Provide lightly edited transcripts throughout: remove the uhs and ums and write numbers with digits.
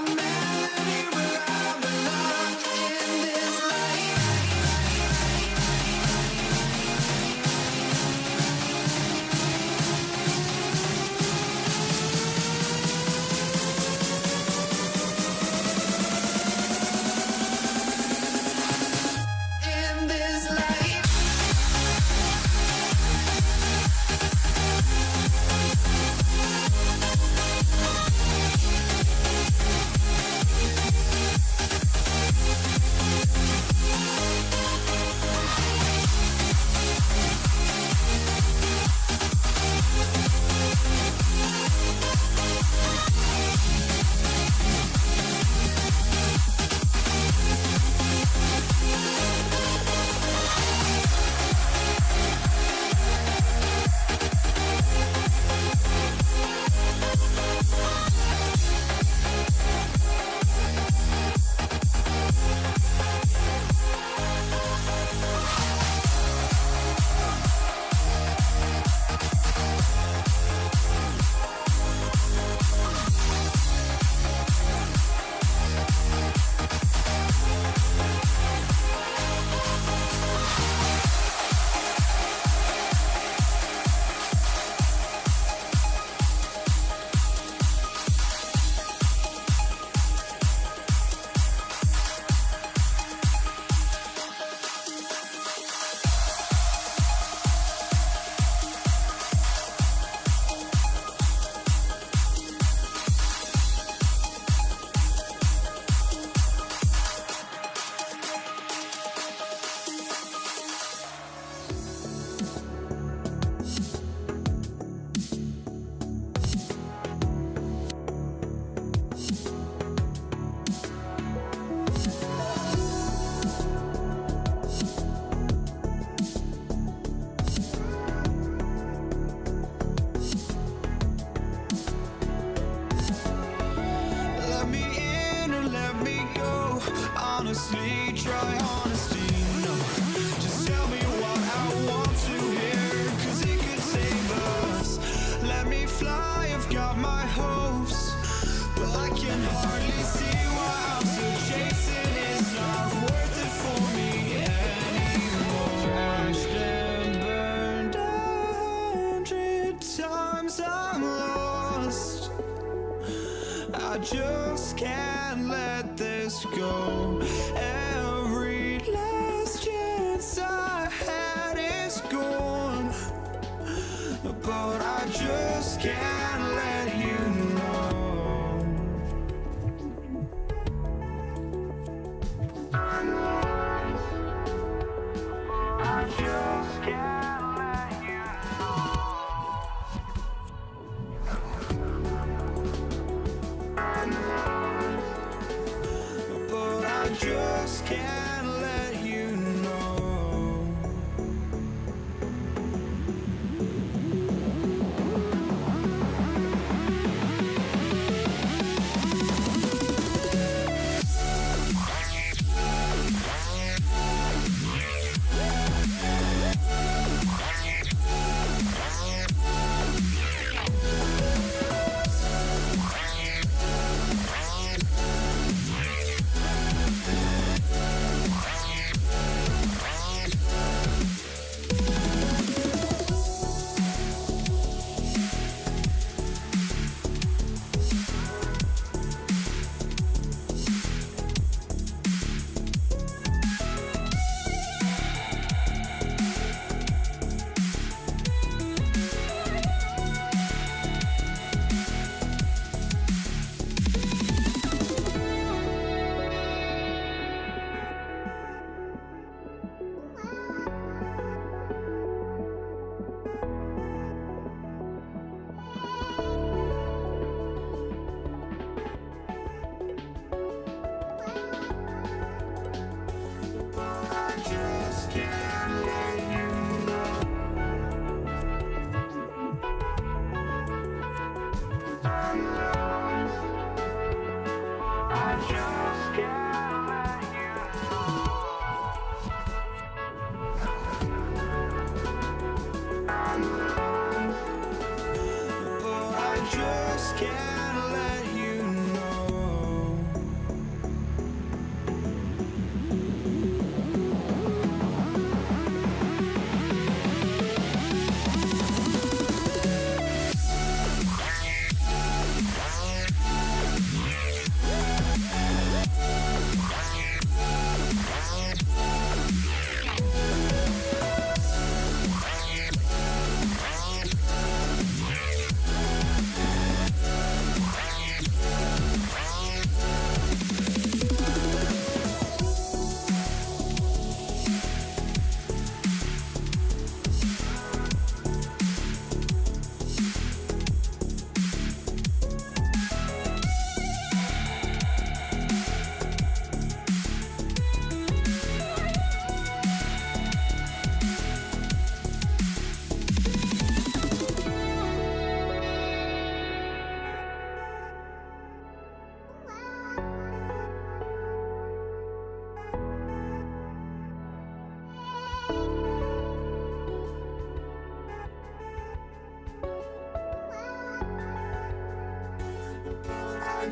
I'm honestly, try honesty. No, just tell me what I want to hear, 'cause it could save us. Let me fly, I've got my hopes, but I can hardly see why I'm still chasing. It's not worth it for me anymore. Ashed and burned 100 times I'm lost. I just can't let this go. Every last chance I had is gone, but I just can't let you know. I just can't let you know. But I just can't let you know.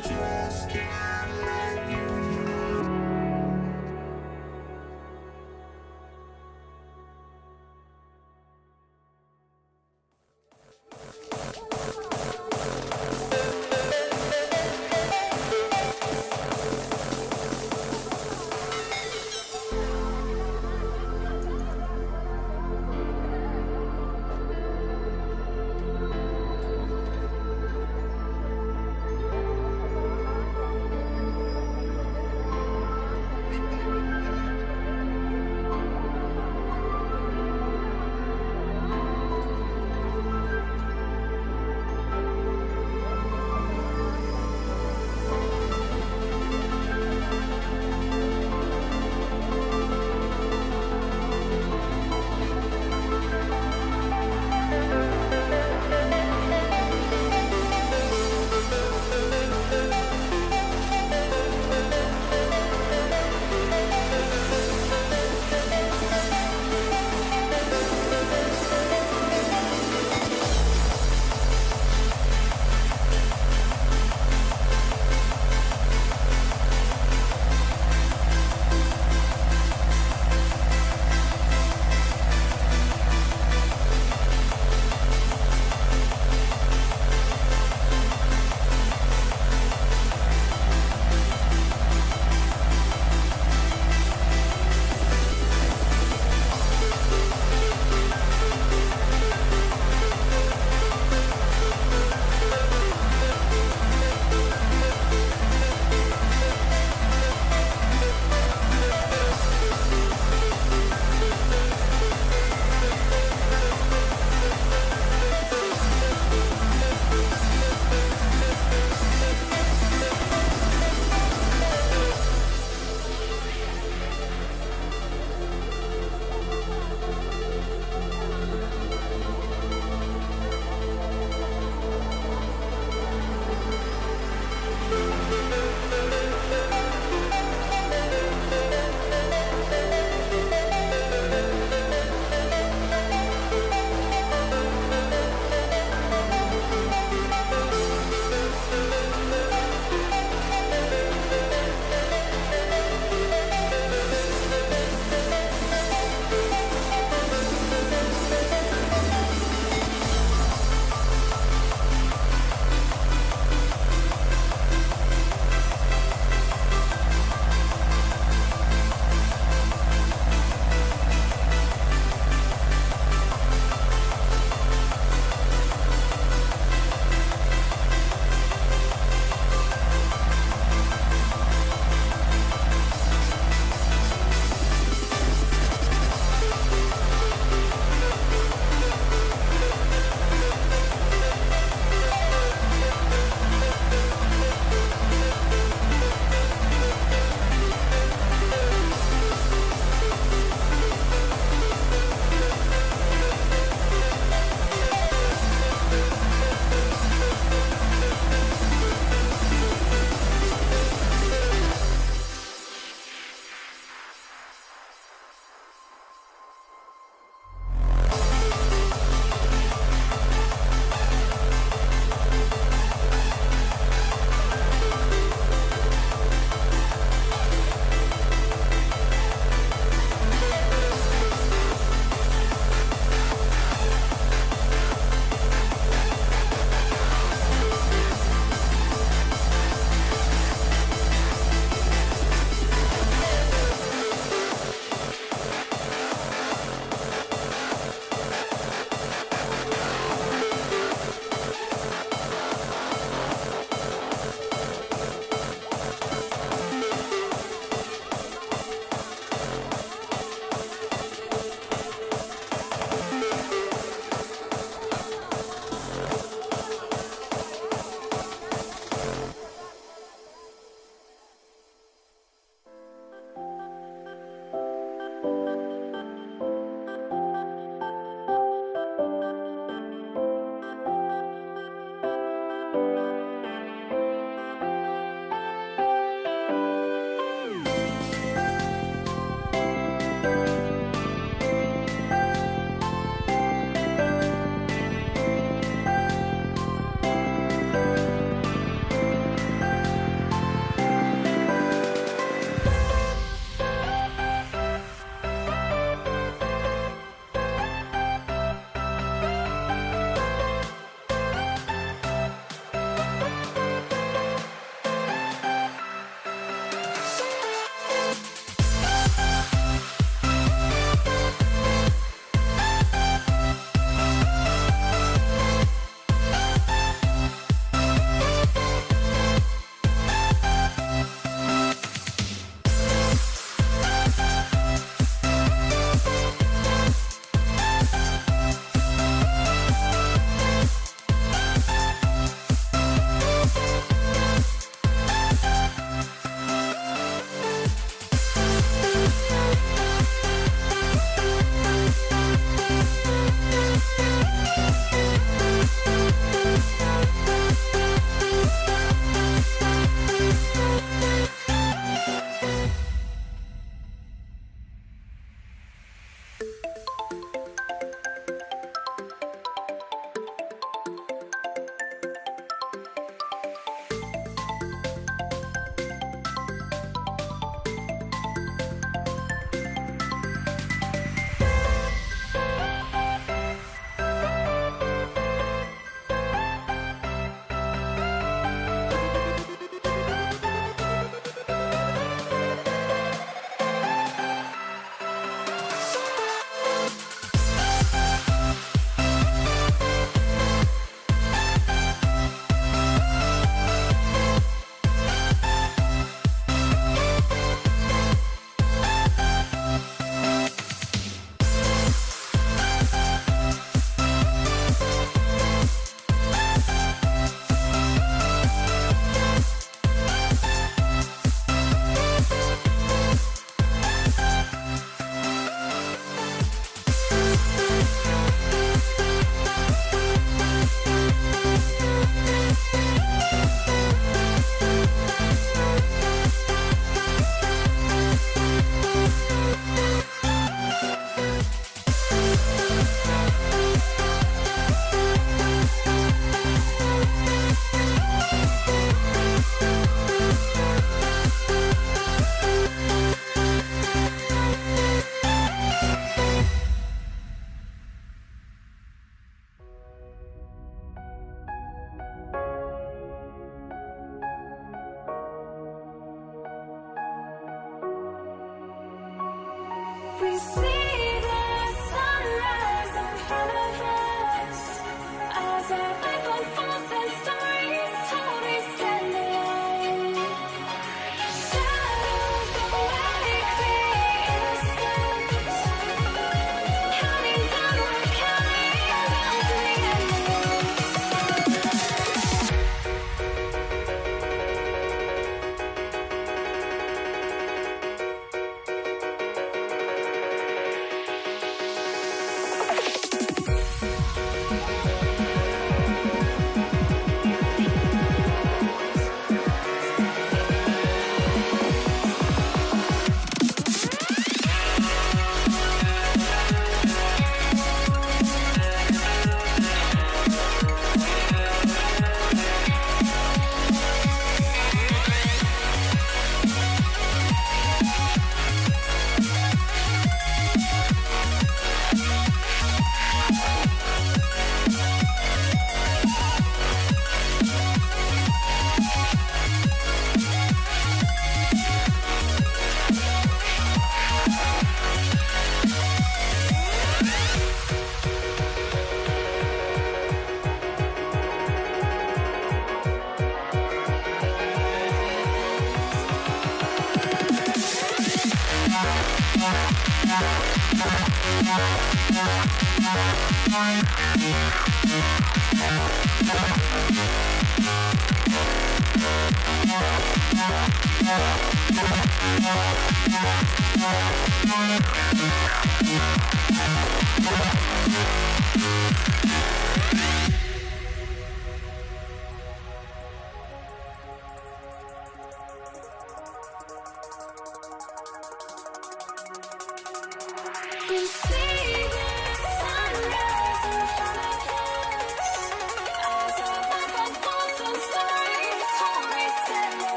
Just can't let you know.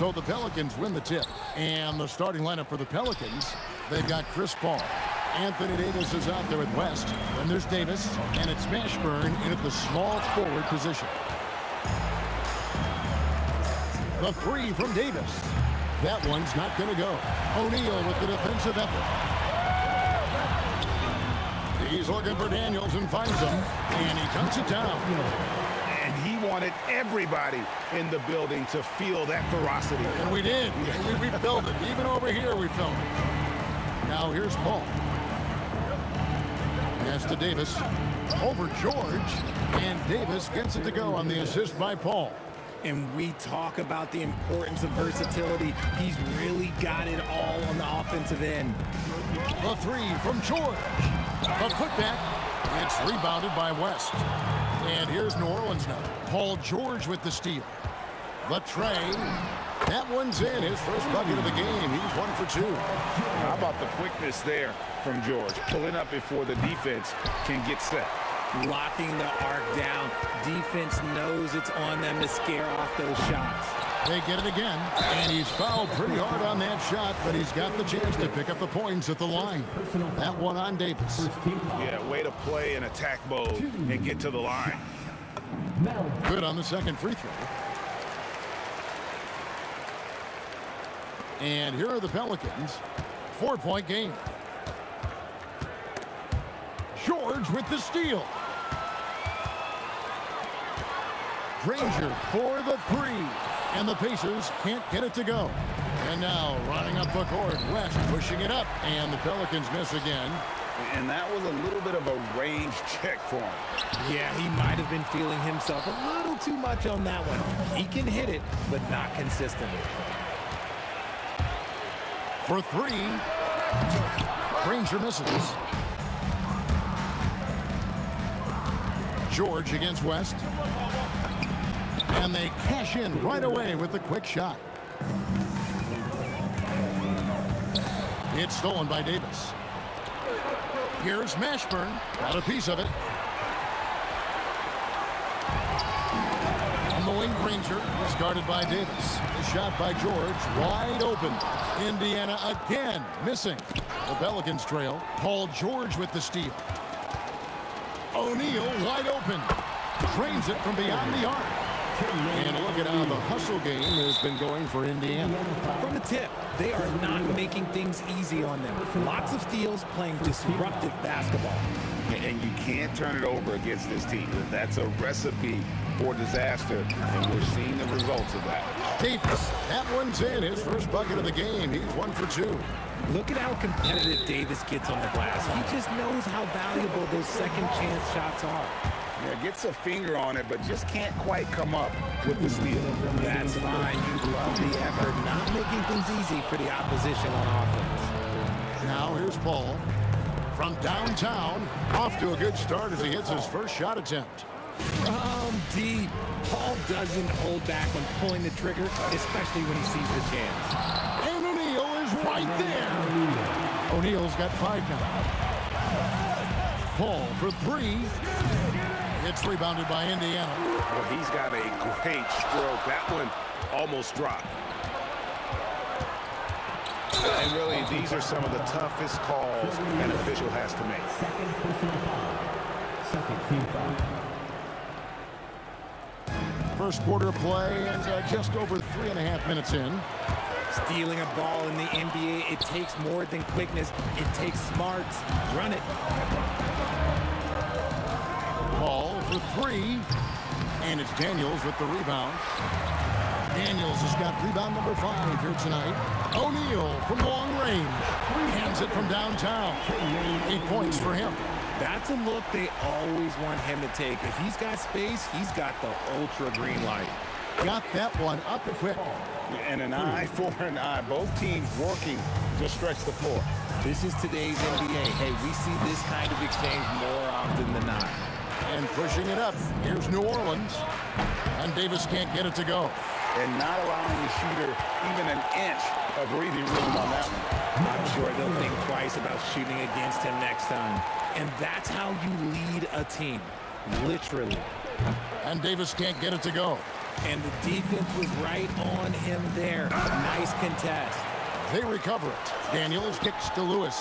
So the Pelicans win the tip. And the starting lineup for the Pelicans, they've got Chris Paul. Anthony Davis is out there at West. Then there's Davis, and it's Mashburn in at the small forward position. The three from Davis. That one's not going to go. O'Neal with the defensive effort. He's looking for Daniels and finds him, and he cuts it down. And he wanted everybody in the building to feel that ferocity. And we did. We felt it. Even over here, we felt it. Now here's Paul. Pass to Davis. Over George. And Davis gets it to go on the assist by Paul. And we talk about the importance of versatility. He's really got it all on the offensive end. The three from George. The putback. It's rebounded by West. And here's New Orleans now. Paul George with the steal. The tray. That one's in. His first bucket of the game. He's 1 for 2. How about the quickness there from George? Pulling up before the defense can get set. Locking the arc down. Defense knows it's on them to scare off those shots. They get it again, and he's fouled pretty hard on that shot, but he's got the chance to pick up the points at the line. That one on Davis. Yeah, way to play in attack mode and get to the line. Good on the second free throw. And here are the Pelicans. 4-point game. George with the steal. Granger for the three. And the Pacers can't get it to go. And now running up the court, West pushing it up. And the Pelicans miss again. And that was a little bit of a range check for him. Yeah, he might have been feeling himself a little too much on that one. He can hit it, but not consistently. For three, Granger misses. George against West. And they cash in right away with the quick shot. It's stolen by Davis. Here's Mashburn. Got a piece of it. On the wing, Granger is guarded by Davis. The shot by George, wide open. Indiana again missing. The Pelicans trail. Paul George with the steal. O'Neal wide open. Trains it from beyond the arc. And look at how the hustle game has been going for Indiana. From the tip, they are not making things easy on them. Lots of steals, playing disruptive basketball. And you can't turn it over against this team. That's a recipe for disaster, and we're seeing the results of that. Davis, that one's in. His first bucket of the game. He's 1 for 2. Look at how competitive Davis gets on the glass. He just knows how valuable those second chance shots are. Yeah, gets a finger on it, but just can't quite come up with the steal. That's fine. You love the effort, not making things easy for the opposition on offense. Now here's Paul. From downtown, off to a good start as he hits his first shot attempt. From deep. Paul doesn't hold back when pulling the trigger, especially when he sees the chance. And O'Neal is right there. O'Neal's got 5 now. Paul for 3. It's rebounded by Indiana. Well, he's got a great stroke. That one almost dropped. And really, these are some of the toughest calls an official has to make. Second team foul. First quarter play and just over 3.5 minutes in. Stealing a ball in the NBA, it takes more than quickness. It takes smarts. Run it. Paul for 3. And it's Daniels with the rebound. Daniels has got rebound number 5 here tonight. O'Neal from long range. Hands it from downtown. 8 points for him. That's a look they always want him to take. If he's got space, he's got the ultra green light. Got that one up quick. And an eye for an eye. Both teams working to stretch the floor. This is today's NBA. Hey, we see this kind of exchange more often than not. And pushing it up. Here's New Orleans. And Davis can't get it to go. And not allowing the shooter even an inch of breathing room on that one. I'm sure they'll think twice about shooting against him next time. And that's how you lead a team. Literally. And Davis can't get it to go. And the defense was right on him there. Nice contest. They recover it. Daniels kicks to Lewis.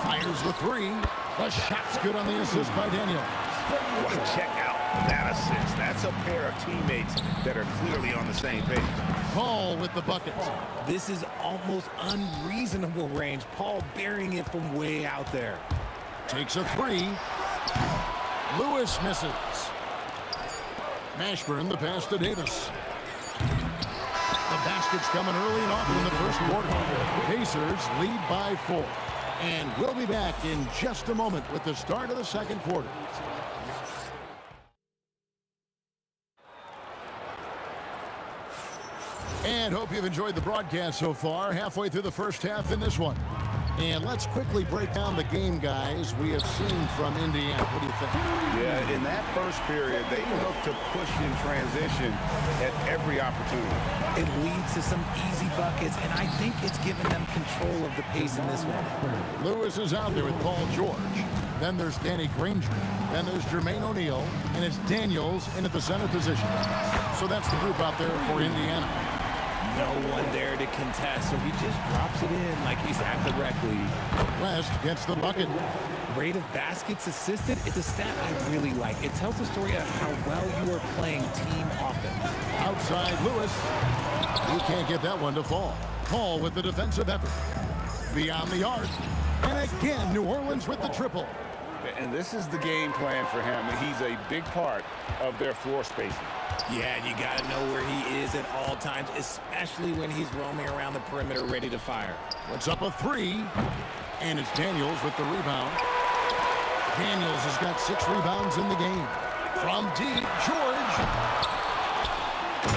Fires the three. The shot's good on the assist by Daniels. Well, check out that assist. That's a pair of teammates that are clearly on the same page. Paul with the bucket. This is almost unreasonable range. Paul burying it from way out there. Takes a three. Lewis misses. Mashburn the pass to Davis. The basket's coming early and often in the first quarter. Pacers lead by 4. And we'll be back in just a moment with the start of the second quarter. And hope you've enjoyed the broadcast so far. Halfway through the first half in this one. And let's quickly break down the game, guys, we have seen from Indiana. What do you think? Yeah, in that first period, they looked to push in transition at every opportunity. It leads to some easy buckets, and I think it's given them control of the pace in this one. Lewis is out there with Paul George. Then there's Danny Granger. Then there's Jermaine O'Neal. And it's Daniels in at the center position. So that's the group out there for Indiana. No one there to contest, so he just drops it in like he's at the rec league. West gets the bucket. Rate of baskets assisted, it's a stat I really like. It tells the story of how well you are playing team offense. Outside Lewis. You can't get that one to fall. Paul with the defensive effort. Beyond the arc. And again, New Orleans with the triple. And this is the game plan for him. He's a big part of their floor spacing. Yeah, you got to know where he is at all times, especially when he's roaming around the perimeter ready to fire. Puts up a three, and it's Daniels with the rebound. Daniels has got 6 rebounds in the game. From deep, George.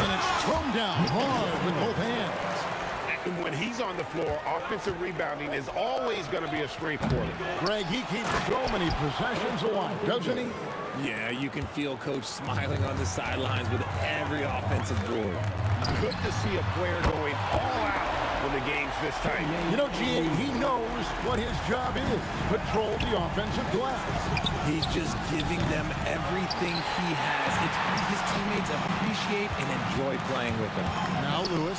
And it's thrown down hard with both hands. When he's on the floor, offensive rebounding is always going to be a strength for him. Greg, he keeps so many possessions alive, doesn't he? Yeah, you can feel Coach smiling on the sidelines with every offensive board. Good to see a player going all out when the game's this tight. You know, G.A., he knows what his job is. Patrol the offensive glass. He's just giving them everything he has. It's what his teammates appreciate and enjoy playing with him. Now Lewis,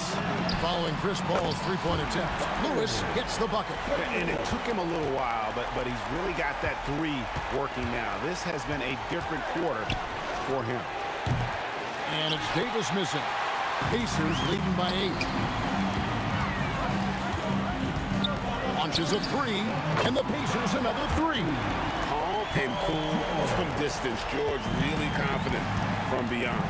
following Chris Paul's three-point attempt. Lewis gets the bucket. And it took him a little while, but he's really got that three working now. This has been a different quarter for him. And it's Davis missing. Pacers leading by 8. Launches a three, and the Pacers another 3. Calm and cool from distance. George really confident from beyond.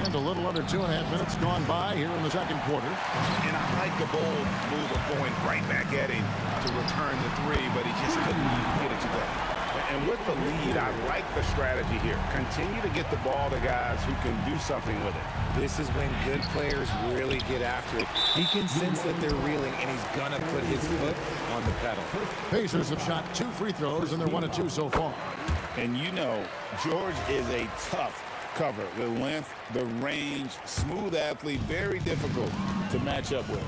And a little under 2.5 minutes gone by here in the second quarter. And I like the bold move of going right back at him to return the 3, but he just couldn't get it to go. And with the lead, I like the strategy here. Continue to get the ball to guys who can do something with it. This is when good players really get after it. He can sense that they're reeling, and he's going to put his foot on the pedal. Pacers have shot 2 free throws, and they're 1 of 2 so far. And you know, George is a tough cover. The length, the range, smooth athlete, very difficult to match up with.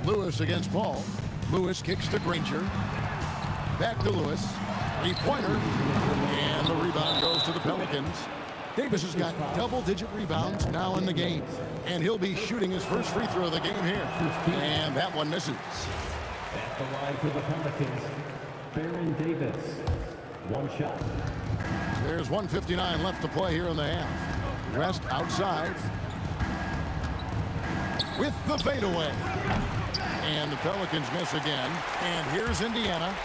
Lewis against Paul. Lewis kicks to Granger. Back to Lewis. Three-pointer. And the rebound goes to the Pelicans. Davis has got double-digit rebounds now in the game. And he'll be shooting his first free throw of the game here. And that one misses. At the line for the Pelicans, Baron Davis. 1 shot. There's 1:59 left to play here in the half. West outside. With the fadeaway. And the Pelicans miss again. And here's Indiana.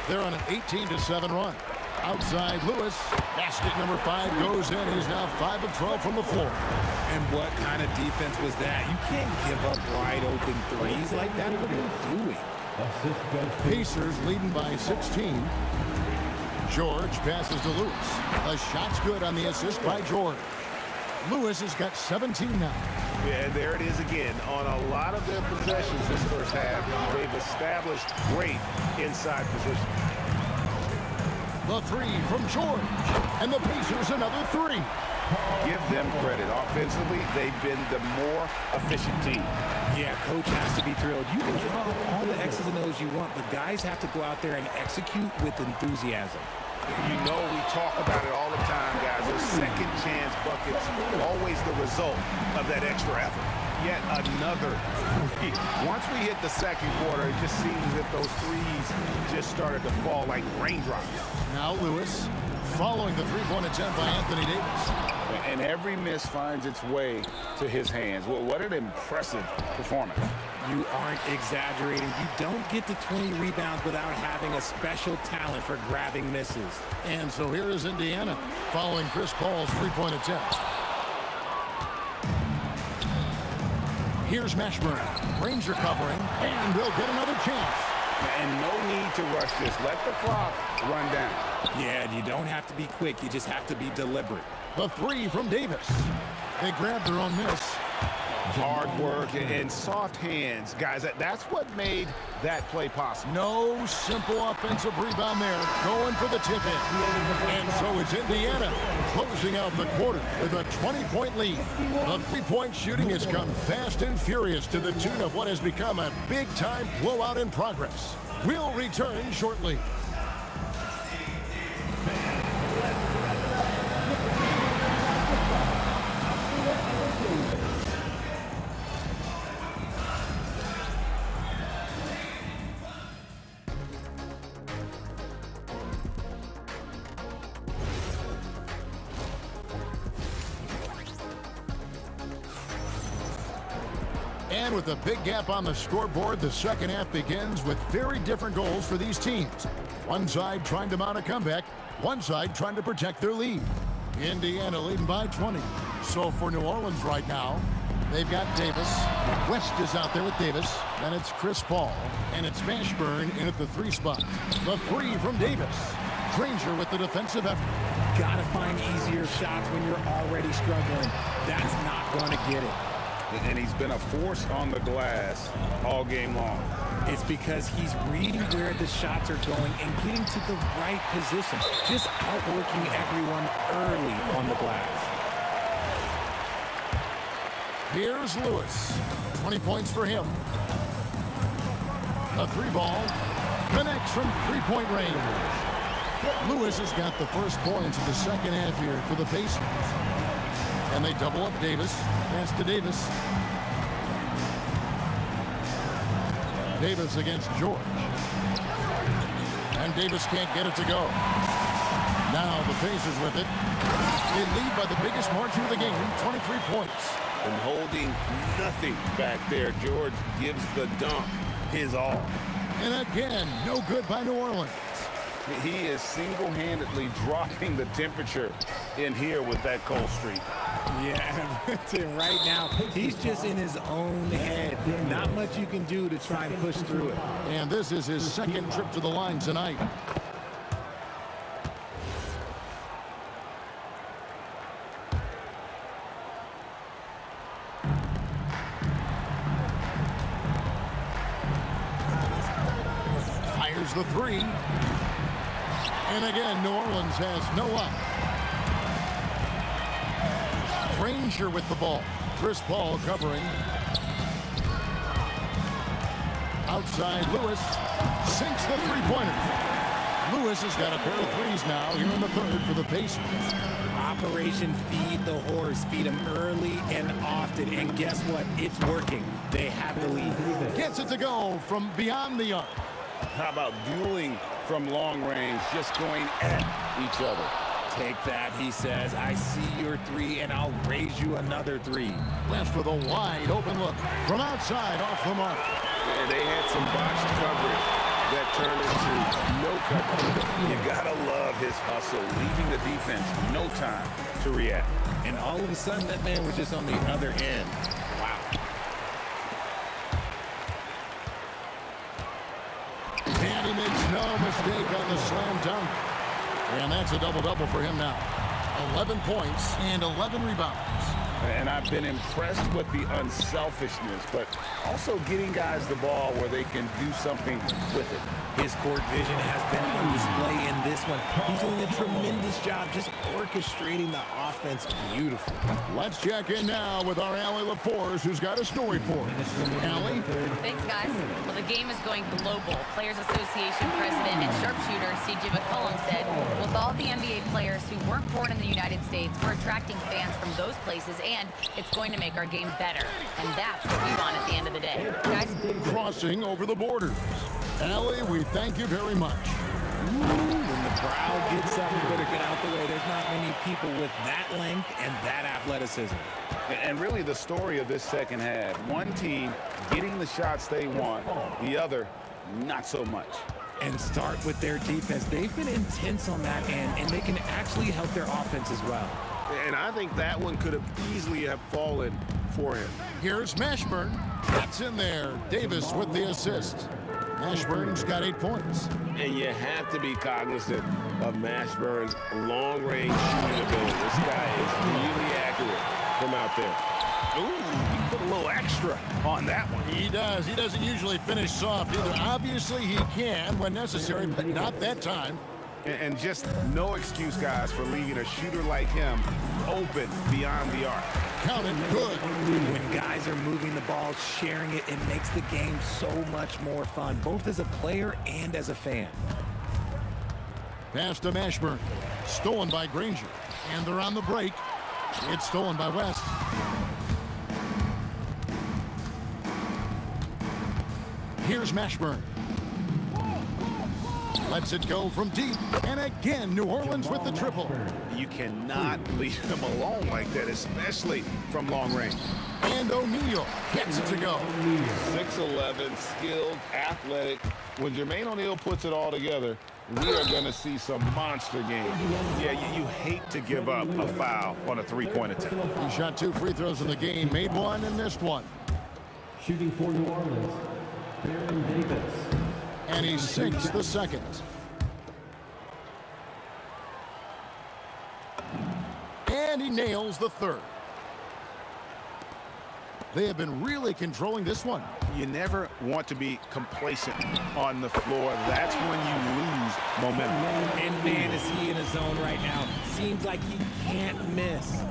They're on an 18-7 run. Outside Lewis. Basket number 5 goes in. He's now 5 of 12 from the floor. And what kind of defense was that? You can't give up wide open threes like that. What are you doing? Assist goes to Pacers leading by 16. George passes to Lewis. The shot's good on the assist by George. Lewis has got 17 now. Yeah, there it is again. On a lot of their possessions this first half, they've established great inside position. The 3 from George. And the Pacers another 3. give them credit. Offensively, they've been the more efficient team. Yeah, coach has to be thrilled. You can draw all the X's and O's you want, but guys have to go out there and execute with enthusiasm. You know we talk about it all the time, guys. Those second chance buckets, always the result of that extra effort. Yet another three. Once we hit the second quarter, it just seems as if those threes just started to fall like raindrops. Now Lewis, following the three-point attempt by Anthony Davis. And every miss finds its way to his hands. Well, what an impressive performance. You aren't exaggerating. You don't get to 20 rebounds without having a special talent for grabbing misses. And so here is Indiana, following Chris Paul's three-point attempt. Here's Mashburn. Ranger covering, and we'll get another chance. And no need to rush this. Let the clock run down. Yeah, you don't have to be quick. You just have to be deliberate. The three from Davis. They grabbed their own miss. Hard work and soft hands. Guys, that's what made that play possible. No simple offensive rebound there. Going for the tip-in. And so it's Indiana closing out the quarter with a 20-point lead. The three-point shooting has come fast and furious to the tune of what has become a big-time blowout in progress. We'll return shortly. And with a big gap on the scoreboard, the second half begins with very different goals for these teams. One side trying to mount a comeback, one side trying to protect their lead. Indiana leading by 20. So for New Orleans right now, they've got Davis. West is out there with Davis. Then it's Chris Paul. And it's Mashburn in at the three spot. The three from Davis. Granger with the defensive effort. Gotta find easier shots when you're already struggling. That's not going to get it. And he's been a force on the glass all game long. It's because he's reading where the shots are going and getting to the right position. Just outworking everyone early on the glass. Here's Lewis. 20 points for him. A three ball connects from three-point range. Lewis has got the first points of the second half here for the Pacers. And they double up Davis. Pass to Davis. Davis against George. And Davis can't get it to go. Now the Pacers with it. They lead by the biggest margin of the game, 23 points. And holding nothing back there, George gives the dunk his all. And again, no good by New Orleans. He is single-handedly dropping the temperature in here with that cold streak. Yeah, right now, he's just in his own head. Not much you can do to try and push through it. And this is his second trip to the line tonight. Fires the three. And again, New Orleans has no up. Granger with the ball. Chris Paul covering. Outside Lewis. Sinks the three-pointer. Lewis has got a pair of threes now here in the third for the Pacers. Operation Feed the Horse. Feed him early and often. And guess what? It's working. They have the lead. Gets it to go from beyond the arc. How about dueling from long range, just going at each other? Take that, he says. I see your three, and I'll raise you another three. West with a wide open look from outside off the mark. And they had some botched coverage that turned into no coverage. You gotta love his hustle, leaving the defense no time to react. And all of a sudden, that man was just on the other end. Wow. And he makes no mistake on the slam dunk. And that's a double-double for him now. 11 points and 11 rebounds. And I've been impressed with the unselfishness, but also getting guys the ball where they can do something with it. His court vision has been on display in this one. He's doing a tremendous job just orchestrating the offense beautifully. Let's check in now with our Allie LaForce, who's got a story for us. Allie? Thanks, guys. Well, the game is going global. Players Association President and sharpshooter C.J. McCollum said, with all the NBA players who weren't born in the United States, we're attracting fans from those places, and it's going to make our game better. And that's what we want at the end of the day. Guys? Crossing over the borders. Allie, we thank you very much. When the crowd gets up, you better get out the way. There's not many people with that length and that athleticism. And really the story of this second half, one team getting the shots they want, the other not so much. And start with their defense. They've been intense on that end, and they can actually help their offense as well. And I think that one could have easily have fallen for him. Here's Mashburn. That's in there. Davis with the assist. Mashburn's got 8 points. And you have to be cognizant of Mashburn's long-range shooting ability. This guy is really accurate from out there. Ooh, he put a little extra on that one. He does. He doesn't usually finish soft either. Obviously, he can when necessary, but not that time. And just no excuse, guys, for leaving a shooter like him open beyond the arc. Count it good. When guys are moving the ball, sharing it, it makes the game so much more fun, both as a player and as a fan. Pass to Mashburn. Stolen by Granger. And they're on the break. It's stolen by West. Here's Mashburn. Lets it go from deep. And again, New Orleans with the triple. You cannot leave him alone like that, especially from long range. And O'Neal gets it to go. 6'11", skilled, athletic. When Jermaine O'Neal puts it all together, we are going to see some monster games. Yeah, you hate to give up a foul on a three-point attempt. He shot 2 free throws in the game, made one and missed one. Shooting for New Orleans, Baron Davis. And he sinks the second. And he nails the third. They have been really controlling this one. You never want to be complacent on the floor. That's when you lose momentum. And man, is he in a zone right now. Seems like he can't miss.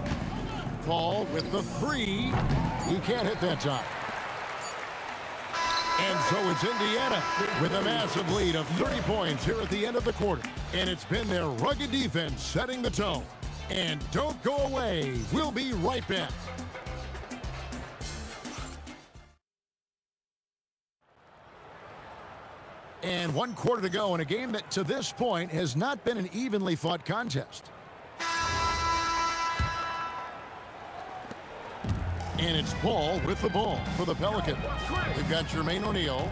Paul with the 3. He can't hit that time. And so it's Indiana with a massive lead of 30 points here at the end of the quarter. And it's been their rugged defense setting the tone. And don't go away. We'll be right back. And 1 quarter to go in a game that to this point has not been an evenly fought contest. And it's Paul with the ball for the Pelicans. We've got Jermaine O'Neal.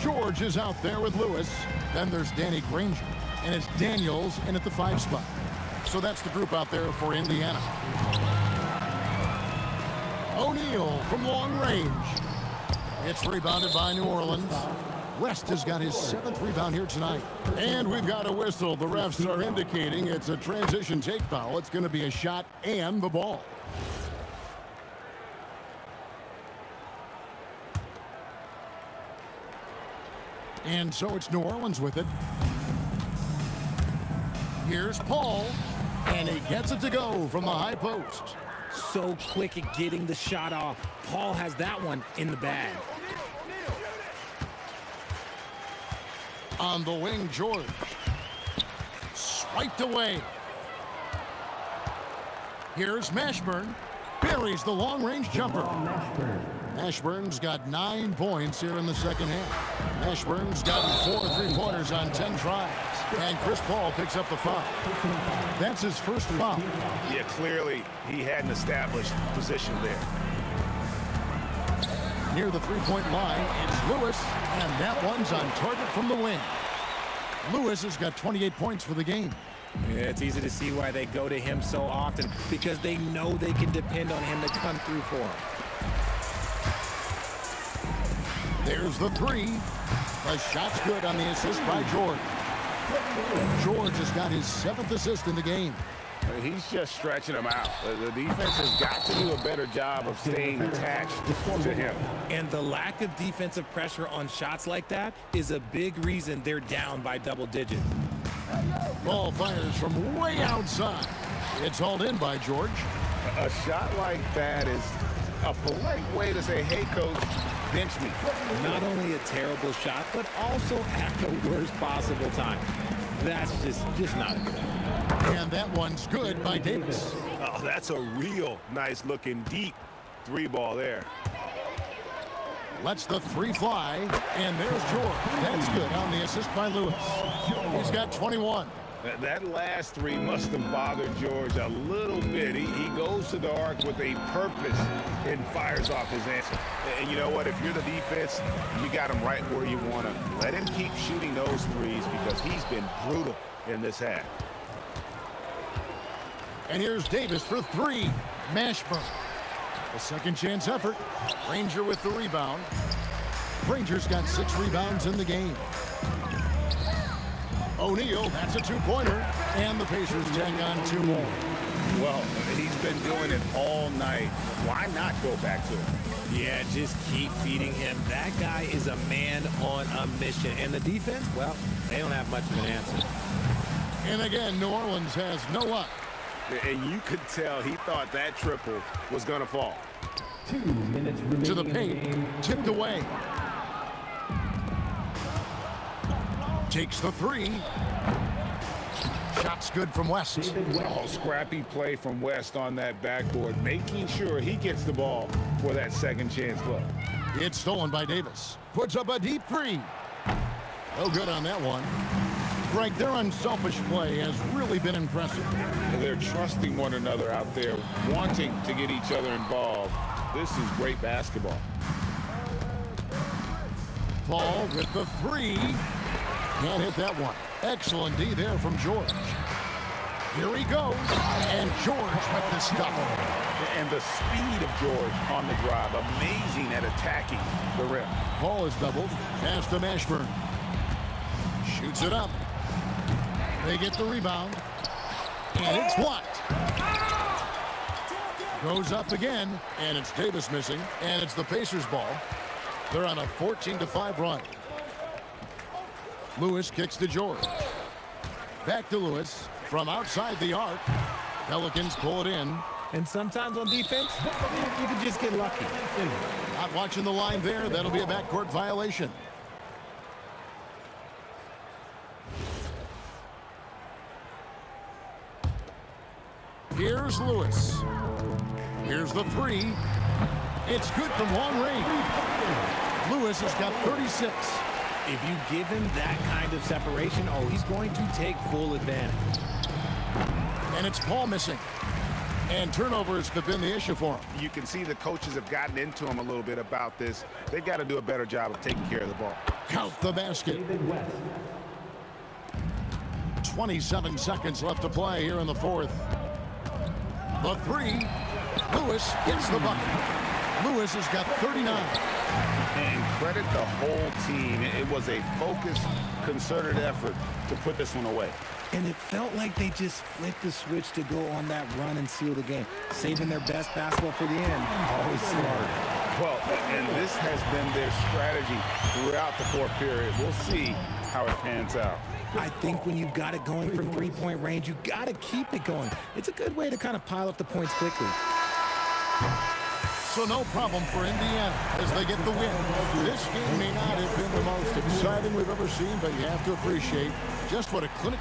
George is out there with Lewis. Then there's Danny Granger. And it's Daniels in at the 5 spot. So that's the group out there for Indiana. O'Neal from long range. It's rebounded by New Orleans. West has got his 7th rebound here tonight. And we've got a whistle. The refs are indicating it's a transition take foul. It's going to be a shot and the ball. And so it's New Orleans with it. Here's Paul, and he gets it to go from the high post. So quick at getting the shot off. Paul has that one in the bag. On the wing, George. Swiped away. Here's Mashburn. Buries the long-range jumper. Mashburn's got 9 points here in the second half. Mashburn's gotten 4 3-pointers on 10 tries. And Chris Paul picks up the foul. That's his first foul. Yeah, clearly he had an established position there. Near the 3-point line, it's Lewis, and that one's on target from the wing. Lewis has got 28 points for the game. Yeah, it's easy to see why they go to him so often, because they know they can depend on him to come through for them. There's the 3. The shot's good on the assist by George. George has got his 7th assist in the game. He's just stretching him out. The defense has got to do a better job of staying attached to him. And the lack of defensive pressure on shots like that is a big reason they're down by double digits. Ball fires from way outside. It's hauled in by George. A shot like that is a polite way to say, hey, coach, bench me. Not only a terrible shot, but also at the worst possible time. That's just not a good idea. And that one's good by Davis. Oh, that's a real nice-looking deep three ball there. Lets the three fly, and there's George. That's good on the assist by Lewis. He's got 21. That last three must have bothered George a little bit. He goes to the arc with a purpose and fires off his answer. And you know what? If you're the defense, you got him right where you want him. Let him keep shooting those threes because he's been brutal in this half. And here's Davis for three. Mashburn. A second chance effort. Ranger with the rebound. Ranger's got 6 rebounds in the game. O'Neal, that's a two-pointer. And the Pacers tack on 2 more. Well, he's been doing it all night. Why not go back to him? Yeah, just keep feeding him. That guy is a man on a mission. And the defense, well, they don't have much of an answer. And again, New Orleans has no luck. And you could tell he thought that triple was going to fall. 2 minutes remaining To the in paint, game. tipped away. Takes the three. Shot's good from West. Oh, scrappy play from West on that backboard, making sure he gets the ball for that second chance look. It's stolen by Davis. Puts up a deep three. No good on that one. Greg, their unselfish play has really been impressive. They're trusting one another out there, wanting to get each other involved. This is great basketball. Paul with the three. Can't hit that one. Excellent D there from George. Here he goes. And George with the stuff. And the speed of George on the drive, amazing at attacking the rim. Paul is doubled. Pass to Mashburn. Shoots it up. They get the rebound. And it's blocked. Goes up again. And it's Davis missing. And it's the Pacers' ball. They're on a 14-5 run. Lewis kicks to George. Back to Lewis from outside the arc. Pelicans pull it in. And sometimes on defense, you can just get lucky. Not watching the line there. That'll be a backcourt violation. Here's Lewis. Here's the three. It's good from long range. Lewis has got 36. If you give him that kind of separation, oh, he's going to take full advantage. And it's Paul missing. And turnovers have been the issue for him. You can see the coaches have gotten into him a little bit about this. They've got to do a better job of taking care of the ball. Count the basket. David West. 27 seconds left to play here in the fourth. The three. Lewis gets the bucket. Lewis has got 39. And credit the whole team. It was a focused, concerted effort to put this one away. And it felt like they just flipped the switch to go on that run and seal the game. Saving their best basketball for the end. Always smart. Well, and this has been their strategy throughout the fourth period. We'll see how it pans out. I think when you've got it going from three-point range, you got to keep it going. It's a good way to kind of pile up the points quickly. So no problem for Indiana as they get the win. This game may not have been the most exciting we've ever seen, but you have to appreciate just what a clinic.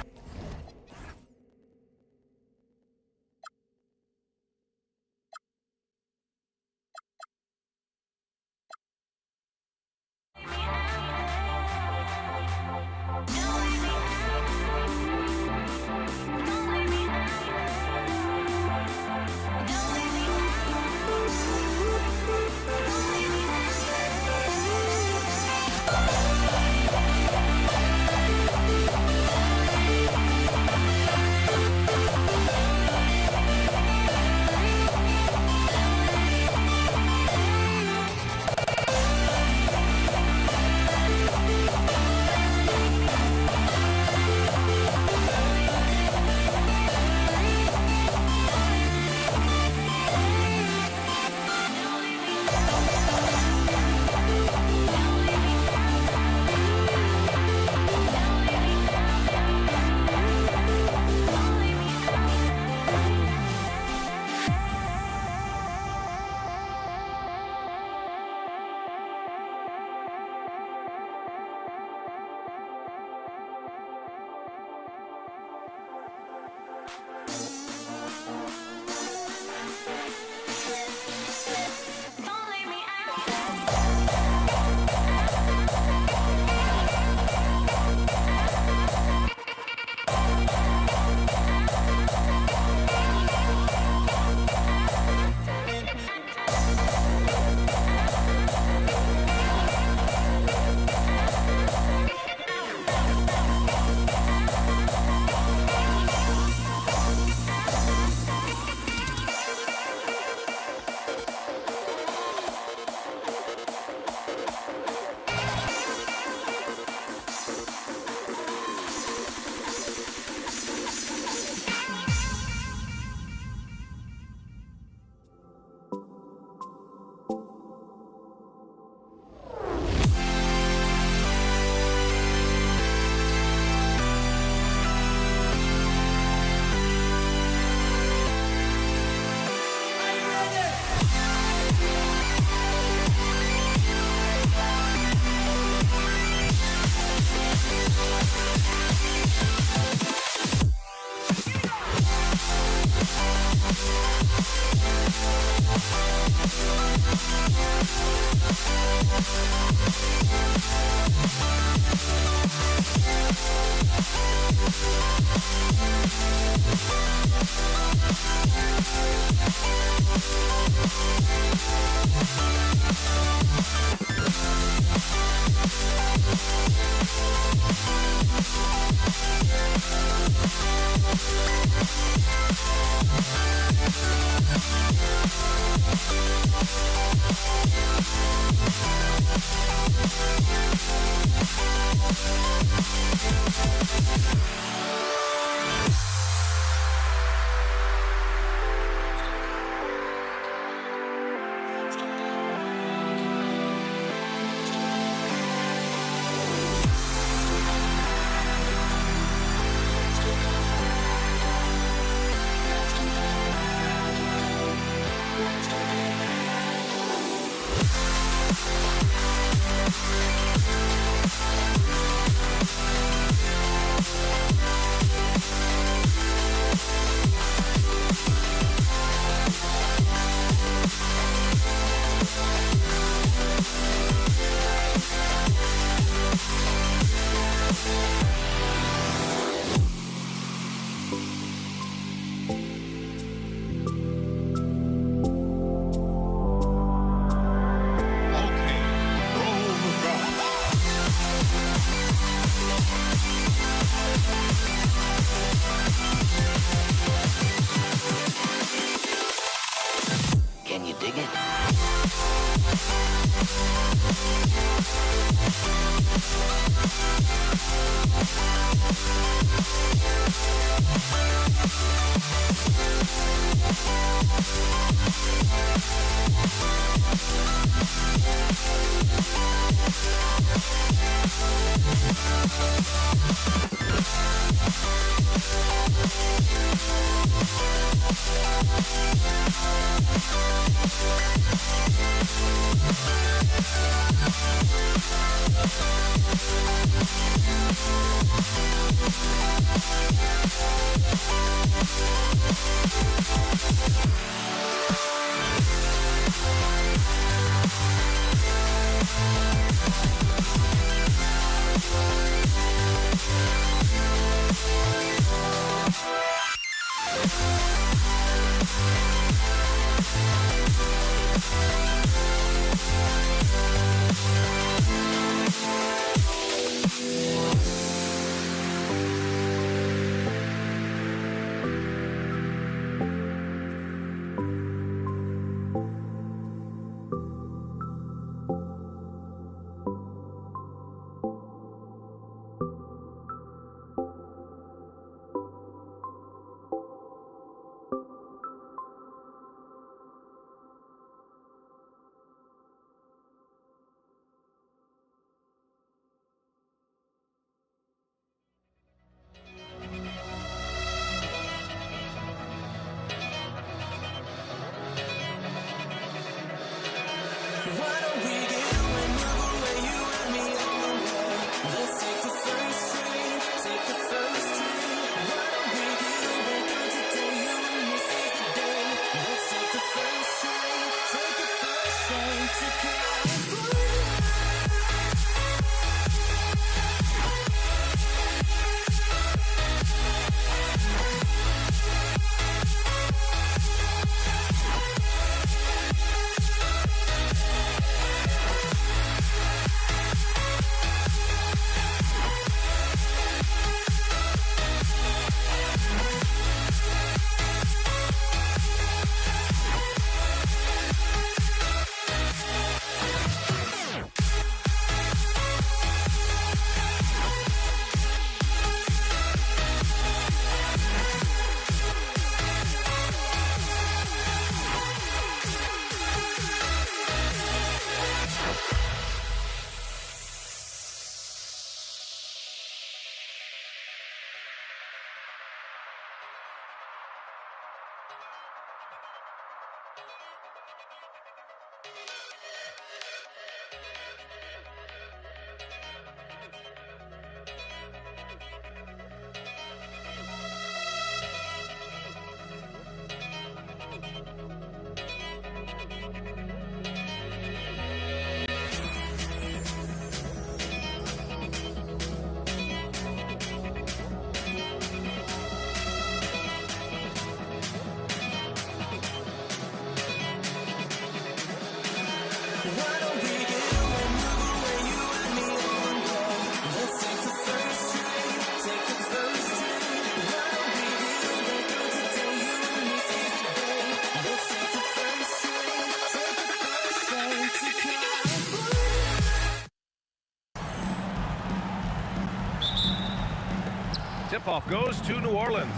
Tip-off goes to New Orleans.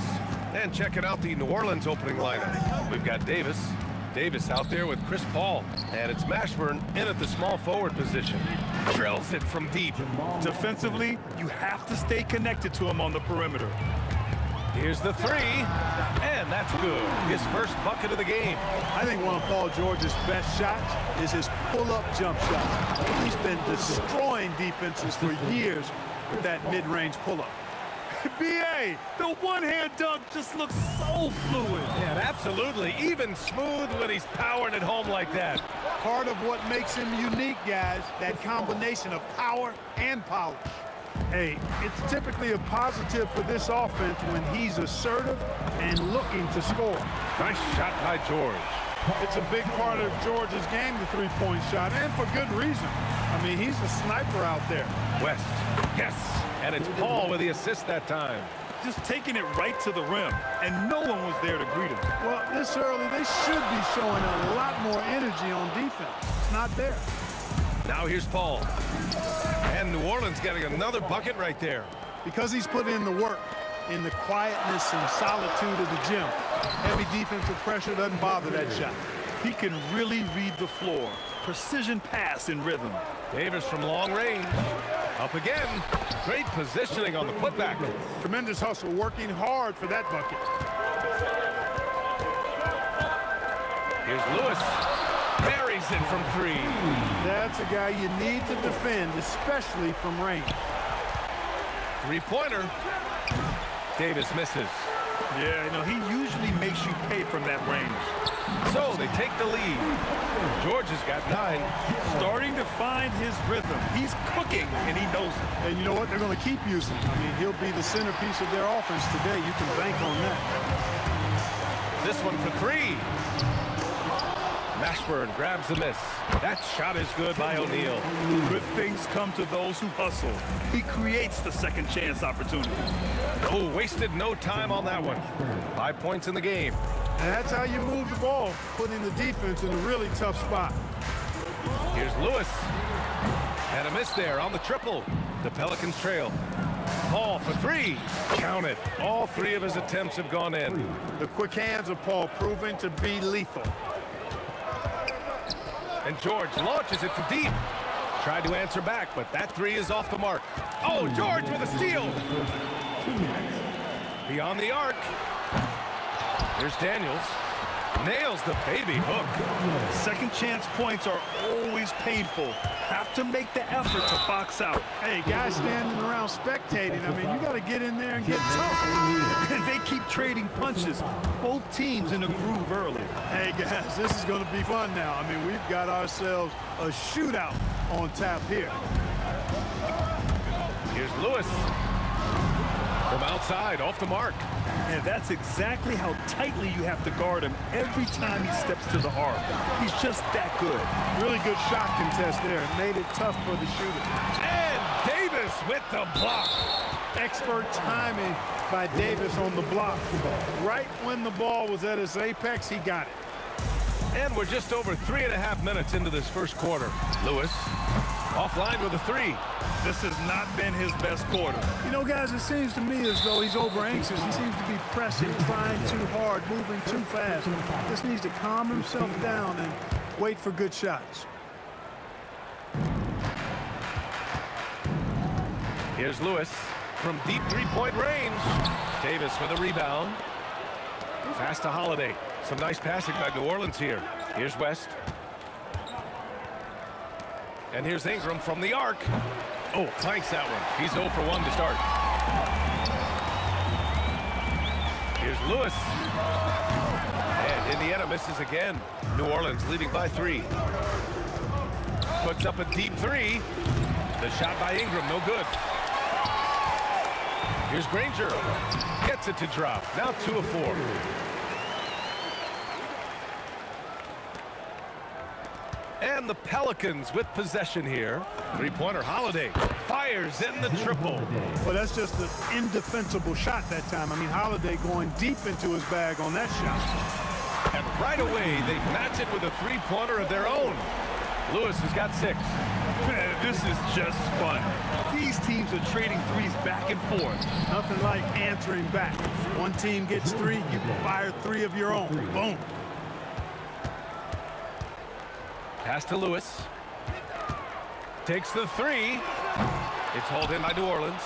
And checking out the New Orleans opening lineup. We've got Davis. Davis out there with Chris Paul. And it's Mashburn in at the small forward position. Drills it from deep. Defensively, you have to stay connected to him on the perimeter. Here's the three. And that's good. His first bucket of the game. I think one of Paul George's best shots is his pull-up jump shot. He's been destroying defenses for years with that mid-range pull-up. B.A., the one-hand dunk just looks so fluid. Yeah, absolutely. Even smooth when he's powering it home like that. Part of what makes him unique, guys, that combination of power and polish. Hey, it's typically a positive for this offense when he's assertive and looking to score. Nice shot by George. It's a big part of George's game, the three-point shot, and for good reason. I mean, he's a sniper out there. West, yes. And it's Paul with the assist that time. Just taking it right to the rim, and no one was there to greet him. Well, this early, they should be showing a lot more energy on defense. It's not there. Now here's Paul. And New Orleans getting another bucket right there. Because he's put in the work, in the quietness and solitude of the gym. Heavy defensive pressure doesn't bother that shot. He can really read the floor. Precision pass in rhythm. Davis from long range. Up again. Great positioning on the putback. Tremendous hustle, working hard for that bucket. Here's Lewis. Buries it from three. That's a guy you need to defend, especially from range. Three-pointer. Davis misses. Yeah, you know, he usually makes you pay from that range. So they take the lead. George has got 9. Starting to find his rhythm. He's cooking, and he knows it. And you know what? They're going to keep using him. I mean, he'll be the centerpiece of their offense today. You can bank on that. This one for 3. Mashburn grabs the miss. That shot is good by O'Neal. Good things come to those who hustle. He creates the second chance opportunity. Oh, wasted no time on that one. 5 points in the game. And that's how you move the ball, putting the defense in a really tough spot. Here's Lewis. And a miss there on the triple. The Pelicans trail. Paul for 3. Count it. All 3 of his attempts have gone in. The quick hands of Paul proving to be lethal. And George launches it for deep. Tried to answer back, but that 3 is off the mark. Oh, George with a steal. Beyond the arc. Here's Daniels. Nails the baby hook. Second chance points are always painful. Have to make the effort to box out. Hey, guys standing around spectating, I mean, you got to get in there and get tough. They keep trading punches. Both teams in a groove early. Hey, guys, this is going to be fun now. I mean, we've got ourselves a shootout on tap here. Here's Lewis. From outside, off the mark. And that's exactly how tightly you have to guard him every time he steps to the arc. He's just that good. Really good shot contest there. Made it tough for the shooter. And Davis with the block. Expert timing by Davis on the block. Right when the ball was at its apex, he got it. And we're just over 3.5 minutes into this first quarter. Lewis offline with a 3. This has not been his best quarter. You know, guys, it seems to me as though he's over anxious. He seems to be pressing, trying too hard, moving too fast. Just needs to calm himself down and wait for good shots. Here's Lewis from deep 3-point range. Davis with a rebound. Pass to Holiday. Some nice passing by New Orleans here. Here's West. And here's Ingram from the arc. Oh, clanks that one. He's 0 for 1 to start. Here's Lewis. And Indiana misses again. New Orleans leading by 3. Puts up a deep 3. The shot by Ingram, no good. Here's Granger. Gets it to drop. Now 2 of 4. And the Pelicans with possession here. Three-pointer Holiday fires in the triple. Well, that's just an indefensible shot that time. I mean, Holiday going deep into his bag on that shot. And right away, they match it with a three-pointer of their own. Lewis has got 6. Man, this is just fun. These teams are trading threes back and forth. Nothing like answering back. One team gets 3, you fire 3 of your own. Boom. Pass to Lewis. Takes the 3. It's hauled in by New Orleans.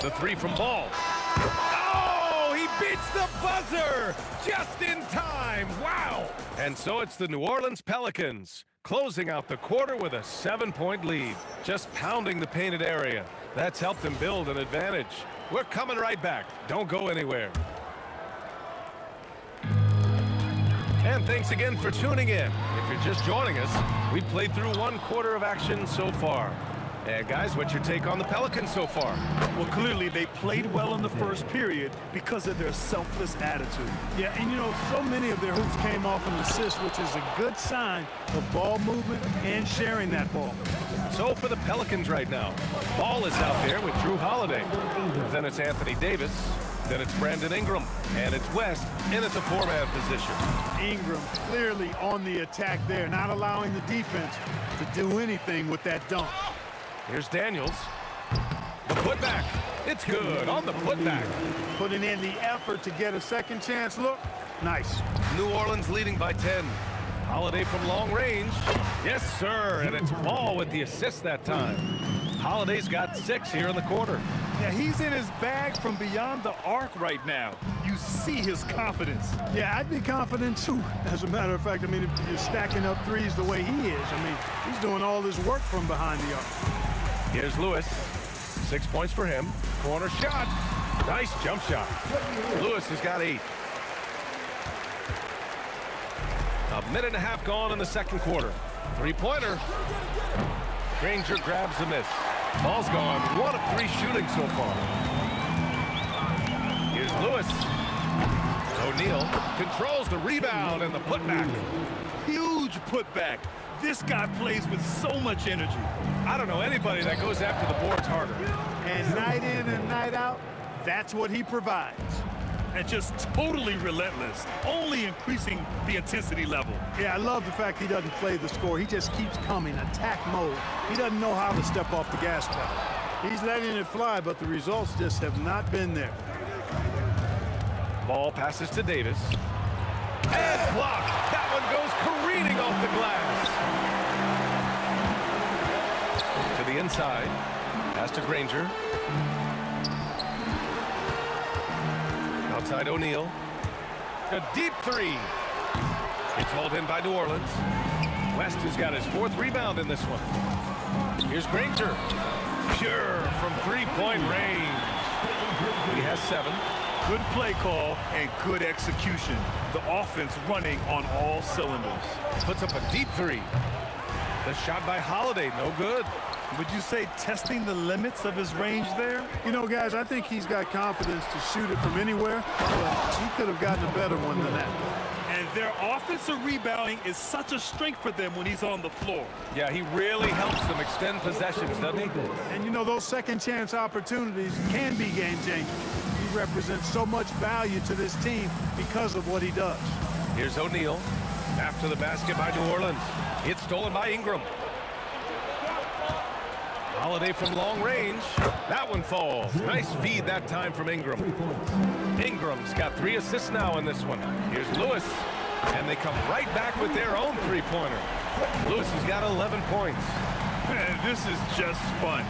The 3 from Ball. Oh, he beats the buzzer just in time. Wow. And so it's the New Orleans Pelicans closing out the quarter with a 7-point lead. Just pounding the painted area. That's helped them build an advantage. We're coming right back. Don't go anywhere. And thanks again for tuning in. If you're just joining us, we played through 1 quarter of action so far. And guys, what's your take on the Pelicans so far? Well, clearly they played well in the first period because of their selfless attitude. Yeah, and you know, so many of their hoops came off an assist, which is a good sign of ball movement and sharing that ball. So for the Pelicans right now, Ball is out there with Drew Holiday. Then it's Anthony Davis. Then it's Brandon Ingram. And it's West in at the 4-man position. Ingram clearly on the attack there, not allowing the defense to do anything with that dunk. Here's Daniels. The putback. It's good on the putback. Putting in the effort to get a second chance look. Nice. New Orleans leading by 10. Holiday from long range. Yes, sir. And it's Ball with the assist that time. Holiday's got 6 here in the quarter. Yeah, he's in his bag from beyond the arc right now. You see his confidence. Yeah, I'd be confident too. As a matter of fact, I mean, if you're stacking up threes the way he is, I mean, he's doing all this work from behind the arc. Here's Lewis. 6 points for him. Corner shot. Nice jump shot. Lewis has got 8. A minute and a half gone in the second quarter. Three-pointer. Granger grabs the miss. Ball's gone. 1 of 3 shooting so far. Here's Lewis. O'Neal controls the rebound and the putback. Huge putback. This guy plays with so much energy. I don't know anybody that goes after the boards harder. And night in and night out, that's what he provides. And just totally relentless, only increasing the intensity level. Yeah, I love the fact he doesn't play the score. He just keeps coming, attack mode. He doesn't know how to step off the gas pedal. He's letting it fly, but the results just have not been there. Ball passes to Davis. And blocked. That one goes careening off the glass. To the inside. Pass to Granger. Outside O'Neal. A deep 3. It's hauled in by New Orleans. West has got his 4th rebound in this one. Here's Granger. Pure from 3-point range. He has 7. Good play call and good execution. The offense running on all cylinders. Puts up a deep 3. The shot by Holiday, no good. Would you say testing the limits of his range there? You know, guys, I think he's got confidence to shoot it from anywhere, but he could have gotten a better one than that. And their offensive rebounding is such a strength for them when he's on the floor. Yeah, he really helps them extend possessions, doesn't he? And you know, those second chance opportunities can be game changers. He represents so much value to this team because of what he does. Here's O'Neal. After the basket by New Orleans. It's stolen by Ingram. Holiday from long range. That one falls. Nice feed that time from Ingram. Ingram's got 3 assists now in this one. Here's Lewis. And they come right back with their own three-pointer. Lewis has got 11 points. Man, this is just fun.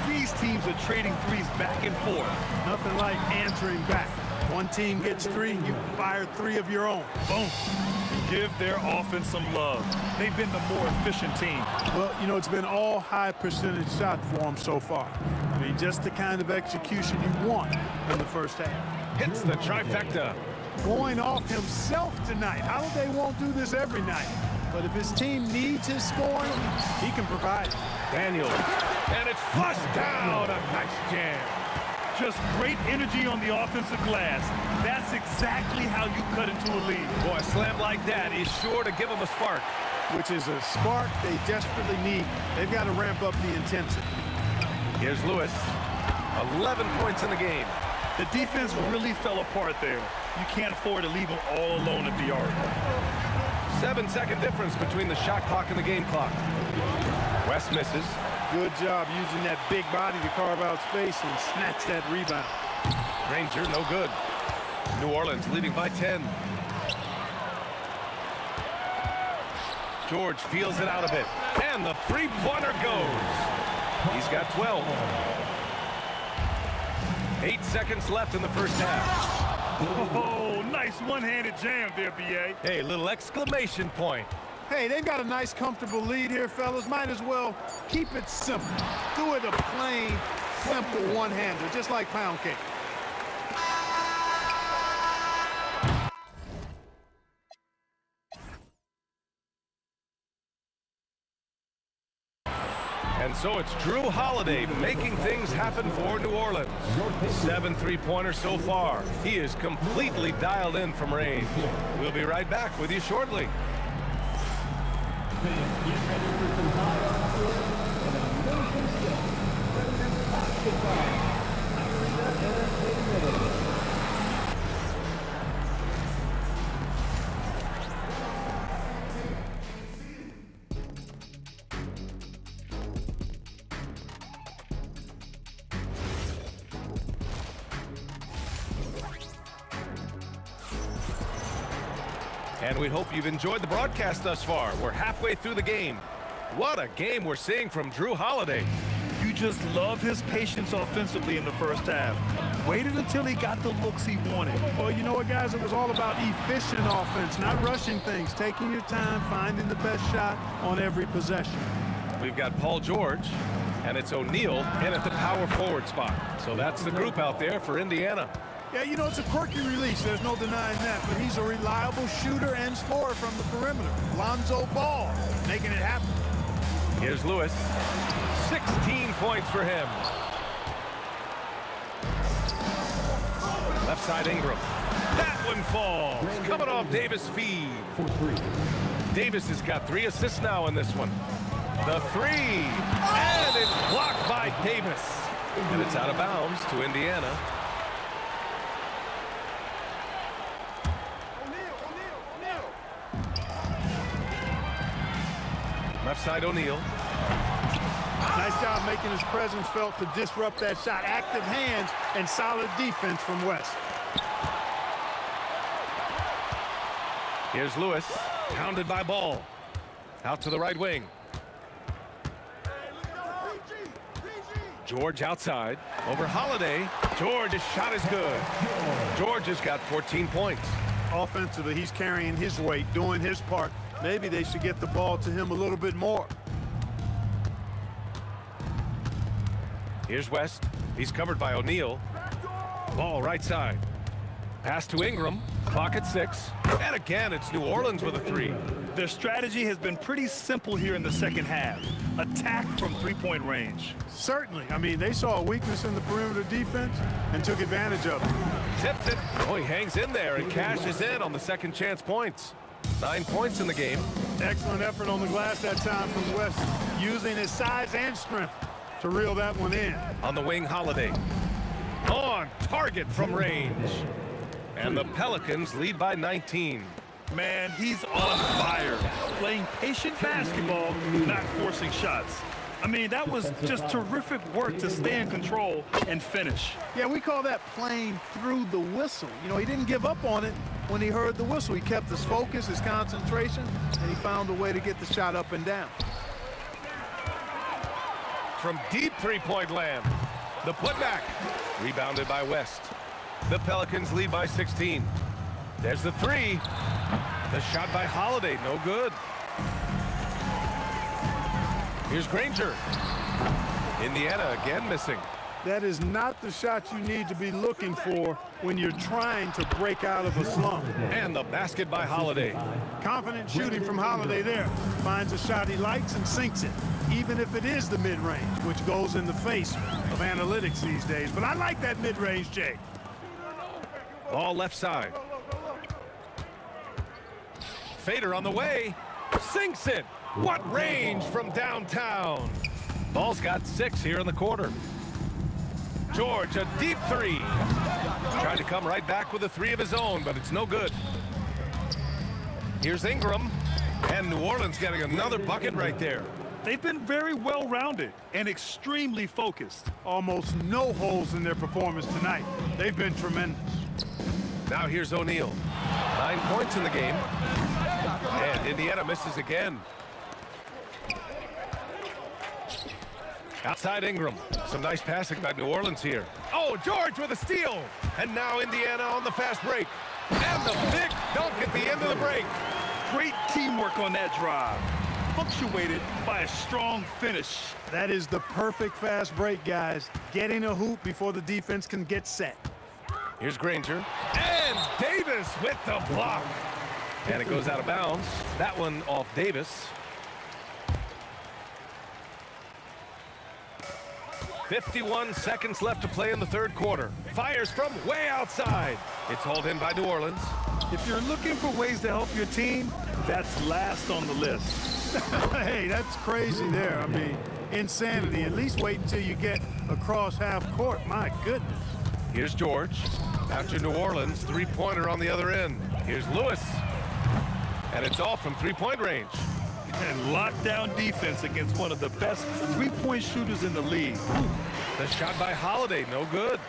These teams are trading threes back and forth. Nothing like answering back. One team gets 3, you fire 3 of your own. Boom. Give their offense some love. They've been the more efficient team. Well, you know, it's been all high percentage shot for them so far. I mean, just the kind of execution you want in the first half. Hits the trifecta. Going off himself tonight. Holiday won't do this every night. But if his team needs his scoring, he can provide it. Daniels. And it's flushed down. A nice jam. Just great energy on the offensive glass. That's exactly how you cut into a lead. Boy, a slam like that is sure to give them a spark. Which is a spark they desperately need. They've got to ramp up the intensity. Here's Lewis. 11 points in the game. The defense really fell apart there. You can't afford to leave them all alone at the arc. 7-second difference between the shot clock and the game clock. West misses. Good job using that big body to carve out space and snatch that rebound. Ranger, no good. New Orleans leading by 10. George feels it out a bit. And the three-pointer goes. He's got 12. 8 seconds left in the first half. Oh, nice one-handed jam there, B.A. Hey, little exclamation point. Hey, they've got a nice, comfortable lead here, fellas. Might as well keep it simple. Do it a plain, simple one-hander, just like pound cake. And so it's Drew Holiday making things happen for New Orleans. 7 three-pointers so far. He is completely dialed in from range. We'll be right back with you shortly. And we hope you've enjoyed the broadcast thus far. We're halfway through the game. What a game we're seeing from Drew Holiday. You just love his patience offensively in the first half. Waited until he got the looks he wanted. Well, you know what, guys? It was all about efficient offense, not rushing things, taking your time, finding the best shot on every possession. We've got Paul George, and it's O'Neal in at the power forward spot. So that's the group out there for Indiana. Yeah, you know, it's a quirky release. There's no denying that. But he's a reliable shooter and scorer from the perimeter. Lonzo Ball making it happen. Here's Lewis. 16 points for him. Left side Ingram. That one falls. Coming off Davis' feed. Davis has got 3 assists now in this one. The 3. And it's blocked by Davis. And it's out of bounds to Indiana. Left side O'Neal. Nice job making his presence felt to disrupt that shot. Active hands and solid defense from West. Here's Lewis, pounded by Ball. Out to the right wing. George outside. Over Holiday. George's shot is good. George has got 14 points. Offensively, he's carrying his weight, doing his part. Maybe they should get the ball to him a little bit more. Here's West. He's covered by O'Neal. Ball right side. Pass to Ingram. Clock at 6. And again, it's New Orleans with a 3. Their strategy has been pretty simple here in the second half. Attack from three-point range. Certainly. I mean, they saw a weakness in the perimeter defense and took advantage of it. Tips it. Oh, he hangs in there and cashes in on the second chance points. 9 points in the game. Excellent effort on the glass that time from West, using his size and strength to reel that one in. On the wing, Holiday. On target from range. And the Pelicans lead by 19. Man, he's on fire. Playing patient basketball, not forcing shots. I mean, that was just terrific work to stay in control and finish. Yeah, we call that playing through the whistle. You know, he didn't give up on it when he heard the whistle. He kept his focus, his concentration, and he found a way to get the shot up and down. From deep three-point land. The putback. Rebounded by West. The Pelicans lead by 16. There's the three. The shot by Holiday, no good. Here's Granger. Indiana again missing. That is not the shot you need to be looking for when you're trying to break out of a slump. And the basket by Holiday. Confident shooting from Holiday there. Finds a shot he likes and sinks it, even if it is the mid-range, which goes in the face of analytics these days. But I like that mid-range, Jay. Ball left side. Fader on the way. Sinks it. What range from downtown. Ball's got 6 here in the quarter. George, a deep three. Trying to come right back with a three of his own, but it's no good. Here's Ingram. And New Orleans getting another bucket right there. They've been very well-rounded and extremely focused. Almost no holes in their performance tonight. They've been tremendous. Now here's O'Neal. 9 points in the game. And Indiana misses again. Outside Ingram. Some nice passing by New Orleans here. Oh, George with a steal. And now Indiana on the fast break. And the big dunk at the end of the break. Great teamwork on that drive, punctuated by a strong finish. That is the perfect fast break, guys. Getting a hoop before the defense can get set. Here's Granger. And Davis with the block. And it goes out of bounds. That one off Davis. 51 seconds left to play in the third quarter. Fires from way outside. It's hauled in by New Orleans. If you're looking for ways to help your team, that's last on the list. Hey, that's crazy there. I mean, insanity. At least wait until you get across half court. My goodness. Here's George. After New Orleans, three-pointer on the other end. Here's Lewis. And it's off from three-point range. And lockdown defense against one of the best three-point shooters in the league. The shot by Holiday, no good.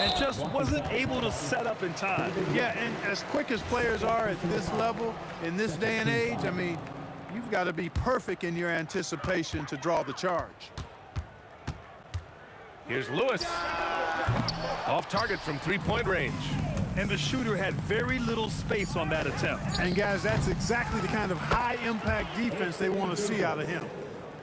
And just wasn't able to set up in time. Yeah, and as quick as players are at this level, in this day and age, I mean, you've got to be perfect in your anticipation to draw the charge. Here's Lewis. Off target from three-point range. And the shooter had very little space on that attempt. And guys, that's exactly the kind of high-impact defense they want to see out of him.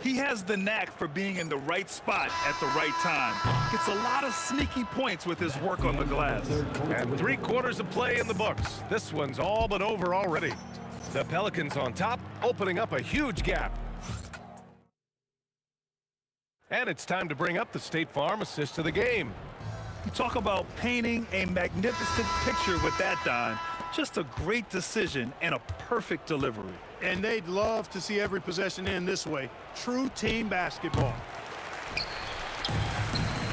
He has the knack for being in the right spot at the right time. Gets a lot of sneaky points with his work on the glass. And 3 quarters of play in the books. This one's all but over already. The Pelicans on top, opening up a huge gap. And it's time to bring up the State Farm assist of the game. You talk about painting a magnificent picture with that dime. Just a great decision and a perfect delivery. And they'd love to see every possession end this way. True team basketball.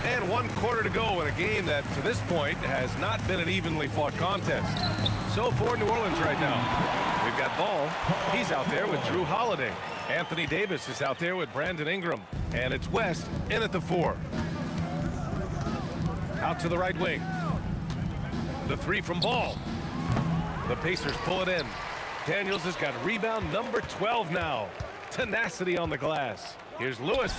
And 1 quarter to go in a game that, to this point, has not been an evenly fought contest. So for New Orleans right now, we've got Ball. He's out there with Drew Holiday. Anthony Davis is out there with Brandon Ingram. And it's West in at the 4. Out to the right wing. The 3 from Ball. The Pacers pull it in. Daniels has got rebound number 12 now. Tenacity on the glass. Here's Lewis.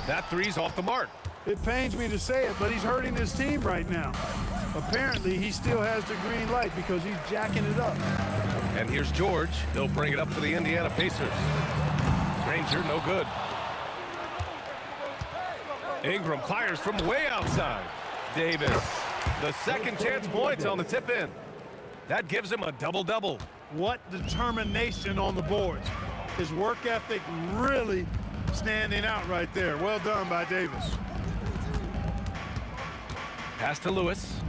That 3's off the mark. It pains me to say it, but he's hurting his team right now. Apparently, he still has the green light because he's jacking it up. And here's George. He'll bring it up for the Indiana Pacers. Granger, no good. Ingram fires from way outside. Davis, the second chance points on the tip in. That gives him a double-double. What determination on the boards. His work ethic really standing out right there. Well done by Davis. Pass to Lewis.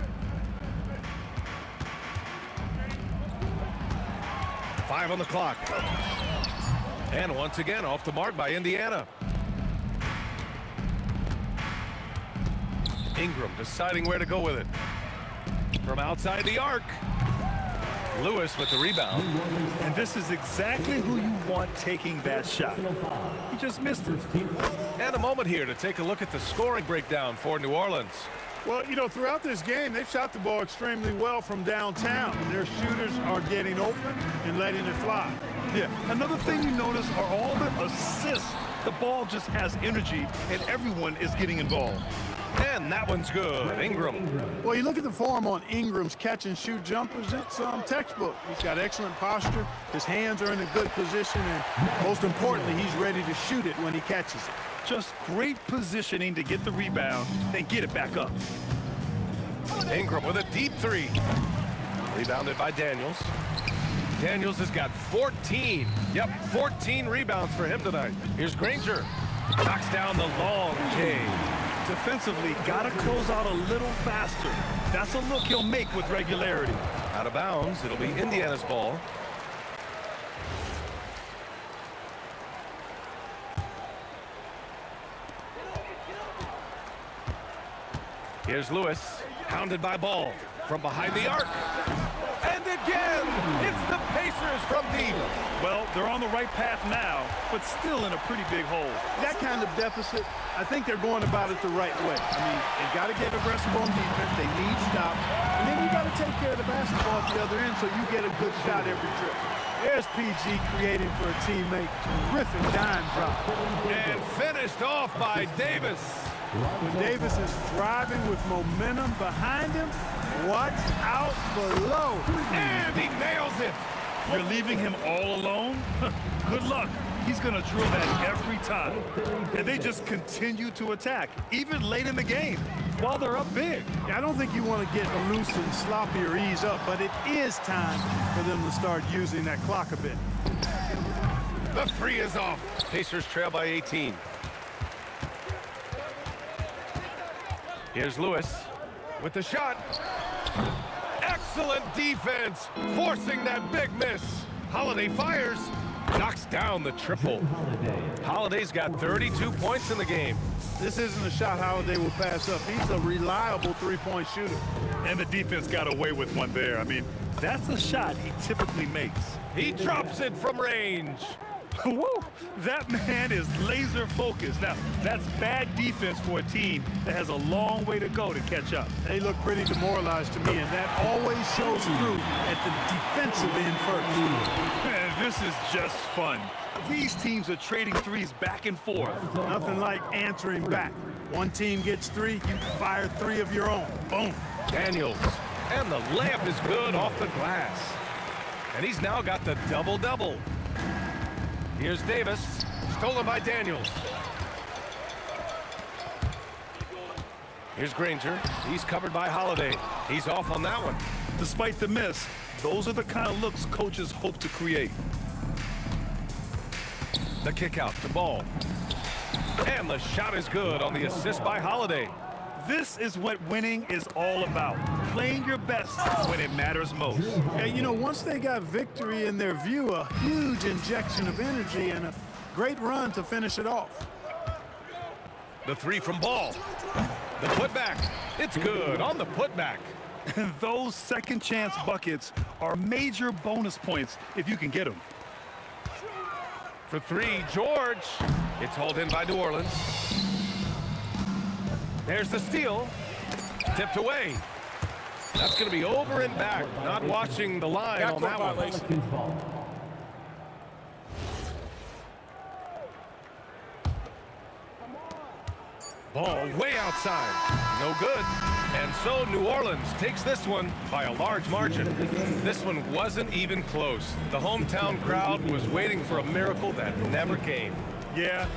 Five on the clock. And once again off the mark by Indiana. Ingram deciding where to go with it. From outside the arc. Lewis with the rebound. And this is exactly who you want taking that shot. He just missed it. And a moment here to take a look at the scoring breakdown for New Orleans. Well, you know, throughout this game, they've shot the ball extremely well from downtown. Their shooters are getting open and letting it fly. Yeah, another thing you notice are all the assists. The ball just has energy, and everyone is getting involved. And that one's good. Ingram. Well, you look at the form on Ingram's catch-and-shoot jumpers, it's textbook. He's got excellent posture. His hands are in a good position, and most importantly, he's ready to shoot it when he catches it. Just great positioning to get the rebound, then get it back up. Ingram with a deep three. Rebounded by Daniels. Daniels has got 14. Yep, 14 rebounds for him tonight. Here's Granger. Knocks down the long K. Defensively, got to close out a little faster. That's a look he'll make with regularity. Out of bounds. It'll be Indiana's ball. Here's Lewis. Hounded by Ball from behind the arc. And again, it's the Pacers from deep. Well, they're on the right path now, but still in a pretty big hole. That kind of deficit, I think they're going about it the right way. I mean, they've got to get aggressive on defense. They need stops. And then you got to take care of the basketball at the other end so you get a good shot every trip. There's PG creating for a teammate. Terrific dime drop. And finished off by Davis. Davis is driving with momentum behind him. Watch out below. And he nails it. You're leaving him all alone? Good luck. He's going to drill that every time. And they just continue to attack, even late in the game, while they're up big. Yeah, I don't think you want to get loose and sloppy or ease up, but it is time for them to start using that clock a bit. The three is off. Pacers trail by 18. Here's Lewis with the shot. Excellent defense, forcing that big miss. Holiday fires, knocks down the triple. Holiday's got 32 points in the game. This isn't a shot Holiday will pass up. He's a reliable three-point shooter. And the defense got away with one there. I mean, that's a shot he typically makes. He drops it from range. Woo! That man is laser focused. Now, that's bad defense for a team that has a long way to go to catch up. They look pretty demoralized to me, and that always shows through at the defensive end first. Man, this is just fun. These teams are trading threes back and forth. Nothing like answering back. One team gets three, you fire three of your own. Boom. Daniels. And the layup is good off the glass. And he's now got the double-double. Here's Davis, stolen by Daniels. Here's Granger. He's covered by Holiday. He's off on that one. Despite the miss, those are the kind of looks coaches hope to create. The kick out to Ball. And the shot is good on the assist by Holiday. This is what winning is all about. Playing your best when it matters most. Yeah, you know, once they got victory in their view, a huge injection of energy and a great run to finish it off. The three from Ball. The putback. It's good on the putback. Those second chance buckets are major bonus points if you can get them. For three, George. It's hauled in by New Orleans. There's the steal. Tipped away. That's going to be over and back. Not watching the line on that one. Ball way outside. No good. And so New Orleans takes this one by a large margin. This one wasn't even close. The hometown crowd was waiting for a miracle that never came. Yeah.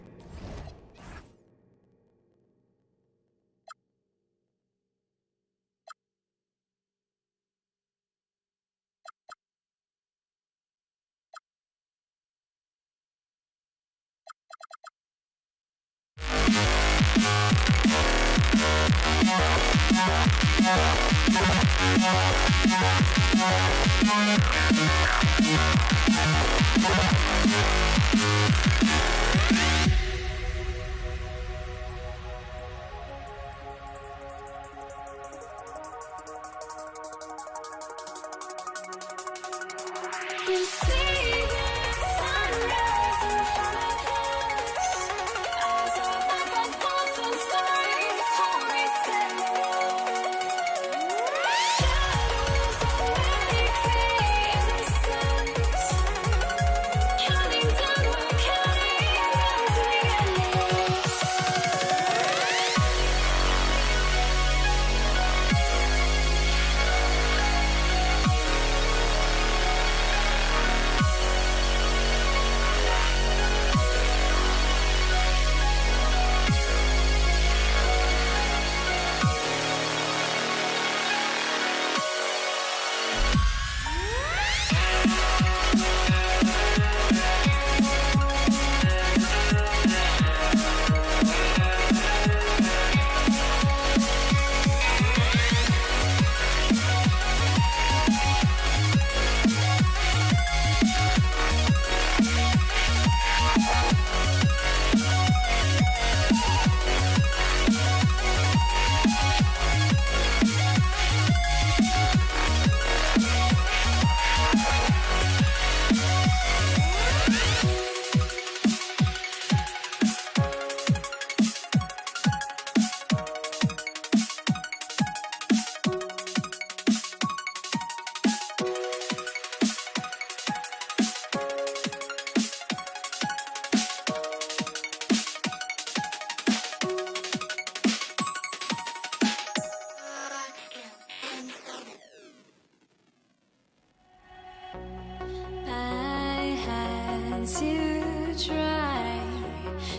I had to try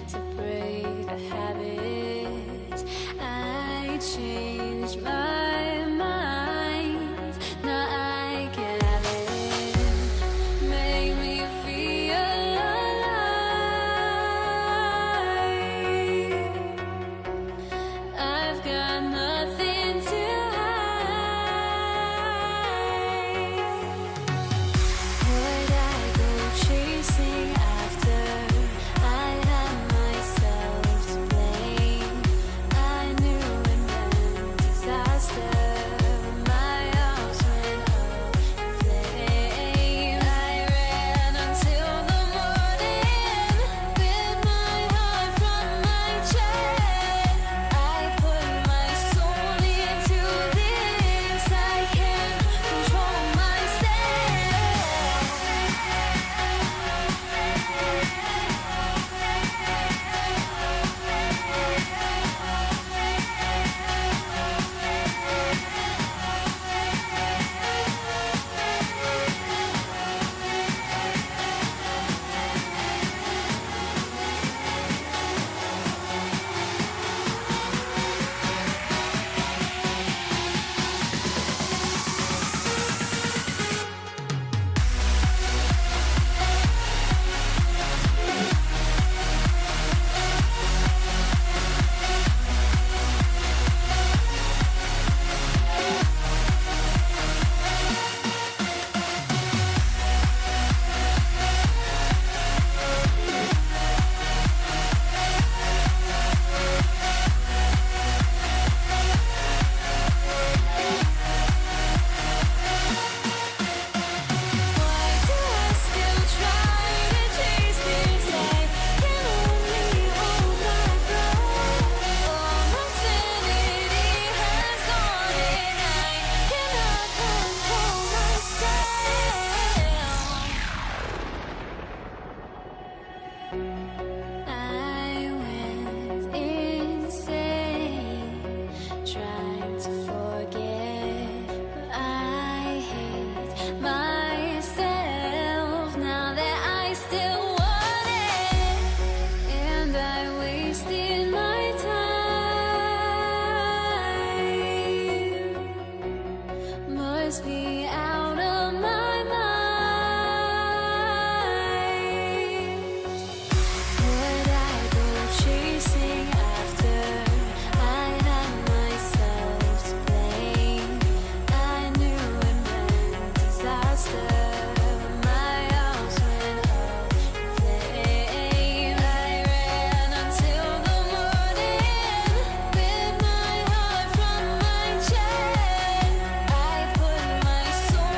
to break a habit. I changed my mind. Now I can have it. Make me feel alive. I've got nothing to would I go chasing after? I had myself to blame. I knew it meant disaster. My arms went up in flame. I ran until the morning, bit my heart from my chest. I put my soul into this. I can't control myself. Why do I still try to chase this? I can only hold my breath. All my sanity has gone and I cannot control myself. I went insane trying to forget, but I hate myself now that I still want it, and I wasted my time. Must be out of my mind. Would I go chasing after? I had myself to blame. I knew it meant disaster. My arms went up in flame. I ran until the morning, bit my heart from my chest. I put my soul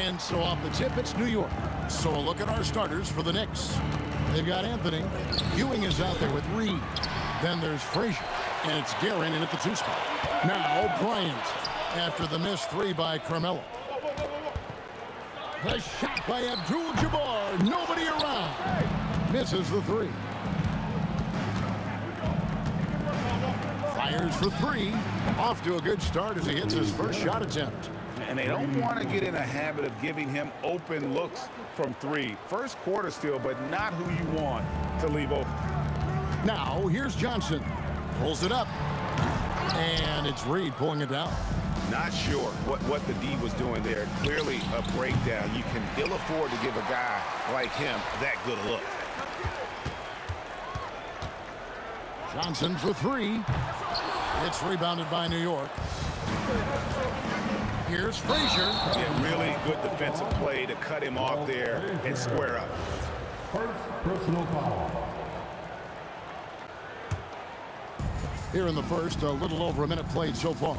And so off the tip, it's New York. So a look at our starters for the Knicks. They've got Anthony. Ewing is out there with Reed. Then there's Frazier. And it's Guerin in at the 2 spot. Now Bryant after the missed 3 by Carmelo. The shot by Abdul-Jabbar. Nobody around. Misses the 3. Fires for 3. Off to a good start as he hits his first shot attempt. And they don't want to get in a habit of giving him open looks from 3. First quarter still, but not who you want to leave open. Now here's Johnson. Pulls it up. And it's Reed pulling it down. Not sure what the D was doing there. Clearly a breakdown. You can ill afford to give a guy like him that good a look. Johnson for 3. It's rebounded by New York. Here's Frazier. Yeah, really good defensive play to cut him off there and square up. First personal foul. Here in the first, a little over a minute played so far.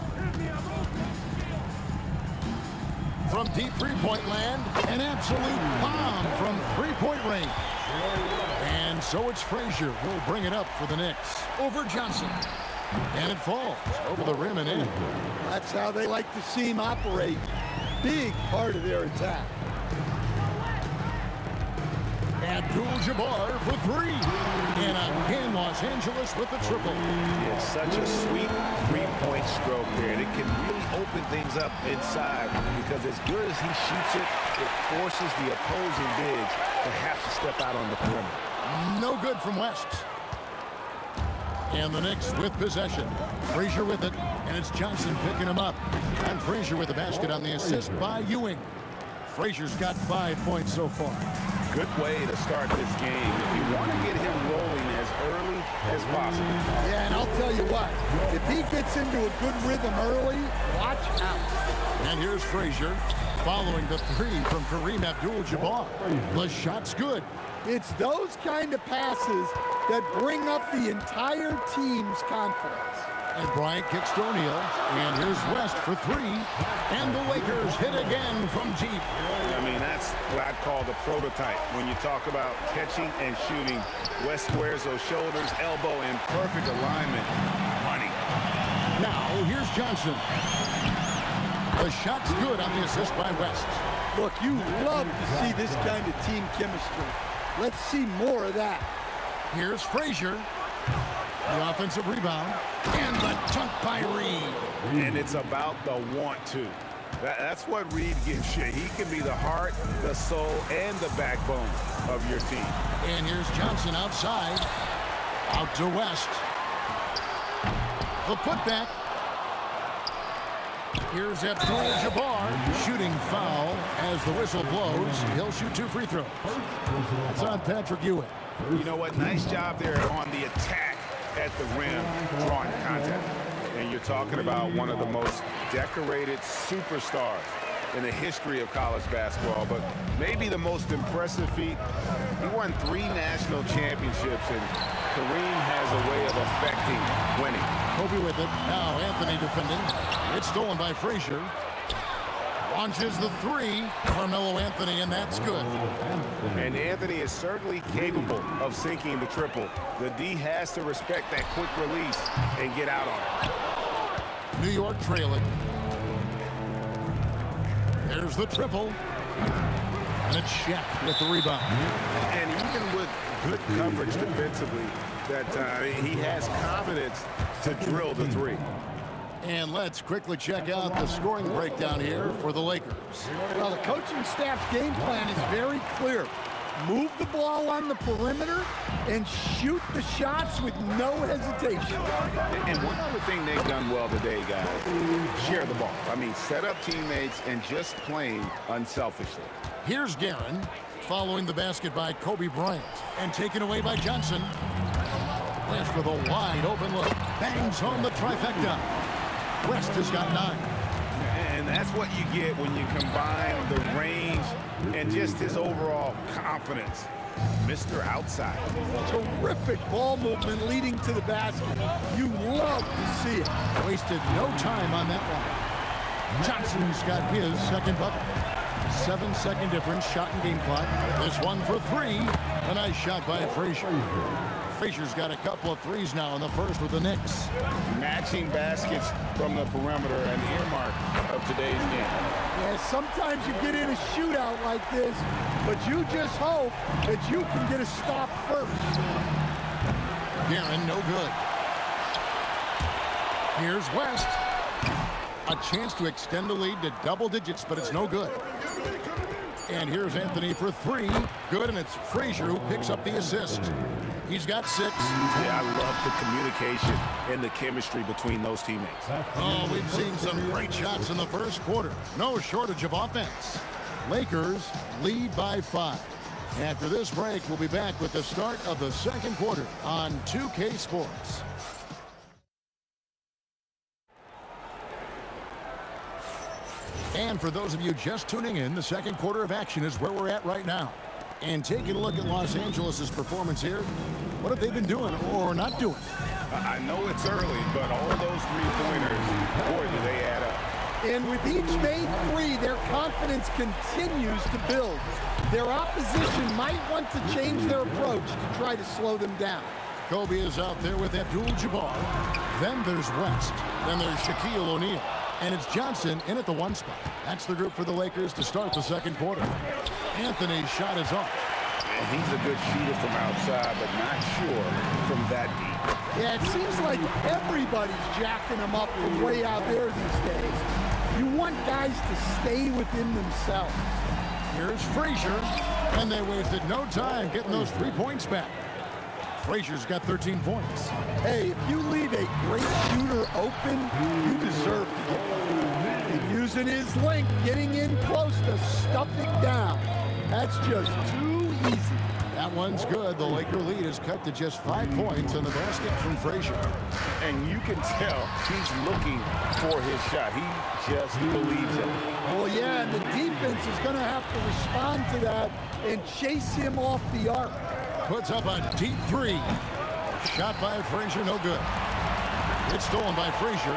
From deep three-point land, an absolute bomb from three-point range. And so it's Frazier who'll bring it up for the Knicks. Over Johnson. And it falls over the rim and in. That's how they like to see him operate. Big part of their attack. Abdul-Jabbar for 3. And again, Los Angeles with the triple. It's such a sweet three-point stroke there. And it can really open things up inside because as good as he shoots it, it forces the opposing bigs to have to step out on the perimeter. No good from West. And the Knicks with possession. Frazier with it, and it's Johnson picking him up. And Frazier with the basket on the assist by Ewing. Frazier's got 5 points so far. Good way to start this game. You want to get him rolling as early as possible. Yeah, and I'll tell you what, if he gets into a good rhythm early, watch out. And here's Frazier following the 3 from Kareem Abdul-Jabbar. The shot's good. It's those kind of passes that bring up the entire team's confidence. And Bryant kicks to O'Neal. And here's West for 3. And the Lakers hit again from deep. I mean, that's what I'd call the prototype. When you talk about catching and shooting, West squares those shoulders, elbow in perfect alignment. Money. Now, here's Johnson. The shot's good on the assist by West. Look, you love to see this kind of team chemistry. Let's see more of that. Here's Frazier. The offensive rebound. And the dunk by Reed. And it's about the want to. That's what Reed gives you. He can be the heart, the soul, and the backbone of your team. And here's Johnson outside. Out to West. The putback. Here's Abdul-Jabbar. Shooting foul as the whistle blows. He'll shoot 2 free throws. It's on Patrick Ewing. You know what? Nice job there on the attack at the rim, drawing contact. And you're talking about one of the most decorated superstars in the history of college basketball, but maybe the most impressive feat. He won 3 national championships, and Kareem has a way of affecting winning. Kobe with it. Now Anthony defending. It's stolen by Frazier. Launches the 3. Carmelo Anthony, and that's good. And Anthony is certainly capable of sinking the triple. The D has to respect that quick release and get out on it. New York trailing. There's the triple. And a check with the rebound. And even with good coverage defensively, that he has confidence to drill the 3. And let's quickly check out the scoring breakdown here for the Lakers. Well, the coaching staff's game plan is very clear. Move the ball on the perimeter and shoot the shots with no hesitation. And one other thing they've done well today, guys, share the ball. I mean, set up teammates and just playing unselfishly. Here's Guerin following the basket by Kobe Bryant and taken away by Johnson. West with a wide open look. Bangs home the trifecta. West has got 9. And that's what you get when you combine the range and just his overall confidence. Mr. Outside. Terrific ball movement leading to the basket. You love to see it. Wasted no time on that one. Johnson's got his second bucket. 7-second difference, shot and game clock. This one for three. A nice shot by Frazier. Frazier's got a couple of threes now in the first with the Knicks. Matching baskets from the perimeter and the earmark of today's game. Yeah, sometimes you get in a shootout like this, but you just hope that you can get a stop first. Guerin, no good. Here's West. A chance to extend the lead to double digits, but it's no good. And here's Anthony for three. Good, and it's Frazier who picks up the assist. He's got 6. Yeah, I love the communication and the chemistry between those teammates. Oh, we've seen some great shots in the first quarter. No shortage of offense. Lakers lead by 5. After this break, we'll be back with the start of the second quarter on 2K Sports. And for those of you just tuning in, the second quarter of action is where we're at right now. And taking a look at Los Angeles' performance here, what have they been doing or not doing? I know it's early, but all those three-pointers, boy, do they add up. And with each made three, their confidence continues to build. Their opposition might want to change their approach to try to slow them down. Kobe is out there with Abdul-Jabbar. Then there's West. Then there's Shaquille O'Neal. And it's Johnson in at the 1 spot. That's the group for the Lakers to start the second quarter. Anthony's shot is off. And he's a good shooter from outside, but not sure from that deep. Yeah, it seems like everybody's jacking them up from way out there these days. You want guys to stay within themselves. Here's Frazier, and they wasted no time getting those 3 points back. Frazier's got 13 points. Hey, if you leave a great shooter open, you deserve to get one. And using his length, getting in close to stuff it down. That's just too easy. That one's good. The Laker lead is cut to just 5 points on the basket from Frazier. And you can tell he's looking for his shot. He just believes it. Well, yeah, and the defense is going to have to respond to that and chase him off the arc. Puts up a deep 3. Shot by Frazier, no good. It's stolen by Frazier.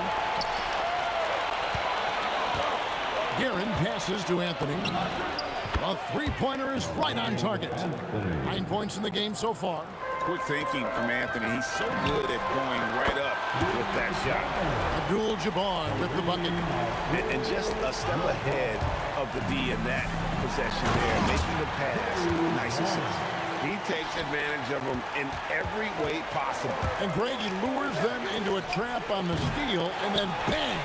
Guerin passes to Anthony. A three-pointer is right on target. 9 points in the game so far. Quick thinking from Anthony. He's so good at going right up with that shot. Abdul-Jabbar with the bucket. And just a step ahead of the D in that possession there, making the pass. Nice assist. He takes advantage of them in every way possible. And Greg, he lures them into a trap on the steal, and then bang,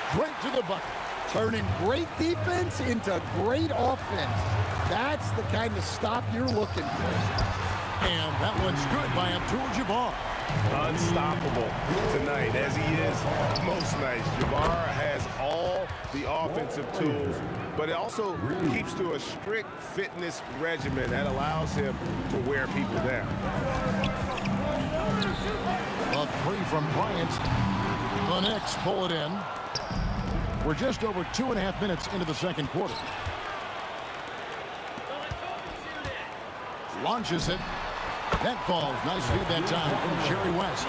straight to the bucket. Turning great defense into great offense. That's the kind of stop you're looking for. And that one's good by Abdul-Jabbar. Unstoppable tonight, as he is most nights. Jabbar has all the offensive tools, but it also keeps to a strict fitness regimen that allows him to wear people down. A 3 from Bryant. The Knicks pull it in. We're just over 2.5 minutes into the second quarter. Launches it. That falls. Nice feed that time from Jerry West.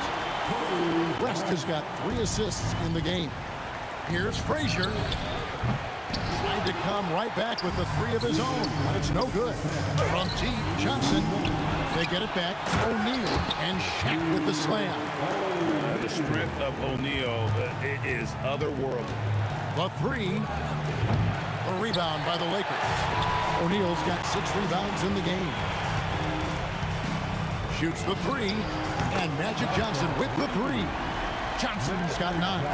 West has got 3 assists in the game. Here's Frazier. Trying to come right back with the 3 of his own, but it's no good. From T. Johnson. They get it back. O'Neal and Shaq with the slam. The strength of O'Neal is otherworldly. The 3. A rebound by the Lakers. O'Neal's got 6 rebounds in the game. Shoots the 3, and Magic Johnson with the 3. Johnson's got 9.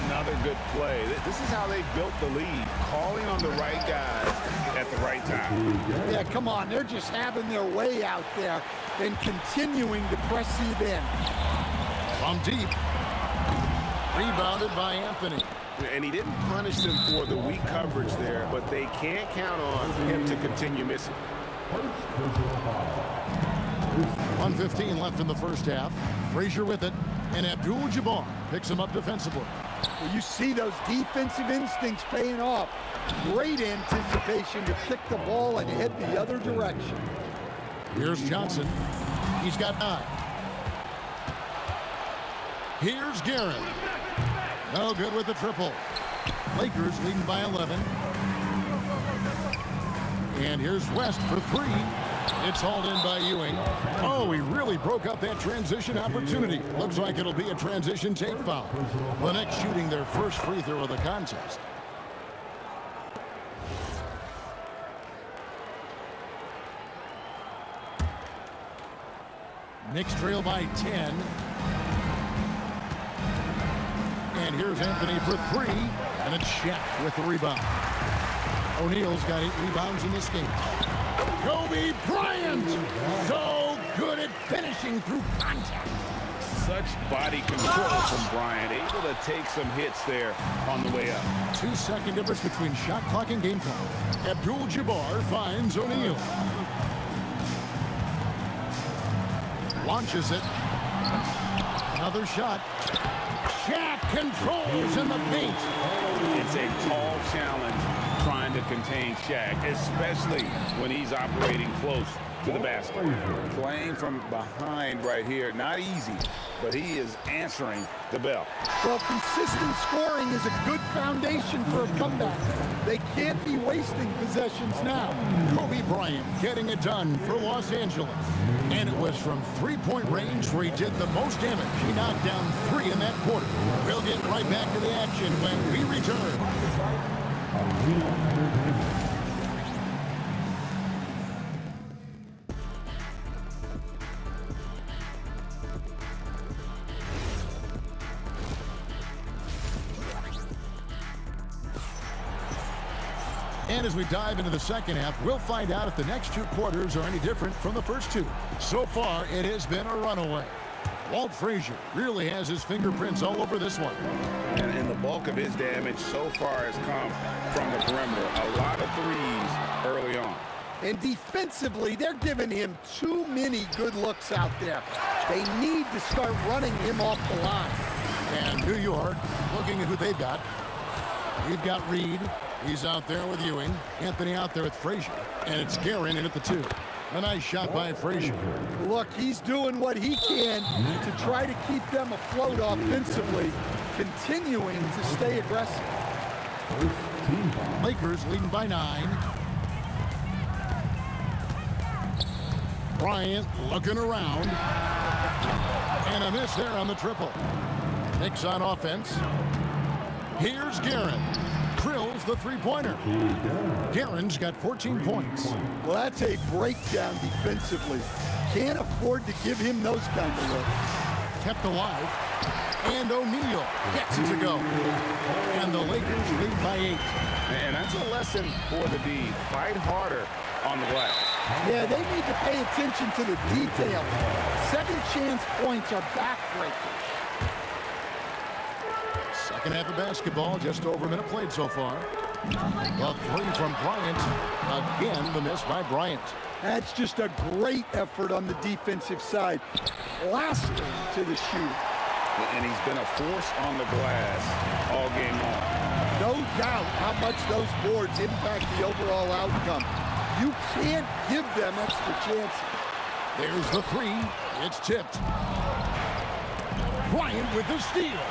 Another good play. This is how they built the lead, calling on the right guys at the right time. Yeah, come on. They're just having their way out there and continuing to press you in. From deep. Rebounded by Anthony. And he didn't punish them for the weak coverage there, but they can't count on him to continue missing. 1:15 left in the first half. Frazier with it, and Abdul-Jabbar picks him up defensively. Well, you see those defensive instincts paying off. Great anticipation to kick the ball and head the other direction. Here's Johnson. He's got 9. Here's Guerin. No good with the triple. Lakers leading by 11. And here's West for three. It's hauled in by Ewing. Oh, he really broke up that transition opportunity. Looks like it'll be a transition take foul. The next shooting their first free throw of the contest. Knicks trail by 10. And here's Anthony for three. And it's Shaq with the rebound. O'Neal's got 8 rebounds in this game. Kobe Bryant, so good at finishing through contact. Such body control from Bryant, able to take some hits there on the way up. 2-second difference between shot clock and game clock. Abdul-Jabbar finds O'Neal. Launches it. Another shot. Shaq controls in the paint. It's a tall challenge trying to contain Shaq, especially when he's operating close to the basket. Playing from behind right here, not easy, but he is answering the bell. Well, consistent scoring is a good foundation for a comeback. They can't be wasting possessions now. Kobe Bryant getting it done for Los Angeles. And it was from three-point range where he did the most damage. He knocked down 3 in that quarter. We'll get right back to the action when we return. And as we dive into the second half, we'll find out if the next 2 quarters are any different from the first 2. So far, it has been a runaway. Walt Frazier really has his fingerprints all over this one. And the bulk of his damage so far has come from the perimeter. A lot of threes early on. And defensively, they're giving him too many good looks out there. They need to start running him off the line. And New York, looking at who they've got. We've got Reed. He's out there with Ewing. Anthony out there with Frazier. And it's Guerin in at the 2. A nice shot by Frazier. Look, he's doing what he can to try to keep them afloat offensively, continuing to stay aggressive. Lakers leading by 9. Bryant looking around. And a miss there on the triple. Knicks on offense. Here's Guerin. Drills the three-pointer. Guerin's got 14 points. Well, that's a breakdown defensively. Can't afford to give him those kind of looks. Kept alive. And O'Neal gets it to go. And the Lakers lead by 8. And that's a lesson for the D. Fight harder on the glass. Yeah, they need to pay attention to the details. Second chance points are backbreakers. Second half of basketball, just over a minute played so far. A 3 from Bryant. Again, the miss by Bryant. That's just a great effort on the defensive side. Plastered to the shoot. And he's been a force on the glass all game long. No doubt how much those boards impact the overall outcome. You can't give them extra chances. There's the 3. It's tipped. Bryant with the steal.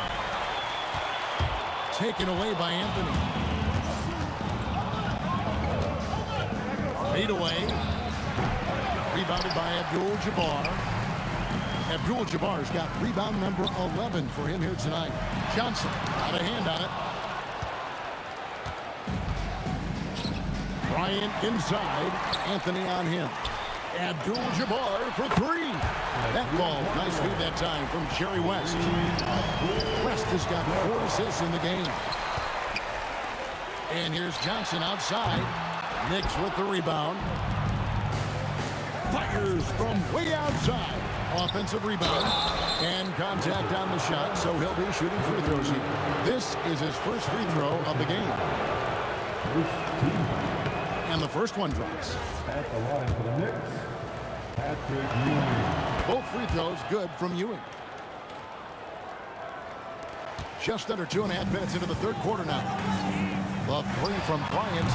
Taken away by Anthony. Fade away. Rebounded by Abdul-Jabbar. Abdul-Jabbar's got rebound number 11 for him here tonight. Johnson got a hand on it. Bryant inside. Anthony on him. Abdul-Jabbar for 3. That ball, nice feed that time from Jerry West. West has got 4 assists in the game. And here's Johnson outside. Knicks with the rebound. Fires from way outside. Offensive rebound. And contact on the shot, so he'll be shooting free throws here. This is his first free throw of the game. And the first one drops. At the line for the Knicks, Patrick Ewing. Both free throws good from Ewing. Just under 2.5 minutes into the third quarter now. The 3 from Bryant.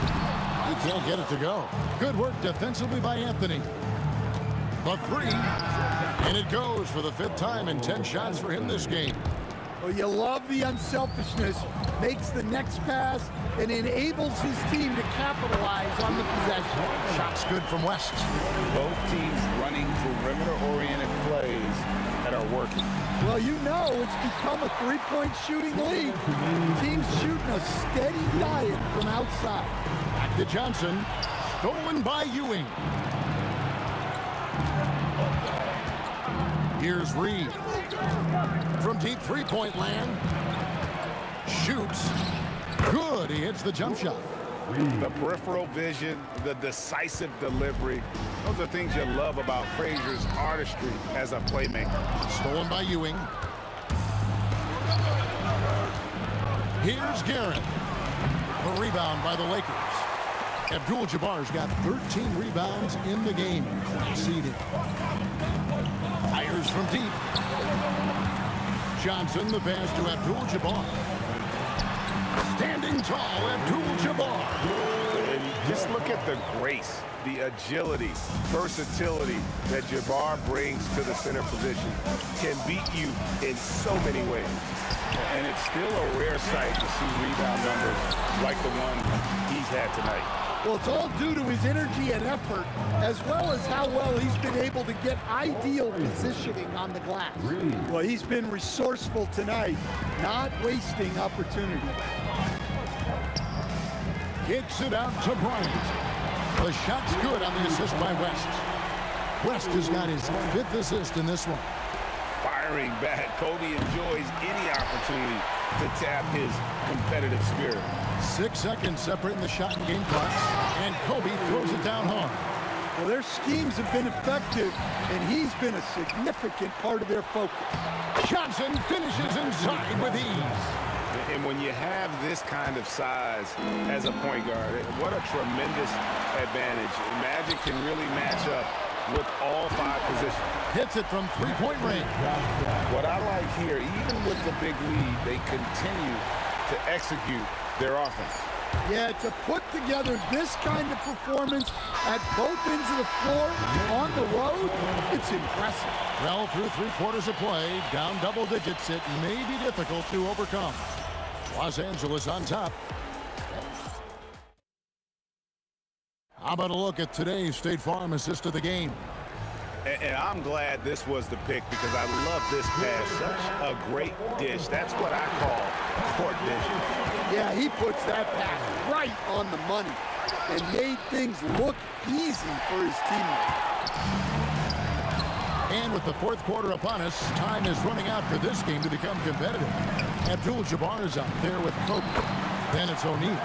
He can't get it to go. Good work defensively by Anthony. The 3. And it goes for the 5th time in 10 shots for him this game. Well, you love the unselfishness, makes the next pass, and enables his team to capitalize on the possession. Shots good from West. Both teams running perimeter-oriented plays that are working. Well, you know it's become a three-point shooting league. Teams shooting a steady diet from outside. Back to Johnson. Stolen by Ewing. Here's Reed. From deep three-point land. Shoots. Good. He hits the jump shot. The peripheral vision, the decisive delivery, those are things you love about Frazier's artistry as a playmaker. Stolen by Ewing. Here's Garrett. A rebound by the Lakers. Abdul-Jabbar's got 13 rebounds in the game. Conceded. Fires from deep. Johnson, the pass to Abdul-Jabbar. Standing tall, Abdul-Jabbar. And just look at the grace, the agility, versatility that Jabbar brings to the center position. Can beat you in so many ways. And it's still a rare sight to see rebound numbers like the one he's had tonight. Well, it's all due to his energy and effort, as well as how well he's been able to get ideal positioning on the glass. Well, he's been resourceful tonight, not wasting opportunity. Kicks it out to Bryant. The shot's good on the assist by West. West has got his 5th assist in this one. Firing back, Kobe enjoys any opportunity to tap his competitive spirit. 6 seconds separating the shot and game clocks, and Kobe throws it down hard. Well, their schemes have been effective, and he's been a significant part of their focus. Johnson finishes inside with ease. And when you have this kind of size as a point guard, what a tremendous advantage. Magic can really match up with all 5 positions. Hits it from three-point range. What I like here, even with the big lead, they continue to execute their offense. Yeah, to put together this kind of performance at both ends of the floor on the road, it's impressive. Well, through 3 quarters of play, down double digits, it may be difficult to overcome. Los Angeles on top. How about a look at today's State Farm assist of the game? And I'm glad this was the pick because I love this pass. Such a great dish. That's what I call court vision. Yeah, he puts that pass right on the money and made things look easy for his teammates. And with the 4th quarter upon us, time is running out for this game to become competitive. Abdul-Jabbar is out there with Kobe. Then it's O'Neal.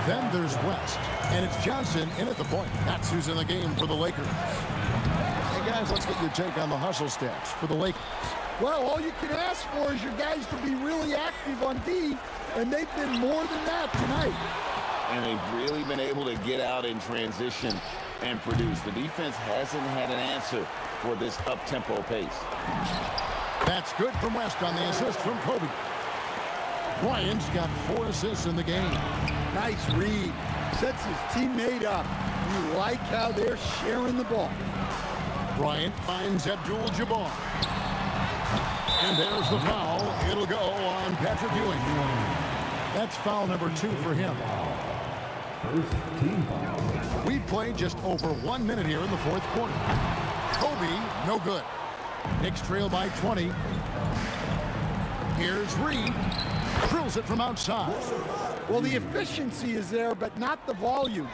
Then there's West. And it's Johnson in at the point. That's who's in the game for the Lakers. Hey, guys, let's get your take on the hustle stats for the Lakers. Well, all you can ask for is your guys to be really active on D, and they've been more than that tonight. And they've really been able to get out in transition and produce. The defense hasn't had an answer for this up-tempo pace. That's good from West on the assist from Kobe. Bryant's got 4 assists in the game. Nice read. Sets his teammate up. You like how they're sharing the ball. Bryant finds Abdul-Jabbar. And there's the foul. It'll go on Patrick Ewing. That's foul number 2 for him. First team foul. We've played just over 1 minute here in the 4th quarter. Kobe, no good. Knicks trail by 20. Here's Reed. Drills it from outside. Well, the efficiency is there, but not the volume.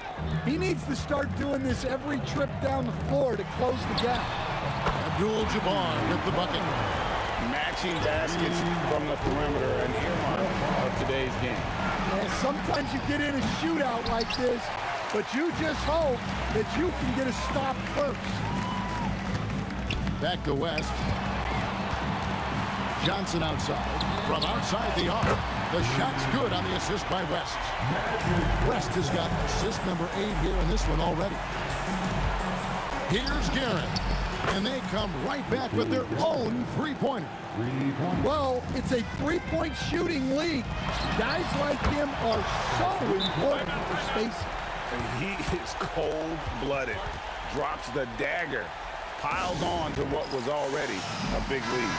He needs to start doing this every trip down the floor to close the gap. Abdul-Jabbar with the bucket. Matching baskets from the perimeter, an earmark of today's game. And sometimes you get in a shootout like this, but you just hope that you can get a stop first. Back to West. Johnson outside. From outside the arc. The shot's good on the assist by West. West has got assist number 8 here in this one already. Here's Garrett. And they come right back with their own three-pointer. Well, it's a three-point shooting league. Guys like him are so important for spacing. And he is cold-blooded. Drops the dagger. Piles on to what was already a big lead.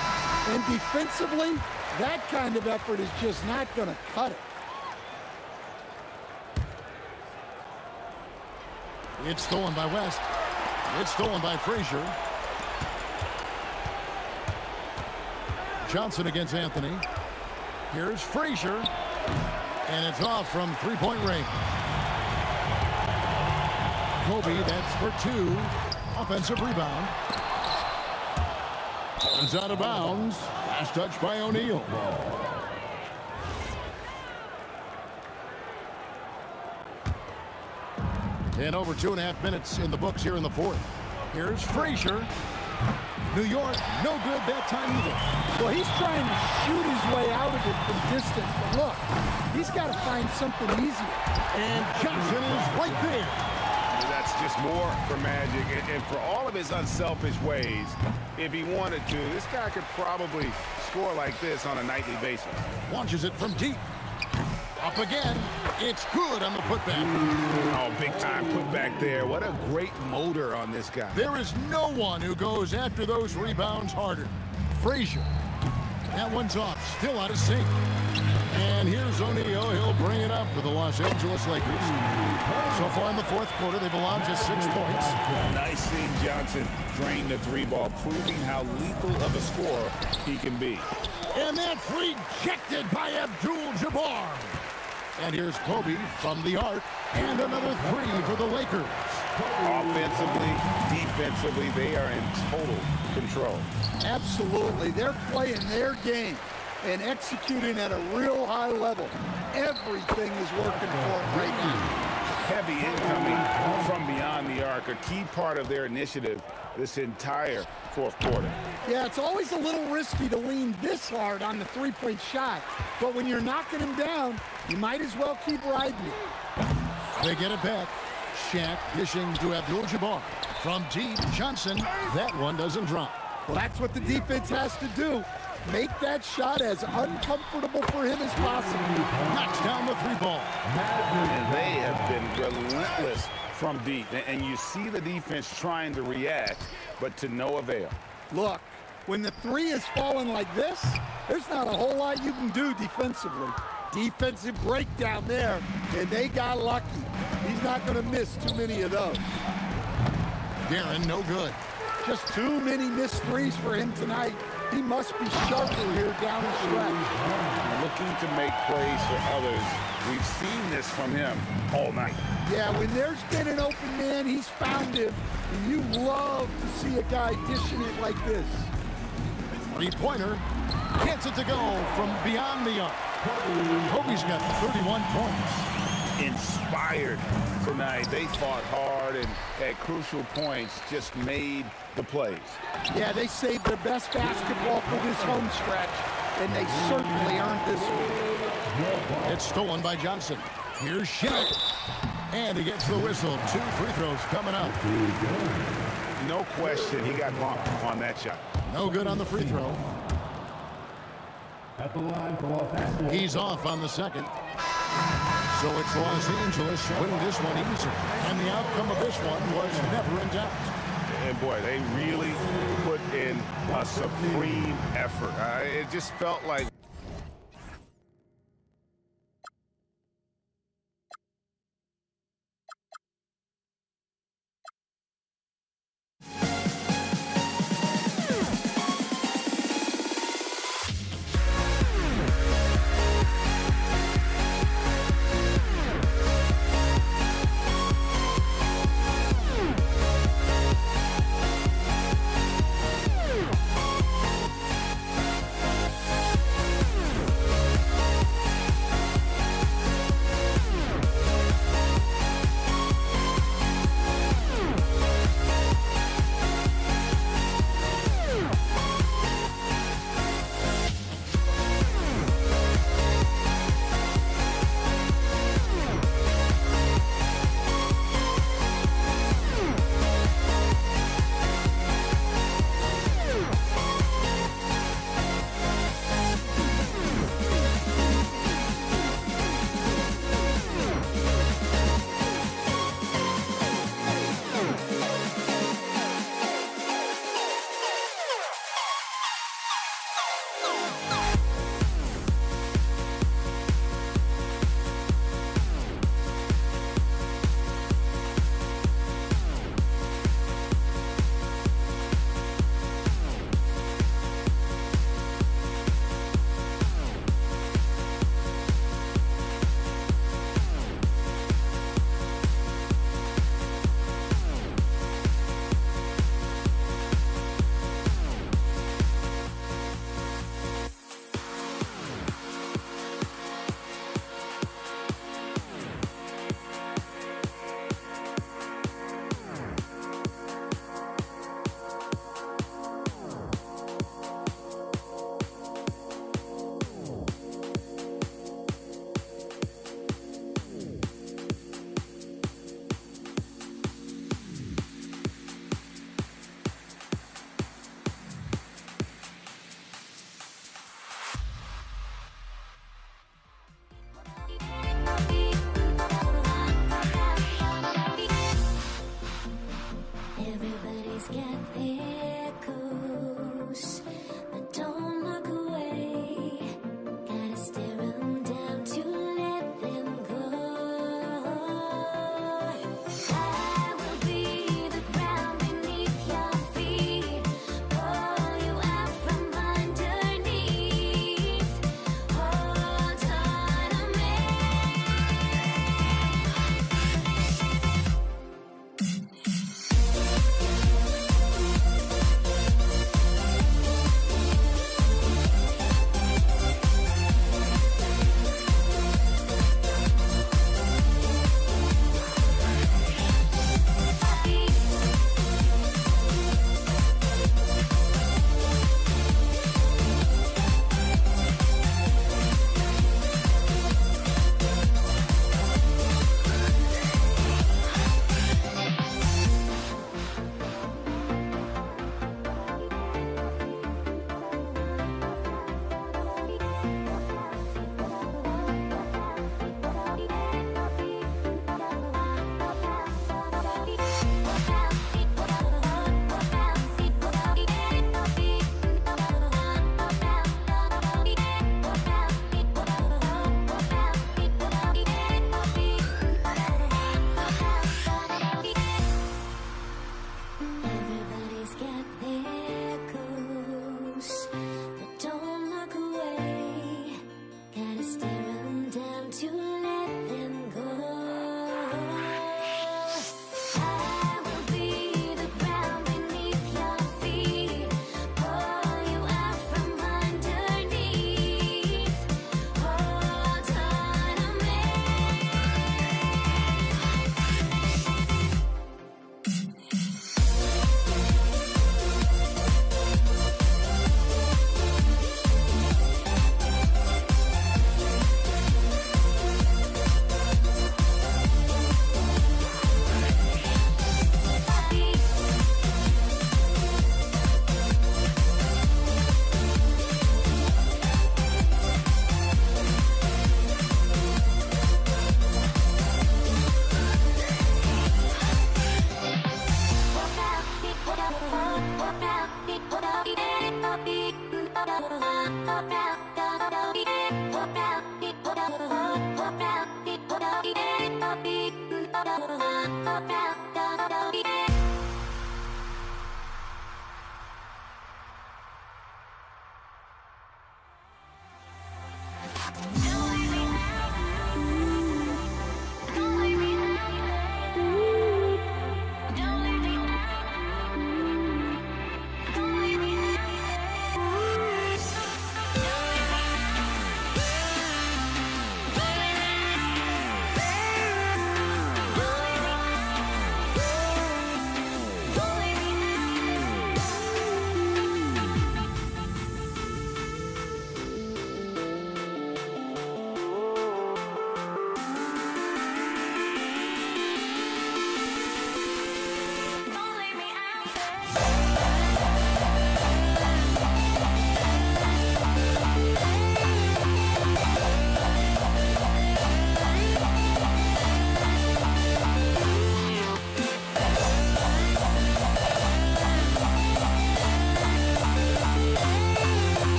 And defensively, That kind of effort is just not going to cut it. It's stolen by West. It's stolen by Frazier. Johnson against Anthony. Here's Frazier. And it's off from three-point range. Kobe, that's for two. Offensive rebound. It's out of bounds. Last touch by O'Neal. And over 2.5 minutes in the books here in the fourth. Here's Frazier. New York, no good that time either. Well, he's trying to shoot his way out of it from distance, but look, he's got to find something easier. And Johnson is right there. That's just more for Magic. And for all of his unselfish ways, if he wanted to, this guy could probably score like this on a nightly basis. Launches it from deep. Up again. It's good on the putback. Oh, big time putback there. What a great motor on this guy. There is no one who goes after those rebounds harder. Frazier. That one's off. Still out of sync. And here's O'Neal. He'll bring it up for the Los Angeles Lakers. So far in the fourth quarter, they've allowed just 6 points. Nice seeing Johnson drain the three ball, proving how lethal of a scorer he can be. And that's rejected by Abdul-Jabbar. And here's Kobe from the arc. And another three for the Lakers. Offensively, defensively, they are in total control. Absolutely. They're playing their game and executing at a real high level. Everything is working for them right now. Heavy incoming from beyond the arc, a key part of their initiative this entire fourth quarter. Yeah, it's always a little risky to lean this hard on the three-point shot, but when you're knocking him down, you might as well keep riding it. They get it back. Shaq dishing to Abdul-Jabbar. From deep, Johnson. That one doesn't drop. Well, that's what the defense has to do. Make that shot as uncomfortable for him as possible. Knocks down the three ball. And they have been relentless from deep. And you see the defense trying to react, but to no avail. Look, when the three is falling like this, there's not a whole lot you can do defensively. Defensive breakdown there, and they got lucky. He's not going to miss too many of those. Darren, no good. Just too many missed threes for him tonight. He must be sharper here down the stretch. Looking to make plays for others. We've seen this from him all night. Yeah, when there's been an open man, he's found him. And you love to see a guy dishing it like this. Three-pointer. Gets it to go from beyond the arc. Kobe's got 31 points. Inspired tonight. They fought hard and at crucial points just made the plays. Yeah, they saved their best basketball for this home stretch, and they certainly earned this one. It's stolen by Johnson. Here's Shaq. And he gets the whistle. 2 free throws coming up. No question he got bumped on that shot. No good on the free throw. At the line for Los Angeles. He's off on the second. So it's Los Angeles winning this one easy. And the outcome of this one was never in doubt. And boy, they really put in a supreme effort. It just felt like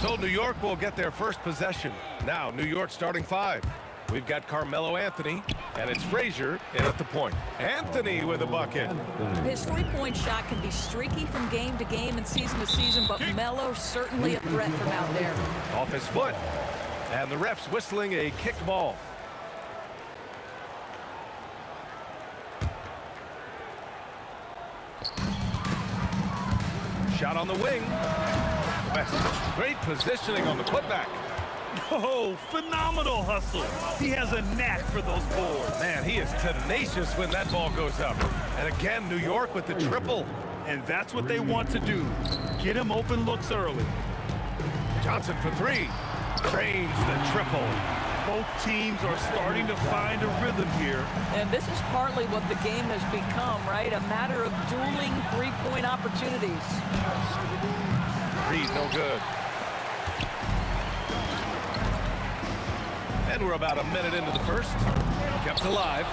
So New York will get their first possession. Now New York starting 5. We've got Carmelo Anthony, and it's Frazier in at the point. Anthony with a bucket. His three-point shot can be streaky from game to game and season to season, but Melo certainly a threat from out there. Off his foot. And the ref's whistling a kicked ball. Shot on the wing. West. Great positioning on the putback. Oh, phenomenal hustle. He has a knack for those boards. Man, he is tenacious when that ball goes up. And again, New York with the triple. And that's what they want to do. Get him open looks early. Johnson for 3. Drains the triple. Both teams are starting to find a rhythm here. And this is partly what the game has become, right? A matter of dueling three-point opportunities. Reed, no good. And we're about a minute into the first. Kept alive.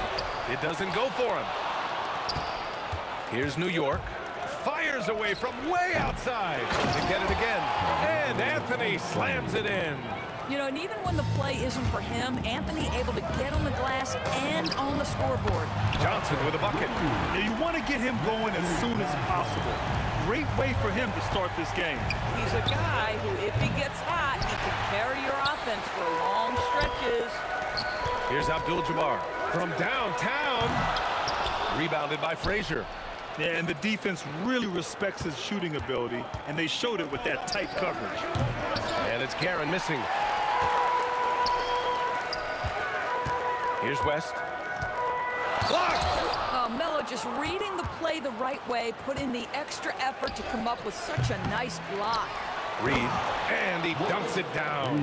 It doesn't go for him. Here's New York. Fires away from way outside to get it again. And Anthony slams it in. You know, and even when the play isn't for him, Anthony able to get on the glass and on the scoreboard. Johnson with a bucket. Now you want to get him going as soon as possible. Great way for him to start this game. He's a guy who, if he gets hot, he can carry your offense for long stretches. Here's Abdul-Jabbar from downtown. Rebounded by Frazier. Yeah, and the defense really respects his shooting ability, and they showed it with that tight coverage. And it's Guerin missing. Here's West. Blocked! Oh, Melo just reading the play the right way, put in the extra effort to come up with such a nice block. Reed, and he dunks it down.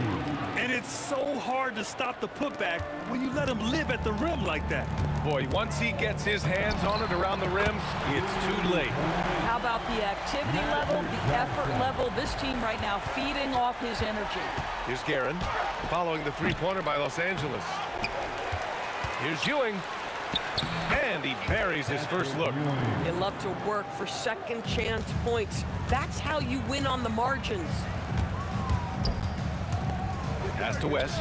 And it's so hard to stop the putback when you let him live at the rim like that. Boy, once he gets his hands on it around the rim, it's too late. How about the activity level, the effort level? This team right now feeding off his energy. Here's Guerin, following the three-pointer by Los Angeles. Here's Ewing, and he buries his first look. They love to work for second chance points. That's how you win on the margins. Pass to West.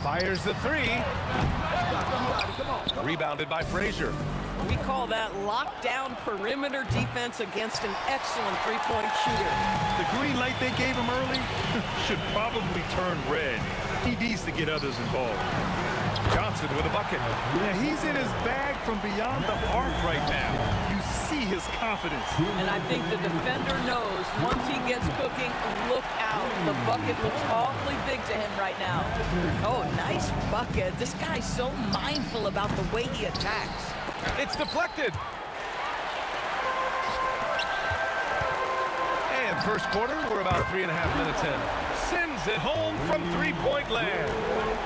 Fires the three. Rebounded by Frazier. We call that lockdown perimeter defense against an excellent three-point shooter. The green light they gave him early should probably turn red. He needs to get others involved. Johnson with a bucket. Yeah, he's in his bag from beyond the arc right now. You see his confidence. And I think the defender knows once he gets cooking, look out. The bucket looks awfully big to him right now. Oh, nice bucket. This guy's so mindful about the way he attacks. It's deflected. And first quarter, we're about 3.5 minutes in. Sends it home from three-point land.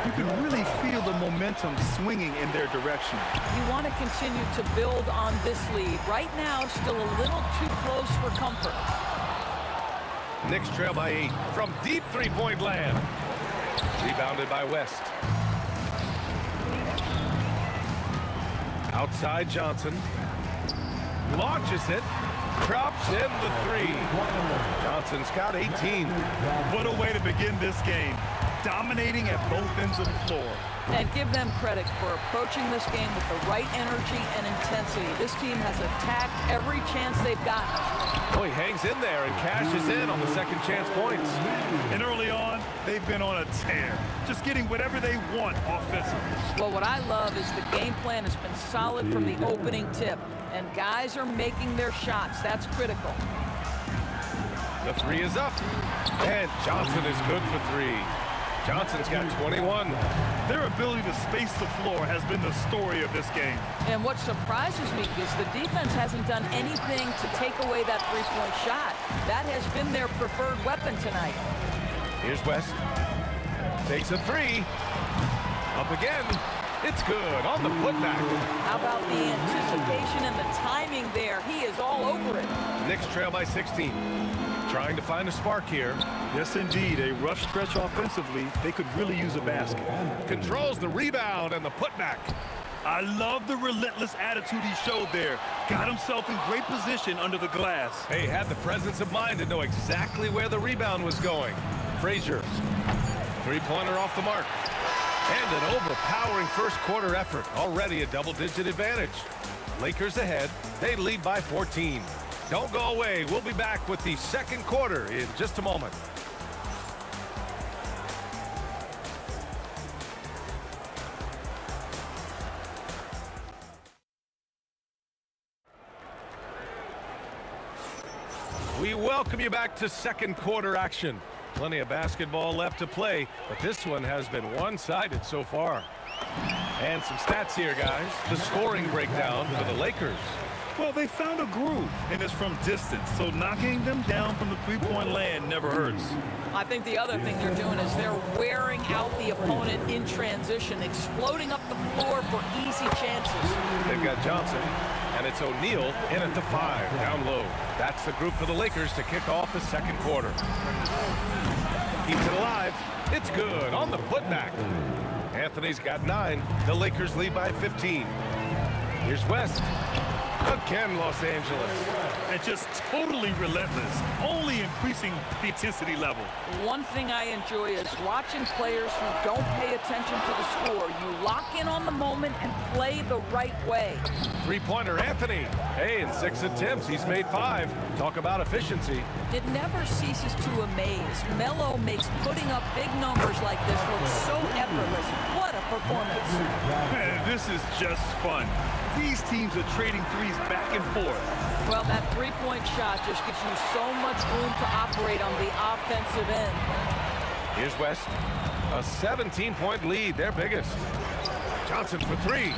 You can really feel the momentum swinging in their direction. You want to continue to build on this lead. Right now, still a little too close for comfort. Knicks trail by 8 from deep three-point land. Rebounded by West. Outside Johnson. Launches it. Drops in the three. Johnson's got 18. What a way to begin this game. Dominating at both ends of the floor. And give them credit for approaching this game with the right energy and intensity. This team has attacked every chance they've gotten. Oh, he hangs in there and cashes in on the second chance points. And early on, they've been on a tear. Just getting whatever they want offensively. Well, what I love is the game plan has been solid from the opening tip. And guys are making their shots. That's critical. The three is up. And Johnson is good for three. Johnson's got 21. Their ability to space the floor has been the story of this game. And what surprises me is the defense hasn't done anything to take away that three-point shot. That has been their preferred weapon tonight. Here's West. Takes a three. Up again. It's good on the putback. How about the anticipation and the timing there? He is all over it. Knicks trail by 16. Trying to find a spark here. Yes, indeed. A rough stretch offensively. They could really use a basket. Controls the rebound and the putback. I love the relentless attitude he showed there. Got himself in great position under the glass. He had the presence of mind to know exactly where the rebound was going. Frazier. Three-pointer off the mark. And an overpowering first quarter effort. Already a double-digit advantage. Lakers ahead. They lead by 14. Don't go away. We'll be back with the second quarter in just a moment. We welcome you back to second quarter action. Plenty of basketball left to play, but this one has been one-sided so far. And some stats here, guys. The scoring breakdown for the Lakers. Well, they found a groove, and it's from distance, so knocking them down from the three-point land never hurts. I think the other thing they're doing is they're wearing out the opponent in transition, exploding up the floor for easy chances. They've got Johnson, and it's O'Neal in at the 5, down low. That's the group for the Lakers to kick off the second quarter. Keeps it alive. It's good on the putback. Anthony's got 9. The Lakers lead by 15. Here's West. Again, Los Angeles. And just totally relentless, only increasing the intensity level. One thing I enjoy is watching players who don't pay attention to the score. You lock in on the moment and play the right way. Three-pointer, Anthony. Hey, in 6 attempts, he's made 5. Talk about efficiency. It never ceases to amaze. Melo makes putting up big numbers like this look so effortless. What What a performance. Man, this is just fun. These teams are trading threes back and forth. Well, that three-point shot just gives you so much room to operate on the offensive end. Here's West. A 17-point lead, their biggest. Johnson for three.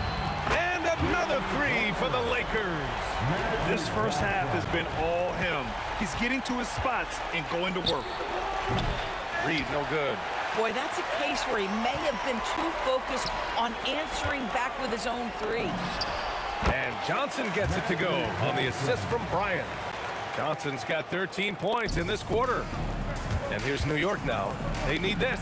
And another three for the Lakers. This first half has been all him. He's getting to his spots and going to work. Reed, no good. Boy, that's a case where he may have been too focused on answering back with his own three. And Johnson gets it to go on the assist from Bryant. Johnson's got 13 points in this quarter. And here's New York now. They need this.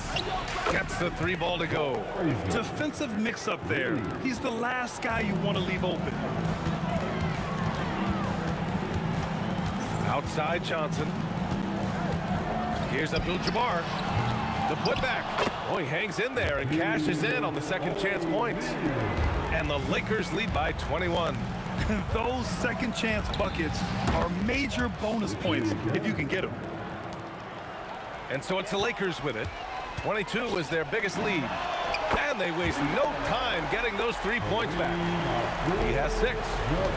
Gets the three ball to go. Defensive mix-up there. He's the last guy you want to leave open. Outside Johnson. Here's Abdul-Jabbar. The putback. Oh, he hangs in there and cashes in on the second chance points. And the Lakers lead by 21. Those second chance buckets are major bonus points if you can get them. And so it's the Lakers with it. 22 is their biggest lead. And they waste no time getting those 3 points back. He has 6.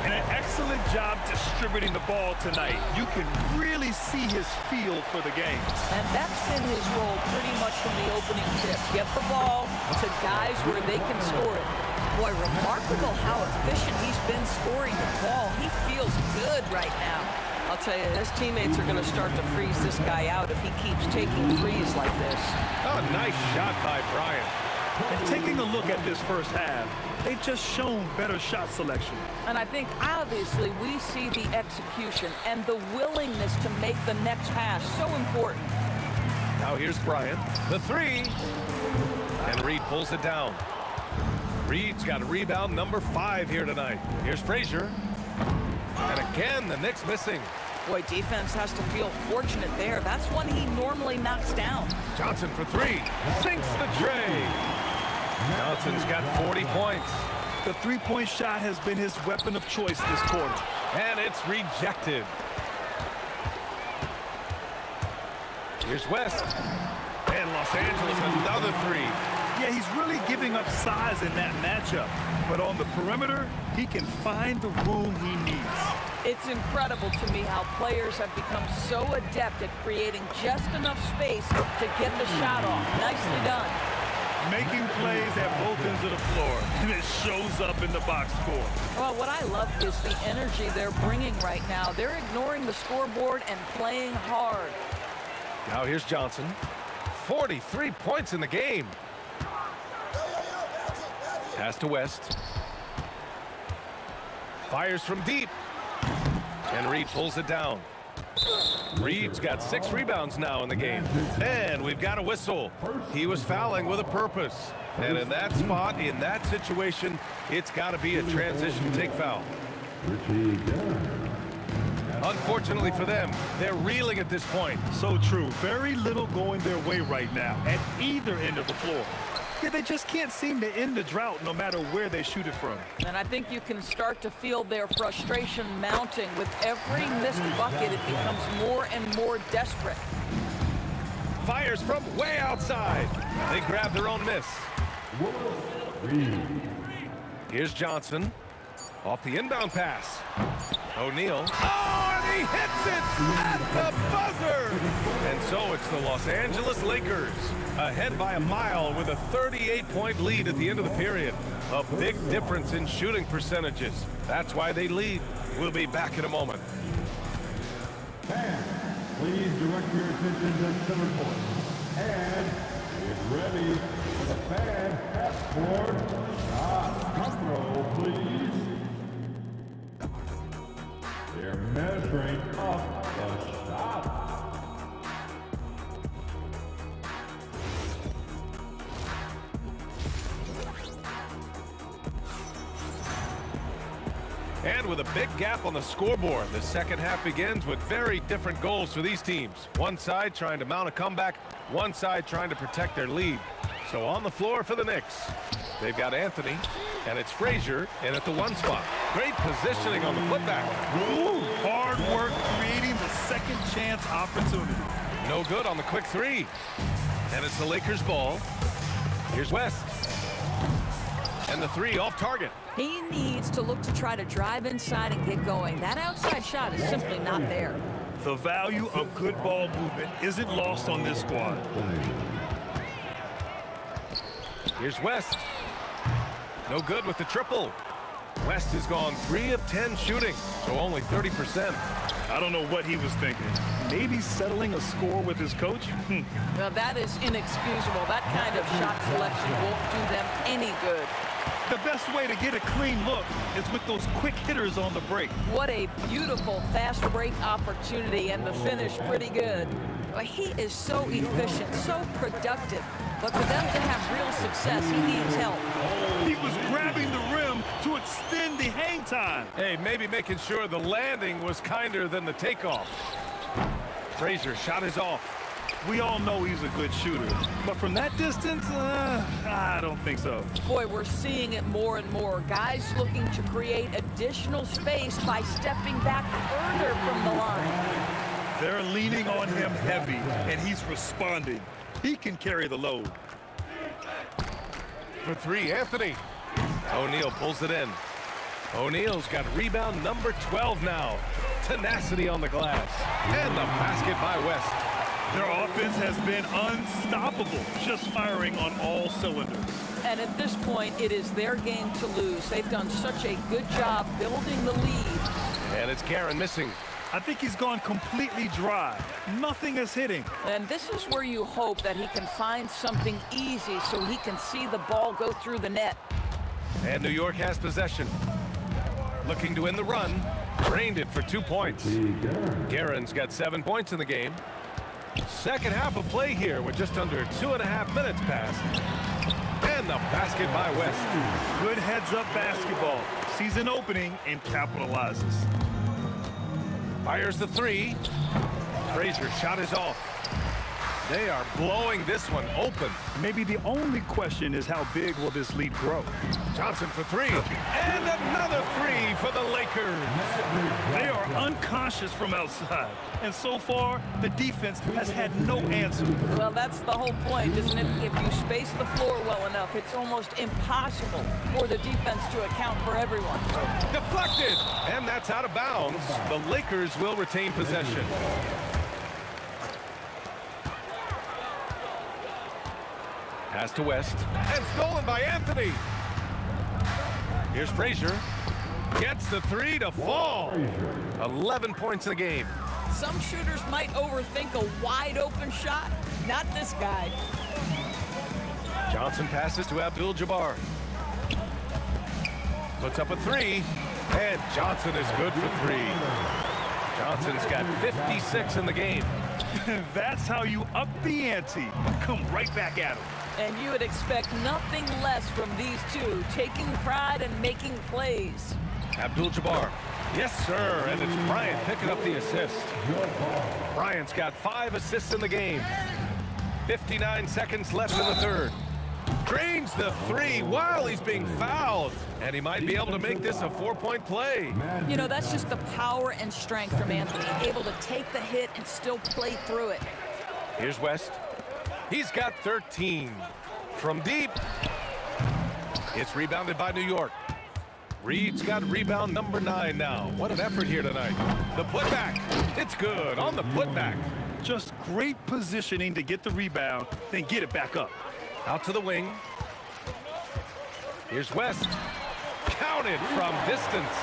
And an excellent job distributing the ball tonight. You can really see his feel for the game. And that's been his role pretty much from the opening tip. Get the ball to guys where they can score it. Boy, remarkable how efficient he's been scoring the ball. He feels good right now. I'll tell you, his teammates are going to start to freeze this guy out if he keeps taking threes like this. Oh, nice shot by Bryant. And taking a look at this first half, they've just shown better shot selection. And I think obviously we see the execution and the willingness to make the next pass so important. Now here's Bryant. The three. And Reed pulls it down. Reed's got rebound number 5 here tonight. Here's Frazier. And again, the Knicks missing. Boy, defense has to feel fortunate there. That's one he normally knocks down. Johnson for 3. Sinks the tray. Johnson's got 40 points. The three-point shot has been his weapon of choice this quarter. And it's rejected. Here's West. And Los Angeles, another 3. Yeah, he's really giving up size in that matchup. But on the perimeter, he can find the room he needs. It's incredible to me how players have become so adept at creating just enough space to get the shot off. Nicely done. Making plays at both ends of the floor, and it shows up in the box score. Well, what I love is the energy they're bringing right now. They're ignoring the scoreboard and playing hard. Now here's Johnson. 43 points in the game. Pass to West. Fires from deep. And Reed pulls it down. Reed's got 6 rebounds now in the game. And we've got a whistle. He was fouling with a purpose. And in that spot, in that situation, it's got to be a transition take foul. Unfortunately for them, they're reeling at this point. So true. Very little going their way right now at either end of the floor. Yeah, they just can't seem to end the drought no matter where they shoot it from. And I think you can start to feel their frustration mounting. With every missed bucket, it becomes more and more desperate. Fires from way outside. They grab their own miss. Here's Johnson. Off the inbound pass. O'Neal. Oh, and he hits it at the buzzer! And so it's the Los Angeles Lakers, ahead by a mile with a 38-point lead at the end of the period. A big difference in shooting percentages. That's why they lead. We'll be back in a moment. Fans, please direct your attention to center court. And get ready for the fan half-court shot. Come roll, please. They're measuring up the shot. And with a big gap on the scoreboard, the second half begins with very different goals for these teams. One side trying to mount a comeback, one side trying to protect their lead. So on the floor for the Knicks, they've got Anthony, and it's Frazier in at the 1 spot. Great positioning on the putback. Ooh, hard work creating the second chance opportunity. No good on the quick 3. And it's the Lakers ball. Here's West. And the three off target. He needs to look to try to drive inside and get going. That outside shot is simply not there. The value of good ball movement isn't lost on this squad. Here's West. No good with the triple. West has gone 3 of 10 shooting, so only 30%. I don't know what he was thinking. Maybe settling a score with his coach? Well, that is inexcusable. That kind of shot selection won't do them any good. The best way to get a clean look is with those quick hitters on the break. What a beautiful fast break opportunity, and the finish pretty good. Well, he is so efficient, so productive. But for them to have real success, he needs help. He was grabbing the rim to extend the hang time. Hey, maybe making sure the landing was kinder than the takeoff. Frazier shot is off. We all know he's a good shooter, but from that distance, I don't think so. Boy, we're seeing it more and more. Guys looking to create additional space by stepping back further from the line. They're leaning on him heavy, and he's responding. He can carry the load. For three, Anthony. O'Neal pulls it in. O'Neal's got rebound number 12 now. Tenacity on the glass. And the basket by West. Their offense has been unstoppable, just firing on all cylinders. And at this point, it is their game to lose. They've done such a good job building the lead. And it's Karen missing. I think he's gone completely dry. Nothing is hitting. And this is where you hope that he can find something easy so he can see the ball go through the net. And New York has possession. Looking to win the run. Drained it for 2 points. Garen's got 7 points in the game. Second half of play here with just under 2.5 minutes passed. And the basket by West. Good heads-up basketball. Sees an opening and capitalizes. Fires the three. Frazier shot is off. They are blowing this one open. Maybe the only question is how big will this lead grow? Johnson for three. And another three for the Lakers. They are unconscious from outside. And so far, the defense has had no answer. Well, that's the whole point, isn't it? If you space the floor well enough, it's almost impossible for the defense to account for everyone. Deflected. And that's out of bounds. The Lakers will retain possession. Pass to West. And stolen by Anthony. Here's Frazier. Gets the three to fall. 11 points in the game. Some shooters might overthink a wide-open shot. Not this guy. Johnson passes to Abdul-Jabbar. Puts up a three. And Johnson is good for three. Johnson's got 56 in the game. That's how you up the ante. Come right back at him. And you would expect nothing less from these two, taking pride and making plays. Abdul-Jabbar. Yes, sir. And it's Bryant picking up the assist. Bryant's got 5 assists in the game. 59 seconds left in the third. Drains the three while he's being fouled. And he might be able to make this a 4-point play. You know, that's just the power and strength from Anthony, able to take the hit and still play through it. Here's West. He's got 13. From deep. It's rebounded by New York. Reed's got rebound number 9 now. What an effort here tonight. The putback. It's good on the putback. Just great positioning to get the rebound, then get it back up. Out to the wing. Here's West. Counted from distance.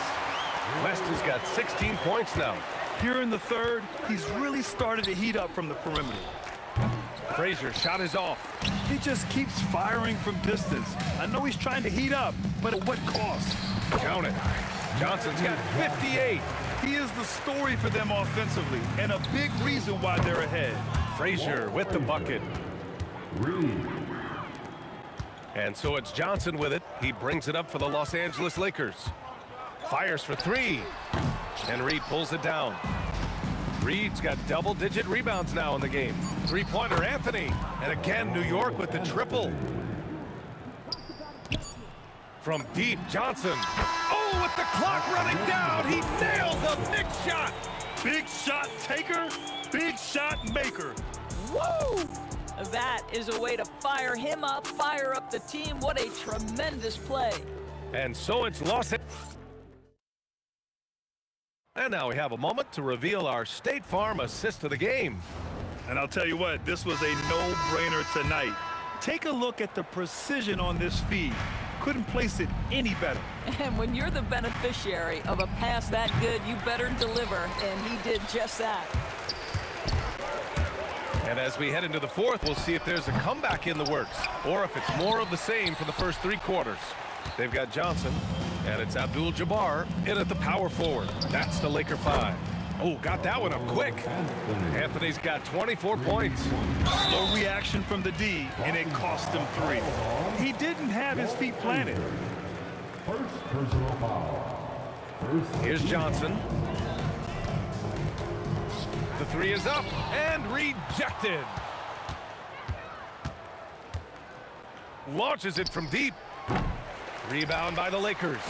West has got 16 points now. Here in the third, he's really started to heat up from the perimeter. Frazier shot is off. He just keeps firing from distance. I know he's trying to heat up, but at what cost? Count it. Johnson's got 58. He is the story for them offensively, and a big reason why they're ahead. Frazier with the bucket. And so it's Johnson with it. He brings it up for the Los Angeles Lakers. Fires for three. And Reed pulls it down. Reed's got double-digit rebounds now in the game. Three-pointer Anthony. And again, New York with the triple. From deep, Johnson. Oh, with the clock running down, he nails a big shot. Big shot taker, big shot maker. Woo! That is a way to fire him up, fire up the team. What a tremendous play. And so it's Los. And now we have a moment to reveal our State Farm assist of the game. And I'll tell you what, this was a no-brainer tonight. Take a look at the precision on this feed. Couldn't place it any better. And when you're the beneficiary of a pass that good, you better deliver, and he did just that. And as we head into the fourth, we'll see if there's a comeback in the works or if it's more of the same for the first 3 quarters. They've got Johnson, and it's Abdul-Jabbar in at the power forward. That's the Laker 5. Oh, got that one up quick. Anthony's got 24 points. Slow reaction from the D, and it cost him 3. He didn't have his feet planted. First personal foul. Here's Johnson. The 3 is up and rejected. Launches it from deep. Rebound by the Lakers.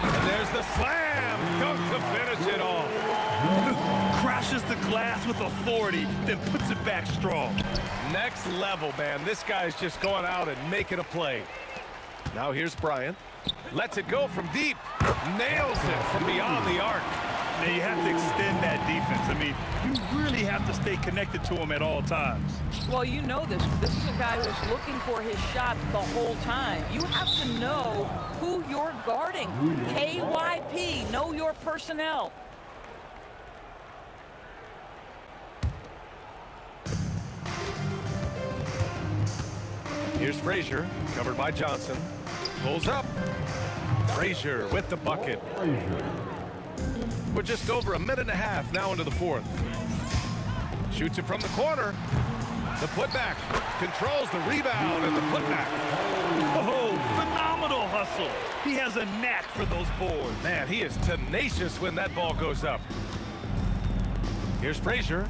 And there's the slam dunk to finish it off. Crashes the glass with authority, then puts it back strong. Next level, man. This guy's just going out and making a play. Now here's Bryant. Lets it go from deep. Nails it from beyond the arc. Now you have to extend that defense. I mean, you really have to stay connected to him at all times. Well, you know this. This is a guy who's looking for his shot the whole time. You have to know who you're guarding. KYP, know your personnel. Here's Frazier, covered by Johnson. Pulls up. Frazier with the bucket. We're just over a minute and a half now into the fourth. Shoots it from the corner. The putback. Controls the rebound and the putback. Oh, phenomenal hustle. He has a knack for those boards. Man, he is tenacious when that ball goes up. Here's Frazier.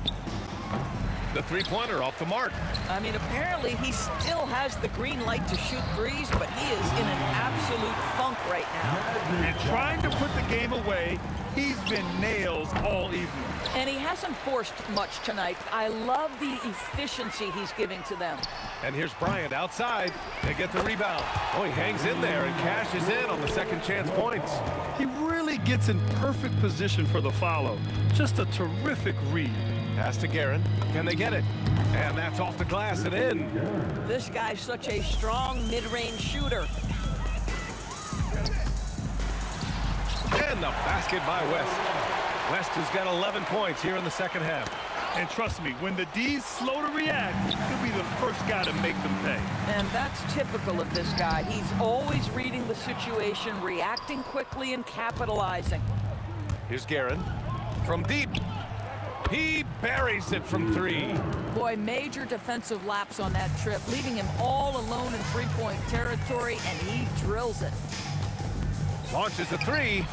The three-pointer off the mark. I mean, apparently he still has the green light to shoot threes, but he is in an absolute funk right now. And trying to put the game away, he's been nails all evening. And he hasn't forced much tonight. I love the efficiency he's giving to them. And here's Bryant outside. They get the rebound. Oh, he hangs in there and cashes in on the second chance points. He really gets in perfect position for the follow. Just a terrific read. Pass to Guerin. Can they get it? And that's off the glass and in. This guy's such a strong mid-range shooter. And the basket by West. West has got 11 points here in the second half. And trust me, when the D's slow to react, he'll be the first guy to make them pay. And that's typical of this guy. He's always reading the situation, reacting quickly, and capitalizing. Here's Guerin. From deep. He buries it from 3. Boy, major defensive lapse on that trip, leaving him all alone in three-point territory, and he drills it. Launches a 3,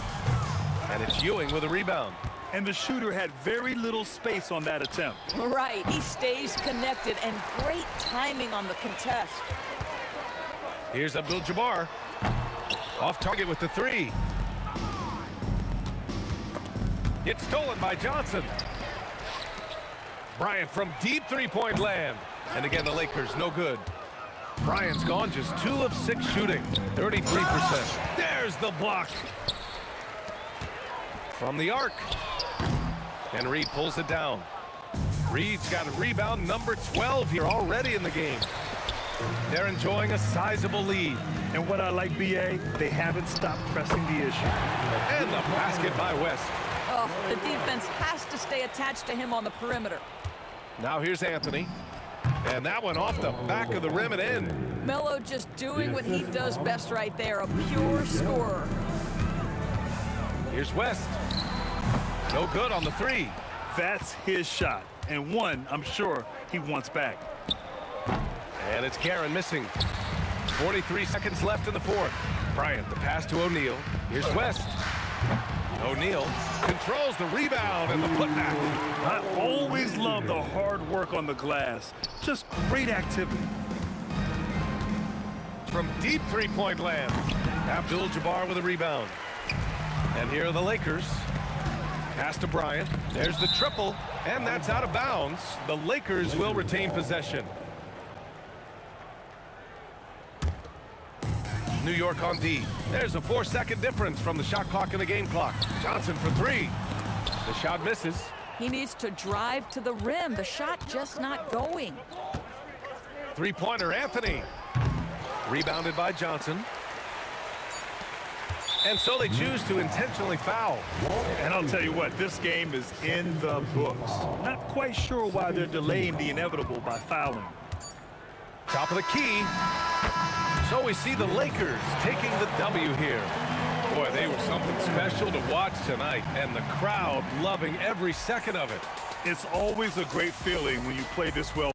and it's Ewing with a rebound. And the shooter had very little space on that attempt. Right, he stays connected, and great timing on the contest. Here's Abdul-Jabbar. Off target with the 3. It's stolen by Johnson. Bryant from deep three-point land. And again, the Lakers, no good. Bryant's gone just 2 of 6 shooting, 33%. There's the block. From the arc. And Reed pulls it down. Reed's got a rebound number 12 here already in the game. They're enjoying a sizable lead. And what I like, BA, they haven't stopped pressing the issue. And the basket by West. Oh, the defense has to stay attached to him on the perimeter. Now here's Anthony. And that one off the back of the rim and in. Melo just doing what he does best right there, a pure scorer. Here's West. No good on the 3. That's his shot. And one, I'm sure, he wants back. And it's Guerin missing. 43 seconds left in the fourth. Bryant, the pass to O'Neal. Here's West. O'Neal controls the rebound and the putback. I always love the hard work on the glass. Just great activity. From deep three-point land, Abdul-Jabbar with a rebound. And here are the Lakers. Pass to Bryant. There's the triple, and that's out of bounds. The Lakers will retain possession. New York on D. There's a 4-second difference from the shot clock and the game clock. Johnson for three. The shot misses. He needs to drive to the rim. The shot just not going. Three-pointer, Anthony. Rebounded by Johnson. And so they choose to intentionally foul. And I'll tell you what, this game is in the books. Not quite sure why they're delaying the inevitable by fouling. Top of the key. So we see the Lakers taking the W here. Boy, they were something special to watch tonight, and the crowd loving every second of it. It's always a great feeling when you play this well.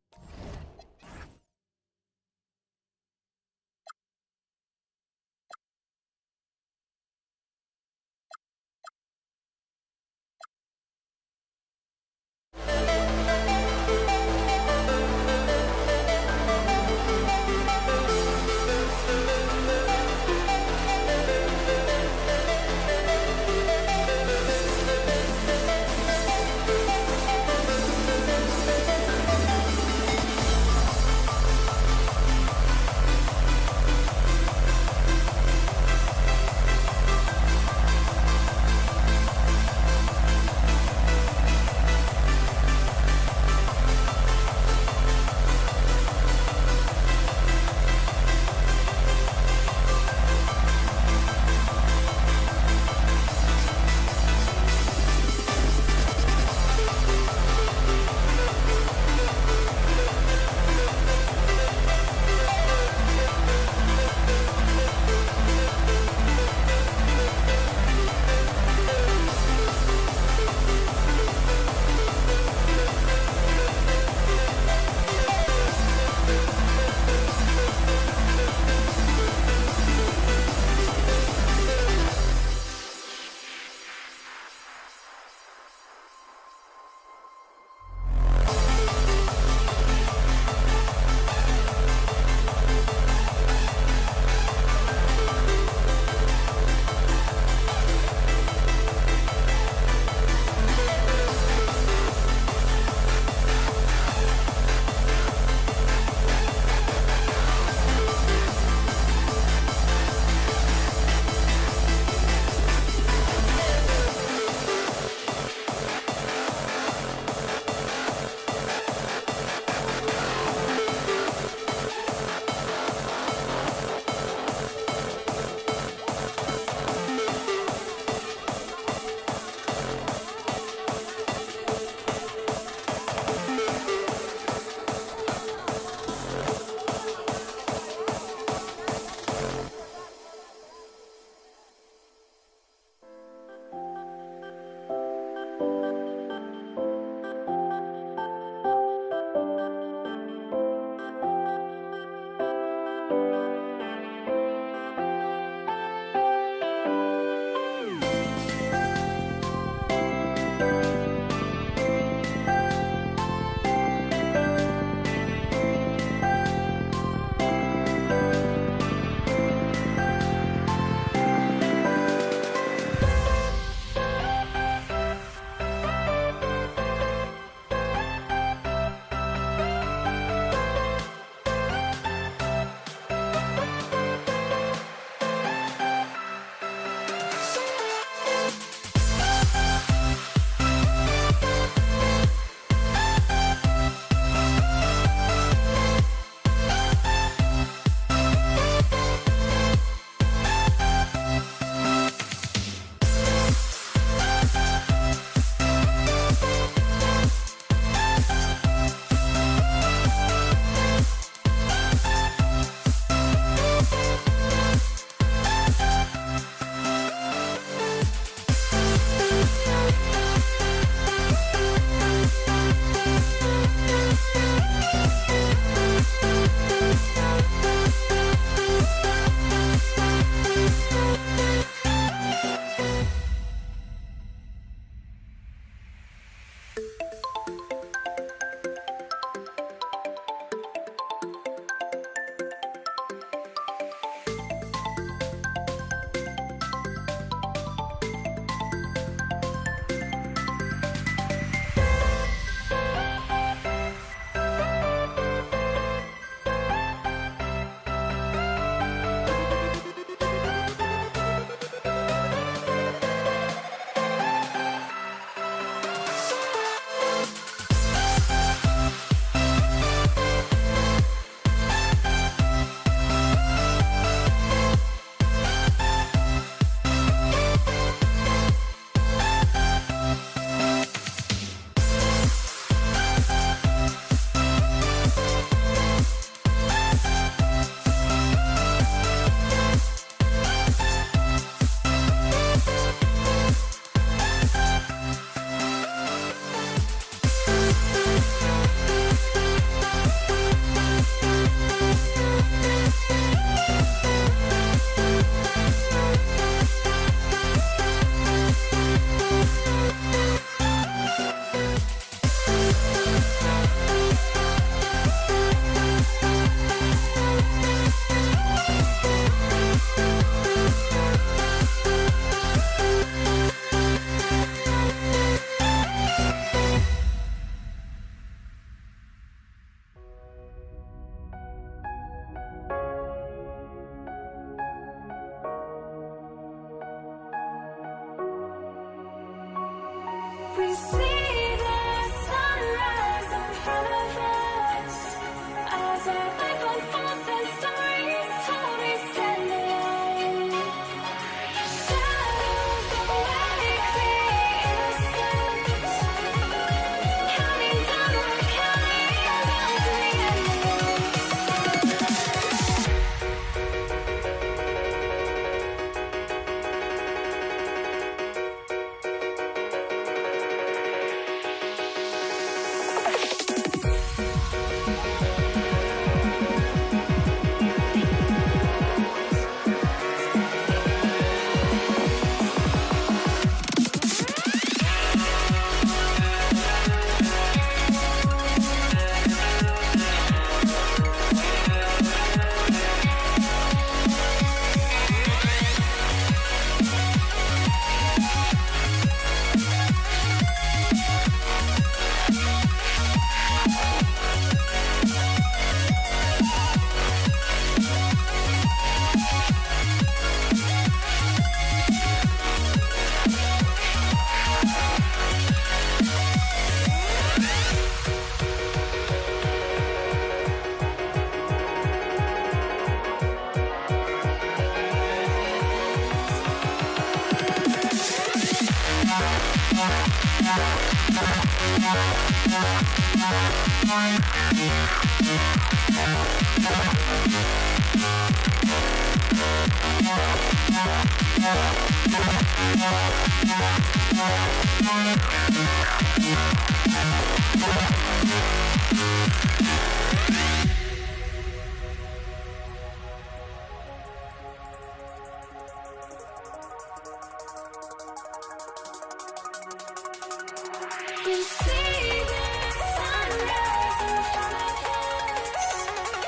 We see the sunrise in front of us.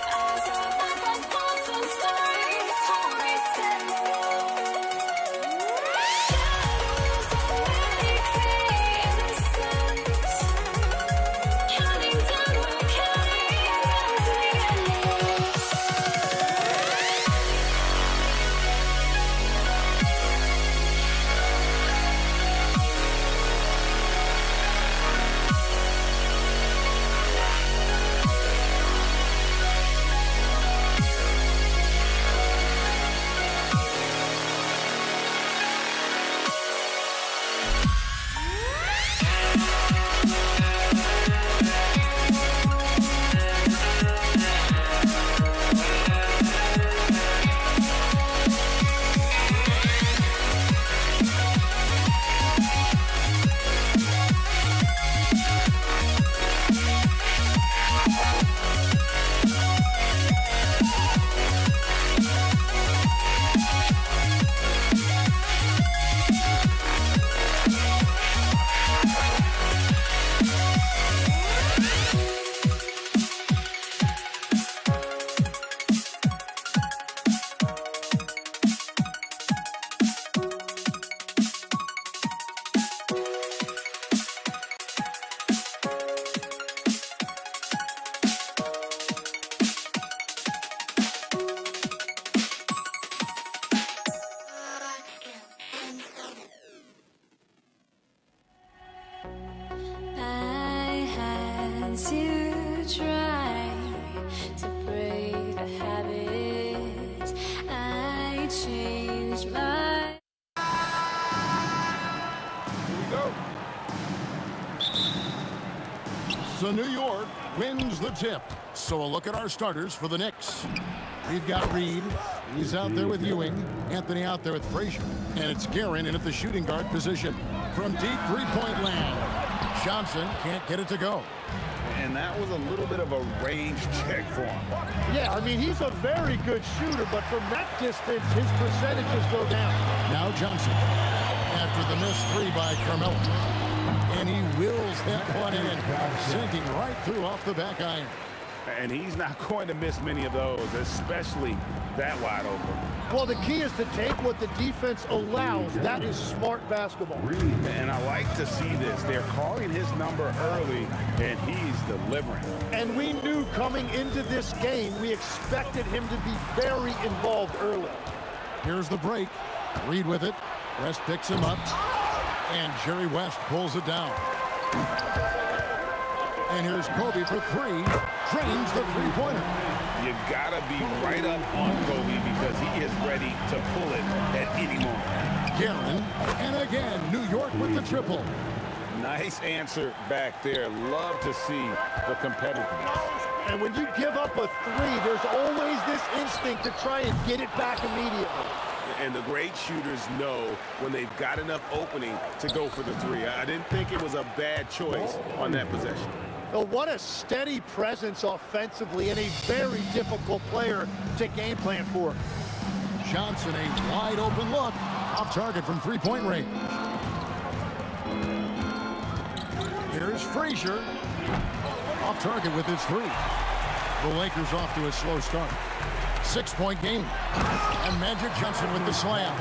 As our life unfolds and stories told shadows already create innocence. Counting down, we're counting down to the endless. I had to try to break the habit. I changed my. So New York wins the tip. So a look at our starters for the Knicks. We've got Reed. He's out there with Ewing. Anthony out there with Frazier. And it's Guerin in at the shooting guard position. From deep three-point land, Johnson can't get it to go. And that was a little bit of a range check for him. Yeah, I mean, he's a very good shooter, but from that distance, his percentages go down. Now Johnson, after the missed three by Carmelo. And he wills that one in, sinking right through off the back iron. And he's not going to miss many of those, especially that wide open. Well, the key is to take what the defense allows. That is smart basketball. And I like to see this. They're calling his number early, and he's delivering. And we knew coming into this game, we expected him to be very involved early. Here's the break. Reed with it. West picks him up. And Jerry West pulls it down. And here's Kobe for three. Drains the three-pointer. You gotta be right up on Kobe because he is ready to pull it at any moment. Guerin, and again, New York with the triple. Nice answer back there. Love to see the competitiveness. And when you give up a three, there's always this instinct to try and get it back immediately. And the great shooters know when they've got enough opening to go for the three. I didn't think it was a bad choice on that possession. Oh, what a steady presence offensively and a very difficult player to game plan for. Johnson, a wide open look. Off target from three-point range. Here's Frazier. Off target with his three. The Lakers off to a slow start. 6-point game. And Magic Johnson with the slam.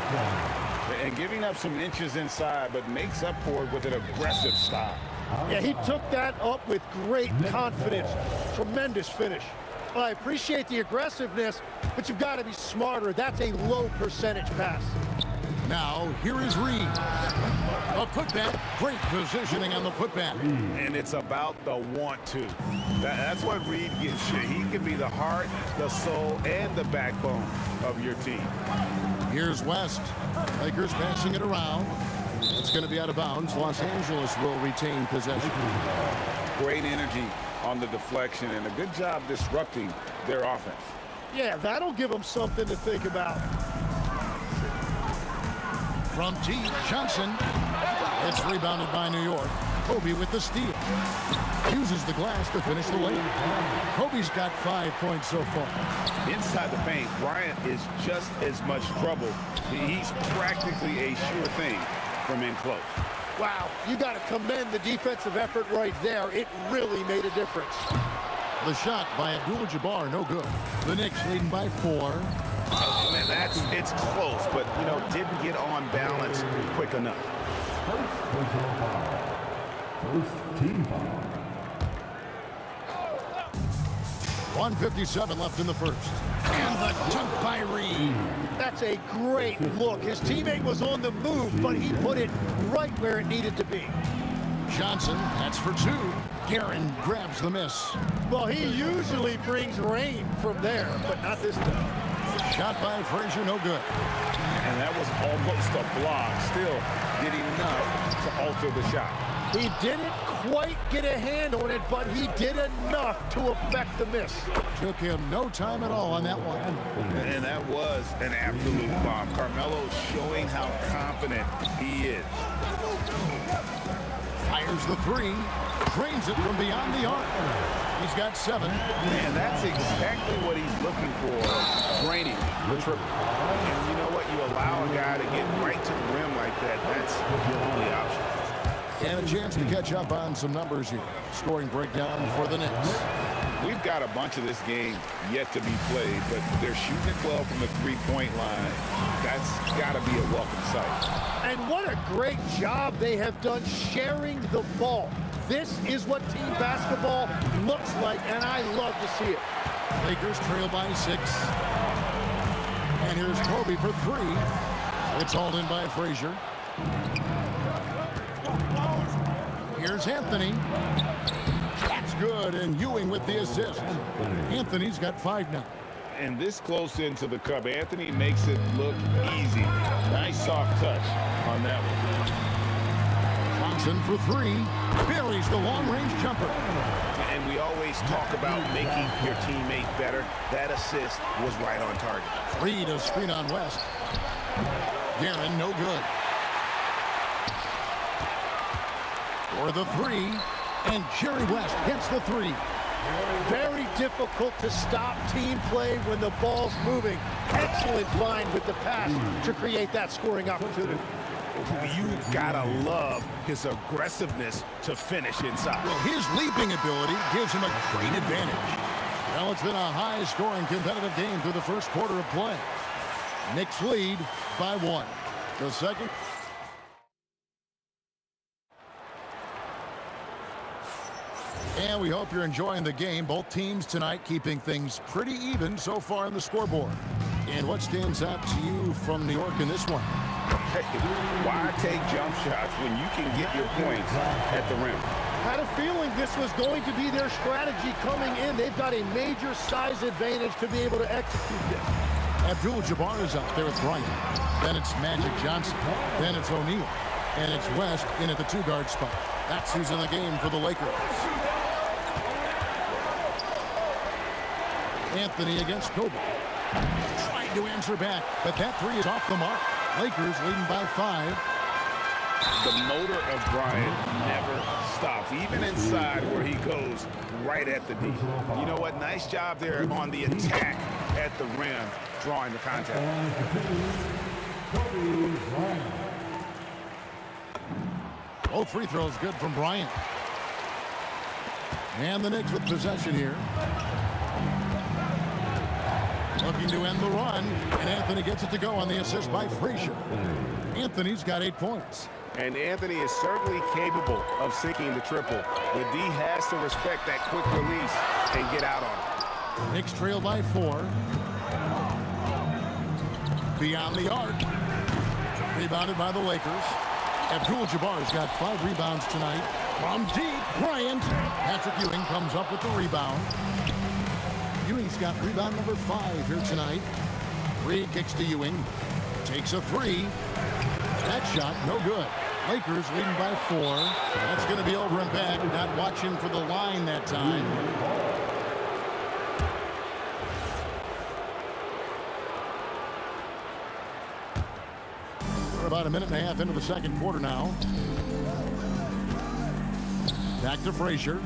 And giving up some inches inside, but makes up for it with an aggressive stop. Yeah, he took that up with great confidence. Tremendous finish. Well, I appreciate the aggressiveness, but you've got to be smarter. That's a low percentage pass. Now, here is Reed. A putback. Great positioning on the putback. And it's about the want to. That's what Reed gives you. He can be the heart, the soul, and the backbone of your team. Here's West. Lakers passing it around. It's going to be out of bounds. Los Angeles will retain possession. Great energy on the deflection and a good job disrupting their offense. Yeah, that'll give them something to think about. From deep, Johnson. It's rebounded by New York. Kobe with the steal. Uses the glass to finish the lane. Kobe's got 5 points so far. Inside the paint, Bryant is just as much trouble. He's practically a sure thing from in close. Wow, you got to commend the defensive effort right there. It really made a difference. The shot by Abdul-Jabbar, no good. The Knicks leading by 4. Man, it's close, but, you know, didn't get on balance quick enough. First team foul. 1:57 left in the first. And the dunk by Reed. That's a great look. His teammate was on the move, but he put it right where it needed to be. Johnson, that's for 2. Guerin grabs the miss. Well, he usually brings rain from there, but not this time. Shot by Frazier, no good. And that was almost a block. Still did enough to alter the shot. He didn't quite get a hand on it, but he did enough to affect the miss. Took him no time at all on that one. And that was an absolute bomb. Carmelo showing how confident he is. Fires the 3. Drains it from beyond the arc. He's got 7. And that's exactly what he's looking for. Draining the triple. And you know what? You allow a guy to get right to the rim like that. That's your only option. And a chance to catch up on some numbers here. Scoring breakdown for the Knicks. We've got a bunch of this game yet to be played, but they're shooting it well from the three-point line. That's got to be a welcome sight. And what a great job they have done sharing the ball. This is what team basketball looks like, and I love to see it. Lakers trail by 6. And here's Kobe for 3. It's hauled in by Frazier. Here's Anthony. That's good, and Ewing with the assist. Anthony's got 5 now. And this close into the cup, Anthony makes it look easy. Nice soft touch on that one. Johnson for 3. Buries the long-range jumper. And we always talk about making your teammate better. That assist was right on target. Reed a screen on West. Guerin, no good. For the 3. And Jerry West gets the 3. Very difficult to stop team play when the ball's moving. Excellent find with the pass to create that scoring opportunity. You gotta love his aggressiveness to finish inside. Well, his leaping ability gives him a great advantage. Well, it's been a high-scoring competitive game through the first quarter of play. Knicks lead by 1. The second. And we hope you're enjoying the game. Both teams tonight keeping things pretty even so far on the scoreboard. And what stands out to you from New York in this one? Hey, why take jump shots when you can get your points at the rim? Had a feeling this was going to be their strategy coming in. They've got a major size advantage to be able to execute this. Abdul-Jabbar is out there with Bryant. Then it's Magic Johnson. Then it's O'Neal. And it's West in at the 2-guard spot. That's who's in the game for the Lakers. Anthony against Kobe. Trying to answer back, but that 3 is off the mark. Lakers leading by 5. The motor of Bryant never stops, even inside where he goes right at the D. You know what? Nice job there on the attack at the rim, drawing the contact. Both free throws good from Bryant. And the Knicks with possession here. Looking to end the run, and Anthony gets it to go on the assist by Frazier. Anthony's got 8 points. And Anthony is certainly capable of sinking the triple. The D has to respect that quick release and get out on it. Knicks trail by 4. Beyond the arc. Rebounded by the Lakers. Abdul-Jabbar's got 5 rebounds tonight. From deep, Bryant. Patrick Ewing comes up with the rebound. Ewing's got rebound number 5 here tonight. Reed kicks to Ewing. Takes a 3. That shot, no good. Lakers leading by 4. That's going to be over and back. Not watching for the line that time. We're about a minute and a half into the second quarter now. Back to Frazier.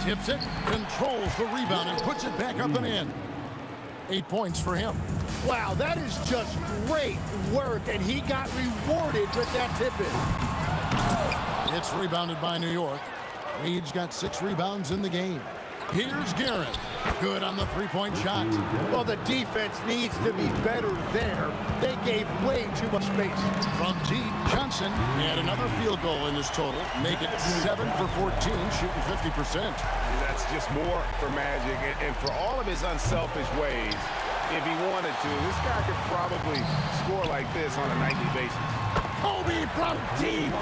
Tips it, controls the rebound, and puts it back up and in. 8 points for him. Wow, that is just great work, and he got rewarded with that tip-in. It's rebounded by New York. Reed's got 6 rebounds in the game. Here's Garrett. Good on the three-point shot. Well, the defense needs to be better there. They gave way too much space. From deep, Johnson had another field goal in his total. Make it 7 for 14, shooting 50%. That's just more for Magic. And for all of his unselfish ways, if he wanted to, this guy could probably score like this on a nightly basis. Kobe from deep.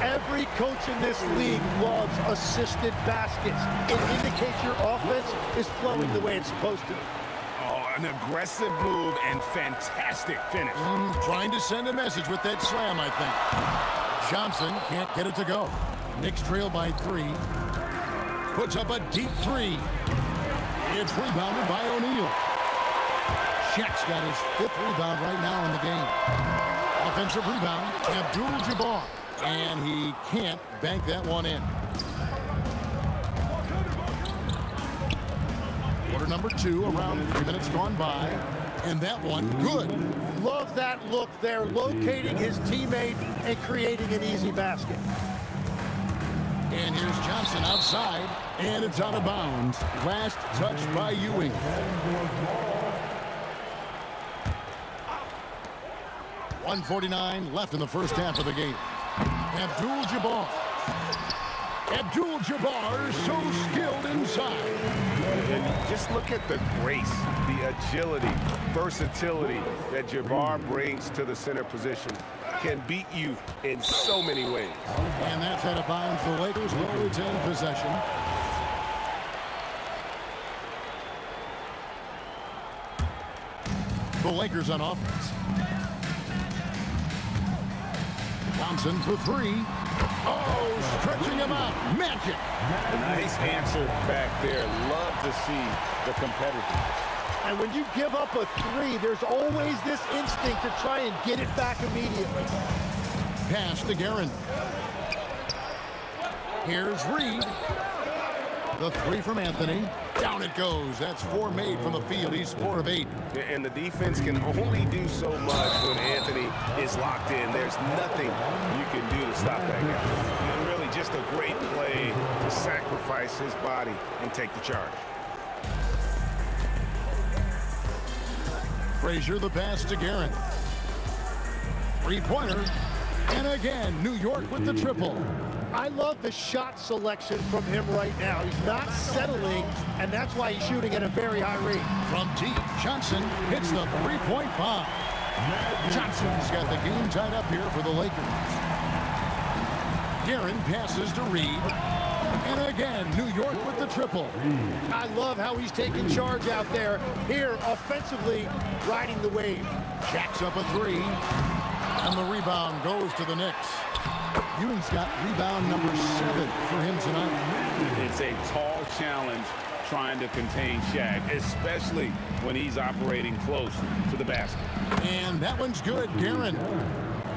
Every coach in this league loves assisted baskets. It indicates your offense is flowing the way it's supposed to. Oh, an aggressive move and fantastic finish. Trying to send a message with that slam, I think. Johnson can't get it to go. Knicks trail by 3. Puts up a deep 3. It's rebounded by O'Neal. Shaq's got his 5th rebound right now in the game. Offensive rebound, Abdul-Jabbar. And he can't bank that one in. Quarter number 2, around 3 minutes gone by. And that one, good. Love that look there, locating his teammate and creating an easy basket. And here's Johnson outside, and it's out of bounds. Last touch by Ewing. .149 left in the first half of the game. Abdul-Jabbar. Abdul-Jabbar so skilled inside. And just look at the grace, the agility, versatility that Jabbar brings to the center position. Can beat you in so many ways. And that's out of bounds. The Lakers will retain possession. The Lakers on offense. Johnson for 3. Oh, stretching him out. Magic. Nice answer back there. Love to see the competitiveness. And when you give up a 3, there's always this instinct to try and get it back immediately. Pass to Guerin. Here's Reed. The 3 from Anthony. Down it goes. That's 4 made from the field. He's 4 of 8. And the defense can only do so much when Anthony is locked in. There's nothing you can do to stop that guy. And really just a great play to sacrifice his body and take the charge. Frazier the pass to Guerin. 3-pointer. And again, New York with the triple. I love the shot selection from him right now. He's not settling, and that's why he's shooting at a very high rate. From deep, Johnson hits the 3-point bomb. Johnson's got the game tied up here for the Lakers. Guerin passes to Reed. And again, New York with the triple. I love how he's taking charge out there. Here, offensively, riding the wave. Shaq's up a 3. And the rebound goes to the Knicks. Ewing's got rebound number 7 for him tonight. It's a tall challenge trying to contain Shaq, especially when he's operating close to the basket. And that one's good, Guerin.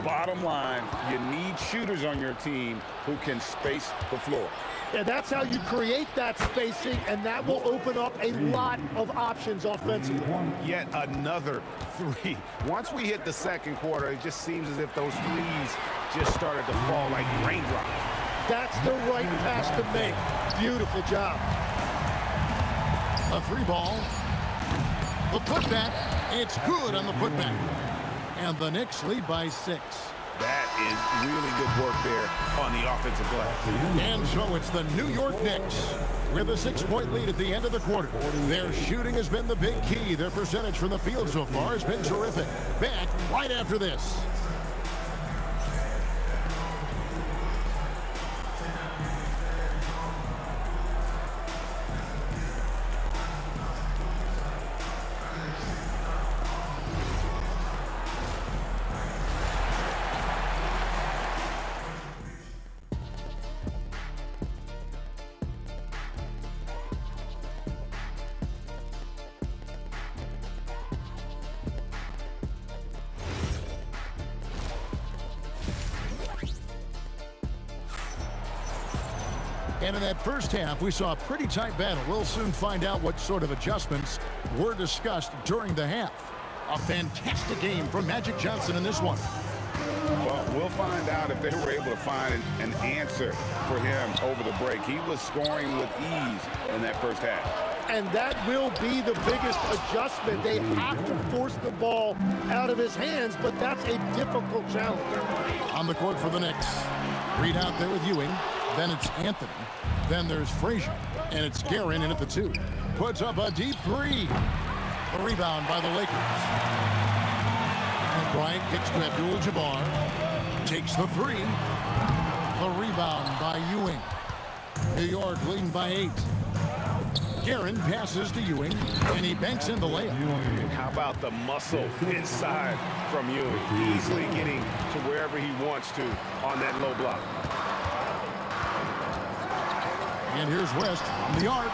Bottom line, you need shooters on your team who can space the floor. And that's how you create that spacing, and that will open up a lot of options offensively. Yet another 3. Once we hit the second quarter, it just seems as if those threes just started to fall like raindrops. That's the right pass to make. Beautiful job. A 3 ball. The putback. It's good on the putback. And the Knicks lead by 6. That is really good work there on the offensive glass. And so it's the New York Knicks with a 6-point lead at the end of the quarter. Their shooting has been the big key. Their percentage from the field so far has been terrific. Back right after this. And in that first half, we saw a pretty tight battle. We'll soon find out what sort of adjustments were discussed during the half. A fantastic game from Magic Johnson in this one. Well, we'll find out if they were able to find an answer for him over the break. He was scoring with ease in that first half. And that will be the biggest adjustment. They have to force the ball out of his hands, but that's a difficult challenge. On the court for the Knicks. Reed out there with Ewing. Then it's Anthony. Then there's Frazier. And it's Guerin in at the 2. Puts up a deep 3. A rebound by the Lakers. And Bryant kicks to Abdul-Jabbar. Takes the 3. The rebound by Ewing. New York leading by 8. Guerin passes to Ewing, and he banks in the layup. How about the muscle inside from Ewing? Easily getting to wherever he wants to on that low block. And here's West from the arc,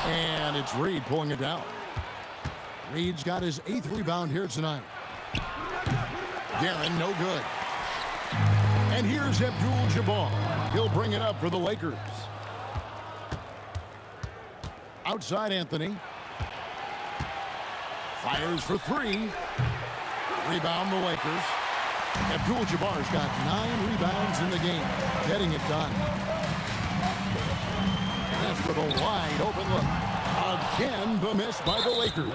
and it's Reed pulling it down. Reed's got his 8th rebound here tonight. Guerin, no good. And here's Abdul-Jabbar. He'll bring it up for the Lakers. Outside Anthony. Fires for 3. Rebound the Lakers. Abdul-Jabbar's got 9 rebounds in the game. Getting it done. After the wide open look. Again, the miss by the Lakers.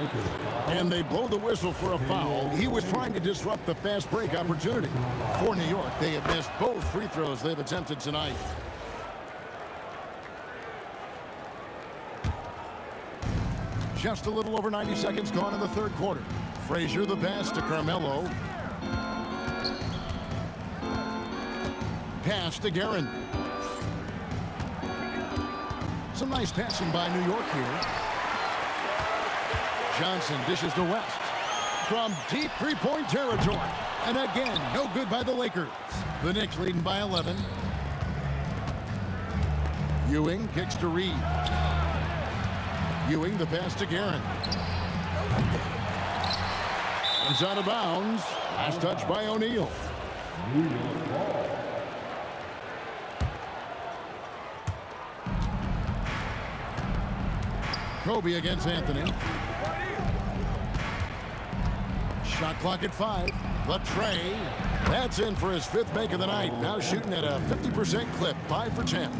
And they blow the whistle for a foul. He was trying to disrupt the fast break opportunity. For New York, they have missed both free throws they've attempted tonight. Just a little over 90 seconds gone in the third quarter. Frazier the pass to Carmelo. Pass to Guerin. Some nice passing by New York here. Johnson dishes to West. From deep three-point territory. And again, no good by the Lakers. The Knicks leading by 11. Ewing kicks to Reed. Ewing, the pass to Guerin. Comes out of bounds. Last touch by O'Neal. Kobe against Anthony. Shot clock at 5. The tray. That's in for his 5th make of the night. Now shooting at a 50% clip. 5 for 10.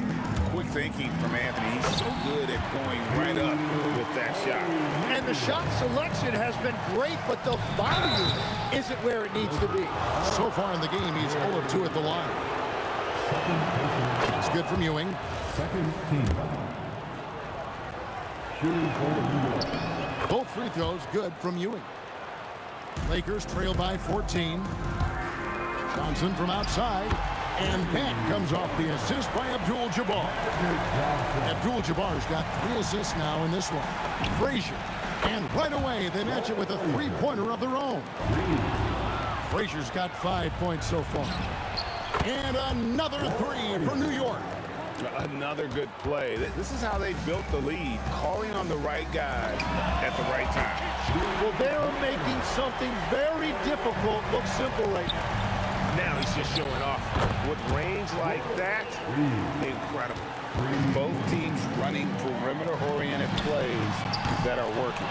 Quick thinking from Anthony. He's so good at going right up with that shot. And the shot selection has been great, but the volume isn't where it needs to be. So far in the game, he's 0 of 2 at the line. That's good from Ewing. Second team foul. Shooting for New York. Both free throws good from Ewing. Lakers trail by 14. Johnson from outside. And that comes off the assist by Abdul-Jabbar. Abdul-Jabbar's got 3 assists now in this one. Frazier. And right away, they match it with a 3-pointer of their own. Frazier's got 5 points so far. And another 3 for New York. Another good play. This is how they built the lead, calling on the right guys at the right time. Well, they're making something very difficult look simple right now. Now he's just showing off. With range like that, incredible. Both teams running perimeter-oriented plays that are working.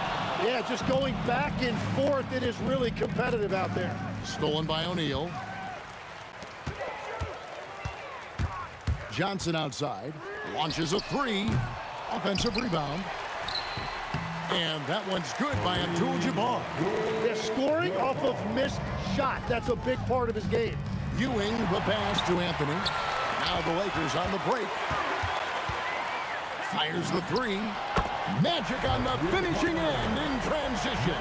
Yeah, just going back and forth, it is really competitive out there. Stolen by O'Neal. Johnson outside. Launches a 3. Offensive rebound. And that one's good by Abdul-Jabbar. They're scoring off of missed shot. That's a big part of his game. Ewing, the pass to Anthony. Now the Lakers on the break. Fires the 3. Magic on the finishing end in transition.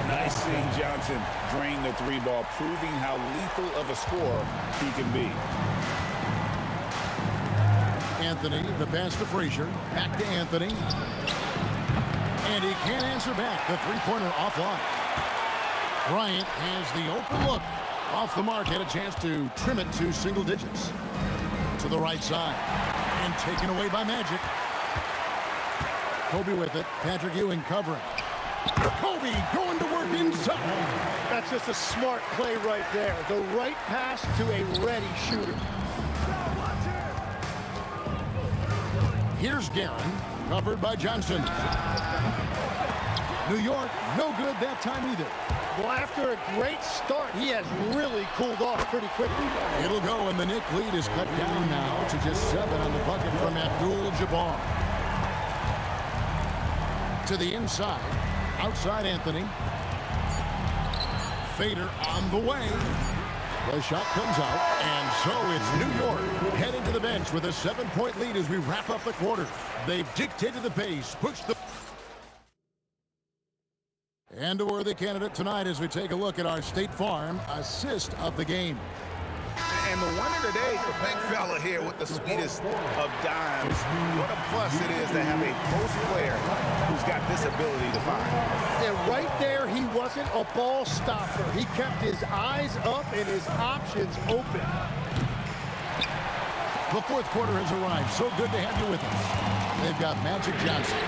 Nice seeing Johnson drain the 3 ball, proving how lethal of a scorer he can be. Anthony, the pass to Frazier. Back to Anthony. And he can't answer back. The 3-pointer offline. Bryant has the open look. Off the mark, had a chance to trim it to single digits. To the right side. And taken away by Magic. Kobe with it. Patrick Ewing covering. Kobe going to work inside. That's just a smart play right there. The right pass to a ready shooter. Here's Guerin, covered by Johnson. New York, no good that time either. Well, after a great start, he has really cooled off pretty quickly. It'll go, and the Knick lead is cut down now to just 7 on the bucket from Abdul-Jabbar. To the inside, outside Anthony. Fader on the way. The shot comes out, and so it's New York heading to the bench with a 7-point lead as we wrap up the quarter. They've dictated the pace, pushed the... And a worthy candidate tonight as we take a look at our State Farm assist of the game. And the winner today, the big fella here with the sweetest of dimes. What a plus it is to have a post player who's got this ability to find. And right there, he wasn't a ball stopper. He kept his eyes up and his options open. The fourth quarter has arrived. So good to have you with us. They've got Magic Johnson.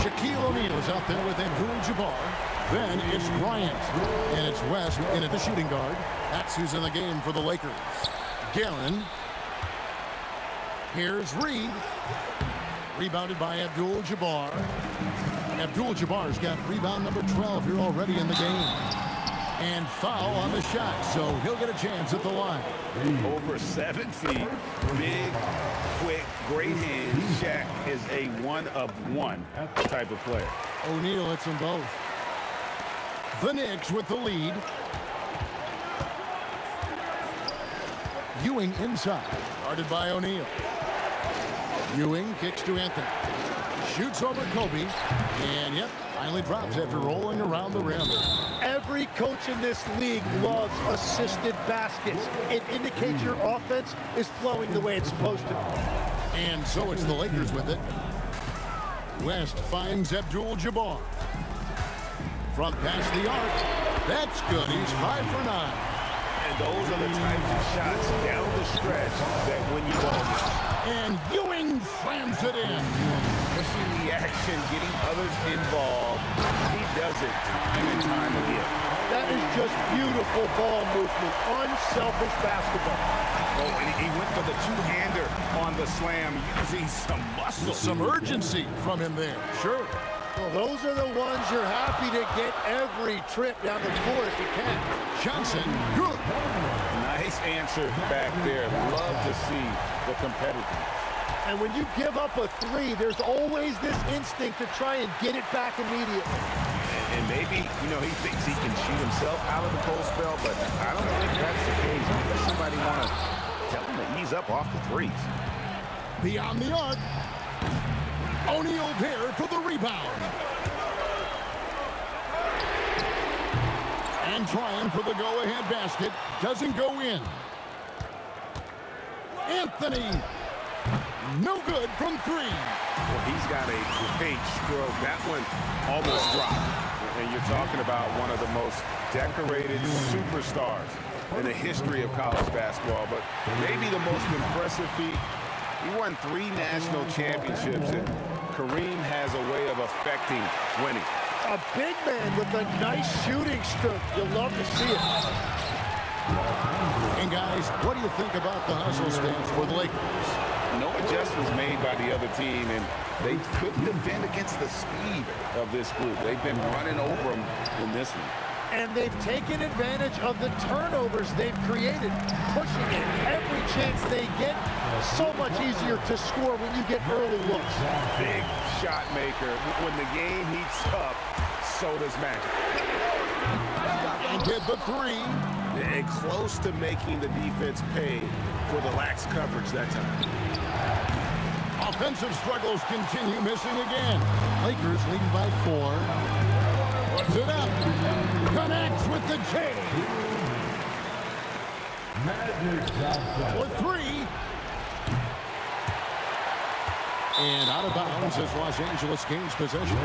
Shaquille O'Neal is out there with Abdul-Jabbar. Then it's Bryant. And it's West in at the shooting guard. That's who's in the game for the Lakers. Guerin. Here's Reed. Rebounded by Abdul-Jabbar. Abdul-Jabbar's got rebound number 12 here already in the game. And foul on the shot, so he'll get a chance at the line. Over 7 feet, big, quick, great hands. Shaq is a one-of-one type of player. O'Neal hits them both. The Knicks with the lead. Ewing inside, guarded by O'Neal. Ewing kicks to Anthony. Shoots over Kobe, and yep, finally drops after rolling around the rim. Every coach in this league loves assisted baskets. It indicates your offense is flowing the way it's supposed to. And so it's the Lakers with it. West finds Abdul-Jabbar. From past the arc. That's good. He's 5 for 9. And those are the types of shots down the stretch that when you ball. And Ewing slams it in. Pushing the action, getting others involved. He does it time and time again. That is just beautiful ball movement, unselfish basketball. Oh, and he went for the two-hander on the slam, using some muscle. Some urgency from him there, sure. Well, those are the ones you're happy to get every trip down the floor if you can. Johnson, good. Nice answer back there. Love to see the competitiveness. And when you give up a 3, there's always this instinct to try and get it back immediately. And maybe, you know, he thinks he can shoot himself out of the cold spell, but I don't think that's the case. Maybe somebody want to tell him to ease up off the threes. Beyond the arc. O'Neal there for the rebound. And trying for the go-ahead basket. Doesn't go in. Anthony. No good from 3. Well, he's got a great stroke. That one almost dropped. And you're talking about one of the most decorated superstars in the history of college basketball. But maybe the most impressive feat, he won 3 national championships, and Kareem has a way of affecting winning. A big man with a nice shooting stroke. You'll love to see it. And guys, what do you think about the hustle stance for the Lakers? No adjustments made by the other team, and they couldn't defend against the speed of this group. They've been running over them in this one. And they've taken advantage of the turnovers they've created, pushing it every chance they get. So much easier to score when you get early looks. Big shot maker. When the game heats up, so does Magic. And hit the 3. And close to making the defense pay for the lax coverage that time. Offensive struggles continue, missing again. Lakers leading by 4. Puts it up. Connects with the J. Magic Johnson. For 3. And out of bounds as Los Angeles gains possession.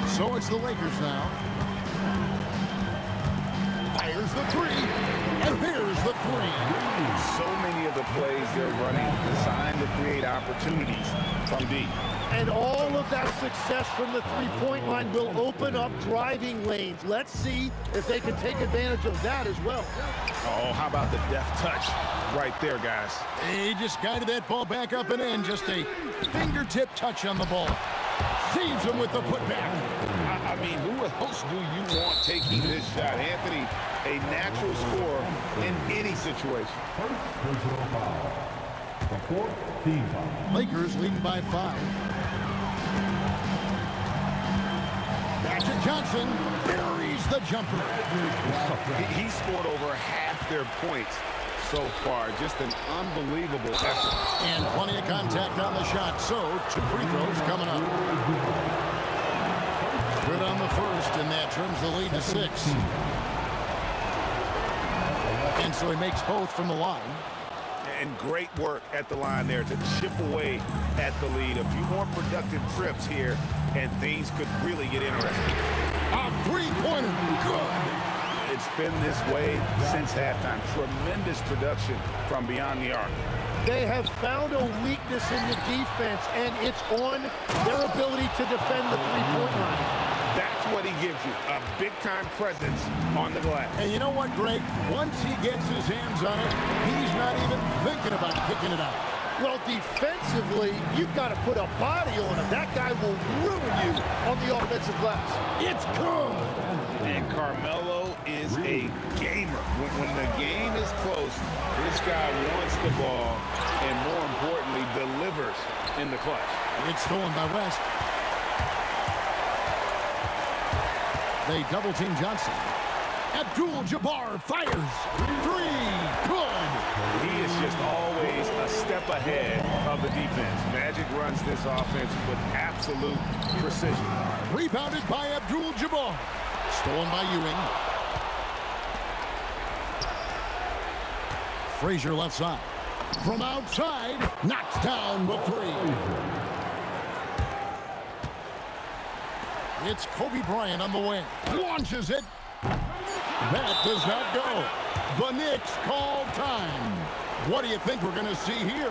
So it's the Lakers now. Fires the 3. And there's the 3. So many of the plays they're running designed to create opportunities from deep. And all of that success from the three-point line will open up driving lanes. Let's see if they can take advantage of that as well. Oh, how about the deft touch right there, guys? He just guided that ball back up and in. Just a fingertip touch on the ball. Saves him with the putback. I mean, who else do you want taking this shot? Anthony, a natural scorer in any situation. First personal foul. The fourth team foul. Lakers leading by 5. Magic Johnson buries the jumper. He scored over half their points so far. Just an unbelievable effort. And plenty of contact on the shot, so 2 free throws coming up. Good on the first, and that trims the lead to 6. And so he makes both from the line. And great work at the line there to chip away at the lead. A few more productive trips here, and things could really get interesting. A three-pointer, good. It's been this way since halftime. Tremendous production from beyond the arc. They have found a weakness in the defense, and it's on their ability to defend the three-point line. That's what he gives you, a big-time presence on the glass. And you know what, Greg? Once he gets his hands on it, he's not even thinking about kicking it out. Well, defensively, you've got to put a body on him. That guy will ruin you on the offensive glass. It's good. And Carmelo is a gamer. When the game is close, this guy wants the ball and, more importantly, delivers in the clutch. It's stolen by West. They double-team Johnson. Abdul-Jabbar fires. 3, good. He is just always a step ahead of the defense. Magic runs this offense with absolute precision. Rebounded by Abdul-Jabbar. Stolen by Ewing. Frazier left side. From outside, knocks down the 3. It's Kobe Bryant on the wing. Launches it. That does not go. The Knicks call time. What do you think we're going to see here?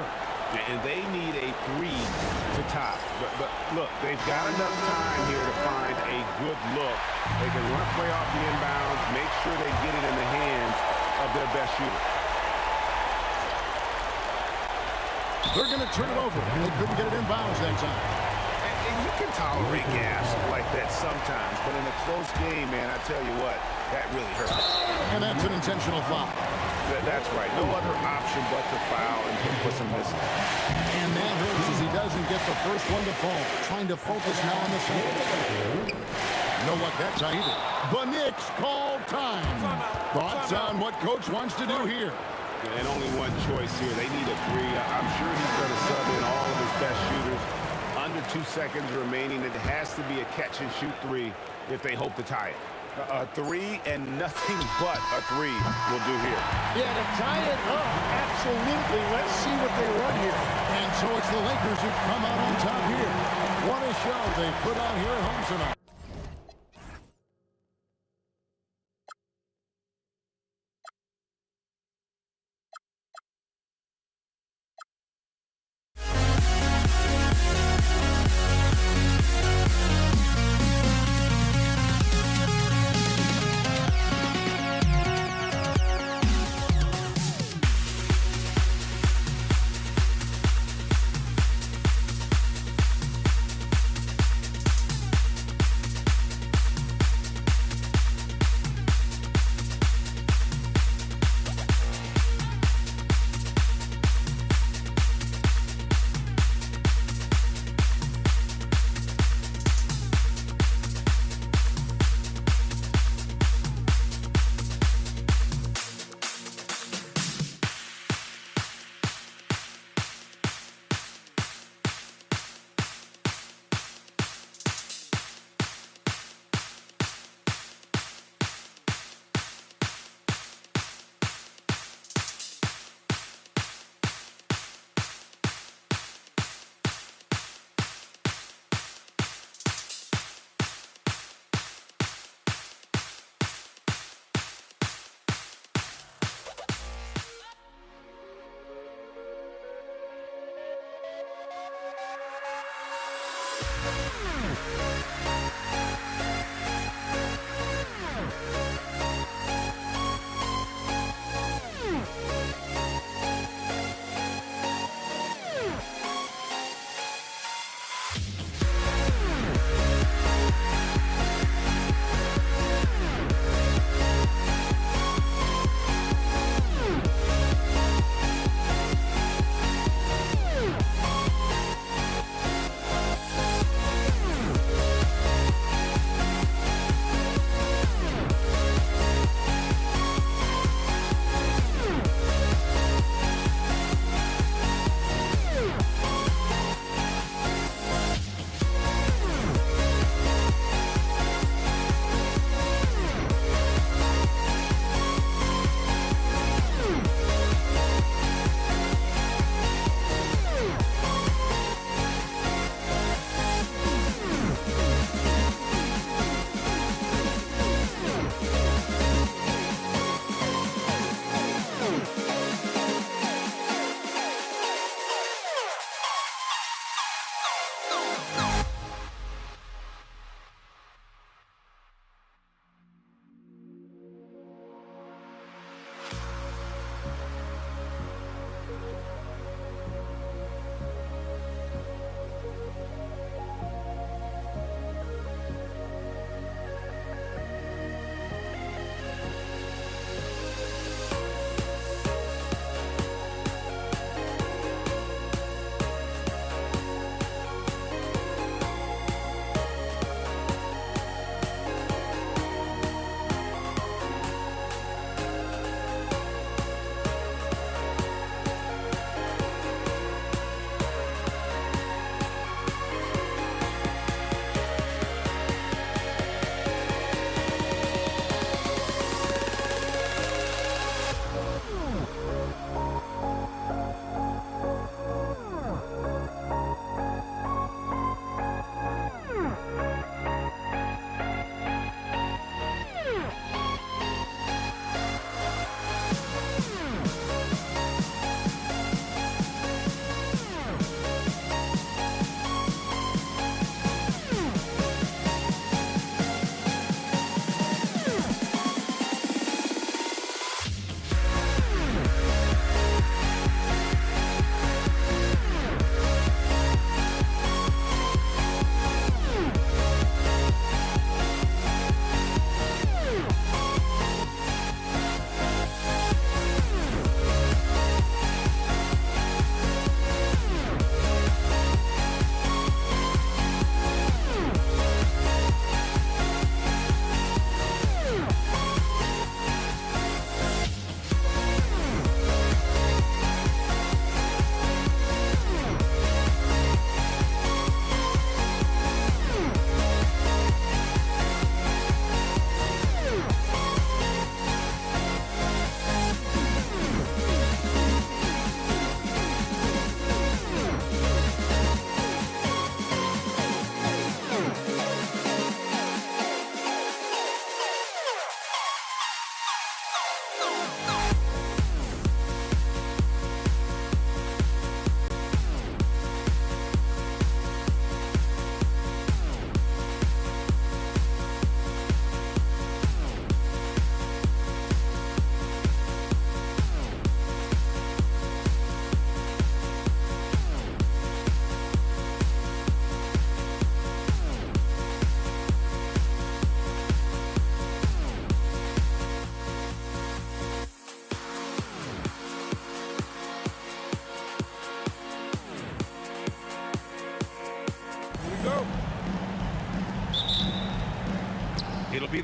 And they need a 3 to tie. But look, they've got enough time here to find a good look. They can run play off the inbounds, make sure they get it in the hands of their best shooter. They're going to turn it over. They couldn't get it inbounds that time. And you can tolerate gaps like that sometimes, but in a close game, man, I tell you what, that really hurts. And that's an intentional foul. That's right. No other option but to foul and put some misses. And that hurts as he doesn't get the first one to fall. Trying to focus now on the second. No luck that time either. The Knicks call time. Thoughts on what coach wants to do here? And only one choice here. They need a 3. I'm sure he's going to sub in all of his best shooters. Under 2 seconds remaining. It has to be a catch-and-shoot 3 if they hope to tie it. A 3 and nothing but a 3 will do here. Yeah, to tie it up, absolutely. Let's see what they run here. And so it's the Lakers who come out on top here. What a show they put on here at home tonight.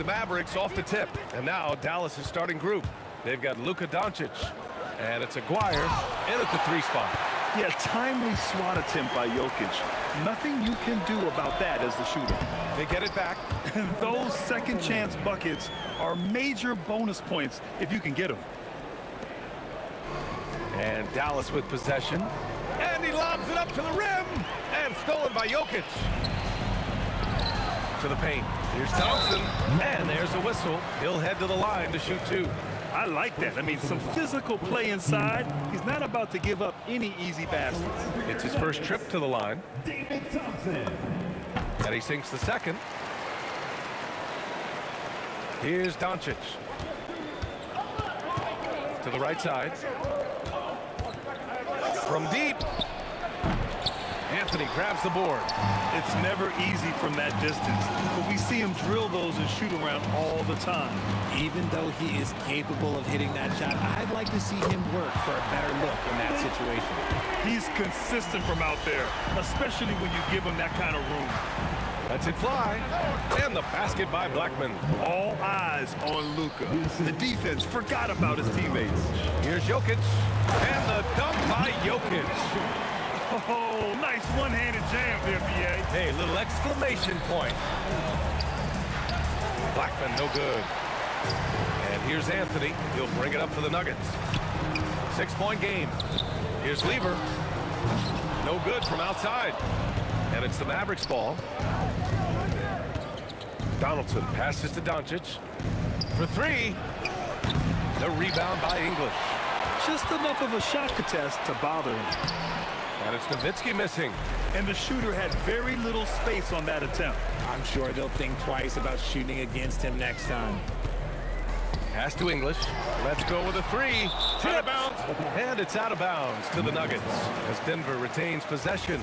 the Mavericks off the tip. And now Dallas is starting group. They've got Luka Doncic. And it's Aguirre in at the 3 spot. Yeah, timely SWAT attempt by Jokic. Nothing you can do about that as the shooter. They get it back. And those second chance buckets are major bonus points if you can get them. And Dallas with possession. And he lobs it up to the rim. And stolen by Jokic. To the paint. Here's Thompson. And there's a whistle. He'll head to the line to shoot 2. I like that. I mean, some physical play inside. He's not about to give up any easy baskets. It's his first trip to the line. David Thompson. And he sinks the second. Here's Doncic. To the right side. From deep. Anthony grabs the board. It's never easy from that distance, but we see him drill those and shoot around all the time. Even though he is capable of hitting that shot, I'd like to see him work for a better look in that situation. He's consistent from out there, especially when you give him that kind of room. Lets it fly. And the basket by Blackman. All eyes on Luka. The defense forgot about his teammates. Here's Jokic. And the dunk by Jokic. Oh, nice one-handed jam there, B.A. Hey, little exclamation point. Blackman, no good. And here's Anthony. He'll bring it up for the Nuggets. 6-point game. Here's Lever. No good from outside. And it's the Mavericks ball. Donaldson passes to Doncic. For 3. The rebound by English. Just enough of a shot contest to bother him. And it's Nowitzki missing. And the shooter had very little space on that attempt. I'm sure they'll think twice about shooting against him next time. Pass to English. Let's go with a 3. Out of bounds. And it's out of bounds to the Nuggets as Denver retains possession.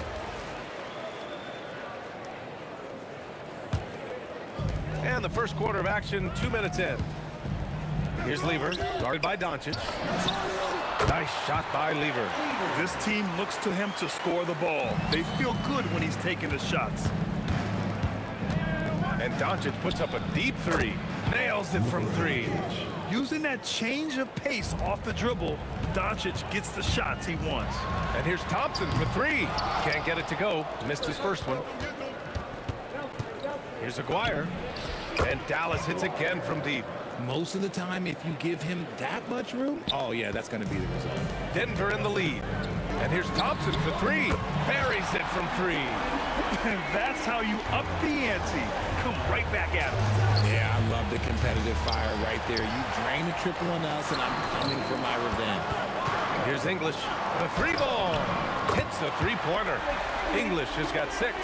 And the first quarter of action, 2 minutes in. Here's Lever, guarded by Doncic. Nice shot by Lever. This team looks to him to score the ball. They feel good when he's taking the shots. And Doncic puts up a deep 3. Nails it from 3. Using that change of pace off the dribble, Doncic gets the shots he wants. And here's Thompson for 3. Can't get it to go. Missed his first one. Here's Aguirre. And Dallas hits again from deep. Most of the time, if you give him that much room, oh yeah, that's going to be the result. Denver in the lead. And here's Thompson for 3. Buries it from 3. And that's how you up the ante. Come right back at him. Yeah, I love the competitive fire right there. You drain a triple on us, and I'm coming for my revenge. Here's English. The 3 ball. Hits a 3-pointer. English has got 6.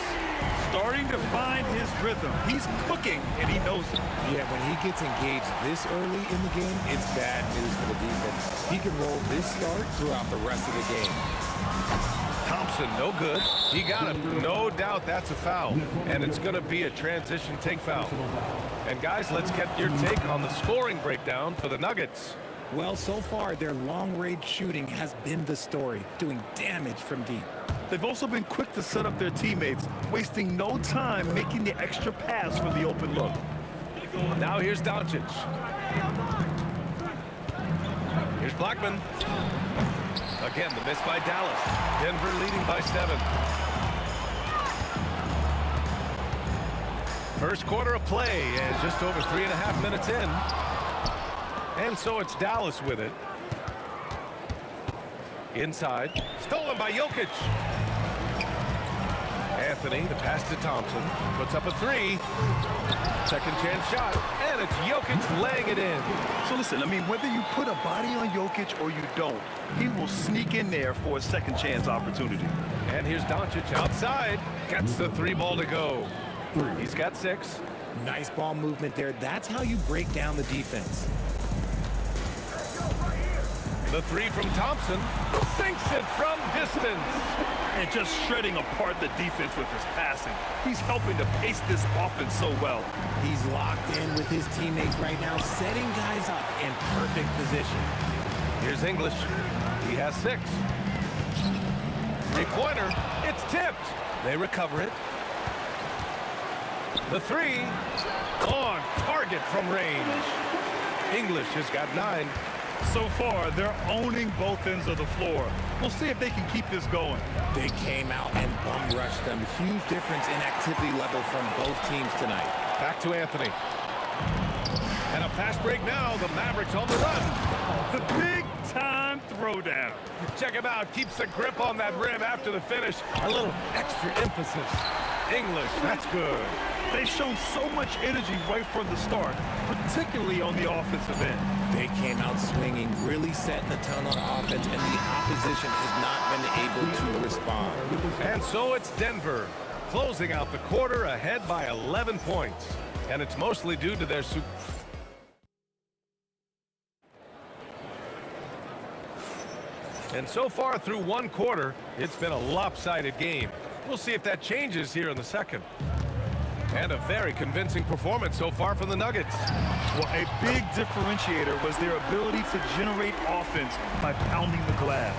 Starting to find his rhythm. He's cooking, and he knows it. Yeah, when he gets engaged this early in the game, it's bad news for the defense. He can roll this start throughout the rest of the game. Thompson, no good. He got him. No doubt that's a foul. And it's going to be a transition take foul. And guys, let's get your take on the scoring breakdown for the Nuggets. Well, so far, their long-range shooting has been the story, doing damage from deep. They've also been quick to set up their teammates, wasting no time making the extra pass for the open look. Now here's Doncic. Here's Blackman. Again, the miss by Dallas. Denver leading by 7. First quarter of play and just over 3.5 minutes in. And so it's Dallas with it. Inside. Stolen by Jokic. Anthony, the pass to Thompson. Puts up a 3. Second chance shot. And it's Jokic laying it in. So listen, I mean, whether you put a body on Jokic or you don't, he will sneak in there for a second chance opportunity. And here's Doncic outside. Gets the 3 ball to go. He's got 6. Nice ball movement there. That's how you break down the defense. The 3 from Thompson. Sinks it from distance. And just shredding apart the defense with his passing. He's helping to pace this offense so well. He's locked in with his teammates right now, setting guys up in perfect position. Here's English. He has 6. 3-pointer. It's tipped. They recover it. The three on target from range. English has got 9. So far, they're owning both ends of the floor. We'll see if they can keep this going. They came out and bum rushed them. Huge difference in activity level from both teams tonight. Back to Anthony. And a fast break now. The Mavericks on the run. The big-time throwdown. Check him out. Keeps the grip on that rim after the finish. A little extra emphasis. English, that's good. They've shown so much energy right from the start, particularly on the offensive end. They came out swinging, really setting the tone on offense, and the opposition has not been able to respond. And so it's Denver, closing out the quarter ahead by 11 points. And it's mostly due to their And so far through one quarter, it's been a lopsided game. We'll see if that changes here in the second. And a very convincing performance so far from the Nuggets. Well, a big differentiator was their ability to generate offense by pounding the glass.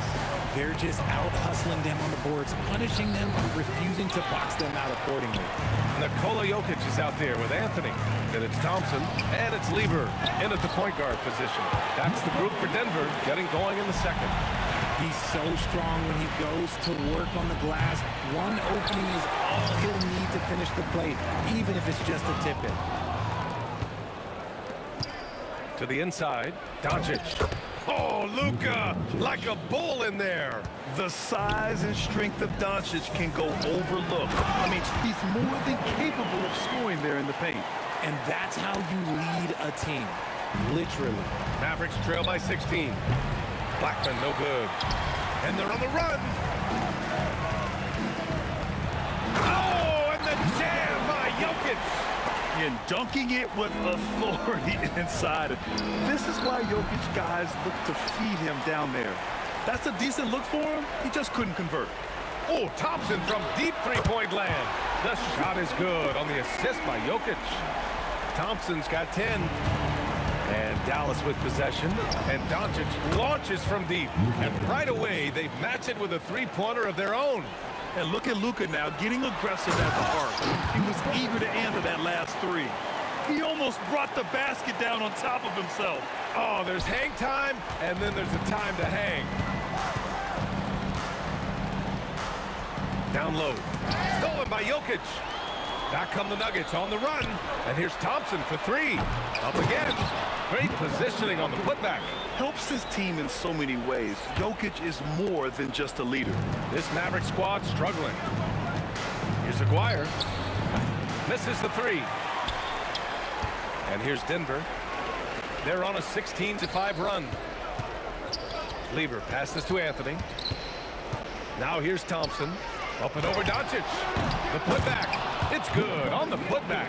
They're just out hustling them on the boards, punishing them for refusing to box them out accordingly. Nikola Jokic is out there with Anthony. Then it's Thompson, and it's Lever in at the point guard position. That's the group for Denver getting going in the second. He's so strong when he goes to work on the glass. One opening is all he'll need to finish the play, even if it's just a tip-in. To the inside, Doncic. Oh, Luka, like a bull in there. The size and strength of Doncic can go overlooked. I mean, he's more than capable of scoring there in the paint. And that's how you lead a team, literally. Mavericks trail by 16. Blackman, no good. And they're on the run. Oh, and the jam by Jokic. And dunking it with authority inside. This is why Jokic guys look to feed him down there. That's a decent look for him. He just couldn't convert. Oh, Thompson from deep three-point land. The shot is good on the assist by Jokic. Thompson's got 10. And Dallas with possession. And Doncic launches from deep. And right away, they match it with a three-pointer of their own. And look at Luka now getting aggressive at the arc. He was eager to answer that last three. He almost brought the basket down on top of himself. Oh, there's hang time, and then there's a time to hang. Down low. Stolen by Jokic. Back come the Nuggets on the run. And here's Thompson for three. Up again. Great positioning on the putback. Helps his team in so many ways. Jokic is more than just a leader. This Maverick squad struggling. Here's Aguirre. Misses the three. And here's Denver. They're on a 16-5 run. Lever passes to Anthony. Now here's Thompson. Up and over Doncic. The putback. It's good on the putback.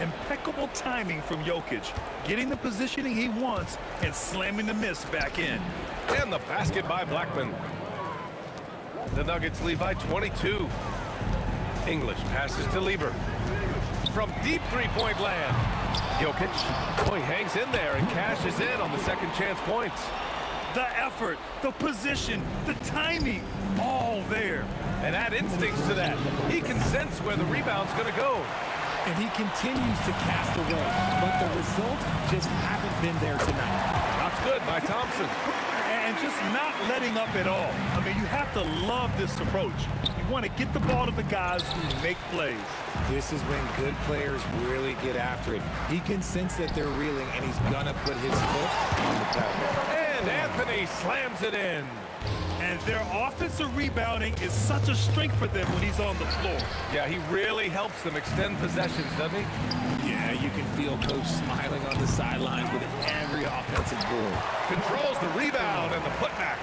Impeccable timing from Jokic, getting the positioning he wants and slamming the miss back in. And the basket by Blackman. The Nuggets lead by 22. English passes to Lever. From deep three-point land. Jokic, oh, he hangs in there and cashes in on the second chance points. The effort, the position, the timing, all there. And add instincts to that. He can sense where the rebound's going to go. And he continues to cast away, but the results just haven't been there tonight. That's good by Thompson. And just not letting up at all. I mean, you have to love this approach. You want to get the ball to the guys who make plays. This is when good players really get after it. He can sense that they're reeling, and he's going to put his foot on the pedal. And Anthony slams it in. And their offensive rebounding is such a strength for them when he's on the floor. Yeah, he really helps them extend possessions, doesn't he? Yeah, you can feel Coach smiling on the sidelines with every offensive board. Controls the rebound and the putback.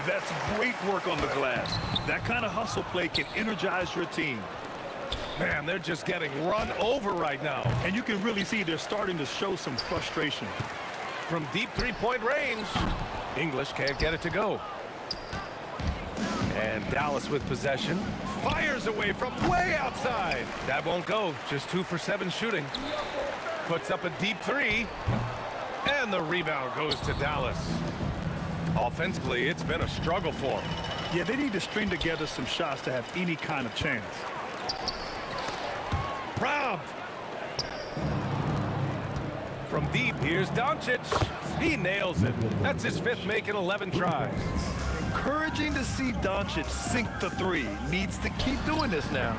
That's great work on the glass. That kind of hustle play can energize your team. Man, they're just getting run over right now. And you can really see they're starting to show some frustration. From deep three-point range, English can't get it to go. And Dallas with possession. Fires away from way outside. That won't go. Just 2 for 7 shooting. Puts up a deep three. And the rebound goes to Dallas. Offensively, it's been a struggle for them. Yeah, they need to string together some shots to have any kind of chance. Robbed. From deep, here's Doncic. He nails it. That's his 5th make in 11 tries. Encouraging to see Doncic sink the three. Needs to keep doing this now.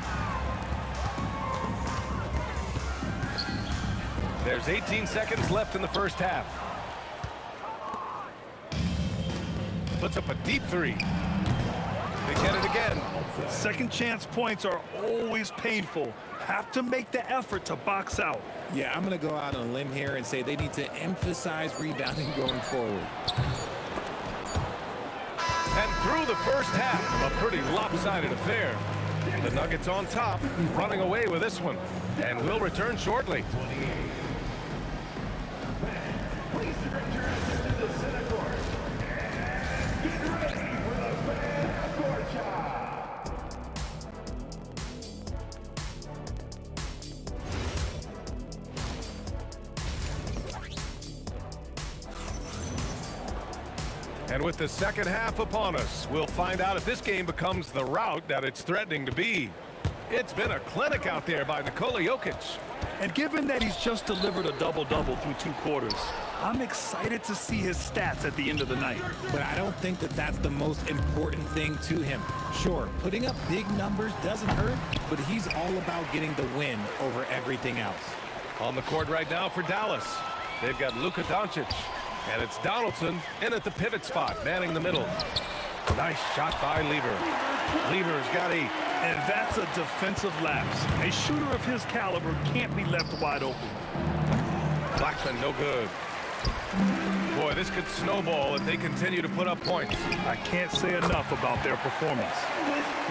There's 18 seconds left in the first half. Puts up a deep 3. They get it again. Second chance points are always painful. Have to make the effort to box out. Yeah, I'm going to go out on a limb here and say they need to emphasize rebounding going forward. And through the first half, a pretty lopsided affair. The Nuggets on top, running away with this one. And will return shortly. And with the second half upon us, we'll find out if this game becomes the rout that it's threatening to be. It's been a clinic out there by Nikola Jokic. And given that he's just delivered a double-double through 2 quarters, I'm excited to see his stats at the end of the night. But I don't think that that's the most important thing to him. Sure, putting up big numbers doesn't hurt, but he's all about getting the win over everything else. On the court right now for Dallas, they've got Luka Doncic. And it's Donaldson in at the pivot spot, manning the middle. Nice shot by Lever. Lever's got 8. And that's a defensive lapse. A shooter of his caliber can't be left wide open. Blackman, no good. Boy, this could snowball if they continue to put up points. I can't say enough about their performance.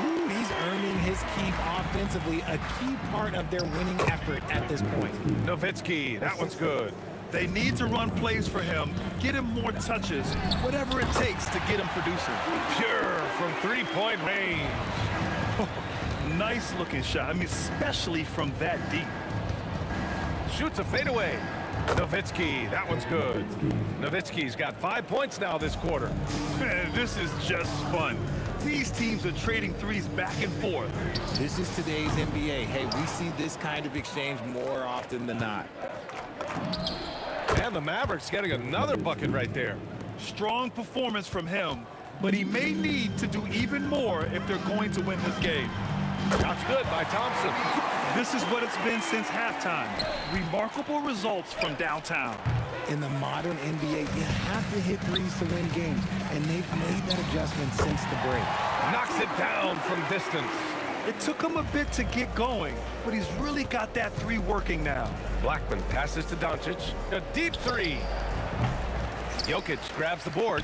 Ooh, he's earning his keep offensively, a key part of their winning effort at this point. Nowitzki, that one's good. They need to run plays for him, get him more touches, whatever it takes to get him producing. Pure from 3-point range. Nice looking shot. I mean, especially from that deep. Shoots a fadeaway. Nowitzki, that one's good. Nowitzki's got 5 points now this quarter. Man, this is just fun. These teams are trading threes back and forth. This is today's NBA. Hey, we see this kind of exchange more often than not. And the Mavericks getting another bucket right there. Strong performance from him, but he may need to do even more if they're going to win this game. Shot's good by Thompson. This is what it's been since halftime. Remarkable results from downtown. In the modern NBA, you have to hit threes to win games, and they've made that adjustment since the break. Knocks it down from distance. It took him a bit to get going, but he's really got that 3 working now. Blackman passes to Doncic. A deep 3. Jokic grabs the board.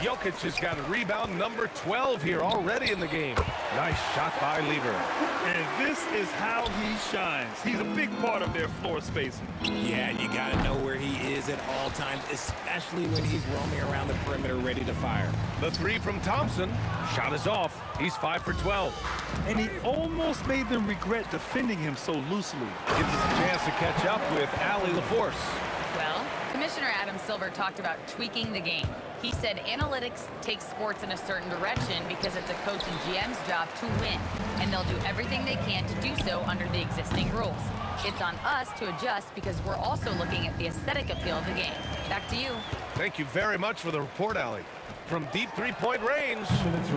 Jokic has got a rebound number 12 here already in the game. Nice shot by Lever. And this is how he shines. He's a big part of their floor spacing. Yeah, and you got to know where he is at all times, especially when he's roaming around the perimeter ready to fire. The 3 from Thompson. Shot is off. He's 5 for 12. And he almost made them regret defending him so loosely. Gives us a chance to catch up with Allie LaForce. Well, Commissioner Adam Silver talked about tweaking the game. He said analytics takes sports in a certain direction because it's a coach and GM's job to win, and they'll do everything they can to do so under the existing rules. It's on us to adjust because we're also looking at the aesthetic appeal of the game. Back to you. Thank you very much for the report, Allie. From deep 3-point range,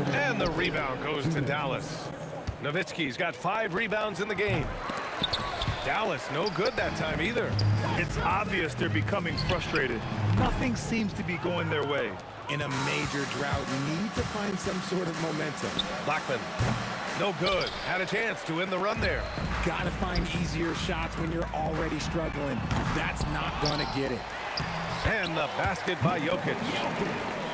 and the rebound goes to Dallas. Nowitzki's got 5 rebounds in the game. Dallas no good that time either. It's obvious they're becoming frustrated. Nothing seems to be going their way. In a major drought, need to find some sort of momentum. Blackman, no good. Had a chance to win the run there. Gotta find easier shots when you're already struggling. That's not gonna get it. And the basket by Jokic.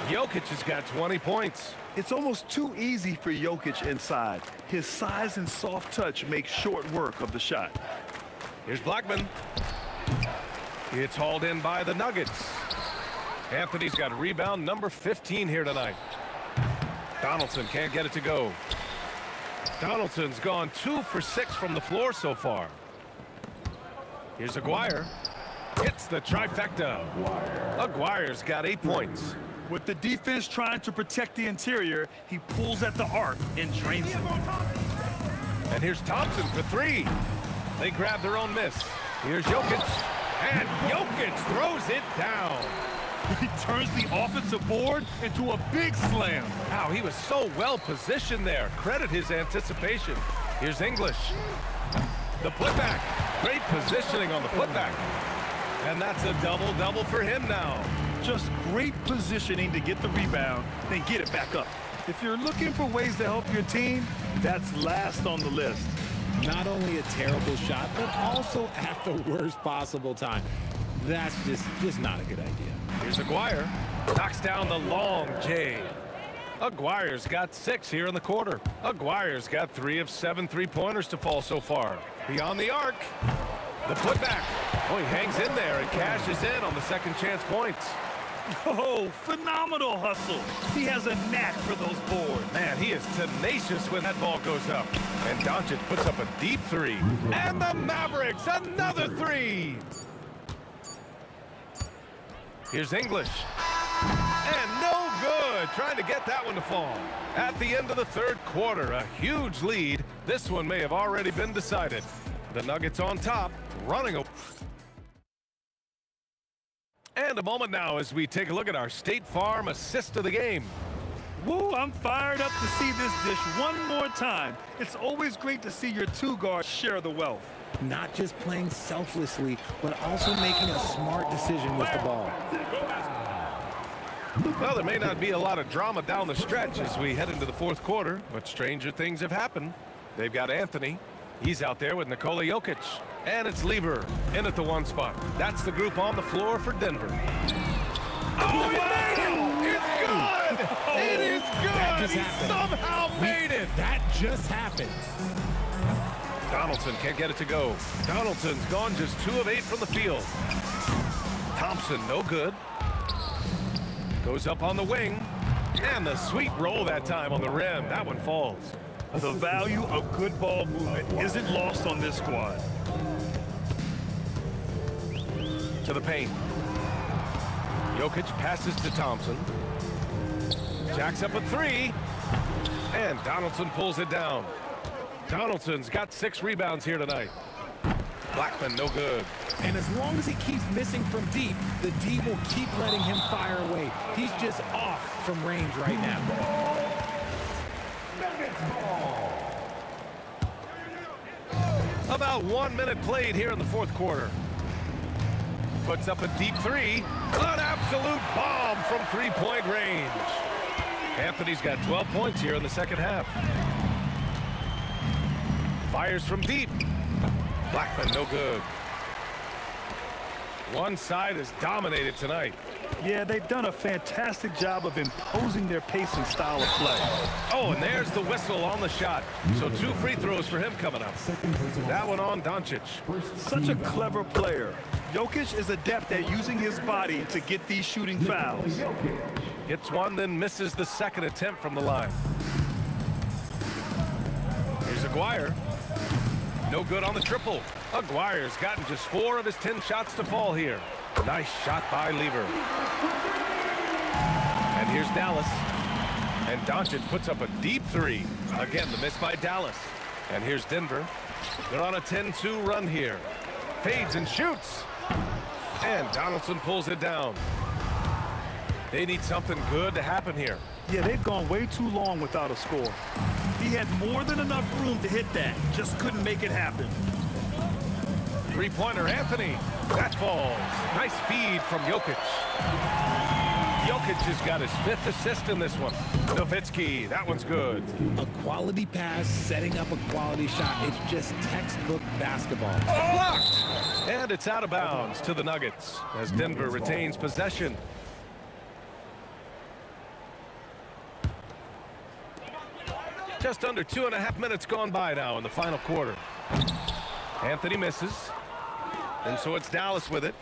Jokic has got 20 points. It's almost too easy for Jokic inside. His size and soft touch make short work of the shot. Here's Blackman. It's hauled in by the Nuggets. Anthony's got rebound number 15 here tonight. Donaldson can't get it to go. Donaldson's gone 2 for 6 from the floor so far. Here's Aguirre. Hits the trifecta. Aguirre's got 8 points. With the defense trying to protect the interior, he pulls at the arc and drains it. And here's Thompson for three. They grab their own miss. Here's Jokic. And Jokic throws it down. He turns the offensive board into a big slam. Wow, he was so well positioned there. Credit his anticipation. Here's English. The putback. Great positioning on the putback. And that's a double-double for him now. Just great positioning to get the rebound, then get it back up. If you're looking for ways to help your team, that's last on the list. Not only a terrible shot, but also at the worst possible time. That's just not a good idea. Here's Aguirre. Knocks down the long J. Aguirre's got 6 here in the quarter. Aguirre's got 3 of 7 three-pointers to fall so far. Beyond the arc. The putback. Oh, he hangs in there and cashes in on the second chance points. Oh, phenomenal hustle. He has a knack for those boards. Man, he is tenacious when that ball goes up. And Doncic puts up a deep 3. And the Mavericks, another 3. Here's English. And no good. Trying to get that one to fall. At the end of the third quarter, a huge lead. This one may have already been decided. The Nuggets on top, running a... And a moment now as we take a look at our State Farm assist of the game. Woo, I'm fired up to see this dish one more time. It's always great to see your two guards share the wealth. Not just playing selflessly, but also making a smart decision with the ball. Well, there may not be a lot of drama down the stretch as we head into the fourth quarter, but stranger things have happened. They've got Anthony. He's out there with Nikola Jokic. And it's Lever in at the 1 spot. That's the group on the floor for Denver. Oh, he made it! It's good! It is good! He somehow made it! That just happened. Donaldson can't get it to go. Donaldson's gone just 2 of 8 from the field. Thompson, no good. Goes up on the wing. And the sweet roll that time on the rim. That one falls. The value of good ball movement isn't lost on this squad. To the paint. Jokic passes to Thompson. Jacks up a 3. And Donaldson pulls it down. Donaldson's got 6 rebounds here tonight. Blackman, no good. And as long as he keeps missing from deep, the D will keep letting him fire away. He's just off from range right now. About 1 minute played here in the fourth quarter. Puts up a deep 3. An absolute bomb from 3-point range. Anthony's got 12 points here in the second half. Fires from deep. Blackman, no good. One side is dominated tonight. Yeah, they've done a fantastic job of imposing their pace and style of play. Oh, and there's the whistle on the shot. So 2 free throws for him coming up. That one on Doncic. Such a clever player. Jokic is adept at using his body to get these shooting fouls. Hits one, then misses the second attempt from the line. Here's Aguirre. No good on the triple. Aguirre's gotten just 4 of his 10 shots to fall here. Nice shot by Lever. And here's Dallas. And Doncic puts up a deep 3. Again, the miss by Dallas. And here's Denver. They're on a 10-2 run here. Fades and shoots. And Donaldson pulls it down. They need something good to happen here. Yeah, they've gone way too long without a score. He had more than enough room to hit that. Just couldn't make it happen. Three-pointer, Anthony. That falls. Nice feed from Jokic. Jokic has got his 5th assist in this one. Nowitzki, that one's good. A quality pass, setting up a quality shot. It's just textbook basketball. Blocked! And it's out of bounds to the Nuggets as Denver retains possession. Just under 2.5 minutes gone by now in the final quarter. Anthony misses. And so it's Dallas with it.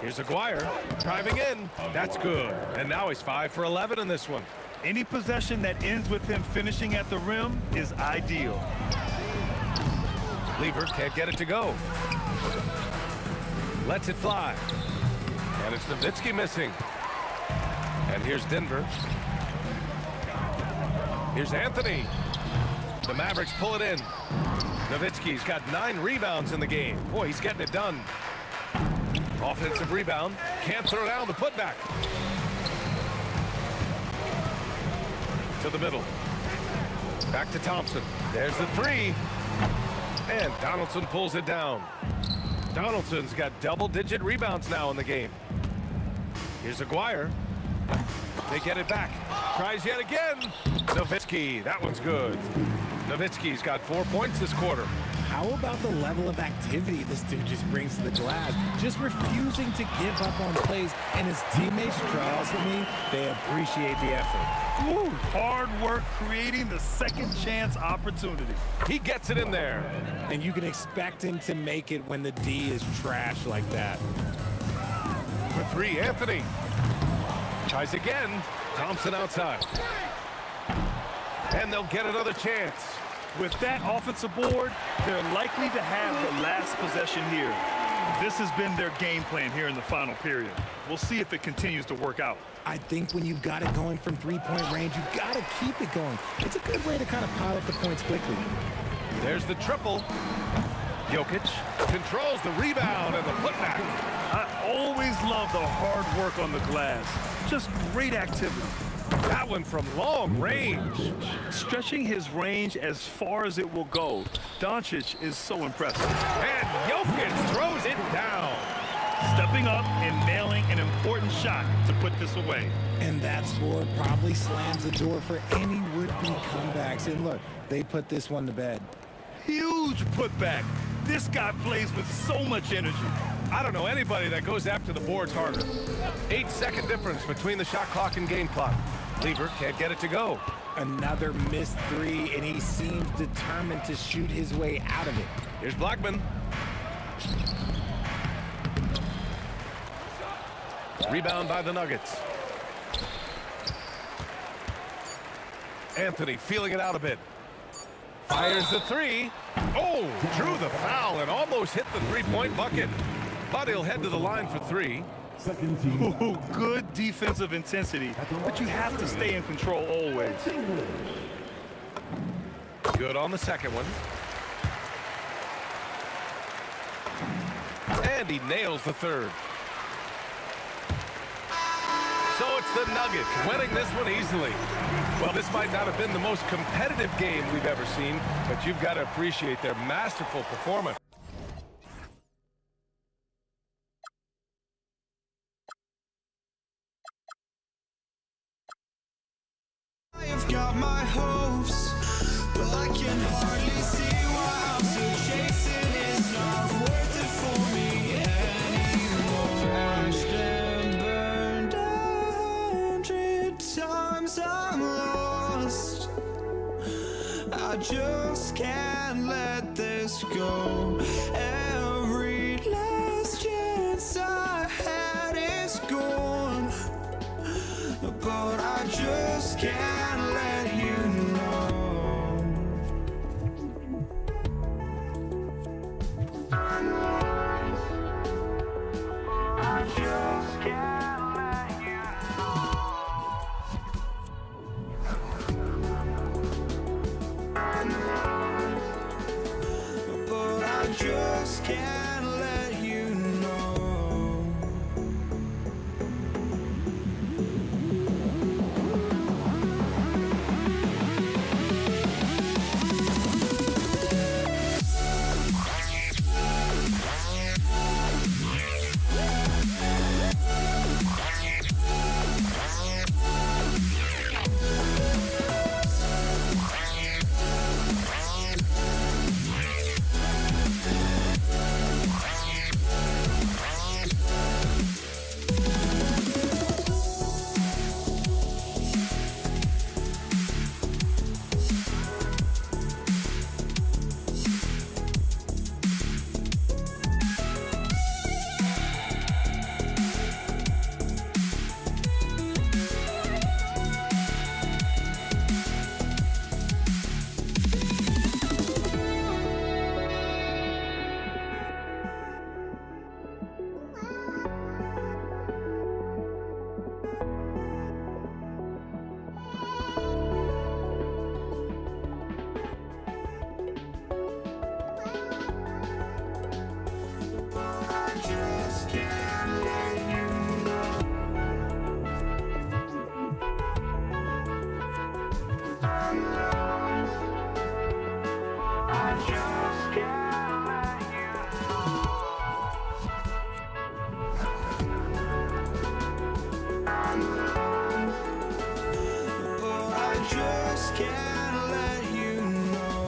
Here's Aguirre driving in. That's good. And now he's 5 for 11 in this one. Any possession that ends with him finishing at the rim is ideal. Lever can't get it to go. Lets it fly. And it's Nowitzki missing. And here's Denver. Here's Anthony. The Mavericks pull it in. Nowitzki's got 9 rebounds in the game. Boy, he's getting it done. Offensive rebound. Can't throw down the putback. To the middle. Back to Thompson. There's the 3. And Donaldson pulls it down. Donaldson's got double-digit rebounds now in the game. Here's Aguirre. They get it back. Tries yet again. Nowitzki, that one's good. Nowitzki's got 4 points this quarter. How about the level of activity this dude just brings to the glass? Just refusing to give up on plays, and his teammates, Charles and me, they appreciate the effort. Ooh, hard work creating the second chance opportunity. He gets it in there. And you can expect him to make it when the D is trash like that. For 3, Anthony. Tries again. Thompson outside. And they'll get another chance. With that offensive board, they're likely to have the last possession here. This has been their game plan here in the final period. We'll see if it continues to work out. I think when you've got it going from three-point range, you've got to keep it going. It's a good way to kind of pile up the points quickly. There's the triple. Jokic controls the rebound and the putback. I always love the hard work on the glass. Just great activity. That one from long range. Stretching his range as far as it will go. Doncic is so impressive. And Jokic throws it down. Stepping up and nailing an important shot to put this away. And that score probably slams the door for any would-be comebacks. And look, they put this one to bed. Huge putback. This guy plays with so much energy. I don't know anybody that goes after the boards harder. 8-second difference between the shot clock and game clock. Lever can't get it to go. Another missed 3, and he seems determined to shoot his way out of it. Here's Blackman. Rebound by the Nuggets. Anthony feeling it out a bit. Fires the 3. Oh, drew the foul and almost hit the three-point bucket. But he'll head to the line for 3. Ooh, good defensive intensity, but you have to stay in control always. Good on the second one. And he nails the 3rd. So it's the Nuggets winning this one easily. Well, this might not have been the most competitive game we've ever seen, but you've got to appreciate their masterful performance. I've got my hopes, but I can hardly see why I'm still chasing. It's not worth it for me anymore. Crashed and burned 100 times I'm lost. I just can't let this go. Every last chance I had is gone, but I just can't let you know. I just can't let you know. But I just can't let you know. Oh, I just can't let you know. I just can't let you know.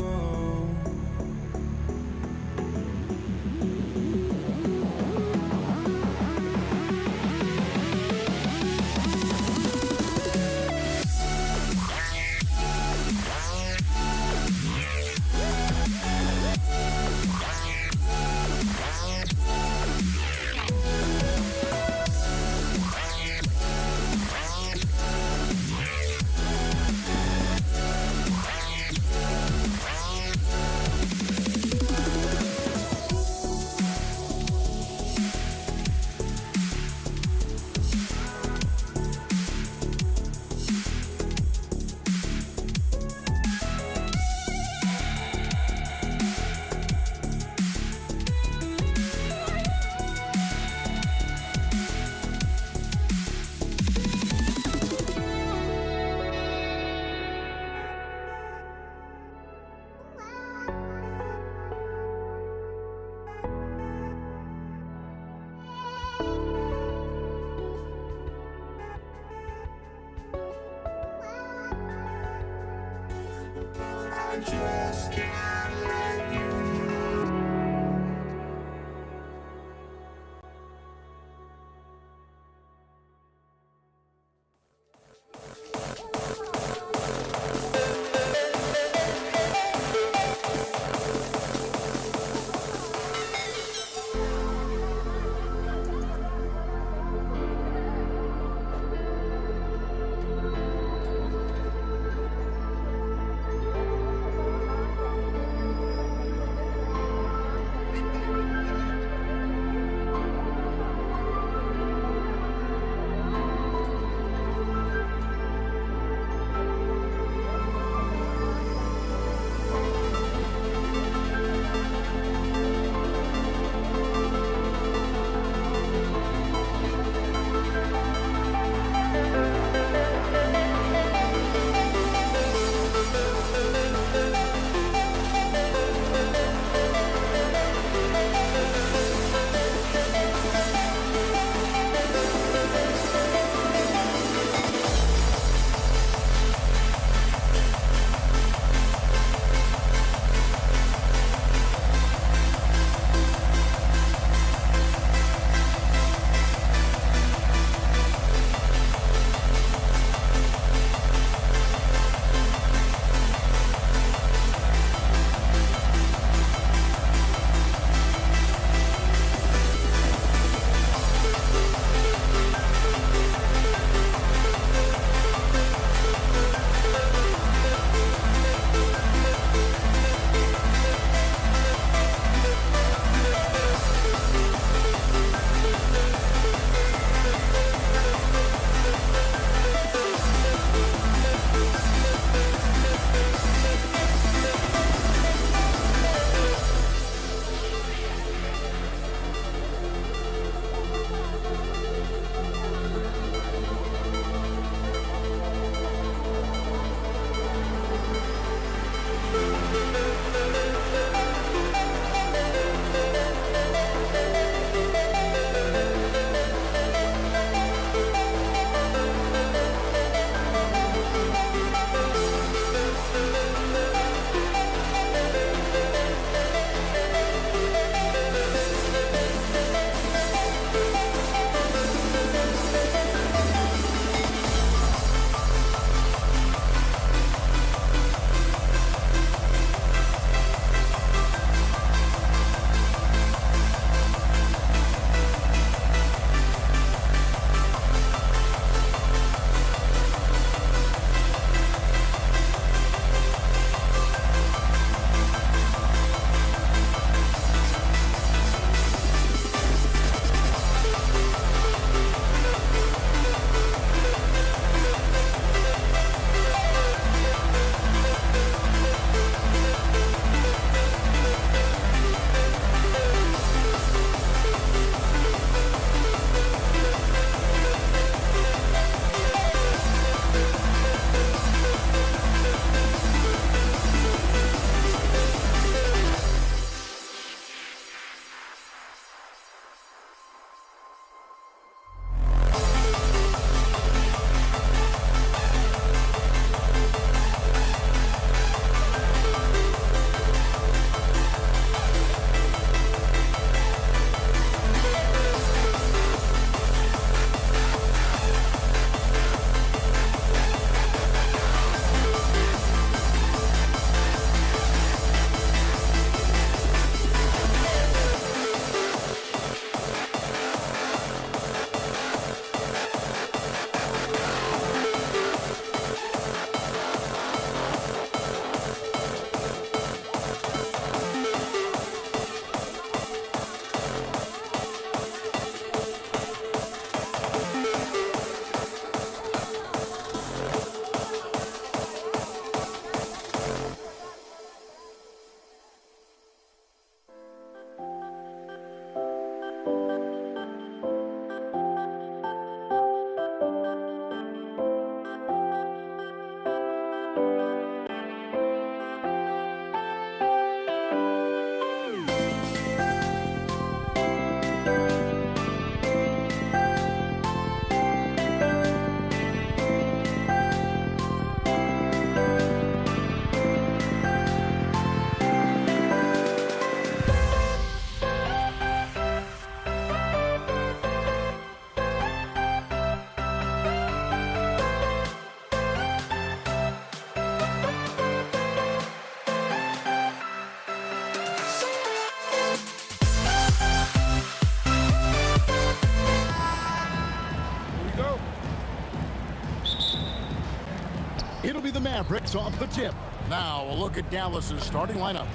It'll be the Mavericks off the tip. Now a look at Dallas's starting lineup.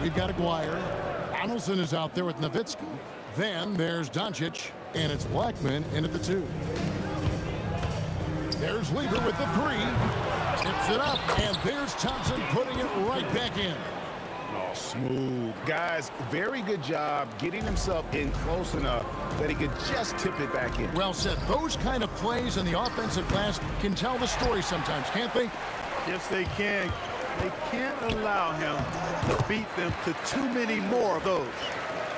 We've got Aguirre. Donaldson is out there with Nowitzki. Then there's Doncic, and it's Blackman in at the 2. There's Lever with the 3. Tips it up, and there's Thompson putting it right back in. Oh, smooth. Guys, very good job getting himself in close enough that he could just tip it back in. Well said. Those kind of plays in the offensive glass can tell the story sometimes, can't they? Yes, they can. They can't allow him to beat them to too many more of those.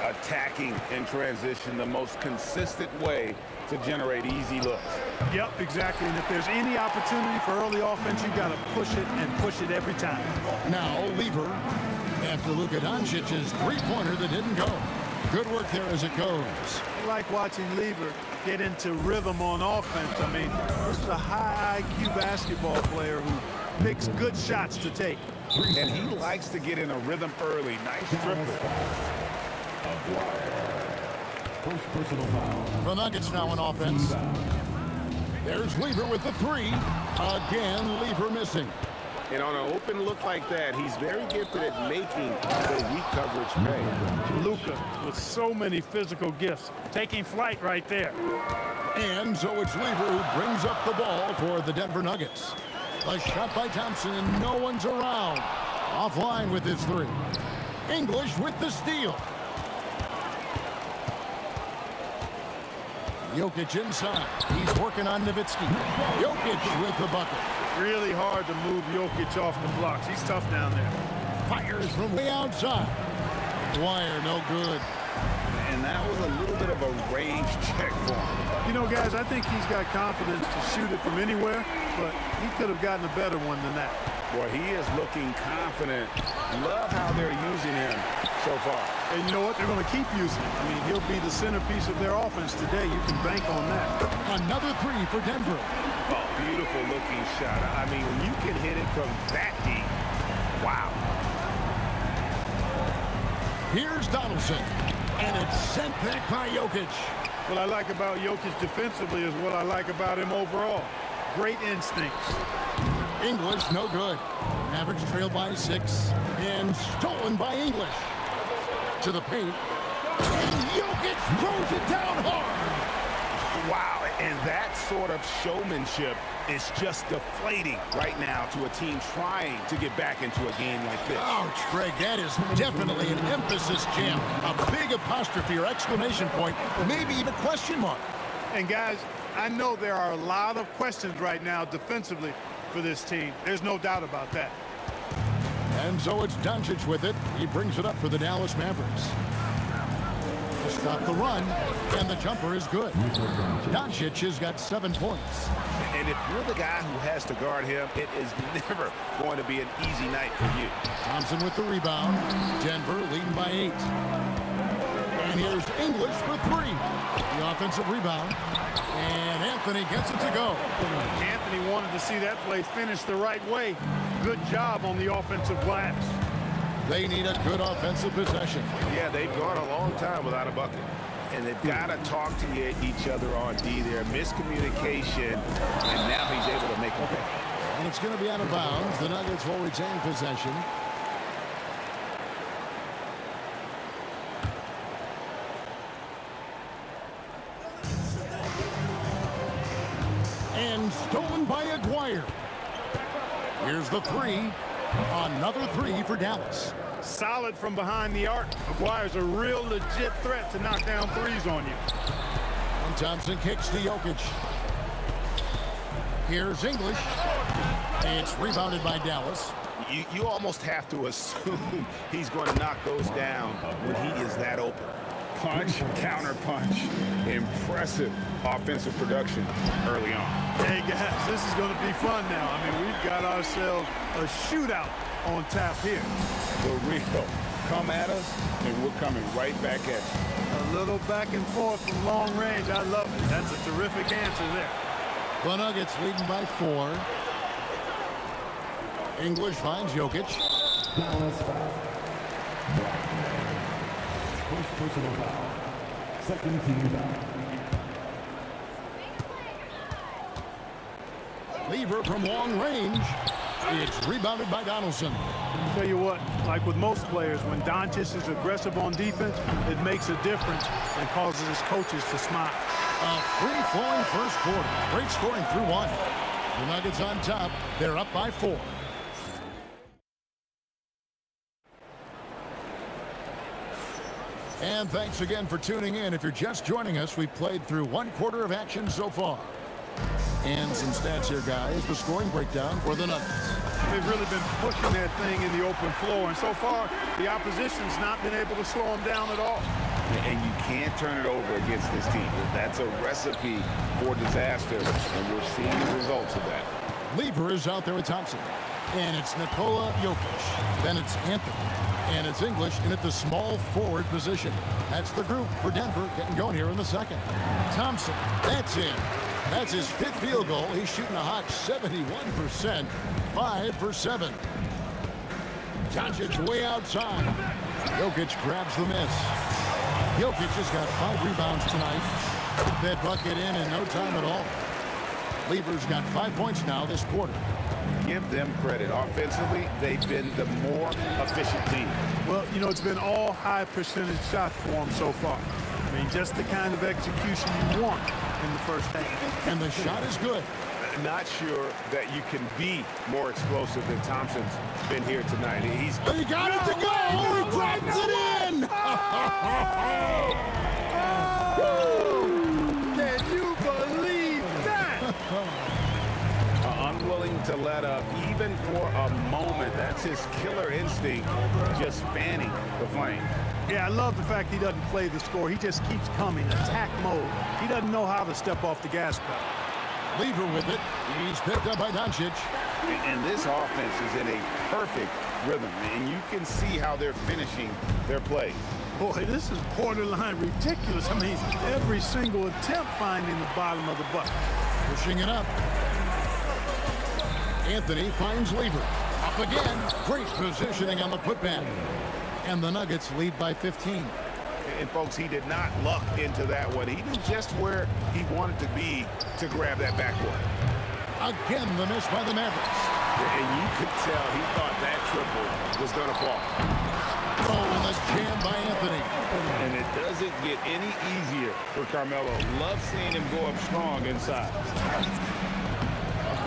Attacking in transition, the most consistent way to generate easy looks. Yep, exactly. And if there's any opportunity for early offense, you got to push it and push it every time. Now, Lever, after Luka Doncic's three-pointer that didn't go. Good work there as it goes. I like watching Lever get into rhythm on offense. I mean, this is a high IQ basketball player who picks good shots to take. And he likes to get in a rhythm early. Nice triple. First personal foul. The Nuggets now on offense. There's Lever with the 3. Again, Lever missing. And on an open look like that, he's very gifted at making the weak coverage pay. Luka with so many physical gifts, taking flight right there. And so it's Lever who brings up the ball for the Denver Nuggets. A shot by Thompson, and no one's around. Offline with his 3. English with the steal. Jokic inside. He's working on Nowitzki. Jokic with the bucket. Really hard to move Jokic off the blocks. He's tough down there. Fires from way outside. Dwyer, no good. And that was a little bit of a range check for him. You know, guys, I think he's got confidence to shoot it from anywhere, but he could have gotten a better one than that. Boy, he is looking confident. Love how they're using him so far. And you know what? They're going to keep using him. I mean, he'll be the centerpiece of their offense today. You can bank on that. Another 3 for Denver. Oh, beautiful looking shot. I mean, when you can hit it from that deep, wow. Here's Donaldson, and it's sent back by Jokic. What I like about Jokic defensively is what I like about him overall. Great instincts. English, no good. Mavericks trail by 6, and stolen by English. To the paint, and Jokic throws it down hard. Wow, and that sort of showmanship is just deflating right now to a team trying to get back into a game like this. Ouch, Greg, that is definitely an emphasis jam. A big apostrophe or exclamation point, maybe even question mark. And guys, I know there are a lot of questions right now defensively for this team. There's no doubt about that. And so it's Doncic with it. He brings it up for the Dallas Mavericks. Stop the run, and the jumper is good. Doncic has got 7 points. And if you're the guy who has to guard him, it is never going to be an easy night for you. Thompson with the rebound. Denver leading by 8. And here's English for 3. The offensive rebound. And Anthony gets it to go. Anthony wanted to see that play finish the right way. Good job on the offensive glass. They need a good offensive possession. Yeah, they've gone a long time without a bucket. And they've got to talk to each other on D there. Miscommunication, and now he's able to make a play. And it's going to be out of bounds. The Nuggets will retain possession. And stolen by Aguirre. Here's the 3. Another 3 for Dallas. Solid from behind the arc. Aguirre's a real legit threat to knock down threes on you. And Thompson kicks to Jokic. Here's English. It's rebounded by Dallas. You almost have to assume he's going to knock those down when he is that open. Punch, counter punch. Impressive offensive production early on. Hey, guys, this is going to be fun now. I mean, we've got ourselves a shootout on tap here. For real. Come at us, and we're coming right back at you. A little back and forth from long range. I love it. That's a terrific answer there. The Nuggets leading by 4. English finds Jokic. Dallas foul. First personal foul. Second team foul. Lever from long range. It's rebounded by Donaldson. I'll tell you what, like with most players, when Doncic is aggressive on defense, it makes a difference and causes his coaches to smile. A free-flowing first quarter. Great scoring through one. The Nuggets on top. They're up by 4. And thanks again for tuning in. If you're just joining us, we've played through 1 quarter of action so far. And some stats here, guys. The scoring breakdown for the Nuggets. They've really been pushing that thing in the open floor, and so far, the opposition's not been able to slow them down at all. And you can't turn it over against this team. That's a recipe for disaster, and we're seeing the results of that. Lever is out there with Thompson. And it's Nikola Jokic. Then it's Anthony. And it's English in at the small forward position. That's the group for Denver getting going here in the second. Thompson, that's in. That's his 5th field goal. He's shooting a hot 71%. 5 for 7. Doncic way outside. Jokic grabs the miss. Jokic has got 5 rebounds tonight. Put that bucket in no time at all. Lever's got 5 points now this quarter. Give them credit. Offensively, they've been the more efficient team. Well, you know, it's been all high percentage shots for them so far. I mean, just the kind of execution you want in the first half. And the shot is good. Not sure that you can be more explosive than Thompson's been here tonight. He got it to go! He drops it in! Can you believe that? Unwilling to let up even for a moment. That's his killer instinct, just fanning the flame. Yeah, I love the fact he doesn't play the score. He just keeps coming, attack mode. He doesn't know how to step off the gas pedal. Lever with it. He's picked up by Doncic. And this offense is in a perfect rhythm, and you can see how they're finishing their plays. Boy, this is borderline ridiculous. I mean, every single attempt finding the bottom of the bucket. Pushing it up. Anthony finds Lever. Up again. Great positioning on the putback. And the Nuggets lead by 15. And folks, he did not luck into that one. He knew just where he wanted to be to grab that backboard. Again, the miss by the Mavericks. And you could tell he thought that triple was going to fall. Oh, and the jam by Anthony. And it doesn't get any easier for Carmelo. Love seeing him go up strong inside.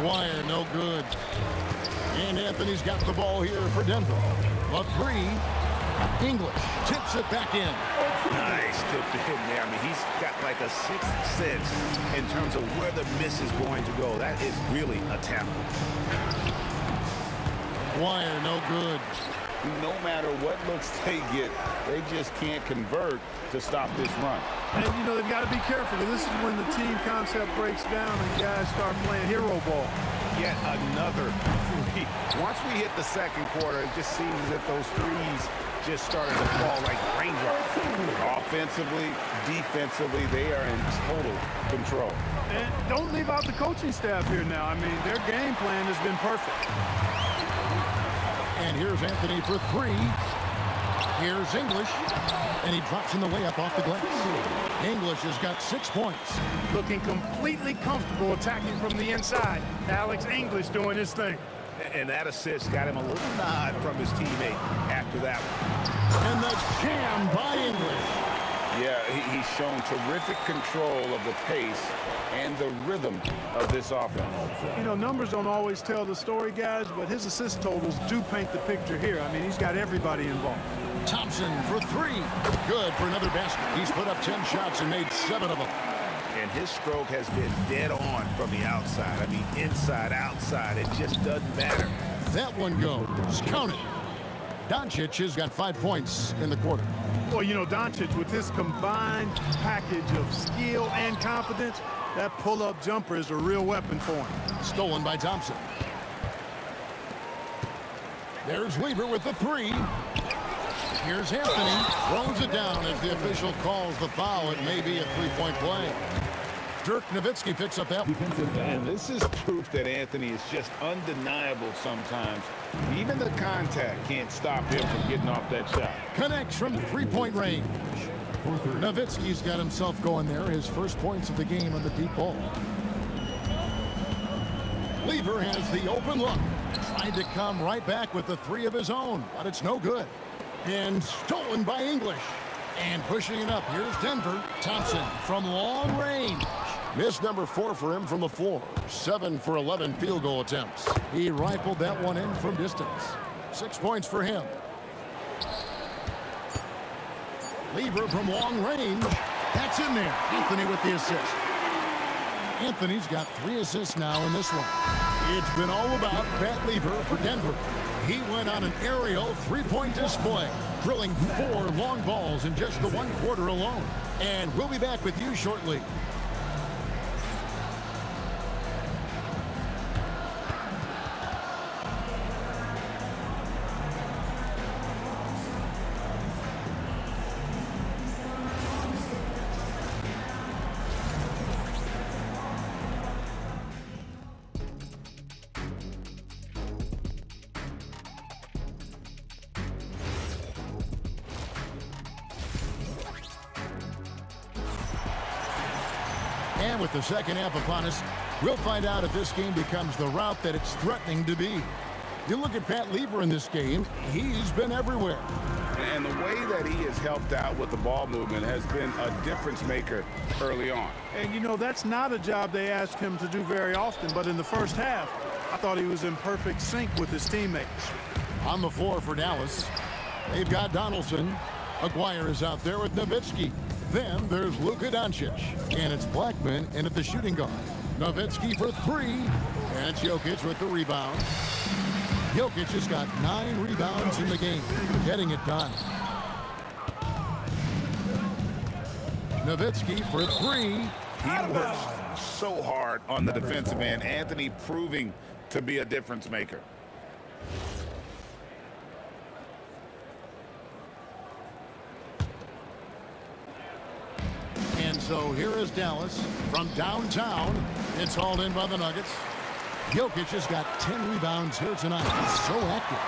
McGuire, no good. And Anthony's got the ball here for Denver. A 3. English tips it back in. Nice tip in there. I mean, he's got like a 6th sense in terms of where the miss is going to go. That is really a talent. Wire, no good. No matter what looks they get, they just can't convert to stop this run. And, you know, they've got to be careful. This is when the team concept breaks down and guys start playing hero ball. Yet another 3. Once we hit the second quarter, it just seems as if those threes just started to fall like raindrops. Offensively, defensively, they are in total control. And don't leave out the coaching staff here now. I mean, their game plan has been perfect. And here's Anthony for 3. Here's English. And he drops in the layup off the glass. English has got 6 points. Looking completely comfortable attacking from the inside. Alex English doing his thing. And that assist got him a little nod from his teammate after that one. And the jam by English. Yeah, he's shown terrific control of the pace and the rhythm of this offense. You know, numbers don't always tell the story, guys, but his assist totals do paint the picture here. I mean, he's got everybody involved. Thompson for 3. Good for another basket. He's put up 10 shots and made 7 of them. And his stroke has been dead on from the outside. I mean, inside, outside, it just doesn't matter. That one goes. Count it. Doncic has got 5 points in the quarter. Well, you know, Doncic, with his combined package of skill and confidence, that pull-up jumper is a real weapon for him. Stolen by Thompson. There's Lever with the 3. Here's Anthony. Throws it down as the official calls the foul. It may be a 3-point play. Dirk Nowitzki picks up that one. And this is proof that Anthony is just undeniable sometimes. Even the contact can't stop him from getting off that shot. Connects from 3-point range. Nowitzki's got himself going there. His first points of the game on the deep ball. Lever has the open look. Tried to come right back with the three of his own, but it's no good. And stolen by English. And pushing it up, here's Denver. Thompson from long range. Miss number 4 for him from the floor. 7 for 11 field goal attempts. He rifled that one in from distance. 6 points for him. Lever from long range. That's in there. Anthony with the assist. Anthony's got 3 assists now in this one. It's been all about Pat Lever for Denver. He went on an aerial 3-point display, drilling 4 long balls in just the 1 quarter alone. And we'll be back with you shortly. And with the second half upon us, we'll find out if this game becomes the route that it's threatening to be. You look at Pat Lever in this game, he's been everywhere. And the way that he has helped out with the ball movement has been a difference maker early on. And, you know, that's not a job they ask him to do very often, but in the first half, I thought he was in perfect sync with his teammates. On the floor for Dallas, they've got Donaldson. Aguirre is out there with Nowitzki. Then there's Luka Doncic, and it's Blackman in at the shooting guard. Nowitzki for 3, and it's Jokic with the rebound. Jokic has got 9 rebounds in the game, getting it done. Nowitzki for 3. He works so hard on the defensive end. Anthony proving to be a difference maker. And so here is Dallas from downtown. It's hauled in by the Nuggets. Jokic has got 10 rebounds here tonight. He's so active.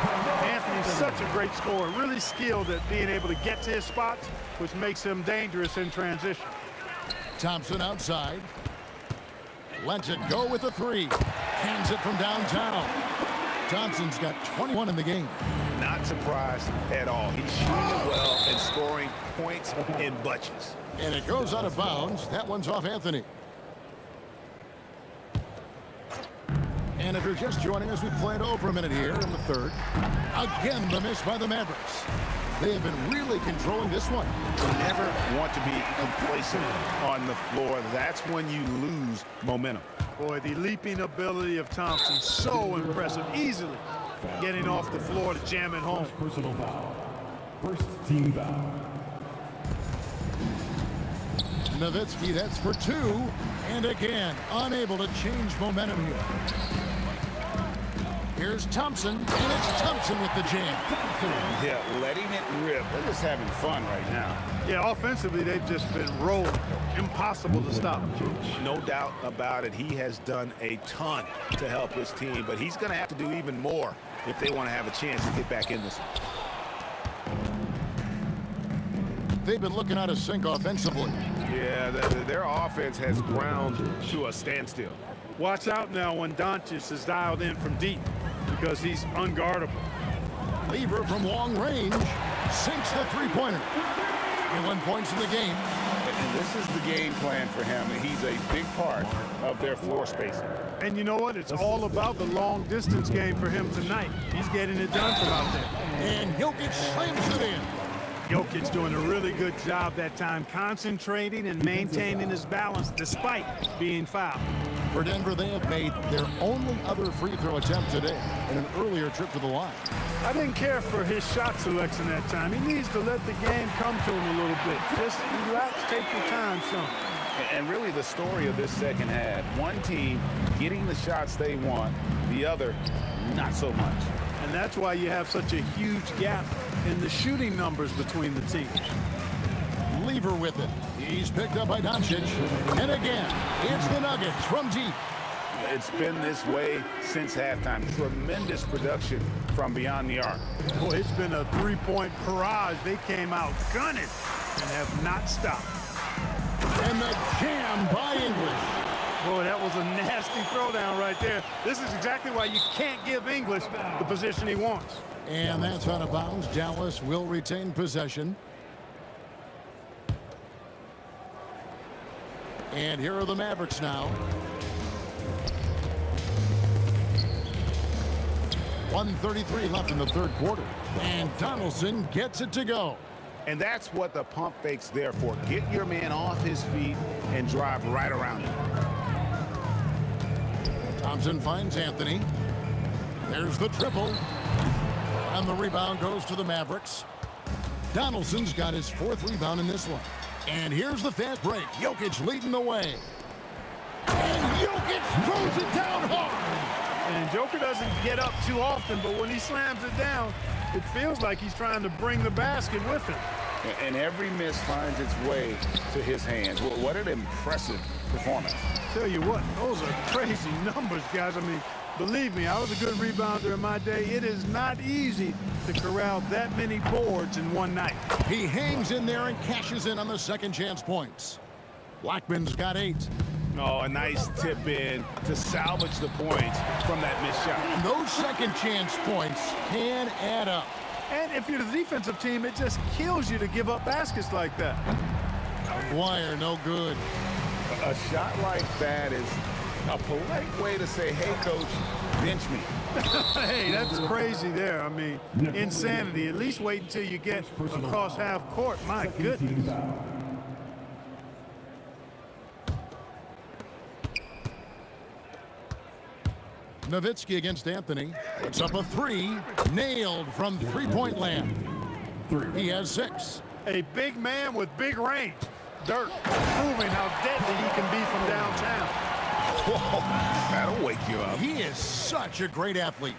Anthony's such a great scorer, really skilled at being able to get to his spots, which makes him dangerous in transition. Thompson outside. Lets it go with a 3. Hands it from downtown. Thompson's got 21 in the game. Not surprised at all. He's shooting well and scoring points in bunches. And it goes out of bounds. That one's off Anthony. And if you're just joining us, we played over a minute here in the third. Again, the miss by the Mavericks. They have been really controlling this one. You never want to be complacent on the floor. That's when you lose momentum. Boy, the leaping ability of Thompson, so impressive. Easily getting off the floor to jam it home. Personal foul. First team foul. Nowitzki, that's for 2. And again, unable to change momentum here. Here's Thompson, and it's Thompson with the jam. Yeah, letting it rip. They're just having fun right now. Yeah, offensively, they've just been rolling. Impossible to stop. No doubt about it. He has done a ton to help his team, but he's going to have to do even more if they want to have a chance to get back in this one. They've been looking out of sync offensively. Yeah, their offense has ground to a standstill. Watch out now when Doncic is dialed in from deep because he's unguardable. Lever from long range sinks the 3-pointer. 21 points in the game. And this is the game plan for him. He's a big part of their floor spacing. And you know what? It's all about the long-distance game for him tonight. He's getting it done from out there. And Jokic slams it in. Jokic doing a really good job that time, concentrating and maintaining his balance despite being fouled. For Denver, they have made their only other free throw attempt today in an earlier trip to the line. I didn't care for his shot selection that time. He needs to let the game come to him a little bit. Just relax, take your time, son. And really the story of this second half, one team getting the shots they want, the other not so much. And that's why you have such a huge gap in the shooting numbers between the teams. Lever with it. He's picked up by Doncic. And again, it's the Nuggets from deep. It's been this way since halftime. Tremendous production from beyond the arc. Boy, it's been a 3-point barrage. They came out gunning and have not stopped. And the jam by English. Boy, that was a nasty throwdown right there. This is exactly why you can't give English the position he wants. And that's out of bounds. Dallas will retain possession. And here are the Mavericks now. 1:33 left in the third quarter. And Donaldson gets it to go. And that's what the pump fake's there for. Get your man off his feet and drive right around him. Thompson finds Anthony. There's the triple. And the rebound goes to the Mavericks. Donaldson's got his fourth rebound in this one. And here's the fast break. Jokic leading the way. And Jokic throws it down hard. And Joker doesn't get up too often, but when he slams it down, it feels like he's trying to bring the basket with him. And every miss finds its way to his hands. Well, what an impressive performance. Tell you what, those are crazy numbers, guys. I mean, believe me, I was a good rebounder in my day. It is not easy to corral that many boards in one night. He hangs in there and cashes in on the second chance points. Blackman's got 8. Oh, a nice tip in to salvage the points from that missed shot. And those second chance points can add up. And if you're the defensive team, it just kills you to give up baskets like that. Wire, no good. A shot like that is a polite way to say, hey, coach, bench me. Hey, that's crazy there. I mean, insanity. At least wait until you get across half court. My goodness. Nowitzki against Anthony. Puts up a 3. Nailed from three-point land. He has 6. A big man with big range. Dirk proving how deadly he can be from downtown. Whoa, that'll wake you up. He is such a great athlete.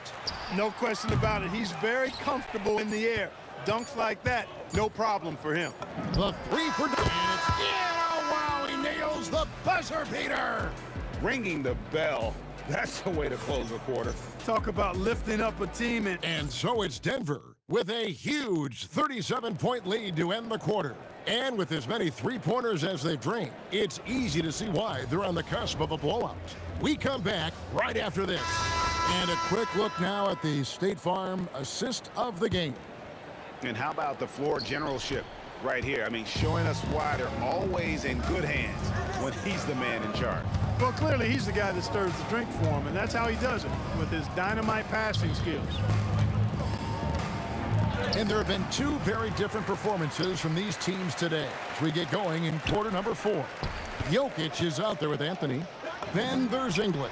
No question about it. He's very comfortable in the air. Dunks like that, no problem for him. The 3 for Dirk. And it's in. Oh, wow, he nails the buzzer beater. Ringing the bell. That's the way to close a quarter. Talk about lifting up a team. And so it's Denver with a huge 37-point lead to end the quarter. And with as many three-pointers as they've drained, it's easy to see why they're on the cusp of a blowout. We come back right after this. And a quick look now at the State Farm assist of the game. And how about the floor generalship right here? I mean, showing us why they're always in good hands when he's the man in charge. Well, clearly he's the guy that stirs the drink for him, and that's how he does it, with his dynamite passing skills. And there have been 2 very different performances from these teams today as we get going in quarter number 4. Jokic is out there with Anthony. Then there's English.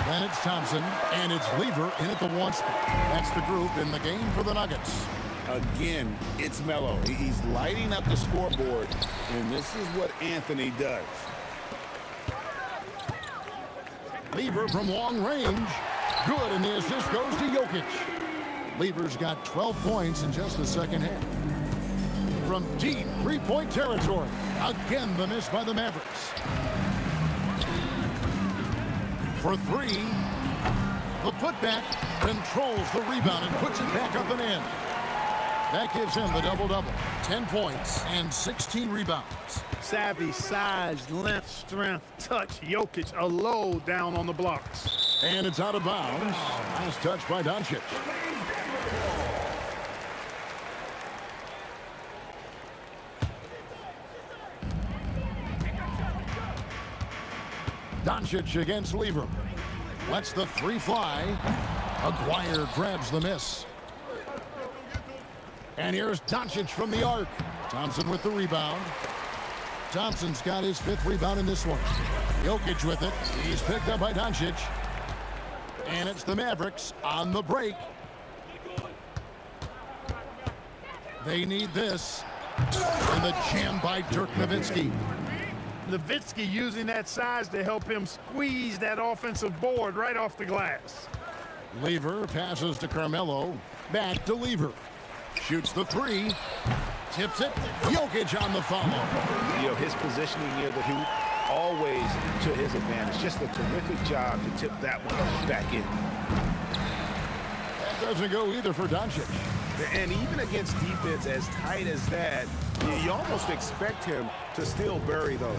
Then it's Thompson, and it's Lever in at the 1 spot. That's the group in the game for the Nuggets. Again, it's Melo. He's lighting up the scoreboard, and this is what Anthony does. Lever from long range. Good, and the assist goes to Jokic. Lever's got 12 points in just the second half. From deep three-point territory. Again, the miss by the Mavericks. For 3. The putback controls the rebound and puts it back up and in. That gives him the double-double. 10 points and 16 rebounds. Savvy, size, length, strength, touch. Jokic, a low down on the blocks. And it's out of bounds. Nice touch by Doncic. Doncic against Lever. Lets the 3 fly. Aguirre grabs the miss. And here's Doncic from the arc. Thompson with the rebound. Thompson's got his 5th rebound in this one. Jokic with it. He's picked up by Doncic. And it's the Mavericks on the break. They need this. And the jam by Dirk Nowitzki. Nowitzki using that size to help him squeeze that offensive board right off the glass. Lever passes to Carmelo. Back to Lever. Shoots the 3. Tips it. Jokic on the follow. You know, his positioning near the hoop, always to his advantage. Just a terrific job to tip that one back in. That doesn't go either for Doncic. And even against defense as tight as that, you almost expect him to still bury those.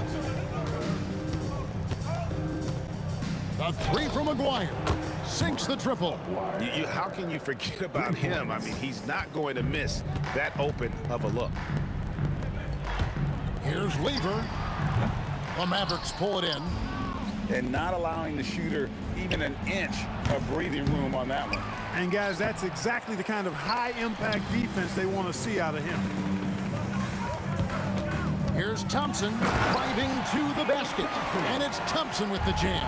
The three from McGuire. Sinks the triple. How can you forget about him? I mean, he's not going to miss that open of a look. Here's Lever. The Mavericks pull it in. And not allowing the shooter even an inch of breathing room on that one. And guys, that's exactly the kind of high-impact defense they want to see out of him. Here's Thompson driving to the basket. And it's Thompson with the jam.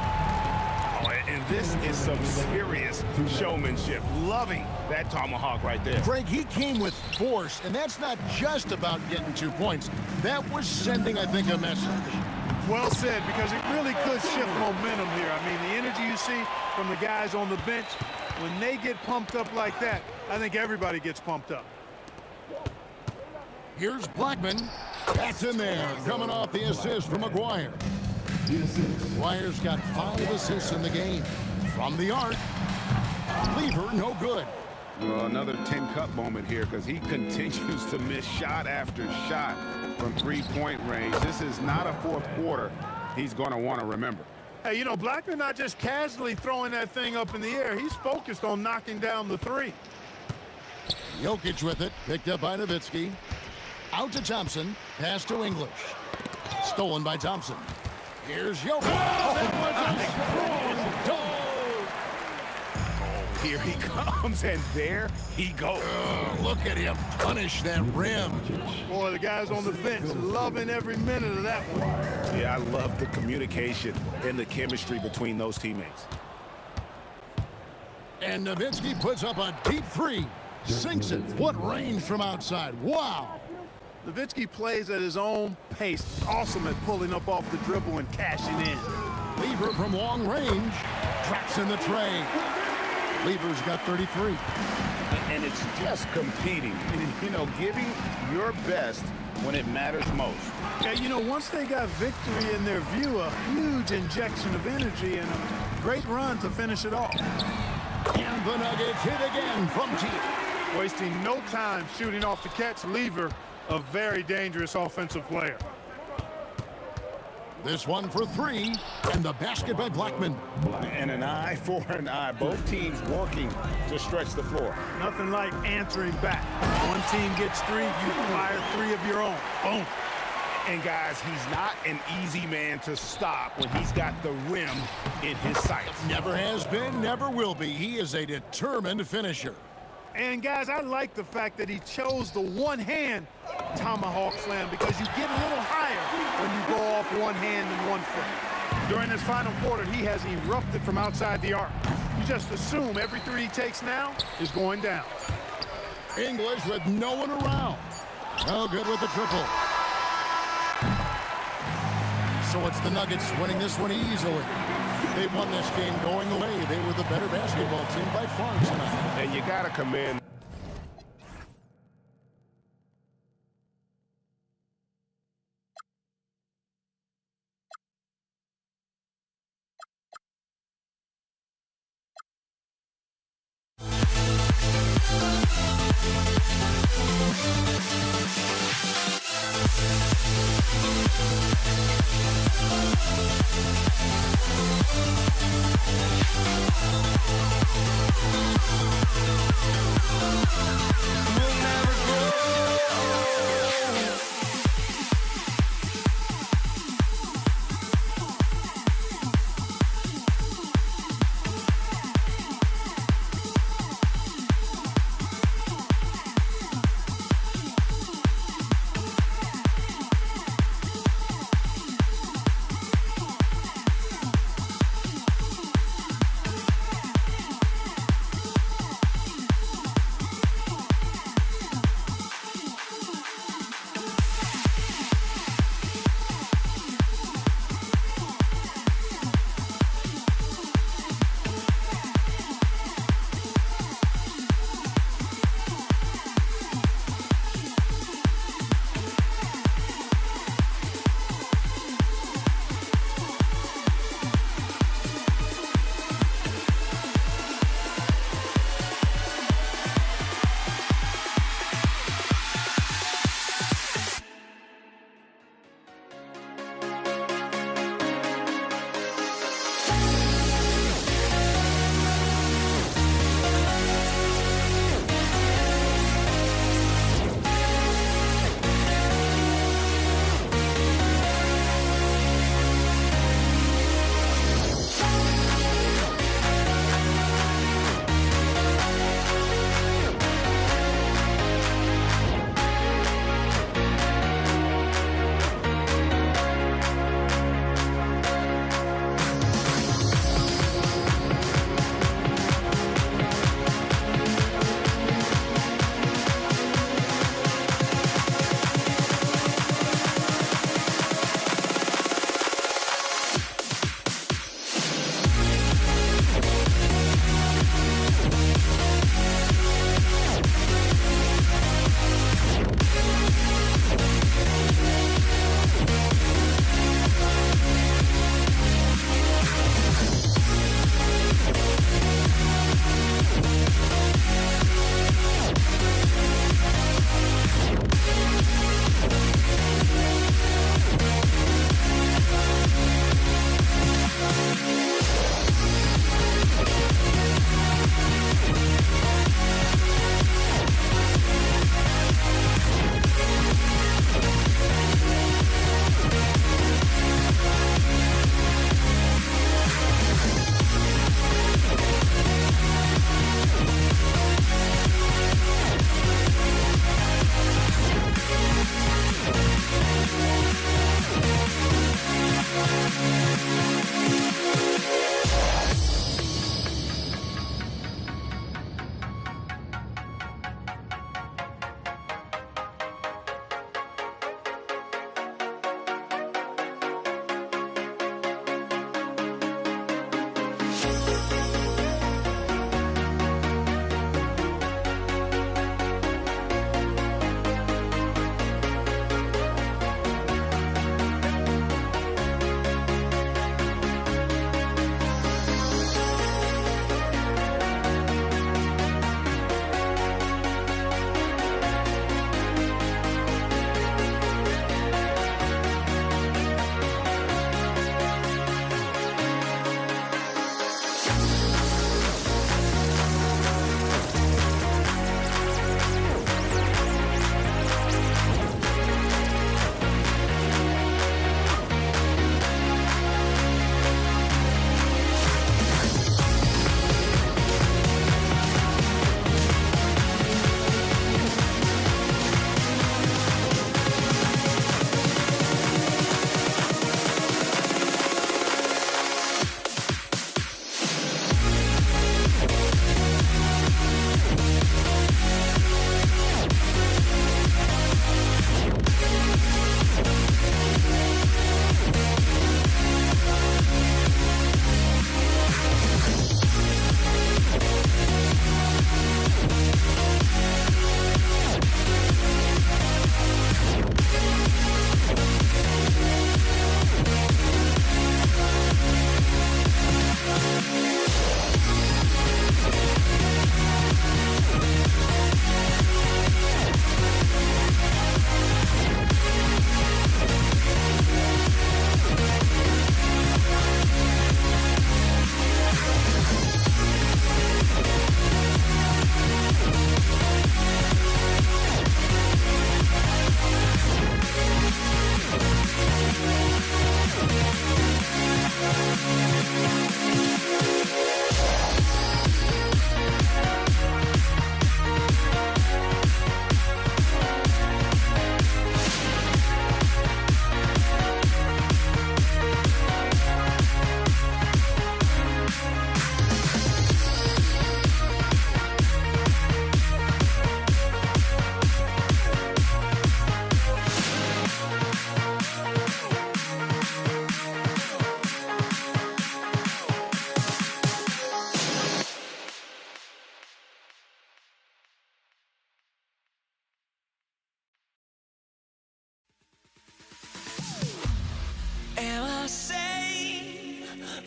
Oh, and this is some serious showmanship. Loving that tomahawk right there. Greg, he came with force, and that's not just about getting 2 points. That was sending, I think, a message. Well said, because it really could shift momentum here. I mean, the energy you see from the guys on the bench, when they get pumped up like that, I think everybody gets pumped up. Here's Blackman. That's in there, coming off the assist from McGuire. McGuire's got 5 assists in the game. From the arc, Lever, no good. Well, another 10-cup moment here because he continues to miss shot after shot from three-point range. This is not a fourth quarter he's going to want to remember. Hey, you know, Blackman not just casually throwing that thing up in the air. He's focused on knocking down the three. Jokic with it, picked up by Nowitzki. Out to Thompson, pass to English. Stolen by Thompson. Here's Jokic. Here he comes, and there he goes. Look at him punish that rim. Boy, the guys on the bench loving every minute of that one. Yeah, I love the communication and the chemistry between those teammates. And Nowitzki puts up a deep three. Sinks it. What range from outside. Wow. Nowitzki plays at his own pace. Awesome at pulling up off the dribble and cashing in. Lever from long range. Traps in the tray. Lever's got 33. And it's just competing. You know, giving your best when it matters most. Yeah, you know, once they got victory in their view, a huge injection of energy and a great run to finish it off. And the Nuggets hit again from deep. Wasting no time shooting off the catch. Lever, a very dangerous offensive player. This one for 3, and the basket by Blackman. And an eye for an eye. Both teams working to stretch the floor. Nothing like answering back. One team gets 3, you fire 3 of your own. Boom. And guys, he's not an easy man to stop when he's got the rim in his sights. Never has been, never will be. He is a determined finisher. And guys, I like the fact that he chose the one-hand tomahawk slam because you get a little higher when you go off one hand and one foot. During this final quarter, he has erupted from outside the arc. You just assume every 3 he takes now is going down. English with no one around. No good with the triple. So it's the Nuggets winning this one easily. They won this game going away. They were the better basketball team by far tonight. And you got to commend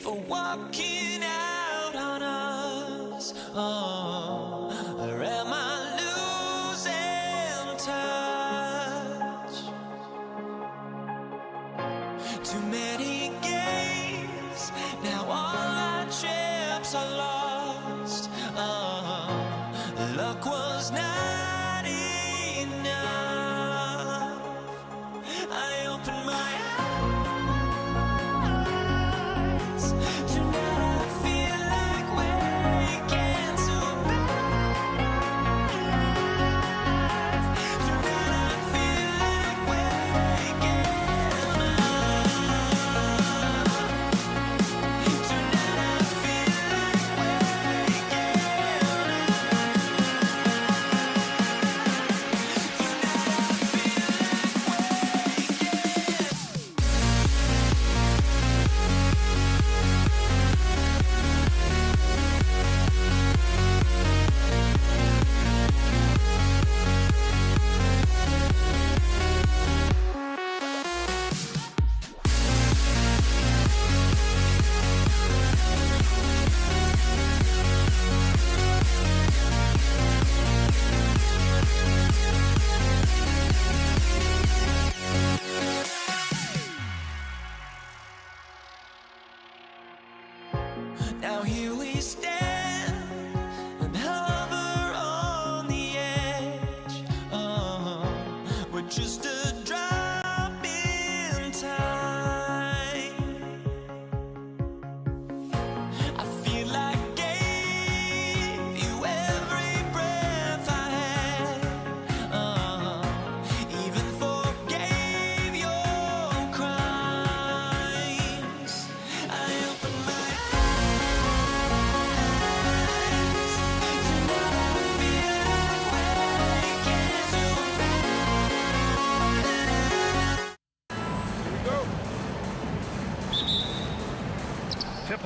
for walking out on us? Oh, or am I losing touch? Too many games, now all our chips are lost. Oh, luck was not enough. I opened my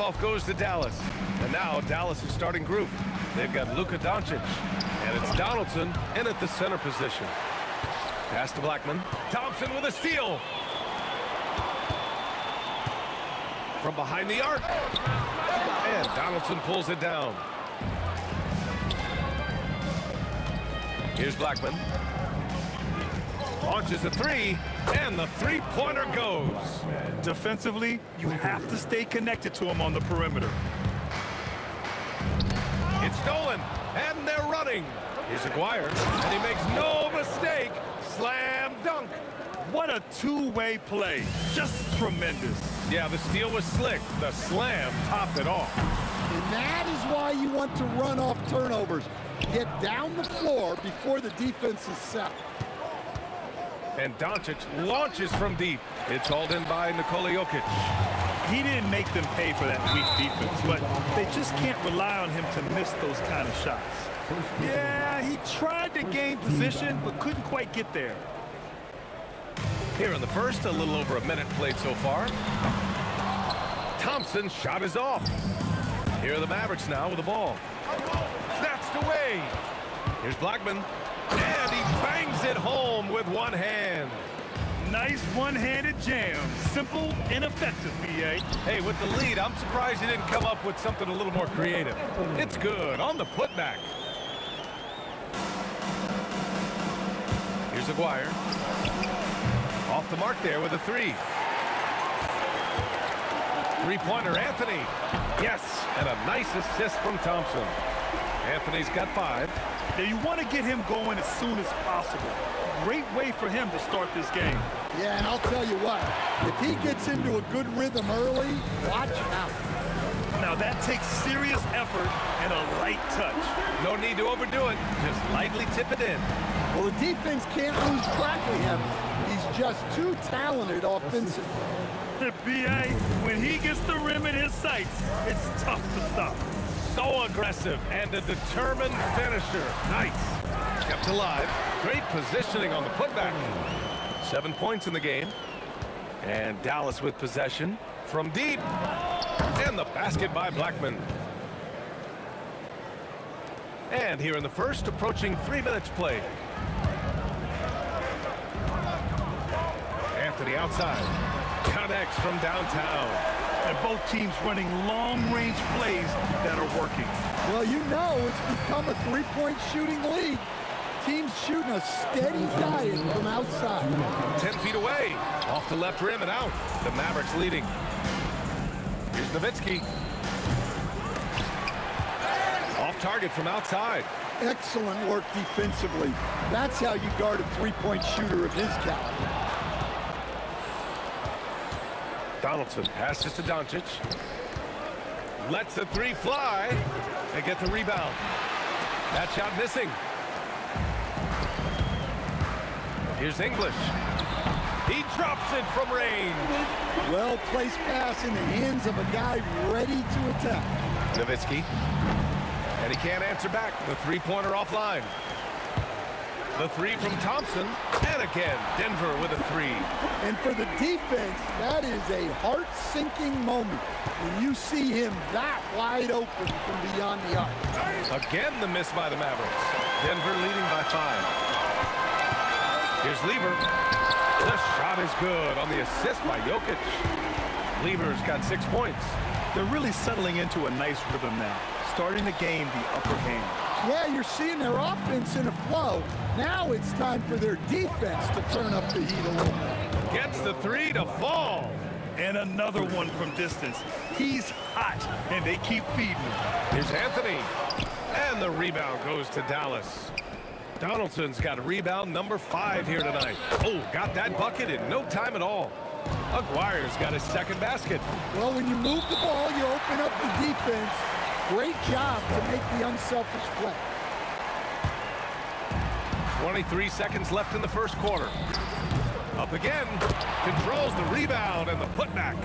Tip-off goes to Dallas. And now Dallas' starting group. They've got Luka Doncic. And it's Donaldson in at the center position. Pass to Blackman. Thompson with a steal. From behind the arc. And Donaldson pulls it down. Here's Blackman. Launches a three, and the three-pointer goes. Defensively, you have to stay connected to him on the perimeter. It's stolen, and they're running. Here's Aguirre, and he makes no mistake. Slam dunk. What a two-way play. Just tremendous. Yeah, the steal was slick. The slam topped it off. And that is why you want to run off turnovers. Get down the floor before the defense is set. And Doncic launches from deep. It's hauled in by Nikola Jokic. He didn't make them pay for that weak defense, but they just can't rely on him to miss those kind of shots. Yeah, he tried to gain position, but couldn't quite get there. Here in the first, a little over a minute played so far. Thompson's shot is off. Here are the Mavericks now with the ball. Snatched away. Here's Blackman. And he bangs it home with one hand. Nice one-handed jam. Simple and effective, B.A. Hey, with the lead, I'm surprised he didn't come up with something a little more creative. It's good on the putback. Here's Aguirre. Off the mark there with a three. Three-pointer, Anthony. Yes, and a nice assist from Thompson. Anthony's got 5. Now you want to get him going as soon as possible. Great way for him to start this game. Yeah, and I'll tell you what, if he gets into a good rhythm early, watch out. Now that takes serious effort and a light touch. No need to overdo it. Just lightly tip it in. Well, the defense can't lose track of him. He's just too talented offensively. The B.A., when he gets the rim in his sights, it's tough to stop. So aggressive and a determined finisher. Nice. Kept alive. Great positioning on the putback. 7 points in the game. And Dallas with possession from deep. And the basket by Blackman. And here in the first, approaching 3 minutes played. Anthony outside. Connects from downtown. And both teams running long-range plays that are working. Well, you know it's become a three-point shooting league. Teams shooting a steady diet from outside. 10 feet away. Off the left rim and out. The Mavericks leading. Here's Nowitzki. Off target from outside. Excellent work defensively. That's how you guard a three-point shooter of his caliber. Donaldson passes to Doncic. Lets the three fly. They get the rebound. That shot missing. Here's English. He drops it from range. Well-placed pass in the hands of a guy ready to attack. Nowitzki. And he can't answer back. The three-pointer offline. The three from Thompson. And again, Denver with a three. And for the defense, that is a heart-sinking moment when you see him that wide open from beyond the arc. Again, the miss by the Mavericks. Denver leading by 5. Here's Lever. The shot is good on the assist by Jokic. Lever's got 6 points. They're really settling into a nice rhythm now, starting to gain the upper hand. Yeah, you're seeing their offense in a flow. Now it's time for their defense to turn up the heat a little bit. Gets the three to fall. And another one from distance. He's hot, and they keep feeding him. Here's Anthony. And the rebound goes to Dallas. Donaldson's got rebound number 5 here tonight. Oh, got that bucket in no time at all. Aguirre's got his second basket. Well, when you move the ball, you open up the defense. Great job to make the unselfish play. 23 seconds left in the first quarter. Up again. Controls the rebound and the putback.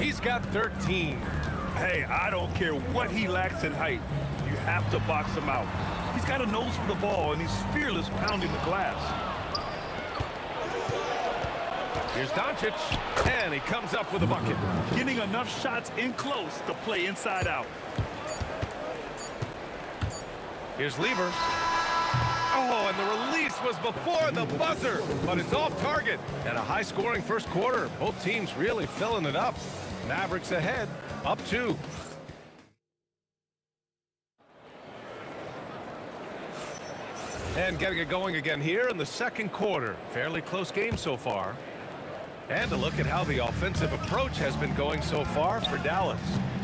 He's got 13. Hey, I don't care what he lacks in height. You have to box him out. He's got a nose for the ball, and he's fearless pounding the glass. Here's Doncic, and he comes up with a bucket. Getting enough shots in close to play inside out. Here's Lever. Oh, and the release was before the buzzer, but it's off target. And a high-scoring first quarter. Both teams really filling it up. Mavericks ahead, up 2. And getting it going again here in the second quarter. Fairly close game so far. And a look at how the offensive approach has been going so far for Dallas.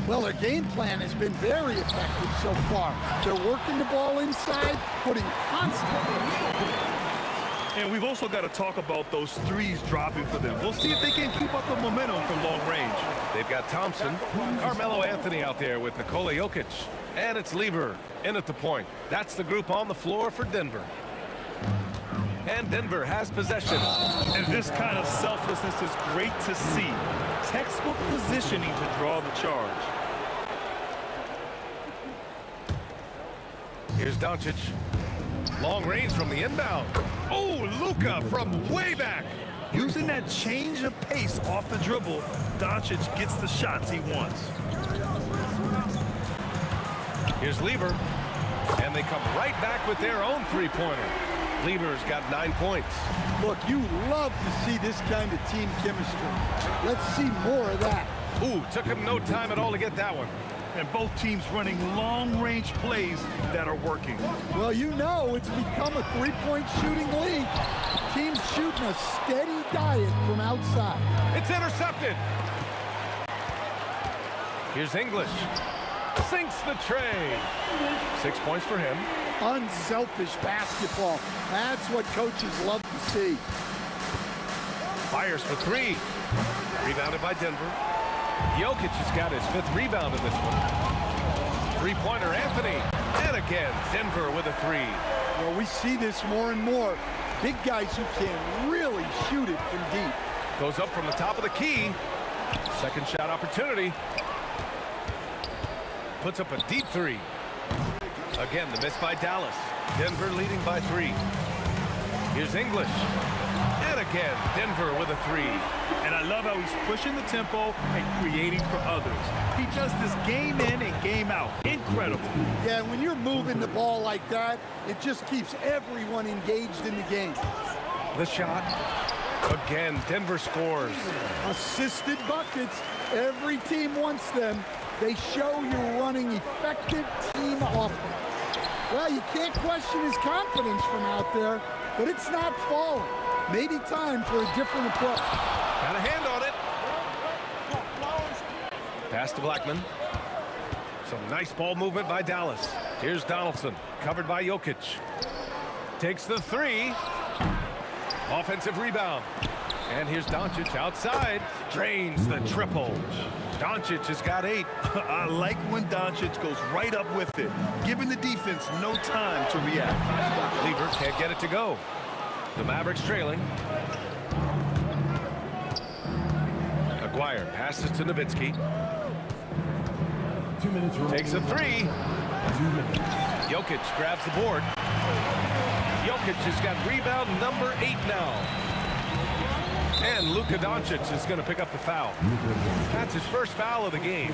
Well, their game plan has been very effective so far. They're working the ball inside, putting constant pressure. And we've also got to talk about those threes dropping for them. We'll see if they can keep up the momentum from long range. They've got Thompson, Carmelo Anthony out there with Nikola Jokic. And it's Lever in at the point. That's the group on the floor for Denver. And Denver has possession. And this kind of selflessness is great to see. Textbook positioning to draw the charge. Here's Doncic. Long range from the inbound. Oh, Luka from way back. Using that change of pace off the dribble, Doncic gets the shots he wants. Here's Lever. And they come right back with their own three-pointer. Lever's got 9 points. Look, you love to see this kind of team chemistry. Let's see more of that. Ooh, took him no time at all to get that one. And both teams running long-range plays that are working. Well, you know it's become a three-point shooting league. Teams shooting a steady diet from outside. It's intercepted. Here's English. Sinks the tray. 6 points for him. Unselfish basketball. That's what coaches love to see. Fires for 3. Rebounded by Denver. Jokic has got his 5th rebound in this one. Three-pointer Anthony. And again, Denver with a 3. Well, we see this more and more. Big guys who can really shoot it from deep. Goes up from the top of the key. Second shot opportunity. Puts up a deep 3. Again, the miss by Dallas. Denver leading by 3. Here's English. And again, Denver with a 3. And I love how he's pushing the tempo and creating for others. He does this game in and game out. Incredible. Yeah, when you're moving the ball like that, it just keeps everyone engaged in the game. The shot. Again, Denver scores. Assisted buckets. Every team wants them. They show you're running effective team offense. Well, you can't question his confidence from out there, but it's not falling. Maybe time for a different approach. Got a hand on it. Pass to Blackman. Some nice ball movement by Dallas. Here's Donaldson, covered by Jokic. Takes the 3. Offensive rebound. And here's Doncic outside. Drains the triple. Doncic has got 8. I like when Doncic goes right up with it, giving the defense no time to react. Lever can't get it to go. The Mavericks trailing. Aguirre passes to Nowitzki. 2 minutes remaining. Takes a 3. 2 minutes. Jokic grabs the board. Jokic has got rebound number 8 now. And Luka Doncic is going to pick up the foul. That's his first foul of the game.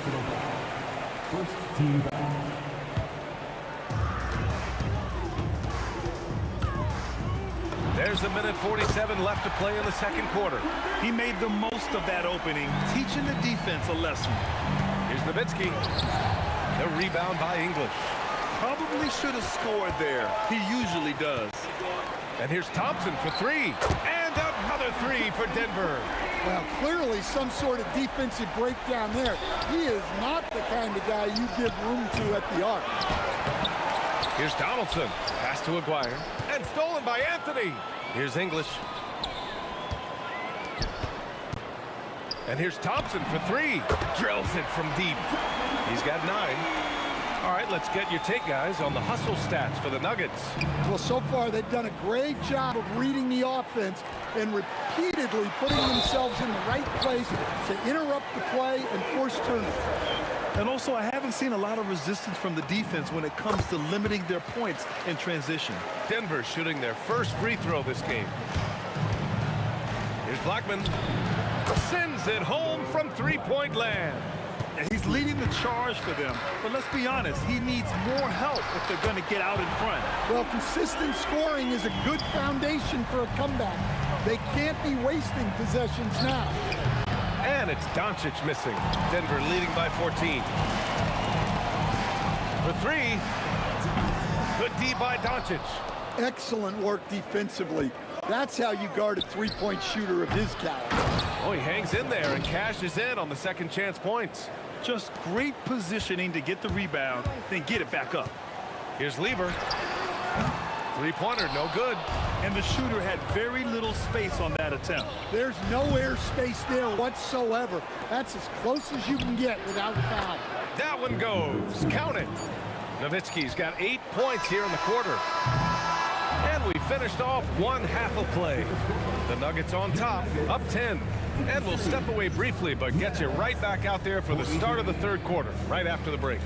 First team foul. There's a minute 47 left to play in the second quarter. He made the most of that opening, teaching the defense a lesson. Here's Nowitzki. The rebound by English. Probably should have scored there. He usually does. And here's Thompson for 3. And another 3 for Denver. Well, clearly some sort of defensive breakdown there. He is not the kind of guy you give room to at the arc. Here's Donaldson. Pass to Aguirre. And stolen by Anthony. Here's English. And here's Thompson for 3. Drills it from deep. He's got 9. All right, let's get your take, guys, on the hustle stats for the Nuggets. Well, so far they've done a great job of reading the offense and repeatedly putting themselves in the right place to interrupt the play and force turnovers. And also, I haven't seen a lot of resistance from the defense when it comes to limiting their points in transition. Denver shooting their first free throw this game. Here's Blackman. Sends it home from three-point land. And he's leading the charge for them. But let's be honest, he needs more help if they're going to get out in front. Well, consistent scoring is a good foundation for a comeback. They can't be wasting possessions now. And it's Doncic missing. Denver leading by 14. For three. Good D by Doncic. Excellent work defensively. That's how you guard a three-point shooter of his caliber. Oh, he hangs in there and cashes in on the second chance points. Just great positioning to get the rebound, then get it back up. Here's Lever. Three-pointer, no good. And the shooter had very little space on that attempt. There's no air space there whatsoever. That's as close as you can get without foul. That one goes. Count it. Nowitzki's got 8 points here in the quarter. And we finished off one half of play. The Nuggets on top, up 10. And we'll step away briefly, but get you right back out there for the start of the third quarter, right after the break.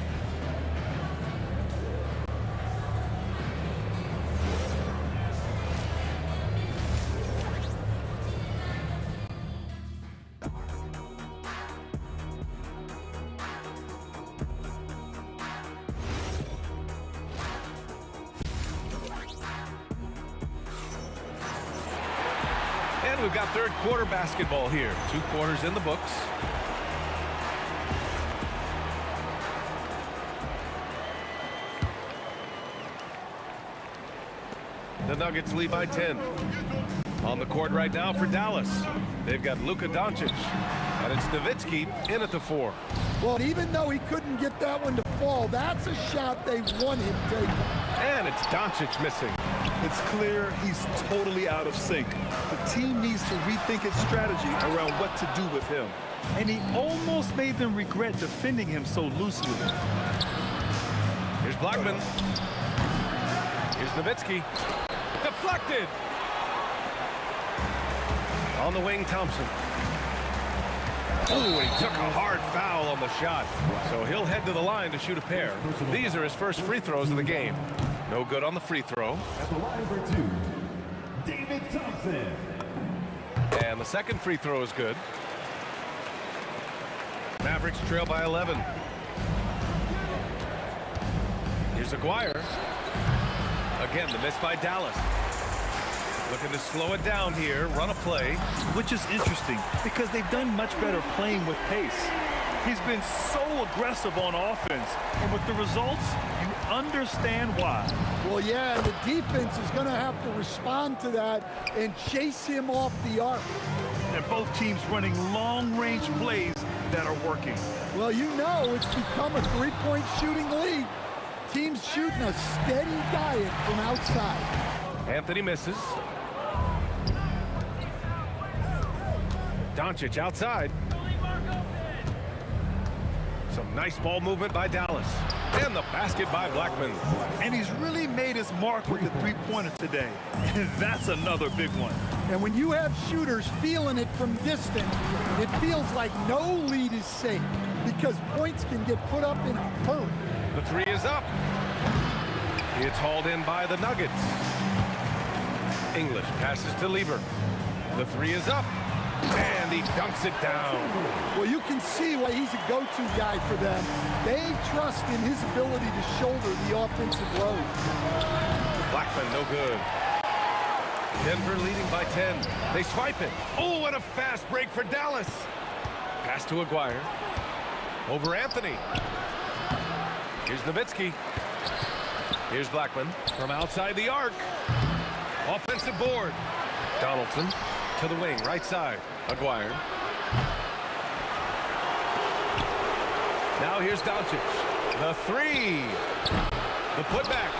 And we've got third quarter basketball here. 2 quarters in the books. The Nuggets lead by 10. On the court right now for Dallas. They've got Luka Doncic. And it's Nowitzki in at the 4. Well, even though he couldn't get that one to fall, that's a shot they want him taking. And it's Doncic missing. It's clear he's totally out of sync. The team needs to rethink its strategy around what to do with him. And he almost made them regret defending him so loosely. Here's Blackman. Here's Nowitzki. Deflected. On the wing, Thompson. Oh, he took a hard foul on the shot. So he'll head to the line to shoot a pair. These are his first free throws of the game. No good on the free throw. At the line for 2, David Thompson. And the second free throw is good. Mavericks trail by 11. Here's Aguirre. Again, the miss by Dallas. Looking to slow it down here, run a play. Which is interesting because they've done much better playing with pace. He's been so aggressive on offense, and with the results, you understand why. Well, yeah, the defense is going to have to respond to that and chase him off the arc. And both teams running long-range plays that are working. Well, you know it's become a three-point shooting league. Teams shooting a steady diet from outside. Anthony misses. Doncic outside. Some nice ball movement by Dallas. And the basket by Blackman. And he's really made his mark with the three-pointer today. And that's another big one. And when you have shooters feeling it from distance, it feels like no lead is safe because points can get put up in a hurry. The 3 is up. It's hauled in by the Nuggets. English passes to Lever. The 3 is up. And he dunks it down. Well, you can see why he's a go-to guy for them. They trust in his ability to shoulder the offensive load. Blackman, no good. Denver leading by 10. They swipe it. Oh, and a fast break for Dallas. Pass to Aguirre. Over Anthony. Here's Nowitzki. Here's Blackman from outside the arc. Offensive board. Donaldson to the wing, right side. Aguirre. Now here's Doncic. The 3. The putback.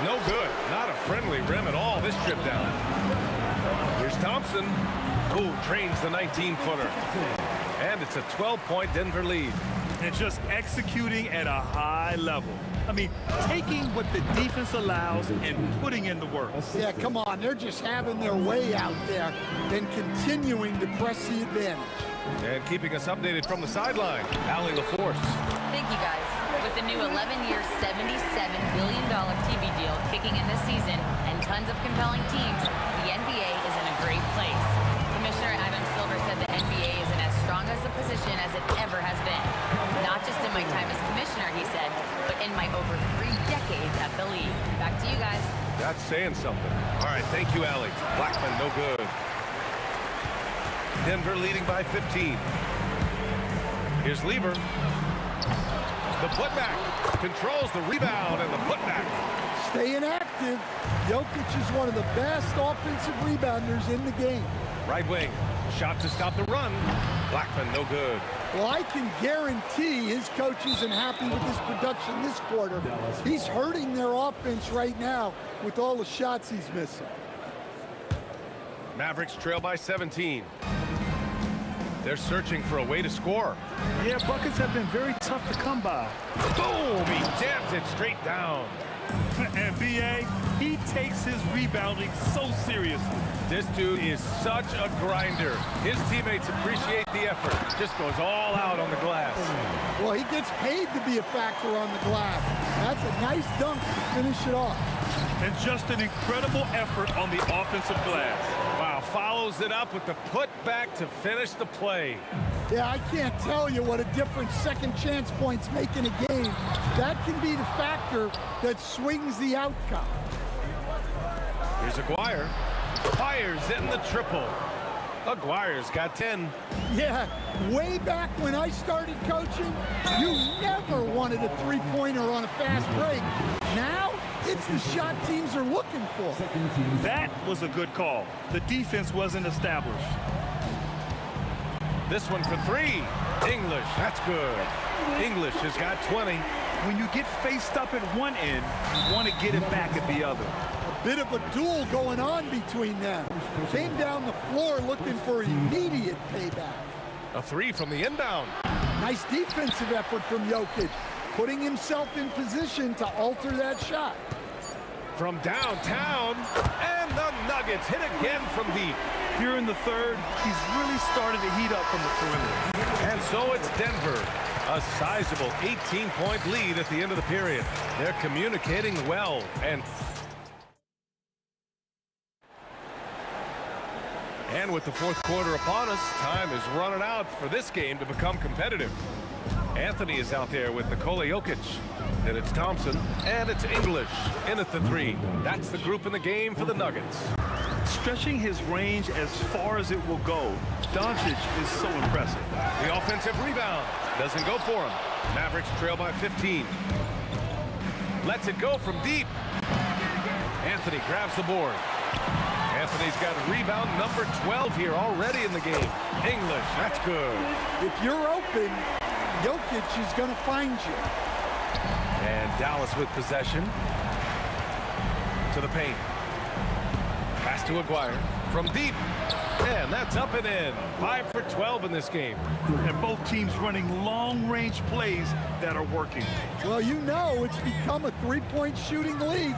No good. Not a friendly rim at all this trip down. Here's Thompson, who trains the 19-footer. And it's a 12-point Denver lead. And just executing at a high level. I mean, taking what the defense allows and putting in the work. Yeah, come on. They're just having their way out there and continuing to press the advantage. And keeping us updated from the sideline, Allie LaForce. Thank you, guys. With the new 11-year, $77 billion TV deal kicking in this season and tons of compelling teams, the NBA is in a great place. Commissioner ATAP the lead. Back to you guys. That's saying something. All right, thank you, Allie. Blackman, no good. Denver leading by 15. Here's Lever. The putback. Controls the rebound and the putback. Staying active. Jokic is one of the best offensive rebounders in the game. Right wing. Shot to stop the run. Blackman, no good. Well, I can guarantee his coach isn't happy with his production this quarter. He's hurting their offense right now with all the shots he's missing. Mavericks trail by 17. They're searching for a way to score. Yeah, buckets have been very tough to come by. Boom! He jams it straight down. And B.A., he takes his rebounding so seriously. This dude is such a grinder. His teammates appreciate the effort. Just goes all out on the glass. Well, he gets paid to be a factor on the glass. That's a nice dunk to finish it off. And just an incredible effort on the offensive glass. Wow, follows it up with the putback to finish the play. Yeah, I can't tell you what a difference second chance points make in a game. That can be the factor that swings the outcome. Here's Aguirre. Fires in the triple. Aguirre's got 10. Yeah, way back when I started coaching, you never wanted a three-pointer on a fast break. Now, it's the shot teams are looking for. That was a good call. The defense wasn't established. This one for three. English, that's good. English has got 20. When you get faced up at one end, you want to get it back at the other. A bit of a duel going on between them. Came down the floor looking for immediate payback. A three from the inbound. Nice defensive effort from Jokic, putting himself in position to alter that shot. From downtown, and the Nuggets hit again from deep. Here in the third, he's really started to heat up from the perimeter. And so it's Denver. A sizable 18-point lead at the end of the period. They're communicating well. And with the fourth quarter upon us, time is running out for this game to become competitive. Anthony is out there with Nikola Jokic. Then it's Thompson, and it's English in at the three. That's the group in the game for the Nuggets. Stretching his range as far as it will go, Doncic is so impressive. The offensive rebound doesn't go for him. Mavericks trail by 15. Lets it go from deep. Anthony grabs the board. Anthony's got rebound number 12 here already in the game. English, that's good. If you're open, Jokic is going to find you. And Dallas with possession. To the paint. Pass to Aguirre from deep. And that's up and in. 5 for 12 in this game. And both teams running long-range plays that are working. Well, you know it's become a three-point shooting league.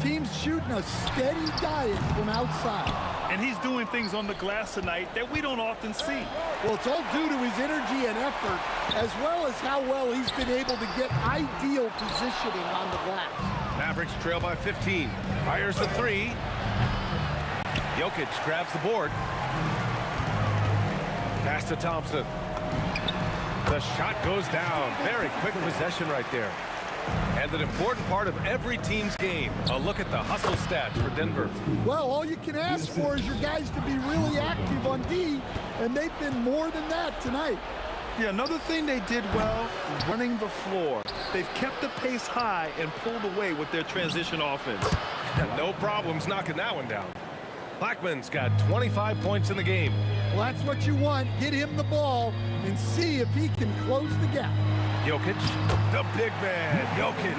Teams shooting a steady diet from outside. And he's doing things on the glass tonight that we don't often see. Well, it's all due to his energy and effort, as well as how well he's been able to get ideal positioning on the glass. Mavericks trail by 15. Fires the three. Jokic grabs the board. Pass to Thompson. The shot goes down. Very quick possession right there. And an important part of every team's game. A look at the hustle stats for Denver. Well, all you can ask for is your guys to be really active on D, and they've been more than that tonight. Yeah, another thing they did well, running the floor. They've kept the pace high and pulled away with their transition offense. No problems knocking that one down. Blackman's got 25 points in the game. Well, that's what you want. Get him the ball and see if he can close the gap. Jokic, the big man, Jokic.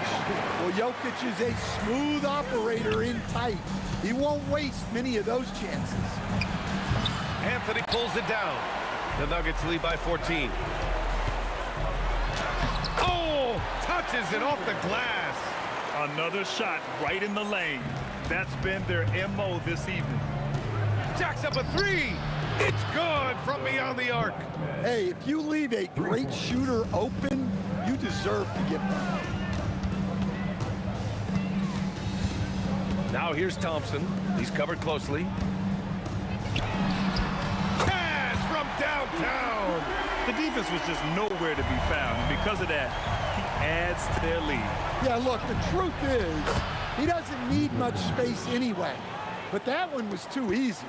Well, Jokic is a smooth operator in tight. He won't waste many of those chances. Anthony pulls it down. The Nuggets lead by 14. Oh, touches it off the glass. Another shot right in the lane. That's been their MO this evening. Jacks up a three. It's good from beyond the arc. Hey, if you leave a great shooter open, you deserve to get by. Now here's Thompson. He's covered closely. Pass from downtown. The defense was just nowhere to be found. And because of that, he adds to their lead. Yeah, look, the truth is, he doesn't need much space anyway. But that one was too easy.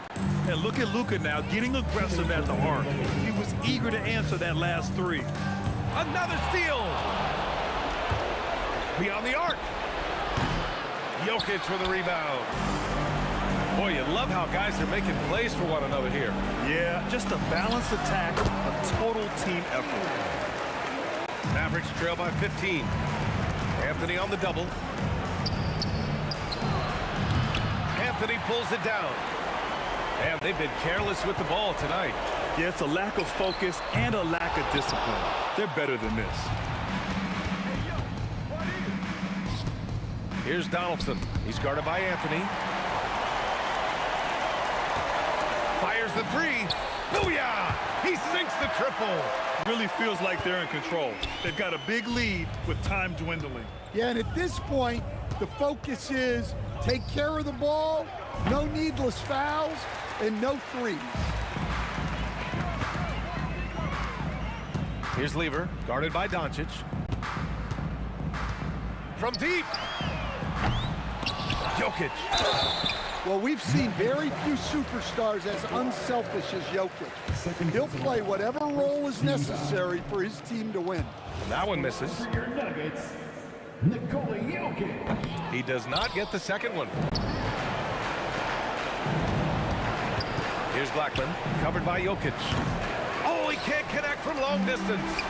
And look at Luka now getting aggressive at the arc. He was eager to answer that last three. Another steal. Beyond the arc. Jokic with a rebound. Boy, you love how guys are making plays for one another here. Yeah, just a balanced attack, a total team effort. Mavericks trail by 15. Anthony on the double. Anthony pulls it down. And they've been careless with the ball tonight. Yeah, it's a lack of focus and a lack of discipline. They're better than this. Here's Donaldson. He's guarded by Anthony. Fires the three. Booyah! He sinks the triple. Really feels like they're in control. They've got a big lead with time dwindling. Yeah, and at this point, the focus is take care of the ball, no needless fouls, and no threes. Here's Lever, guarded by Doncic. From deep. Jokic. Well, we've seen very few superstars as unselfish as Jokic. He'll play whatever role is necessary for his team to win. That one misses. He does not get the second one. Here's Blackman, covered by Jokic. Oh, he can't connect from long distance.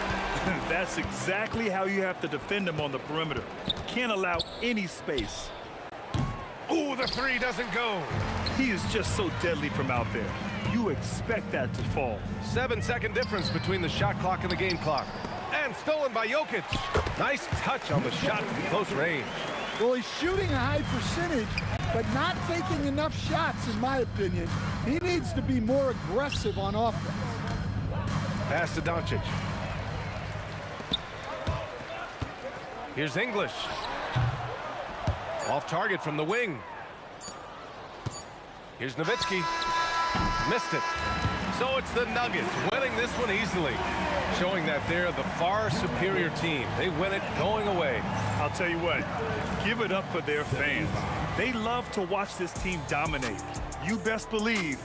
That's exactly how you have to defend him on the perimeter. Can't allow any space. Ooh, the three doesn't go. He is just so deadly from out there. You expect that to fall. 7-second difference between the shot clock and the game clock. And stolen by Jokic. Nice touch on the shot from close range. Well, he's shooting a high percentage, but not taking enough shots, in my opinion. He needs to be more aggressive on offense. Pass to Doncic. Here's English. Off target from the wing. Here's Nowitzki. Missed it. So it's the Nuggets winning this one easily, showing that they're the far superior team. They win it going away. I'll tell you what, give it up for their fans. They love to watch this team dominate. You best believe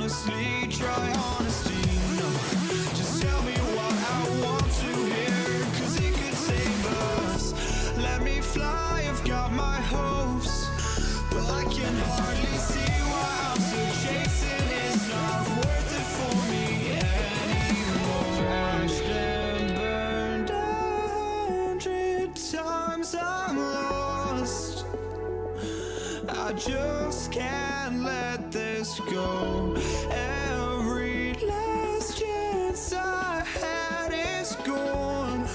honestly, try honesty. No, just tell me what I want to hear, 'cause it could save us. Let me fly, I've got my hopes, but I can hardly see why I'm still chasing. It's not worth it for me anymore. Crashed and burned 100 times, I'm lost. I just can't let this go. Every last chance I had is gone,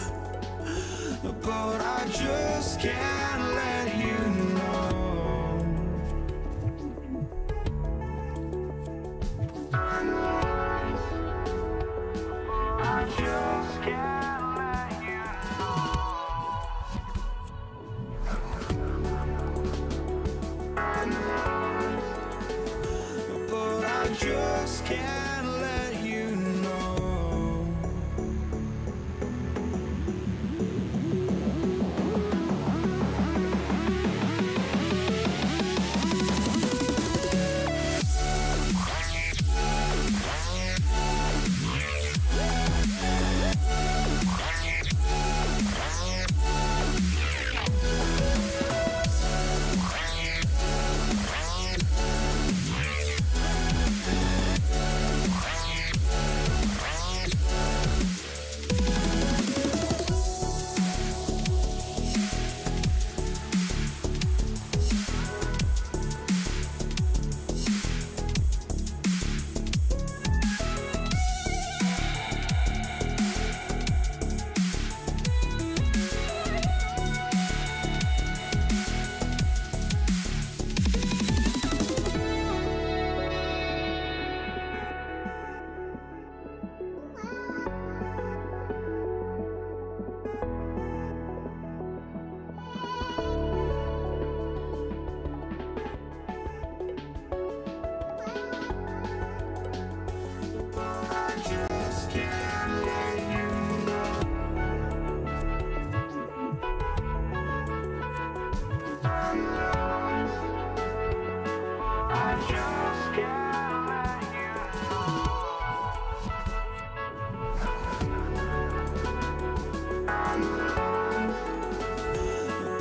but I just can't let you know. I just can't let you know.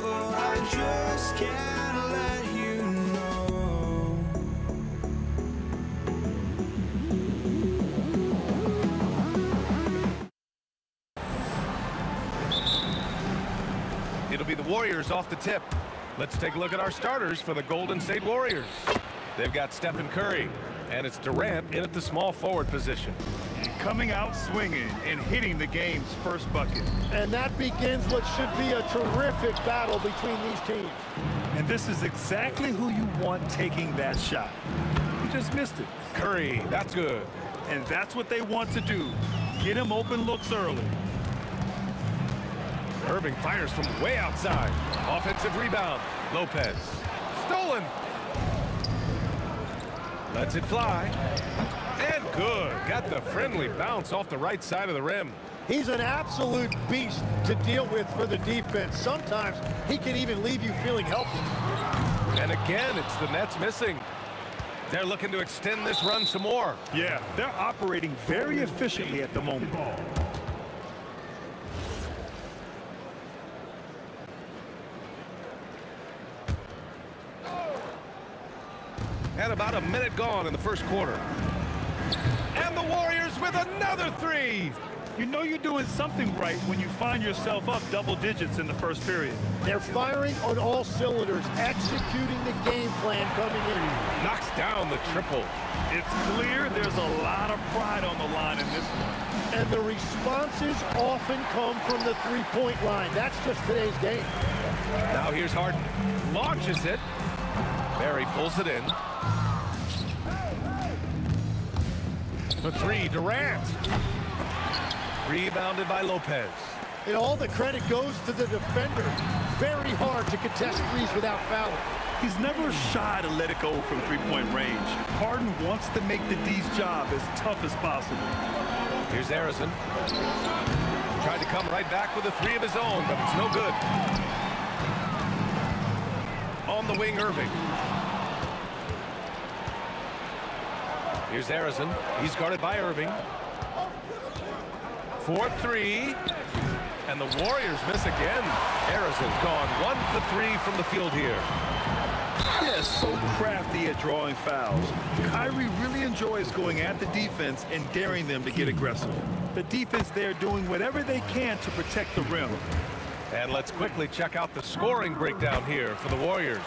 But I just can't let you know. It'll be the Warriors off the tip. Let's take a look at our starters for the Golden State Warriors. They've got Stephen Curry, and it's Durant in at the small forward position. Coming out swinging and hitting the game's first bucket. And that begins what should be a terrific battle between these teams. And this is exactly who you want taking that shot. He just missed it. Curry, that's good. And that's what they want to do. Get him open looks early. Irving fires from way outside. Offensive rebound. Lopez. Stolen. Lets it fly. And good. Got the friendly bounce off the right side of the rim. He's an absolute beast to deal with for the defense. Sometimes he can even leave you feeling helpless. And again, it's the Nets missing. They're looking to extend this run some more. Yeah, they're operating very efficiently at the moment. And about a minute gone in the first quarter. And the Warriors with another three. You know you're doing something right when you find yourself up double digits in the first period. They're firing on all cylinders, executing the game plan coming in. Knocks down the triple. It's clear there's a lot of pride on the line in this one. And the responses often come from the three-point line. That's just today's game. Now here's Harden. Launches it. Barry pulls it in. For three, Durant. Rebounded by Lopez. And all the credit goes to the defender. Very hard to contest threes without fouling. He's never shy to let it go from three-point range. Harden wants to make the D's job as tough as possible. Here's Harrison. Tried to come right back with a three of his own, but it's no good. On the wing, Irving. Here's Harrison. He's guarded by Irving. 4-3. And the Warriors miss again. Harrison's gone 1 for 3 from the field here. Yeah, so crafty at drawing fouls. Kyrie really enjoys going at the defense and daring them to get aggressive. The defense there doing whatever they can to protect the rim. And let's quickly check out the scoring breakdown here for the Warriors.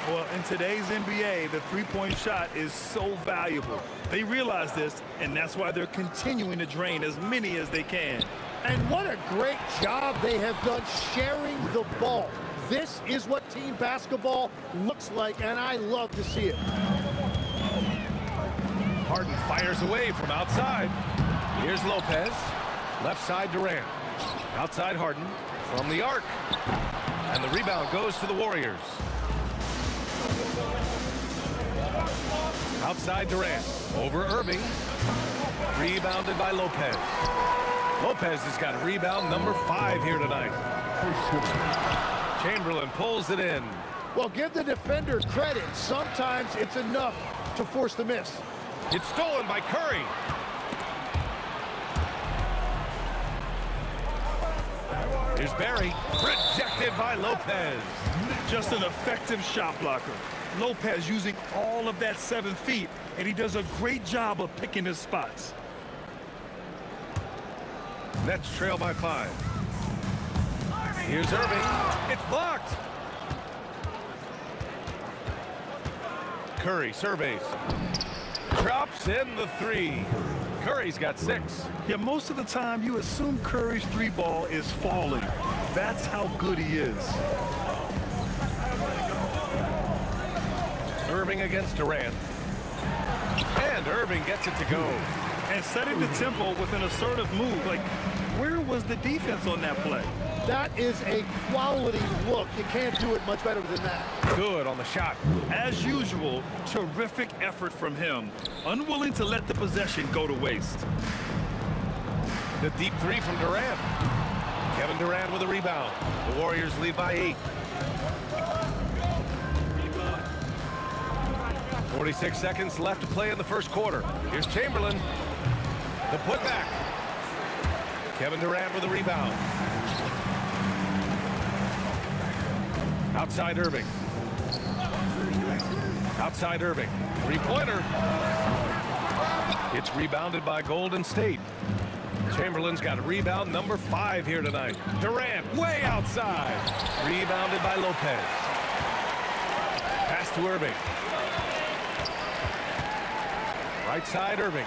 Well, in today's NBA, the three-point shot is so valuable. They realize this, and that's why they're continuing to drain as many as they can. And what a great job they have done sharing the ball. This is what team basketball looks like, and I love to see it. Harden fires away from outside. Here's Lopez. Left side Durant. Outside Harden from the arc. And the rebound goes to the Warriors. Outside Durant. Over Irving. Rebounded by Lopez. Lopez has got rebound number 5 here tonight. Chamberlain pulls it in. Well, give the defender credit. Sometimes it's enough to force the miss. It's stolen by Curry. Here's Barry. Rejected by Lopez. Just an effective shot blocker. Lopez using all of that 7 feet, and he does a great job of picking his spots. Nets trail by 5. Here's Irving. It's blocked. Curry surveys. Drops in the 3. Curry's got 6. Yeah, most of the time you assume Curry's 3-ball is falling. That's how good he is. Irving against Durant. And Irving gets it to go. And setting the tempo with an assertive move. Like, where was the defense on that play? That is a quality look. You can't do it much better than that. Good on the shot. As usual, terrific effort from him. Unwilling to let the possession go to waste. The deep 3 from Durant. Kevin Durant with a rebound. The Warriors lead by 8. 46 seconds left to play in the first quarter. Here's Chamberlain. The putback. Kevin Durant with a rebound. Outside Irving. Outside Irving. 3-pointer. It's rebounded by Golden State. Chamberlain's got a rebound number 5 here tonight. Durant way outside. Rebounded by Lopez. Pass to Irving. Right side Irving.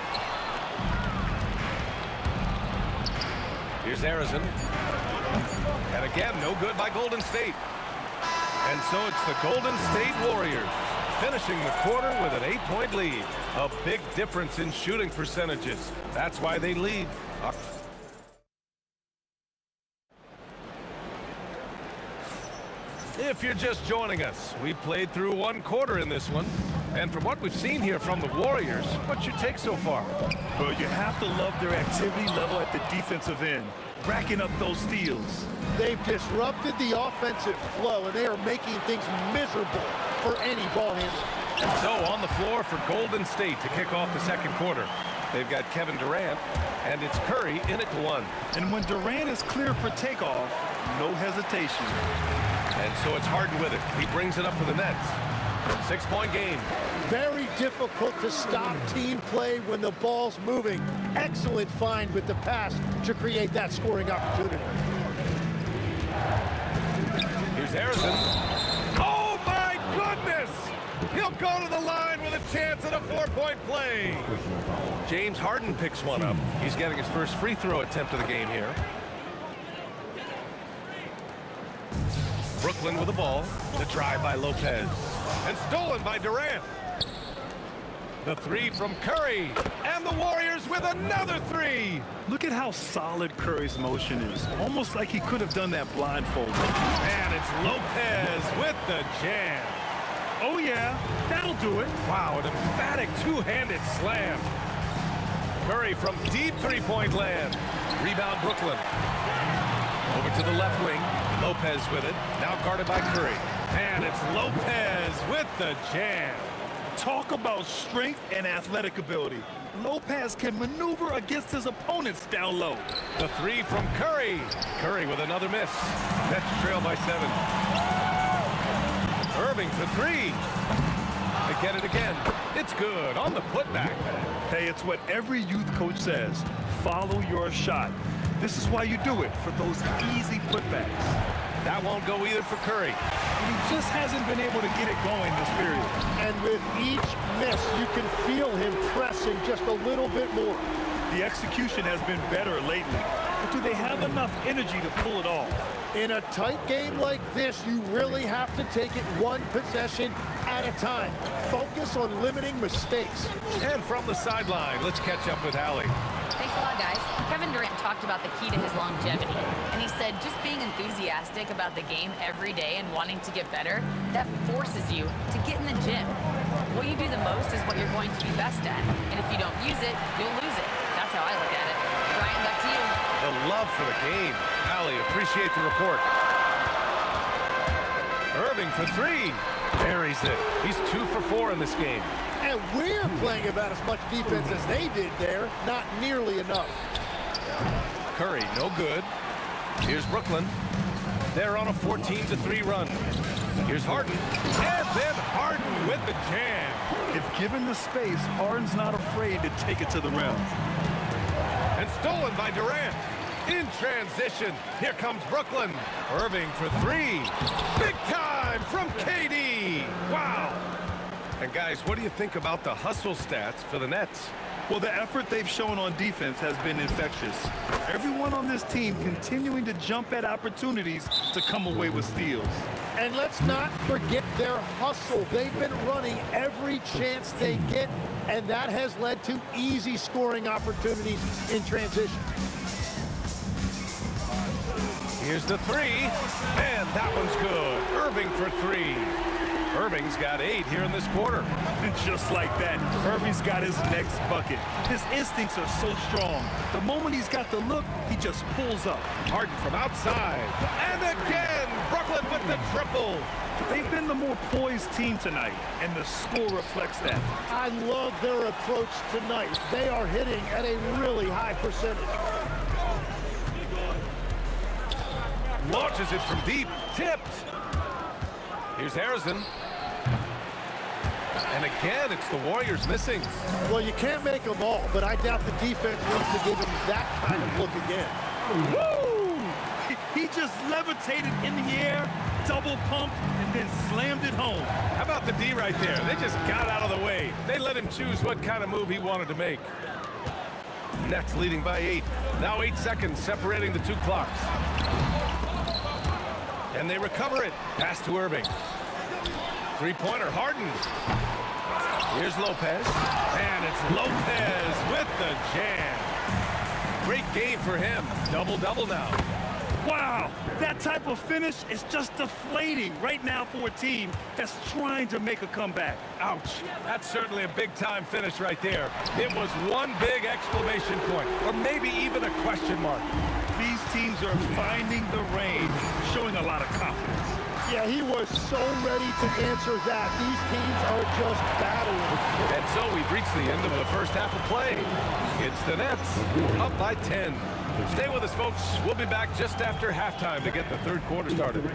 Here's Harrison. And again, no good by Golden State. And so it's the Golden State Warriors finishing the quarter with an 8-point lead. A big difference in shooting percentages. That's why they lead. If you're just joining us, we played through 1 quarter in this one. And from what we've seen here from the Warriors, what's your take so far? Well, you have to love their activity level at the defensive end, racking up those steals. They've disrupted the offensive flow, and they are making things miserable for any ball handler. So on the floor for Golden State to kick off the second quarter, they've got Kevin Durant, and it's Curry in it to 1. And when Durant is clear for takeoff, no hesitation. And so it's Harden with it. He brings it up for the Nets. 6-point game. Very difficult to stop team play when the ball's moving. Excellent find with the pass to create that scoring opportunity. Here's Harrison. Oh, my goodness! He'll go to the line with a chance at a 4-point play. James Harden picks one up. He's getting his first free throw attempt of the game here. Brooklyn with the ball. The drive by Lopez. And stolen by Durant. The 3 from Curry. And the Warriors with another 3. Look at how solid Curry's motion is. Almost like he could have done that blindfolded. And it's Lopez with the jam. Oh, yeah. That'll do it. Wow, an emphatic 2-handed slam. Curry from deep 3-point land. Rebound Brooklyn. Over to the left wing. Lopez with it. Now guarded by Curry. And it's Lopez with the jam. Talk about strength and athletic ability. Lopez can maneuver against his opponents down low. The three from Curry. Curry with another miss. Nets trail by 7. Irving for 3. They get it again. It's good on the putback. Hey, it's what every youth coach says. Follow your shot. This is why you do it, for those easy putbacks. That won't go either for Curry. He just hasn't been able to get it going this period. And with each miss, you can feel him pressing just a little bit more. The execution has been better lately, but do they have enough energy to pull it off? In a tight game like this, you really have to take it one possession at a time. Focus on limiting mistakes. And from the sideline, let's catch up with Allie. Thanks a lot, guys. Kevin Durant talked about the key to his longevity, and he said just being enthusiastic about the game every day and wanting to get better, that forces you to get in the gym. What you do the most is what you're going to be best at, and if you don't use it, you'll lose it. That's how I look at it. Brian, back to you. The love for the game. Allie, appreciate the report. Irving for 3. Buries it. He's 2 for 4 in this game. And we're playing about as much defense as they did there. Not nearly enough. Curry, no good. Here's Brooklyn. They're on a 14-3 run. Here's Harden. And then Harden with the jam. If given the space, Harden's not afraid to take it to the rim. And stolen by Durant. In transition, here comes Brooklyn. Irving for 3. Big time from KD. Wow. And guys, what do you think about the hustle stats for the Nets? Well, the effort they've shown on defense has been infectious. Everyone on this team continuing to jump at opportunities to come away with steals. And let's not forget their hustle. They've been running every chance they get, and that has led to easy scoring opportunities in transition. Here's the 3, and that one's good. Irving for 3. Irving's got 8 here in this quarter. And just like that, Irving's got his next bucket. His instincts are so strong. The moment he's got the look, he just pulls up. Harden from outside. And again, Brooklyn with the triple. They've been the more poised team tonight, and the score reflects that. I love their approach tonight. They are hitting at a really high percentage. Launches it from deep. Tipped. Here's Harrison. And again, it's the Warriors missing. Well, you can't make them all, but I doubt the defense wants to give him that kind of look again. Woo! He just levitated in the air, double pumped, and then slammed it home. How about the D right there? They just got out of the way. They let him choose what kind of move he wanted to make. Nets leading by 8. Now 8 seconds separating the two clocks. And they recover it. Pass to Irving. Three-pointer, Harden. Here's Lopez. And it's Lopez with the jam. Great game for him. Double-double now. Wow, that type of finish is just deflating right now for a team that's trying to make a comeback. Ouch. That's certainly a big-time finish right there. It was one big exclamation point, or maybe even a question mark. These teams are finding the range, showing a lot of confidence. Yeah, he was so ready to answer that. These teams are just battling. And so we've reached the end of the first half of play. It's the Nets up by 10. Stay with us, folks. We'll be back just after halftime to get the third quarter started. Get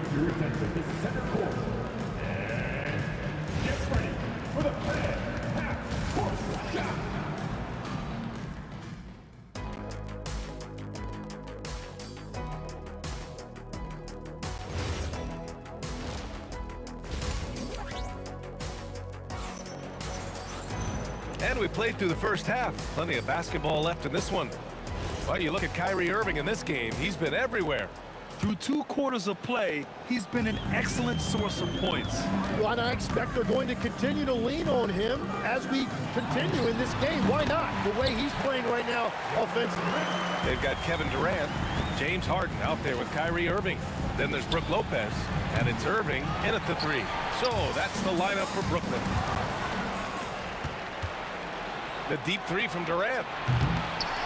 ready for the half-court shot. And we played through the first half. Plenty of basketball left in this one. Well, you look at Kyrie Irving in this game. He's been everywhere. Through 2 quarters of play, he's been an excellent source of points. Well, and I expect they're going to continue to lean on him as we continue in this game. Why not? The way he's playing right now offensively. They've got Kevin Durant, James Harden out there with Kyrie Irving. Then there's Brook Lopez, and it's Irving in at the 3. So that's the lineup for Brooklyn. The deep 3 from Durant.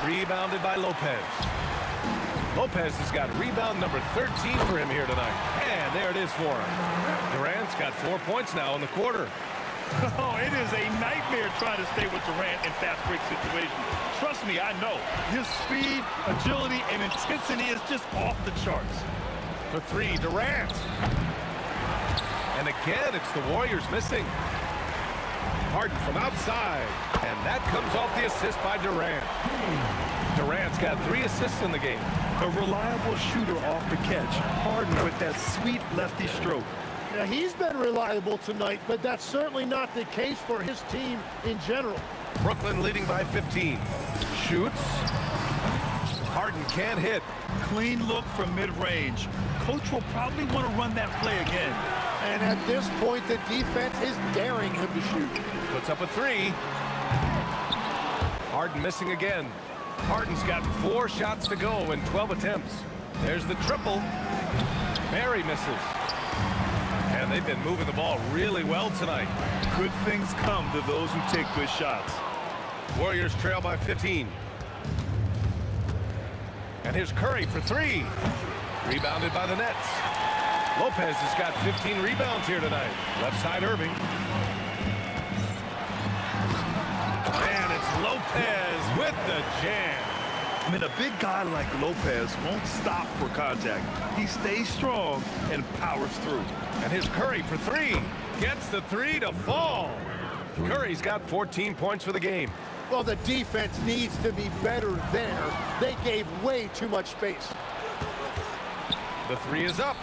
Rebounded by Lopez. Lopez has got rebound number 13 for him here tonight. And there it is for him. Durant's got 4 points now in the quarter. Oh, it is a nightmare trying to stay with Durant in fast break situations. Trust me, I know. His speed, agility, and intensity is just off the charts. For three, Durant. And again, it's the Warriors missing. Harden from outside. And that comes off the assist by Durant. Durant's got 3 assists in the game. A reliable shooter off the catch. Harden with that sweet lefty stroke. Yeah, he's been reliable tonight, but that's certainly not the case for his team in general. Brooklyn leading by 15. Shoots. Harden can't hit. Clean look from mid-range. Coach will probably want to run that play again. And at this point, the defense is daring him to shoot. Puts up a 3. Harden missing again. Harden's got 4 shots to go in 12 attempts. There's the triple. Barry misses. And they've been moving the ball really well tonight. Good things come to those who take good shots. Warriors trail by 15. And here's Curry for 3. Rebounded by the Nets. Lopez has got 15 rebounds here tonight. Left side, Irving. And it's Lopez with the jam. I mean, a big guy like Lopez won't stop for contact. He stays strong and powers through. And here's Curry for 3. Gets the 3 to fall. Curry's got 14 points for the game. Well, the defense needs to be better there. They gave way too much space. The 3 is up.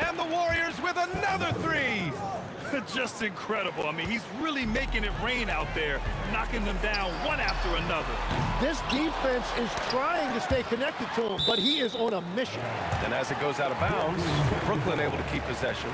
And the Warriors with another 3. Just incredible. I mean, he's really making it rain out there, knocking them down one after another. This defense is trying to stay connected to him, but he is on a mission. And as it goes out of bounds, Brooklyn able to keep possession.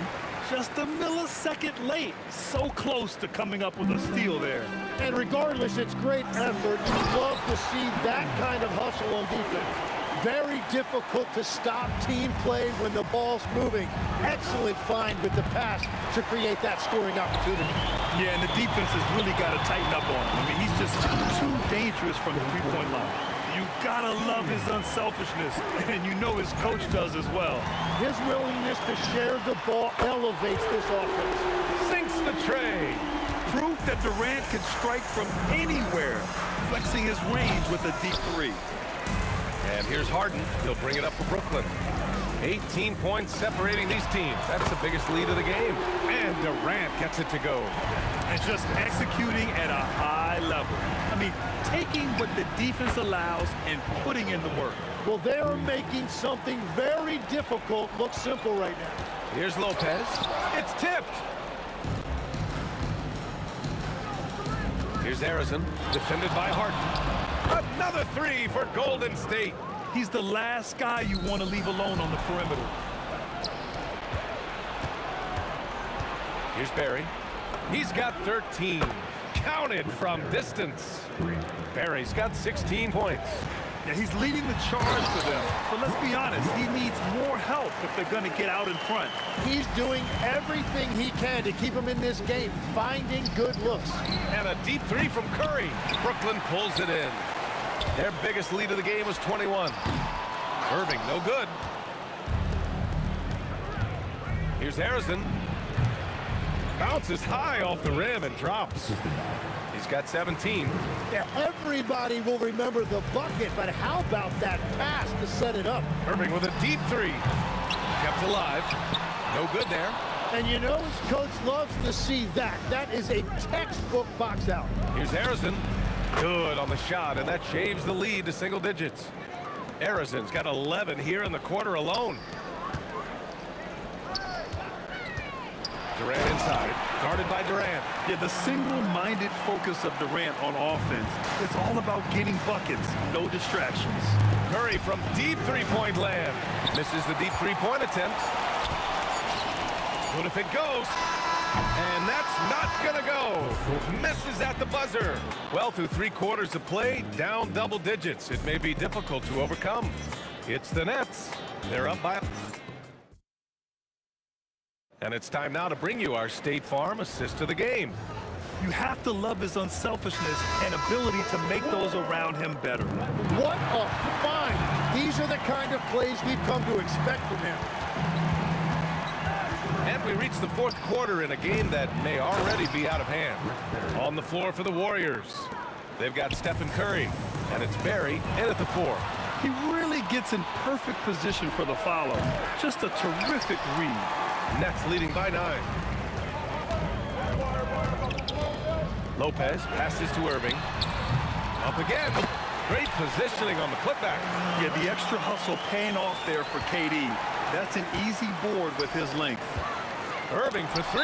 Just a millisecond late. So close to coming up with a steal there. And regardless, it's great effort. You love to see that kind of hustle on defense. Very difficult to stop team play when the ball's moving. Excellent find with the pass to create that scoring opportunity. Yeah, and the defense has really got to tighten up on him. I mean, he's just too dangerous from the three-point line. You gotta love his unselfishness, and you know his coach does as well. His willingness to share the ball elevates this offense. Sinks the tray. Proof that Durant can strike from anywhere, flexing his range with a deep 3. And here's Harden. He'll bring it up for Brooklyn. 18 points separating these teams. That's the biggest lead of the game. And Durant gets it to go. And just executing at a high level. I mean, taking what the defense allows and putting in the work. Well, they're making something very difficult look simple right now. Here's Lopez. It's tipped. Here's Arizon, defended by Harden. Another 3 for Golden State. He's the last guy you want to leave alone on the perimeter. Here's Barry. He's got 13. Counted from distance. Barry's got 16 points. Yeah, he's leading the charge for them. But let's be honest, he needs more help if they're going to get out in front. He's doing everything he can to keep him in this game, finding good looks. And a deep 3 from Curry. Brooklyn pulls it in. Their biggest lead of the game was 21. Irving, no good. Here's Harrison. Bounces high off the rim and drops. He's got 17. Yeah, everybody will remember the bucket, but how about that pass to set it up? Irving with a deep 3. Kept alive. No good there. And you know his coach loves to see that. That is a textbook box out. Here's Harrison. Good on the shot, and that shaves the lead to single digits. Harrison's got 11 here in the quarter alone. Durant inside, guarded by Durant. Yeah, the single-minded focus of Durant on offense. It's all about getting buckets, no distractions. Curry from deep three-point land. Misses the deep three-point attempt. What if it goes? And that's not gonna go. Misses at the buzzer. Well, through 3 quarters of play, down double digits. It may be difficult to overcome. It's the Nets. They're up by... And it's time now to bring you our State Farm assist of the game. You have to love his unselfishness and ability to make those around him better. What a find! These are the kind of plays we've come to expect from him. And we reach the fourth quarter in a game that may already be out of hand. On the floor for the Warriors, they've got Stephen Curry, and it's Barry in at the 4. He really gets in perfect position for the follow. Just a terrific read. Nets leading by 9. Lopez passes to Irving. Up again. Great positioning on the putback. Yeah, the extra hustle paying off there for KD. That's an easy board with his length. Irving for 3.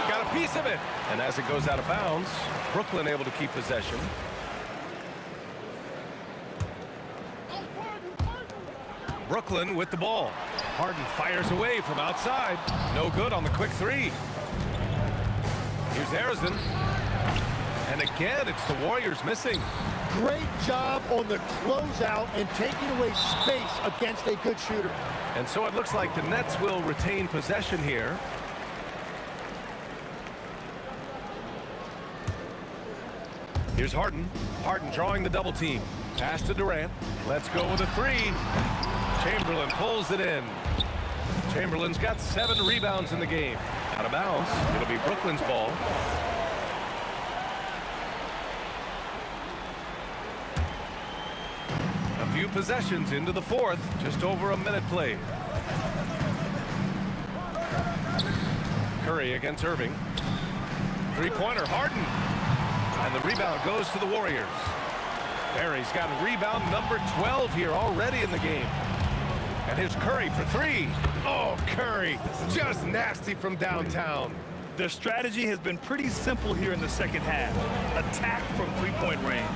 Got a piece of it. And as it goes out of bounds, Brooklyn able to keep possession. Brooklyn with the ball. Harden fires away from outside. No good on the quick 3. Here's Harrison. And again, it's the Warriors missing. Great job on the closeout and taking away space against a good shooter. And so it looks like the Nets will retain possession here. Here's Harden. Harden drawing the double team. Pass to Durant. Let's go with a 3. Chamberlain pulls it in. Chamberlain's got 7 rebounds in the game. Out of bounds. It'll be Brooklyn's ball. A few possessions into the fourth. Just over a minute played. Curry against Irving. Three-pointer, Harden. And the rebound goes to the Warriors. Barry's got rebound number 12 here already in the game. And here's Curry for 3. Oh, Curry, just nasty from downtown. Their strategy has been pretty simple here in the second half. Attack from three-point range.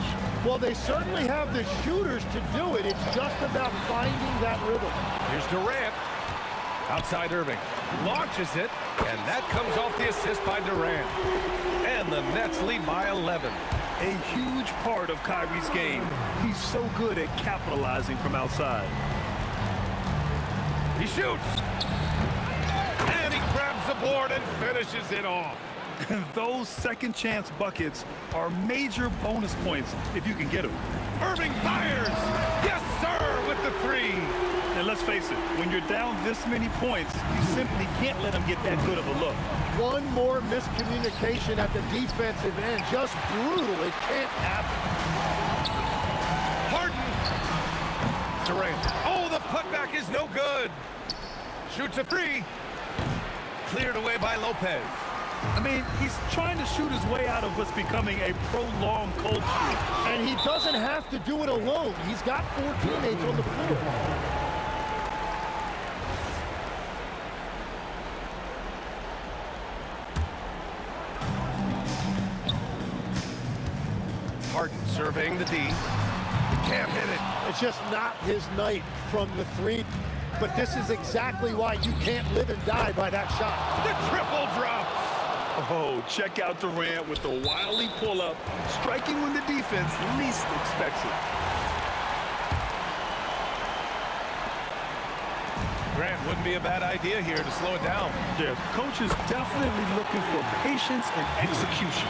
Well, they certainly have the shooters to do it. It's just about finding that rhythm. Here's Durant. Outside Irving. Launches it, and that comes off the assist by Durant. And the Nets lead by 11. A huge part of Kyrie's game. He's so good at capitalizing from outside. He shoots. And he grabs the board and finishes it off. Those second chance buckets are major bonus points if you can get them. Irving fires. Yes, sir, with the 3. And let's face it, when you're down this many points, you simply can't let them get that good of a look. One more miscommunication at the defensive end. Just brutal. It can't happen. Harden. Durant. Oh, the putback is no good. Shoots a 3. Cleared away by Lopez. I mean, he's trying to shoot his way out of what's becoming a prolonged cold streak. And he doesn't have to do it alone. He's got 4 teammates on the floor. Harden surveying the D. Can't hit it. It's just not his night from the 3. But this is exactly why you can't live and die by that shot. The triple drops. Oh, check out Durant with the wily pull-up, striking when the defense least expects it. Grant wouldn't be a bad idea here to slow it down. Yeah, coach is definitely looking for patience and execution.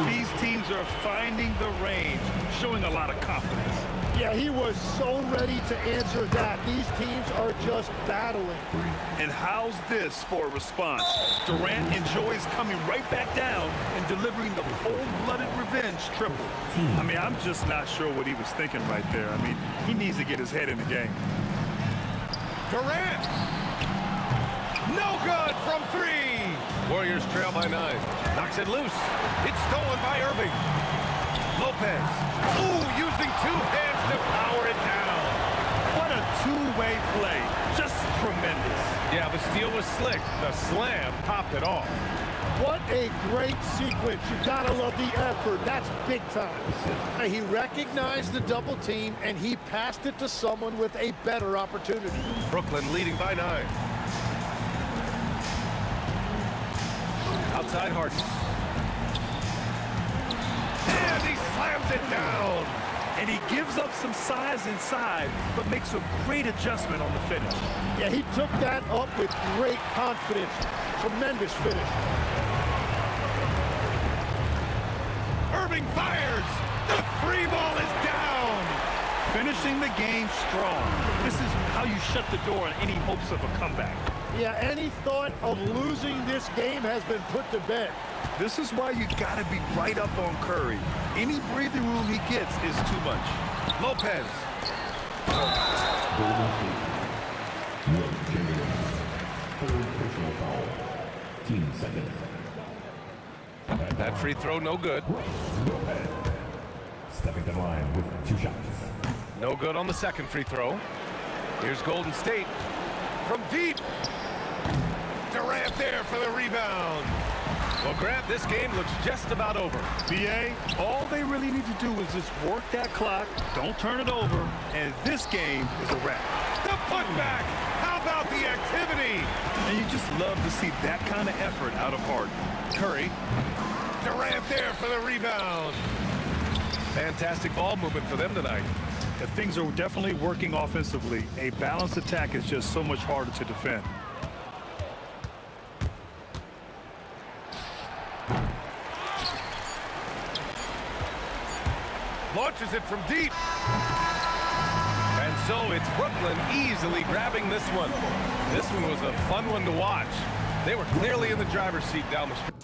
These teams are finding the range, showing a lot of confidence. Yeah, he was so ready to answer that. These teams are just battling. And how's this for a response? Durant enjoys coming right back down and delivering the cold-blooded revenge triple. I mean, I'm just not sure what he was thinking right there. I mean, he needs to get his head in the game. Durant. No good from 3. Warriors trail by 9. Knocks it loose. It's stolen by Irving. Lopez. Ooh, using 2 hands to power it down. What a two-way play. Just tremendous. Yeah, the steal was slick. The slam popped it off. What a great sequence. You gotta love the effort. That's big time. He recognized the double team, and he passed it to someone with a better opportunity. Brooklyn leading by 9. Outside Harden. And he slams it down. And he gives up some size inside, but makes a great adjustment on the finish. Yeah, he took that up with great confidence. Tremendous finish. Irving fires. The 3 ball is down. Finishing the game strong. This is how you shut the door on any hopes of a comeback. Yeah, any thought of losing this game has been put to bed. This is why you got to be right up on Curry. Any breathing room he gets is too much. Lopez. Golden State. Will Jennings. Third personal foul. Team second. That free throw no good. Lopez. Stepping to the line with 2 shots. No good on the second free throw. Here's Golden State from deep. Durant there for the rebound. Well, Grant, this game looks just about over. BA, all they really need to do is just work that clock, don't turn it over, and this game is a wrap. The putback. How about the activity? And you just love to see that kind of effort out of Harden. Curry. Durant there for the rebound. Fantastic ball movement for them tonight. If things are definitely working offensively, a balanced attack is just so much harder to defend. Launches it from deep. And so it's Brooklyn easily grabbing this one. This one was a fun one to watch. They were clearly in the driver's seat down the street.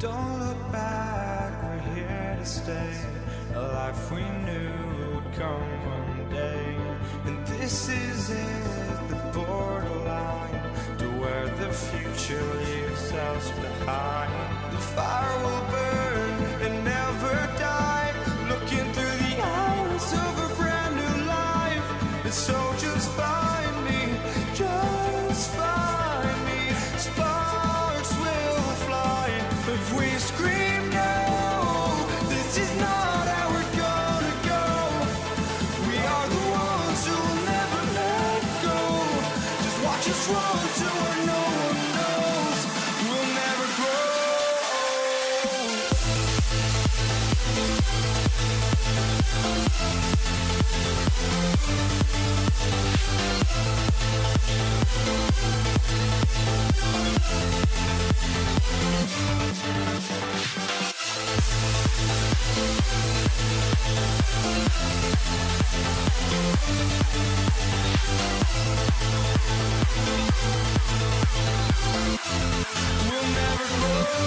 Don't look back, we're here to stay. A life we knew would come one day. And this is it, the borderline to where the future leaves us behind. The fire will burn and never die, looking through the eyes of a brand new life. And so just find me, just find me. Sparks will fly if we scream no. This is not how we're gonna go. We are the ones who will never let go. Just watch us run to where no one knows. We'll never grow. We'll never grow.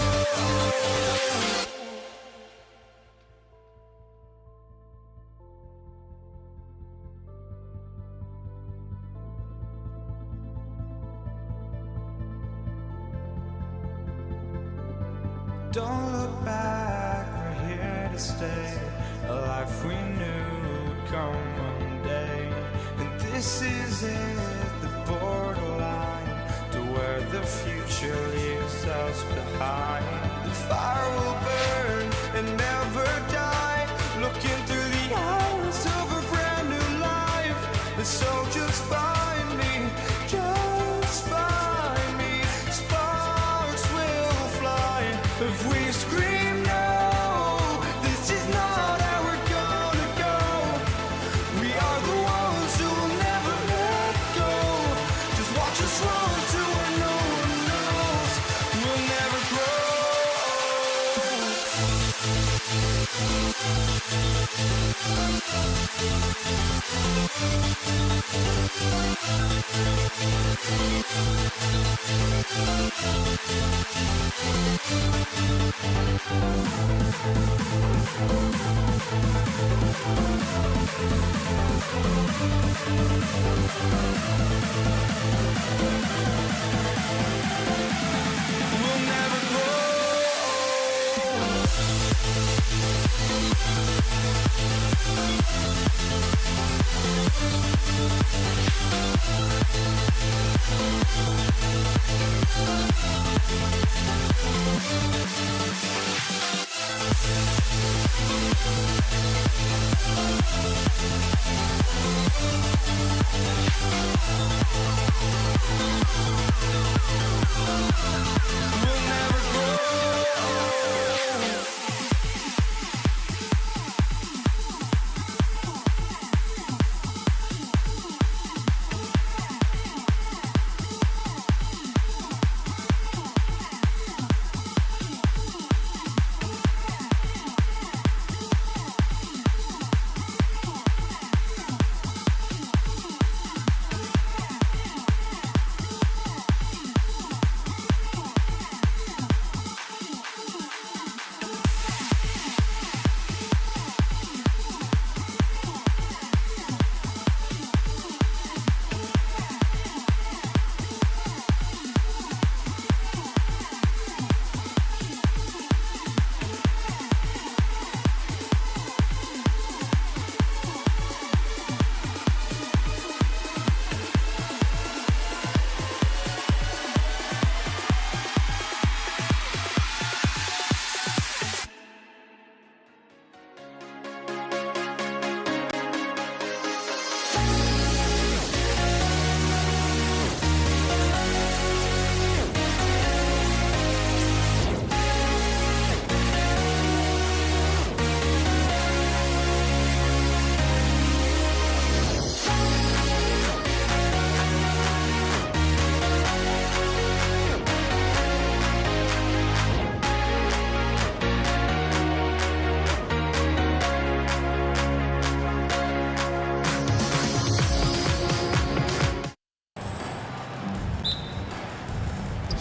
Don't look back, we're here to stay. A life we knew would come one day. And this is it, the borderline to where the future leaves us behind. The fire will burn and never die, looking through the eyes of a brand new life. And so just find me, just find me. Sparks will fly if we scream no. This is not how we're gonna go. We are the ones who will never let go. Just watch us run to where no one knows. We'll never We'll never grow. We'll never grow.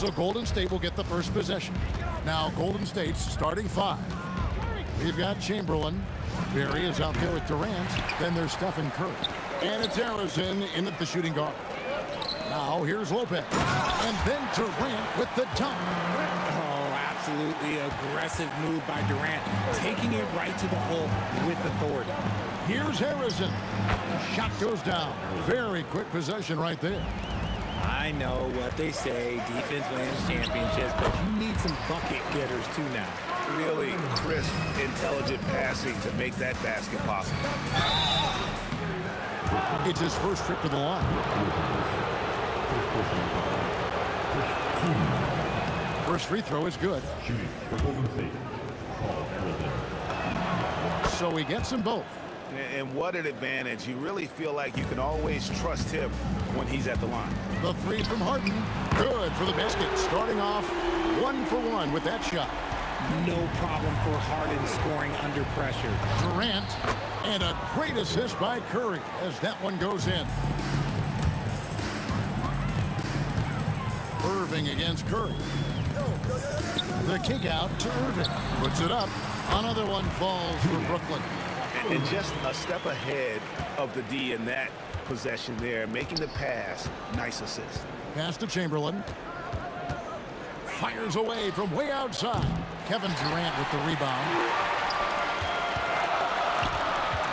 So Golden State will get the first possession. Now Golden State's starting 5. We've got Chamberlain. Barry is out there with Durant. Then there's Stephen Curry. And it's Harrison in at the shooting guard. Now here's Lopez. And then Durant with the dunk. Oh, absolutely aggressive move by Durant, taking it right to the hole with authority. Here's Harrison. The shot goes down. Very quick possession right there. I know what they say, defense wins championships, but you need some bucket getters too now. Really crisp, intelligent passing to make that basket possible. It's his first trip to the line. First free throw is good. Shooting for Golden State, Paul Harrison. So he gets them both. And what an advantage. You really feel like you can always trust him when he's at the line. The three from Harden. Good for the basket. Starting off 1 for 1 with that shot. No problem for Harden scoring under pressure. Durant, and a great assist by Curry as that one goes in. Irving against Curry. The kick out to Irving. Puts it up. Another one falls for Brooklyn. And just a step ahead of the D in that possession there, making the pass. Nice assist. Pass to Chamberlain. Fires away from way outside. Kevin Durant with the rebound.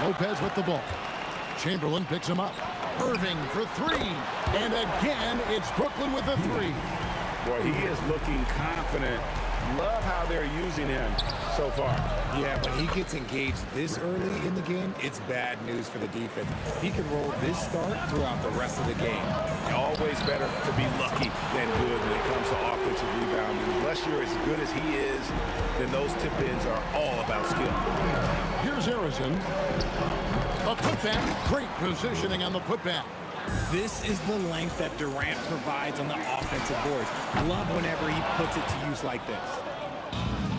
Lopez with the ball. Chamberlain picks him up. Irving for 3. And again, it's Brooklyn with a 3. Boy, he is looking confident. Love how they're using him so far. Yeah, when he gets engaged this early in the game, it's bad news for the defense. He can roll this start throughout the rest of the game. Always better to be lucky than good when it comes to offensive rebounding. Unless you're as good as he is, then those tip-ins are all about skill. Here's Harrison. A putback. Great positioning on the putback. This is the length that Durant provides on the offensive boards. Love whenever he puts it to use like this.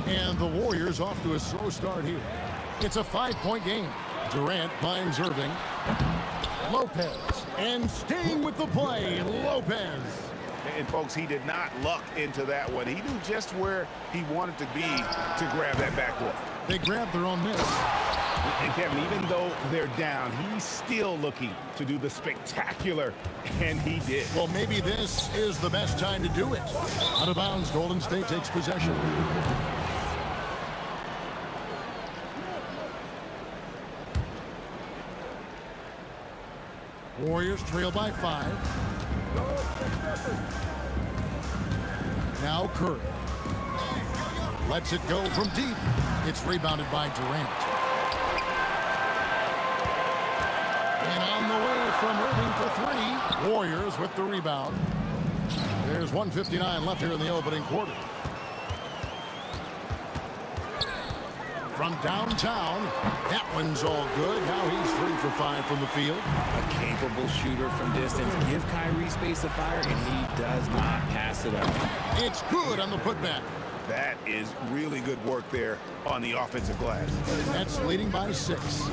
And the Warriors off to a slow start here. It's a 5-point game. Durant finds Irving. Lopez. And staying with the play, Lopez. And folks, he did not luck into that one. He knew just where he wanted to be to grab that backdoor. They grabbed their own miss. And Kevin, even though they're down, he's still looking to do the spectacular, and he did. Well, maybe this is the best time to do it. Out of bounds, Golden State takes possession. Warriors trail by 5. Now Curry. Lets it go from deep. It's rebounded by Durant. And on the way from Irving for 3. Warriors with the rebound. There's 1:59 left here in the opening quarter. From downtown, that one's all good. Now he's 3 for 5 from the field. A capable shooter from distance. Give Kyrie space to fire, and he does not pass it up. It's good on the putback. That is really good work there on the offensive glass. That's leading by 6.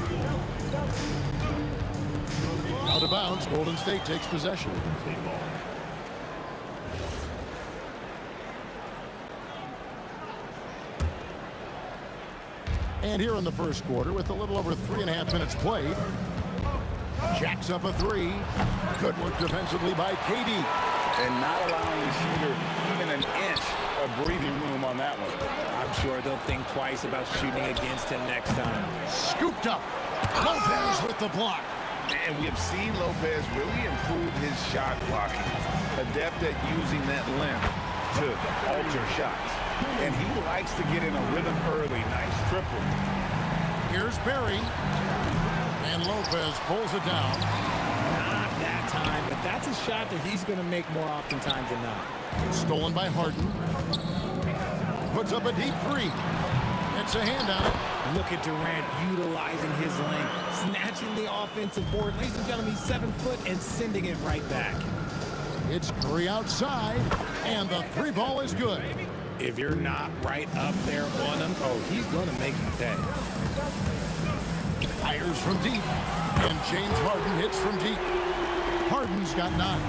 Out of bounds, Golden State takes possession. And here in the first quarter, with a little over 3.5 minutes played, jacks up a 3. Good work defensively by KD. And not allowing the shooter even an inch of breathing room on that one. I'm sure they'll think twice about shooting against him next time. Scooped up. Lopez with the block. And we have seen Lopez really improve his shot blocking. Adept at using that length to alter shots. And he likes to get in a rhythm early. Nice triple. Here's Barry. And Lopez pulls it down. Not that time, but that's a shot that he's going to make more oftentimes than not. Stolen by Harden. Puts up a deep 3. It's a hand on it. Look at Durant utilizing his length, snatching the offensive board. Ladies and gentlemen, he's 7 foot and sending it right back. It's Curry outside, and the 3 ball is good. If you're not right up there on him, oh, he's going to make you pay. Fires from deep, and James Harden hits from deep. Harden's got 9.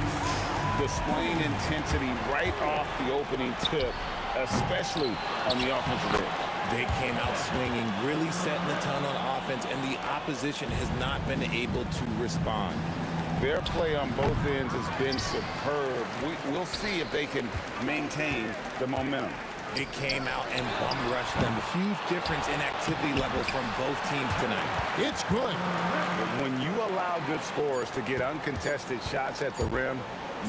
displaying intensity right off the opening tip, especially on the offensive end. They came out swinging, really setting the tone on offense, and the opposition has not been able to respond. Their play on both ends has been superb. We'll see if they can maintain the momentum. It came out and bum rushed them. Huge difference in activity level from both teams tonight. It's good. But when you allow good scorers to get uncontested shots at the rim,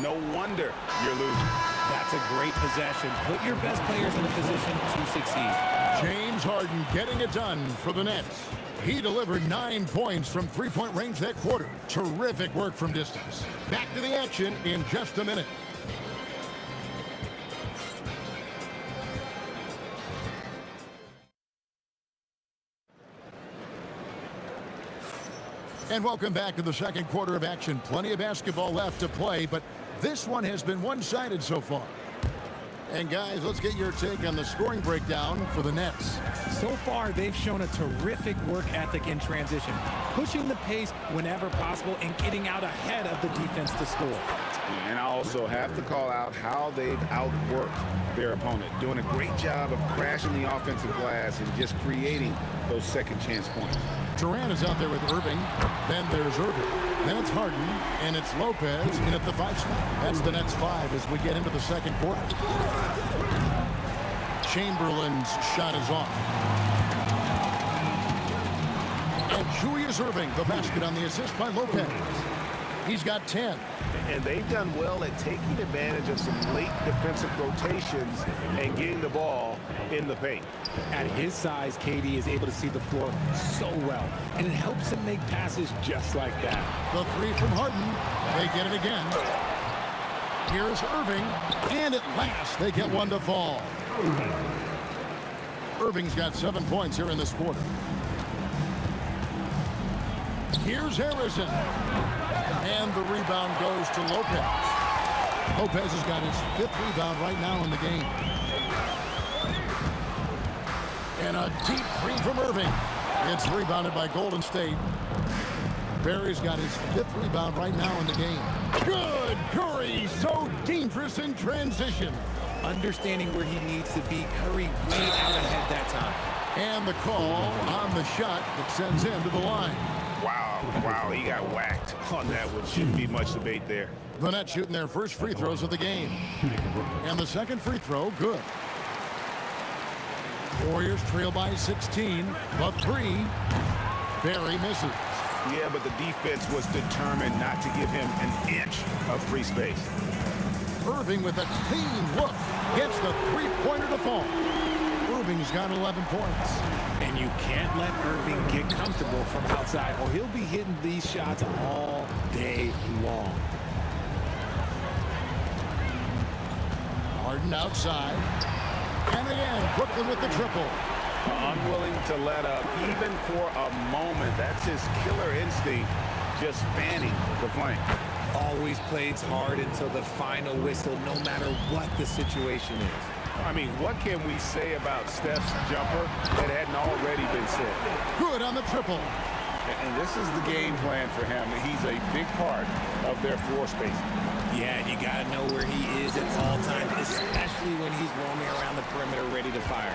no wonder you're losing. That's a great possession. Put your best players in a position to succeed. James Harden getting it done for the Nets. He delivered 9 points from three-point range that quarter. Terrific work from distance. Back to the action in just a minute. And welcome back to the second quarter of action. Plenty of basketball left to play, but this one has been one-sided so far. And guys, let's get your take on the scoring breakdown for the Nets. So far, they've shown a terrific work ethic in transition, pushing the pace whenever possible and getting out ahead of the defense to score. And I also have to call out how they've outworked their opponent, doing a great job of crashing the offensive glass and just creating those second chance points. Durant is out there with Irving. Then there's Irving. Then it's Harden, and it's Lopez in at the 5 spot. That's the Nets 5 as we get into the second quarter. Chamberlain's shot is off. And Julius Irving, the basket on the assist by Lopez. He's got 10. And they've done well at taking advantage of some late defensive rotations and getting the ball in the paint. At his size, KD is able to see the floor so well, and it helps him make passes just like that. The 3 from Harden. They get it again. Here's Irving, and at last they get one to fall. Irving's got 7 points here in this quarter. Here's Harrison. And the rebound goes to Lopez. Lopez has got his 5th rebound right now in the game. And a deep 3 from Irving. It's rebounded by Golden State. Barry's got his 5th rebound right now in the game. Good! Curry, so dangerous in transition. Understanding where he needs to be, Curry way out ahead that time. And the call on the shot that sends him to the line. Wow, he got whacked on that one. Shouldn't be much debate there. The Nets shooting their first free throws of the game. And the second free throw, good. Warriors trail by 16, but 3. Barry misses. Yeah, but the defense was determined not to give him an inch of free space. Irving with a clean look gets the three-pointer to fall. Irving's got 11 points. And you can't let Irving get comfortable from outside, or he'll be hitting these shots all day long. Harden outside. And again, Brooklyn with the triple. Unwilling to let up, even for a moment. That's his killer instinct, just fanning the flank. Always plays hard until the final whistle, no matter what the situation is. I mean, what can we say about Steph's jumper that hadn't already been said? Good on the triple. And this is the game plan for him. He's a big part of their floor space. Yeah, you got to know where he is at all times, especially when he's roaming around the perimeter ready to fire.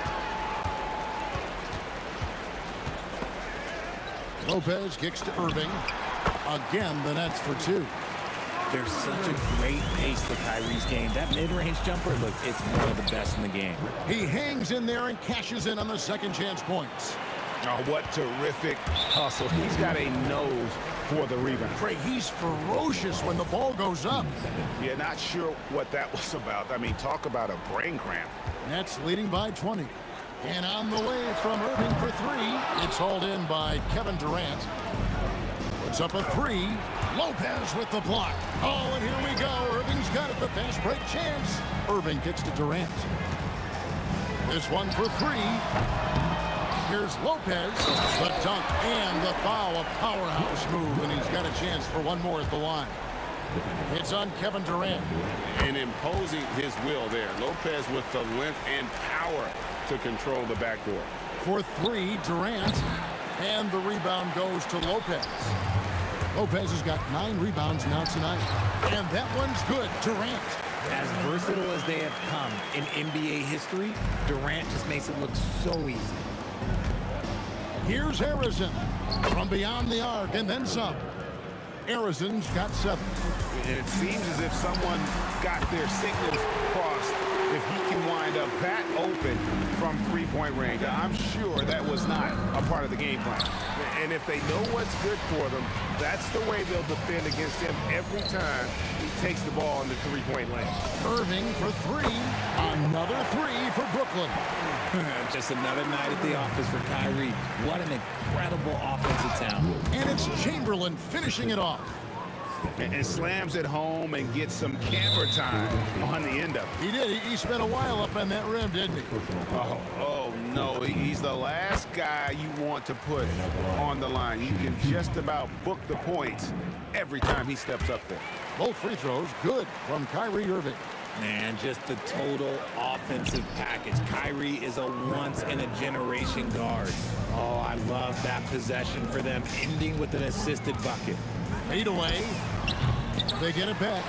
Lopez kicks to Irving. Again, the Nets for 2. There's such a great pace to Kyrie's game. That mid-range jumper, look, it's one of the best in the game. He hangs in there and cashes in on the second chance points. Oh, what terrific hustle. He's got a nose for the rebound. Craig, he's ferocious when the ball goes up. Yeah, not sure what that was about. I mean, talk about a brain cramp. Nets leading by 20. And on the way from Irving for 3, it's hauled in by Kevin Durant. Puts up a 3. Lopez with the block. Oh, and here we go. Irving's got it, the fast break chance. Irving kicks to Durant. This one for 3. Here's Lopez, the dunk and the foul, a powerhouse move, and he's got a chance for one more at the line. It's on Kevin Durant. And imposing his will there. Lopez with the length and power to control the backdoor. For 3, Durant, and the rebound goes to Lopez. Lopez has got 9 rebounds now tonight. And that one's good. Durant. As versatile as they have come in NBA history, Durant just makes it look so easy. Here's Harrison from beyond the arc and then some. Harrison's got 7. And it seems as if someone got their signals crossed if he can wind up that open from three-point range. I'm sure that was not a part of the game plan. And if they know what's good for them, that's the way they'll defend against him every time he takes the ball in the three-point lane. Irving for 3. Another 3 for Brooklyn. Just another night at the office for Kyrie. What an incredible offensive talent. And it's Chamberlain finishing it off. And slams it home and gets some camera time on the end of it. He did. He spent a while up on that rim, didn't he? Oh no, he's the last guy you want to put on the line. You can just about book the points every time he steps up there. Both free throws good from Kyrie Irving. Man, just the total offensive package. Kyrie is a once-in-a-generation guard. Oh, I love that possession for them, ending with an assisted bucket. Fade away. They get it back.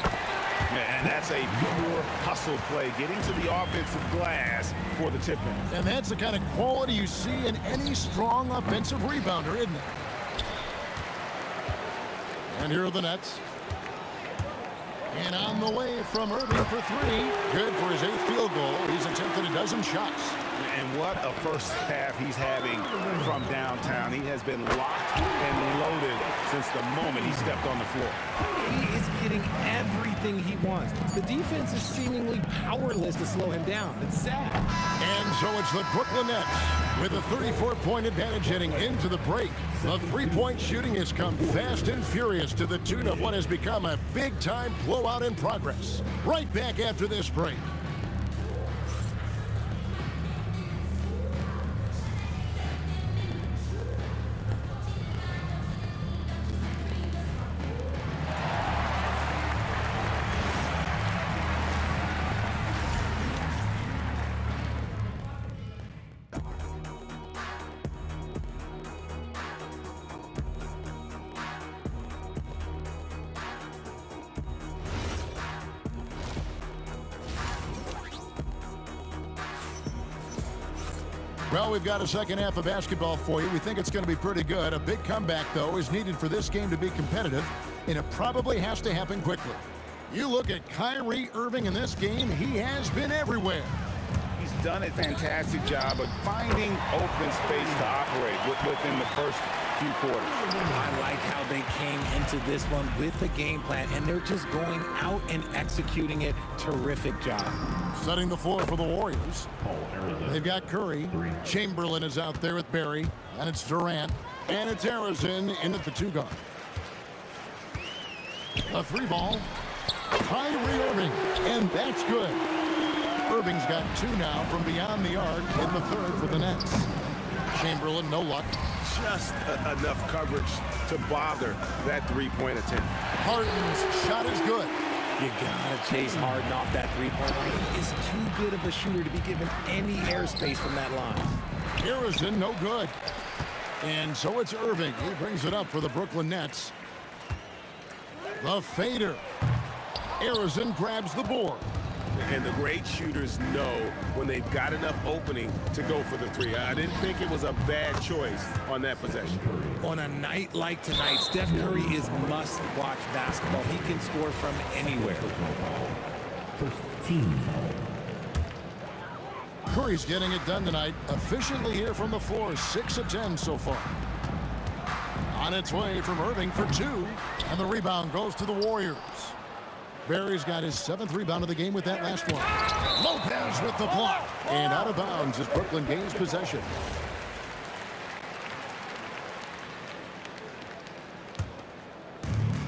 And that's a pure hustle play, getting to the offensive glass for the tip-in. And that's the kind of quality you see in any strong offensive rebounder, isn't it? And here are the Nets. And on the way from Irving for 3. Good for his 8th field goal. He's attempted a dozen shots. And what a first half he's having from downtown. He has been locked and loaded since the moment he stepped on the floor. He is getting everything he wants. The defense is seemingly powerless to slow him down. It's sad. And so it's the Brooklyn Nets with a 34-point advantage heading into the break. The three-point shooting has come fast and furious to the tune of what has become a big-time blowout in progress. Right back after this break. Well, we've got a second half of basketball for you. We think it's going to be pretty good. A big comeback, though, is needed for this game to be competitive, and it probably has to happen quickly. You look at Kyrie Irving in this game, he has been everywhere. He's done a fantastic job of finding open space to operate within the first few quarters. I like how they came into this one with the game plan, and they're just going out and executing it. Terrific job. Setting the floor for the Warriors. They've got Curry. Chamberlain is out there with Barry. And it's Durant. And it's Harrison in at the 2 guard. A 3 ball. Kyrie Irving. And that's good. Irving's got 2 now from beyond the arc in the 3rd for the Nets. Chamberlain, no luck. Just enough coverage to bother that three-point attempt. Harden's shot is good. You gotta chase Harden off that three-point line. He is too good of a shooter to be given any airspace from that line. Harrison, no good. And so it's Irving. He brings it up for the Brooklyn Nets. The fader. Harrison grabs the board. And the great shooters know when they've got enough opening to go for the 3. I didn't think it was a bad choice on that possession. On a night like tonight, Steph Curry is must-watch basketball. He can score from anywhere. Curry's getting it done tonight. Efficiently here from the floor. 6 of 10 so far. On its way from Irving for 2. And the rebound goes to the Warriors. Barry's got his 7th rebound of the game with that last one. Lopez with the block. And out of bounds as Brooklyn gains possession.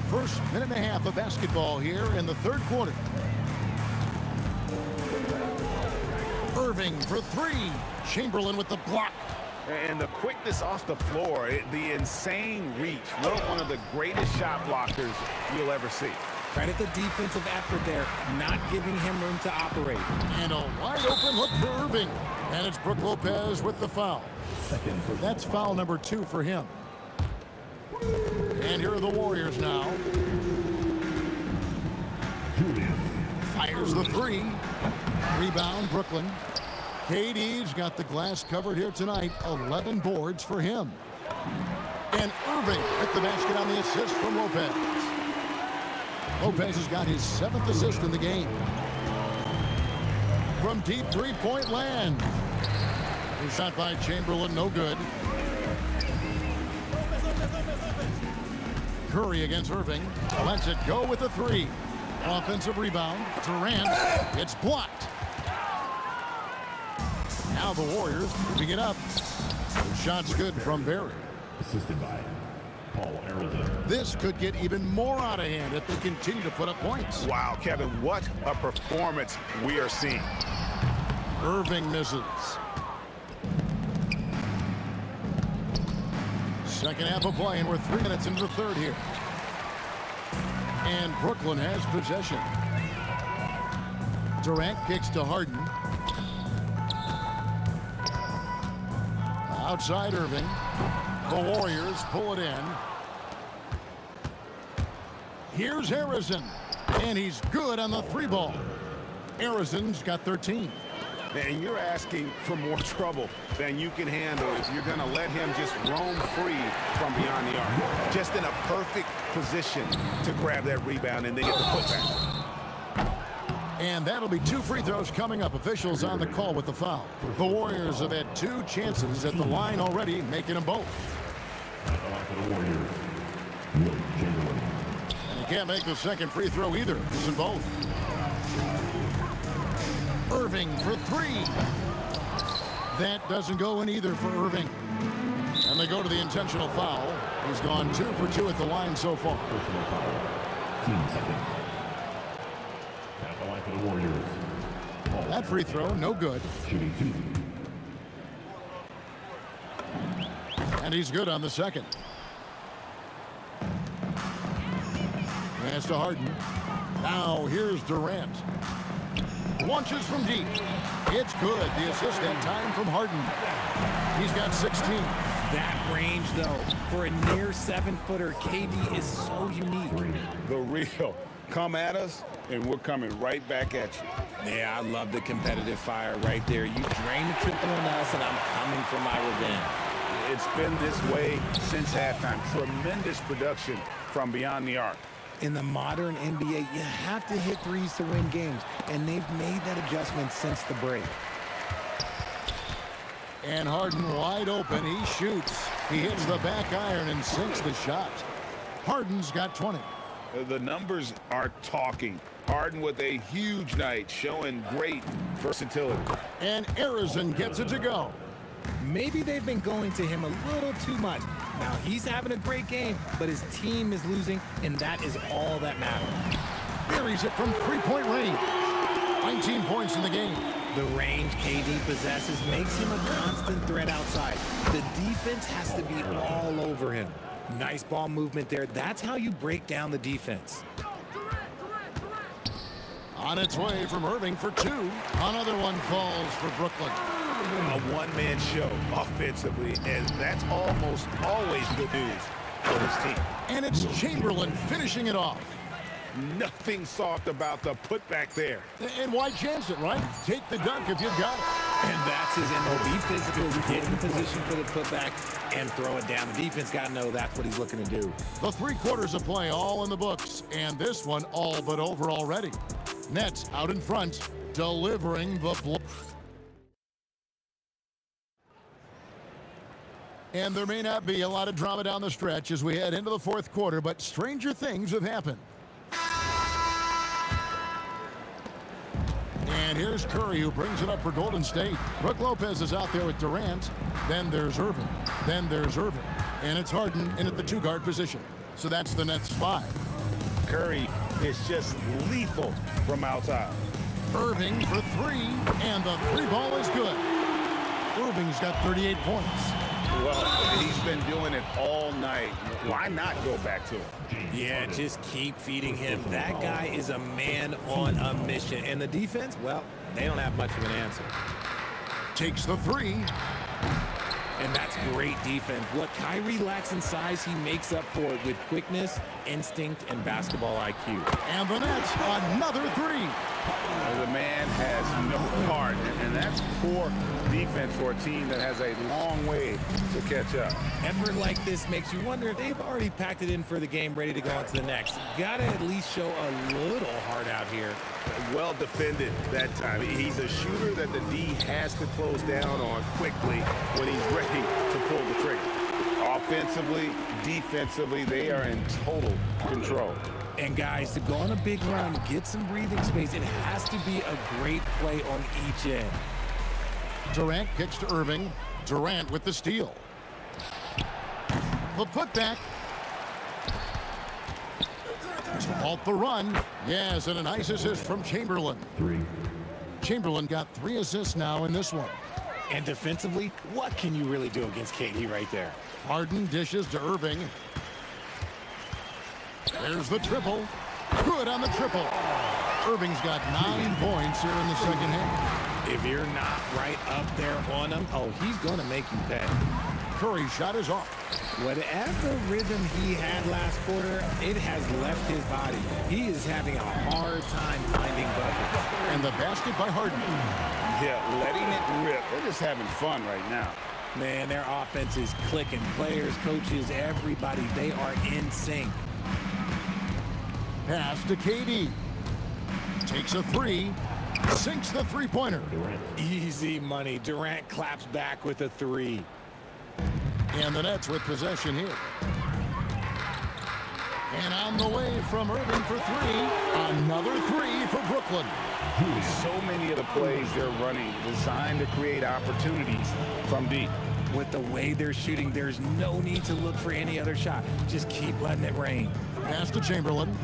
First minute and a half of basketball here in the 3rd quarter. Irving for 3. Chamberlain with the block. And the quickness off the floor, the insane reach. One of the greatest shot blockers you'll ever see. Credit the defensive effort there, not giving him room to operate. And a wide open look for Irving. And it's Brook Lopez with the foul. That's foul number 2 for him. And here are the Warriors now. Fires the three. Rebound, Brooklyn. KD's got the glass covered here tonight. 11 boards for him. And Irving with the basket on the assist from Lopez. Lopez has got his 7th assist in the game. From deep three-point land. A shot by Chamberlain, no good. Curry against Irving. Lets it go with a three. Offensive rebound. Durant. It's blocked. Now the Warriors moving it up. The shot's good from Barry. Assisted by Paul Arizona. This could get even more out of hand if they continue to put up points. Wow, Kevin, what a performance we are seeing. Irving misses. Second half of play, and we're 3 minutes into the third here. And Brooklyn has possession. Durant kicks to Harden. Outside Irving. The Warriors pull it in. Here's Harrison. And he's good on the three ball. Harrison's got 13. And you're asking for more trouble than you can handle if you're going to let him just roam free from beyond the arc. Just in a perfect position to grab that rebound and then get the putback. And that'll be 2 free throws coming up. Officials on the call with the foul. The Warriors have had 2 chances at the line already, making them both. And he can't make the second free throw either. He's in both. Irving for 3. That doesn't go in either for Irving. And they go to the intentional foul. He's gone 2 for 2 at the line so far. At the line for the Warriors. That free throw, no good. Shooting 2. And he's good on the second. Pass to Harden. Now here's Durant. Launches from deep. It's good. The assist that time from Harden. He's got 16. That range, though, for a near 7-footer, KD is so unique. The real. Come at us, and we're coming right back at you. Yeah, I love the competitive fire right there. You drain the triple on us, and I'm coming for my revenge. It's been this way since halftime. Tremendous production from beyond the arc. In the modern NBA, you have to hit threes to win games, and they've made that adjustment since the break. And Harden wide open. He shoots. He hits the back iron and sinks the shot. Harden's got 20. The numbers are talking. Harden with a huge night, showing great versatility. And Harrison gets it to go. Maybe they've been going to him a little too much. Now, he's having a great game, but his team is losing, and that is all that matters. Buries it from three-point range. 19 points in the game. The range KD possesses makes him a constant threat outside. The defense has to be all over him. Nice ball movement there. That's how you break down the defense. On its way from Irving for 2. Another one falls for Brooklyn. A one-man show offensively, and that's almost always good news for his team. And it's Chamberlain finishing it off. Nothing soft about the putback there. And why chance it, right? Take the dunk if you've got it. And that's his MO. Be physical, get in position for the putback, and throw it down. The defense got to know that's what he's looking to do. The 3 quarters of play all in the books, and this one all but over already. Nets out in front, delivering the blow. And there may not be a lot of drama down the stretch as we head into the 4th quarter, but stranger things have happened. And here's Curry, who brings it up for Golden State. Brook Lopez is out there with Durant. Then there's Irving. Then there's Irving. And it's Harden in at the 2-guard position. So that's the Nets 5. Curry is just lethal from outside. Irving for 3, and the 3 ball is good. Irving's got 38 points. Well, he's been doing it all night. Why not go back to him? Yeah, just keep feeding him. That guy is a man on a mission. And the defense, well, they don't have much of an answer. Takes the 3. And that's great defense. What Kyrie lacks in size, he makes up for it with quickness, instinct, and basketball IQ. And the Nets, another three. The man has no heart, and that's poor defense for a team that has a long way to catch up. Effort like this makes you wonder if they've already packed it in for the game, ready to go on to the next. Gotta at least show a little heart out here. Well defended that time. He's a shooter that the D has to close down on quickly when he's ready to pull the trigger. Offensively, defensively, they are in total control. And guys, to go on a big run, get some breathing space, it has to be a great play on each end. Durant kicks to Irving. Durant with the steal. The putback. To halt the run. Yes, and a nice assist from Chamberlain. Chamberlain got 3 assists now in this one. And defensively, what can you really do against KD right there? Harden dishes to Irving. There's the triple. Good on the triple. Irving's got 9 points here in the second half. If you're not right up there on him, oh, he's going to make you pay. Curry's shot is off. Whatever rhythm he had last quarter, it has left his body. He is having a hard time finding buckets. And the basket by Harden. Yeah, letting it rip. They're just having fun right now. Man, their offense is clicking. Players, coaches, everybody, they are in sync. Pass to KD. Takes a 3. Sinks the three-pointer. Easy money. Durant claps back with a 3. And the Nets with possession here. And on the way from Irving for 3. Another 3 for Brooklyn. So many of the plays they're running designed to create opportunities from deep. With the way they're shooting, there's no need to look for any other shot. Just keep letting it rain. Pass to Chamberlain.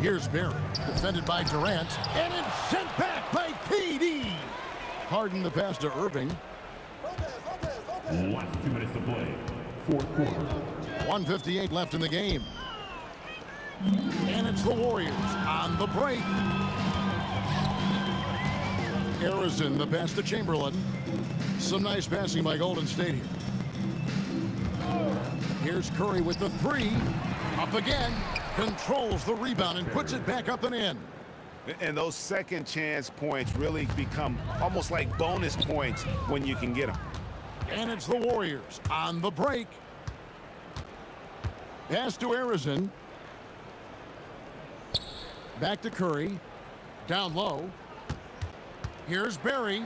Here's Barry, defended by Durant, and it's sent back by KD. Harden the pass to Irving. Last 2 minutes to play. Fourth quarter. 1:58 left in the game. And it's the Warriors on the break. Harrison the pass to Chamberlain. Some nice passing by Golden State here. Here's Curry with the 3. Up again. Controls the rebound and puts it back up and in. And those second chance points really become almost like bonus points when you can get them. And it's the Warriors on the break. Pass to Harrison. Back to Curry. Down low. Here's Barry.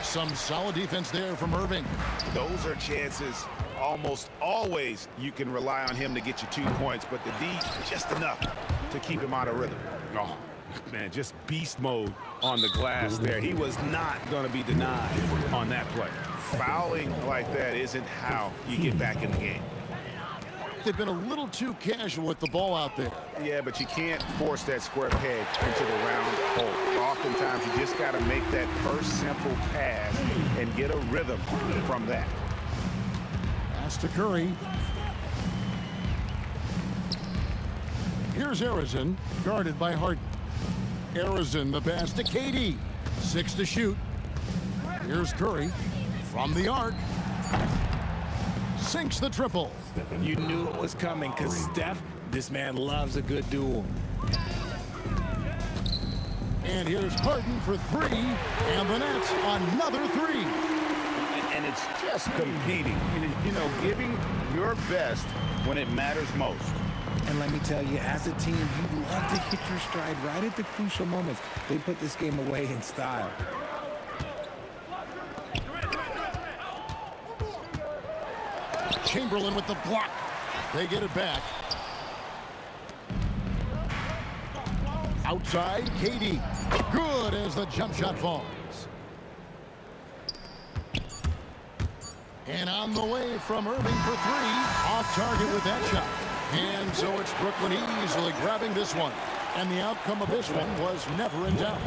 Some solid defense there from Irving. Those are chances. Almost always you can rely on him to get you 2 points, but the D, just enough to keep him out of rhythm. Oh, man, just beast mode on the glass there. He was not going to be denied on that play. Fouling like that isn't how you get back in the game. They've been a little too casual with the ball out there. Yeah, but you can't force that square peg into the round hole. Oftentimes, you just got to make that first simple pass and get a rhythm from that. Pass to Curry. Here's Harrison, guarded by Harden. Harrison, the pass to KD. 6 to shoot. Here's Curry from the arc. Sinks the triple. You knew it was coming because Steph, this man loves a good duel. And here's Harden for 3. And the Nets another 3. And it's just competing, you know, giving your best when it matters most. And let me tell you, as a team, you love to hit your stride right at the crucial moments. They put this game away in style. Chamberlain with the block. They get it back. Outside, KD. Good as the jump shot falls. And on the way from Irving for 3. Off target with that shot. And so it's Brooklyn easily grabbing this one. And the outcome of this one was never in doubt.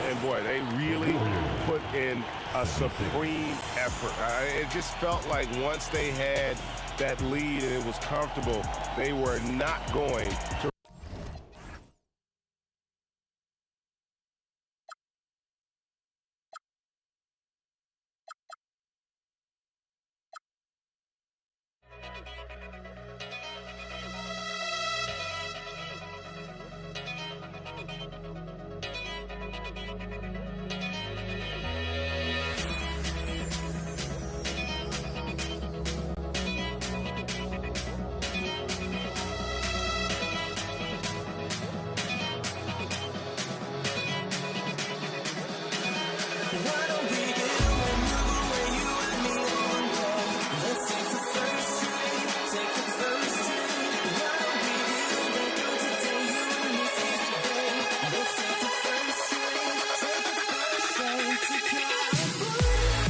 And boy, they really put in a supreme effort. It just felt like once they had that lead and it was comfortable, they were not going to Why don't we get on and move away, you and me on play? Let's take the first train, take the first train. Why don't we get on and go today, you and me seize the day? Let's take the first train, take the first train to California.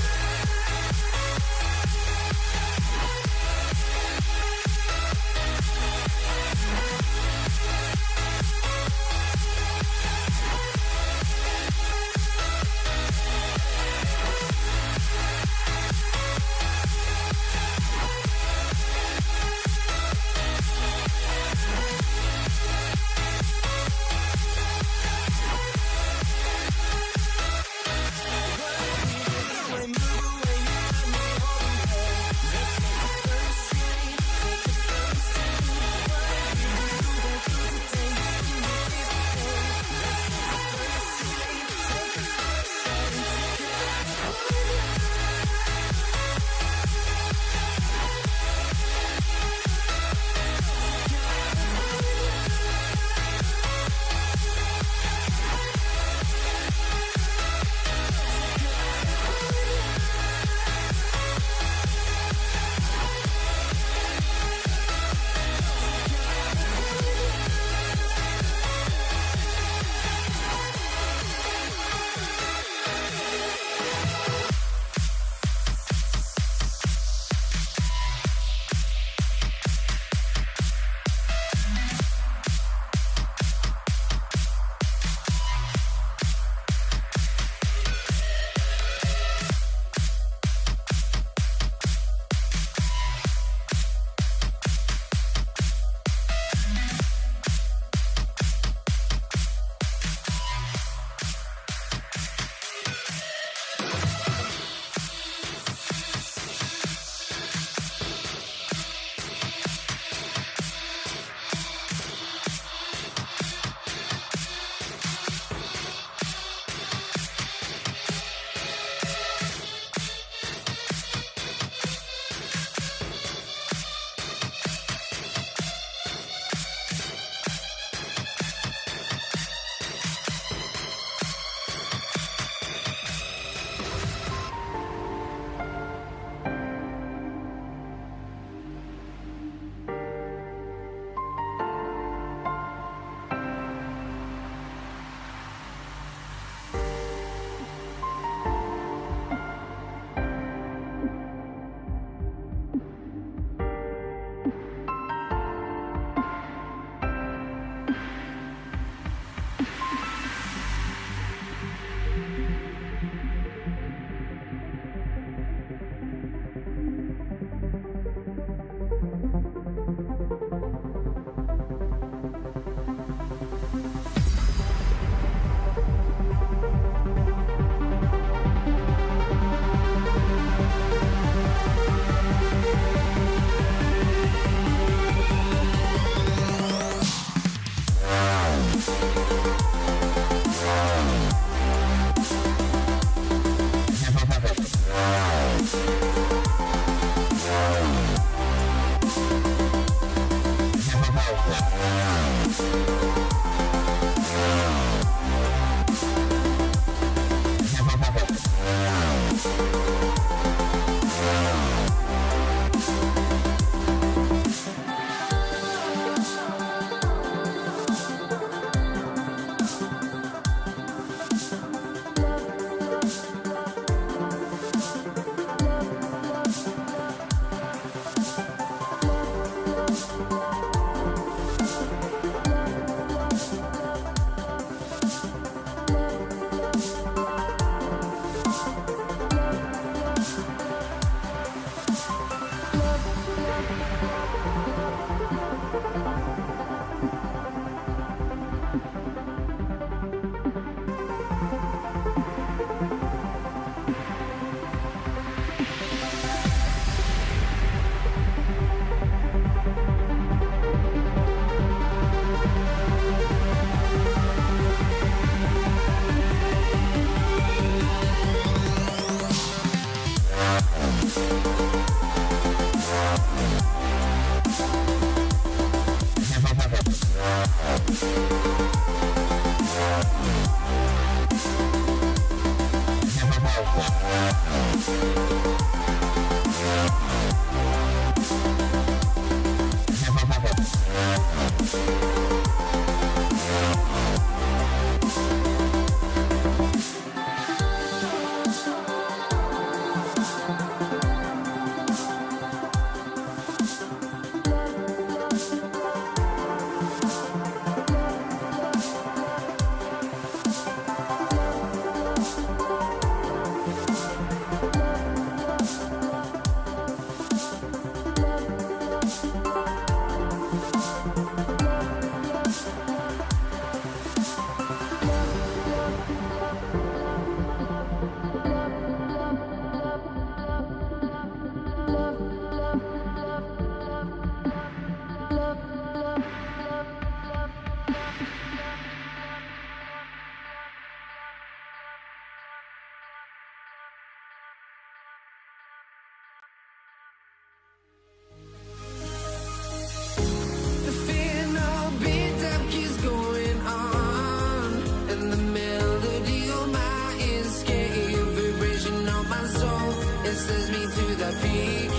The final beat-up keeps going on, and the melody on my escape, vibration on my soul, it sends me to the peak.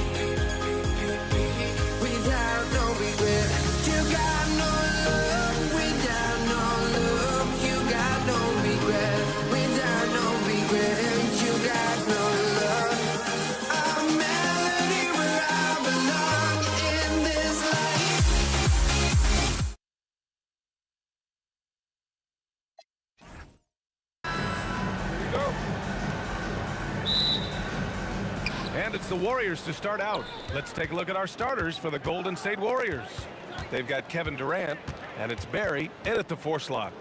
Without no regret, you got no love. Without no love, you got no regret. Without no regret, you got no love. A melody where I belong in this life. And it's the Warriors to start out. Let's take a look at our starters for the Golden State Warriors. They've got Kevin Durant, and it's Barry in at the 4 slot.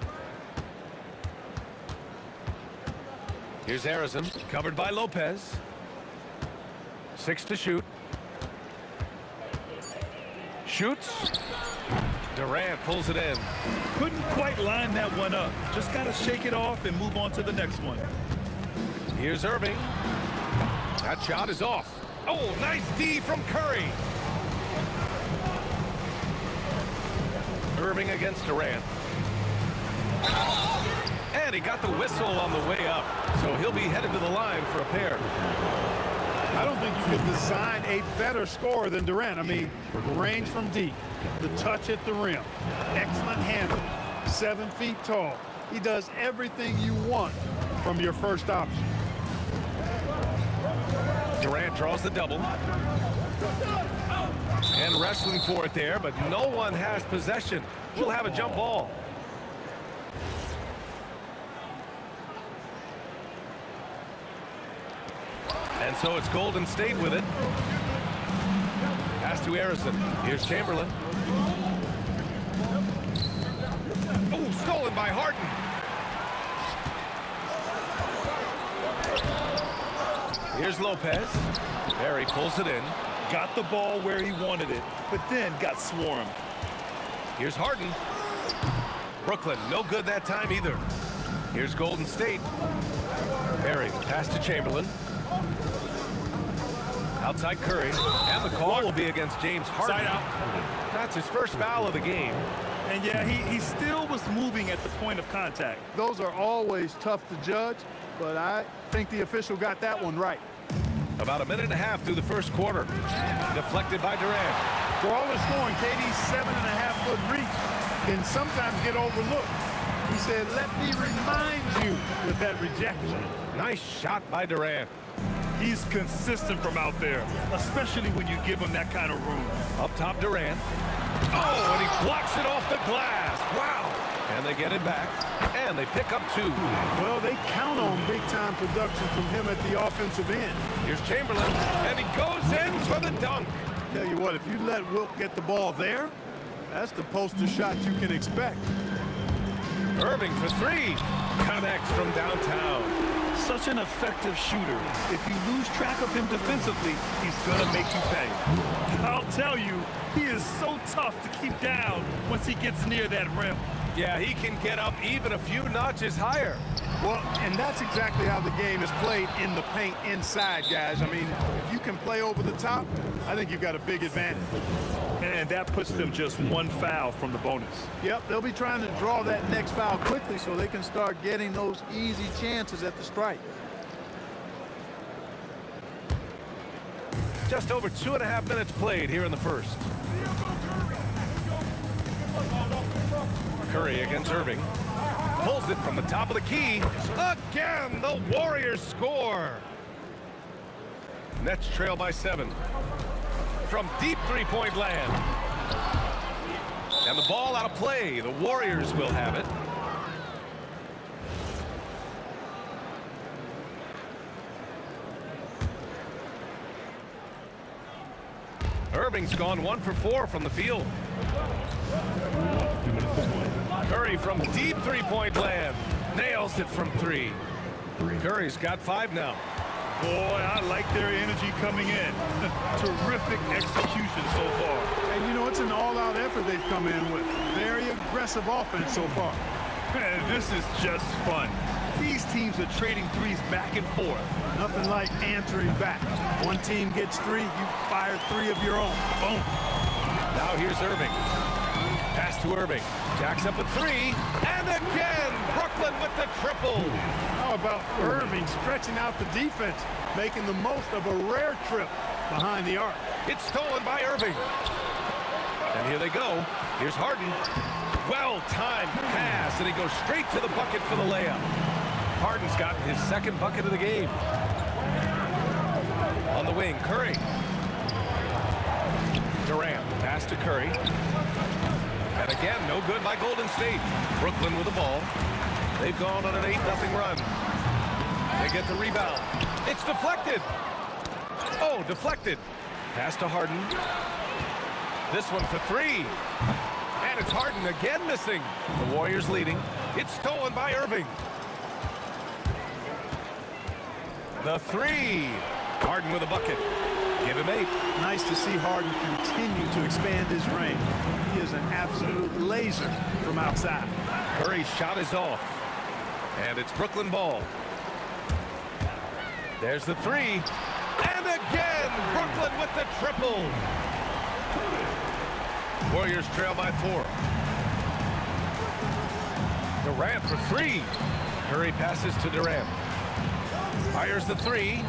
Here's Harrison, covered by Lopez. 6 to shoot. Shoots. Durant pulls it in. Couldn't quite line that one up. Just got to shake it off and move on to the next one. Here's Irving. That shot is off. Oh, nice D from Curry. Irving against Durant. And he got the whistle on the way up, so he'll be headed to the line for a pair. I don't think you could design a better scorer than Durant. I mean, range from deep, the touch at the rim, excellent handle, 7 feet tall. He does everything you want from your first option. Durant draws the double. And wrestling for it there, but no one has possession. We'll have a jump ball. And so it's Golden State with it. Pass to Harrison. Here's Chamberlain. Oh, stolen by Harden. Here's Lopez. Barry pulls it in. Got the ball where he wanted it, but then got swarmed. Here's Harden. Brooklyn, no good that time either. Here's Golden State. Barry, pass to Chamberlain. Outside Curry, and the call will be against James Harden. Side out. That's his first foul of the game. And yeah, he still was moving at the point of contact. Those are always tough to judge, but I think the official got that one right. About a minute and a half through the first quarter. Deflected by Durant. For all the scoring, KD's 7.5-foot reach can sometimes get overlooked. He said, "Let me remind you," with that rejection. Nice shot by Durant. He's consistent from out there, especially when you give him that kind of room. Up top, Durant. Oh, and he blocks it off the glass. Wow. And they get it back, and they pick up 2. Well, they count on big-time production from him at the offensive end. Here's Chamberlain, and he goes in for the dunk. Tell you what, if you let Wilt get the ball there, that's the poster shot you can expect. Irving for 3. Connects from downtown. Such an effective shooter. If you lose track of him defensively, he's gonna make you pay. I'll tell you, he is so tough to keep down once he gets near that rim. Yeah, he can get up even a few notches higher. Well, and that's exactly how the game is played in the paint inside, guys. I mean, if you can play over the top, I think you've got a big advantage. And that puts them just 1 foul from the bonus. Yep, they'll be trying to draw that next foul quickly so they can start getting those easy chances at the strike. Just over 2.5 minutes played here in the first. Curry against Irving. Pulls it from the top of the key. Again, the Warriors score. Nets trail by 7. From deep three-point land. And the ball out of play. The Warriors will have it. Irving's gone 1 for 4 from the field. Curry from deep three-point land. Nails it from 3. Curry's got 5 now. Boy, I like their energy coming in. Terrific execution so far. And you know, it's an all-out effort they've come in with. Very aggressive offense so far. Man, this is just fun. These teams are trading threes back and forth. Nothing like answering back. One team gets 3, you fire 3 of your own. Boom. Now here's Irving. Pass to Irving. Jacks up a 3. And again, Brooklyn with the triple. How about Irving stretching out the defense, making the most of a rare trip behind the arc. It's stolen by Irving. And here they go. Here's Harden. Well-timed pass, and he goes straight to the bucket for the layup. Harden's gotten his 2nd bucket of the game. On the wing, Curry. Durant, pass to Curry. And again, no good by Golden State. Brooklyn with the ball. They've gone on an 8-0 run. They get the rebound. It's deflected. Oh, deflected. Pass to Harden. This one for 3. And it's Harden again missing. The Warriors leading. It's stolen by Irving. The 3. Harden with a bucket. Give him 8. Nice to see Harden continue to expand his range. He is an absolute laser from outside. Curry's shot is off. And it's Brooklyn ball. There's the 3. And again, Brooklyn with the triple. Warriors trail by 4. Durant for 3. Curry passes to Durant. Fires the 3.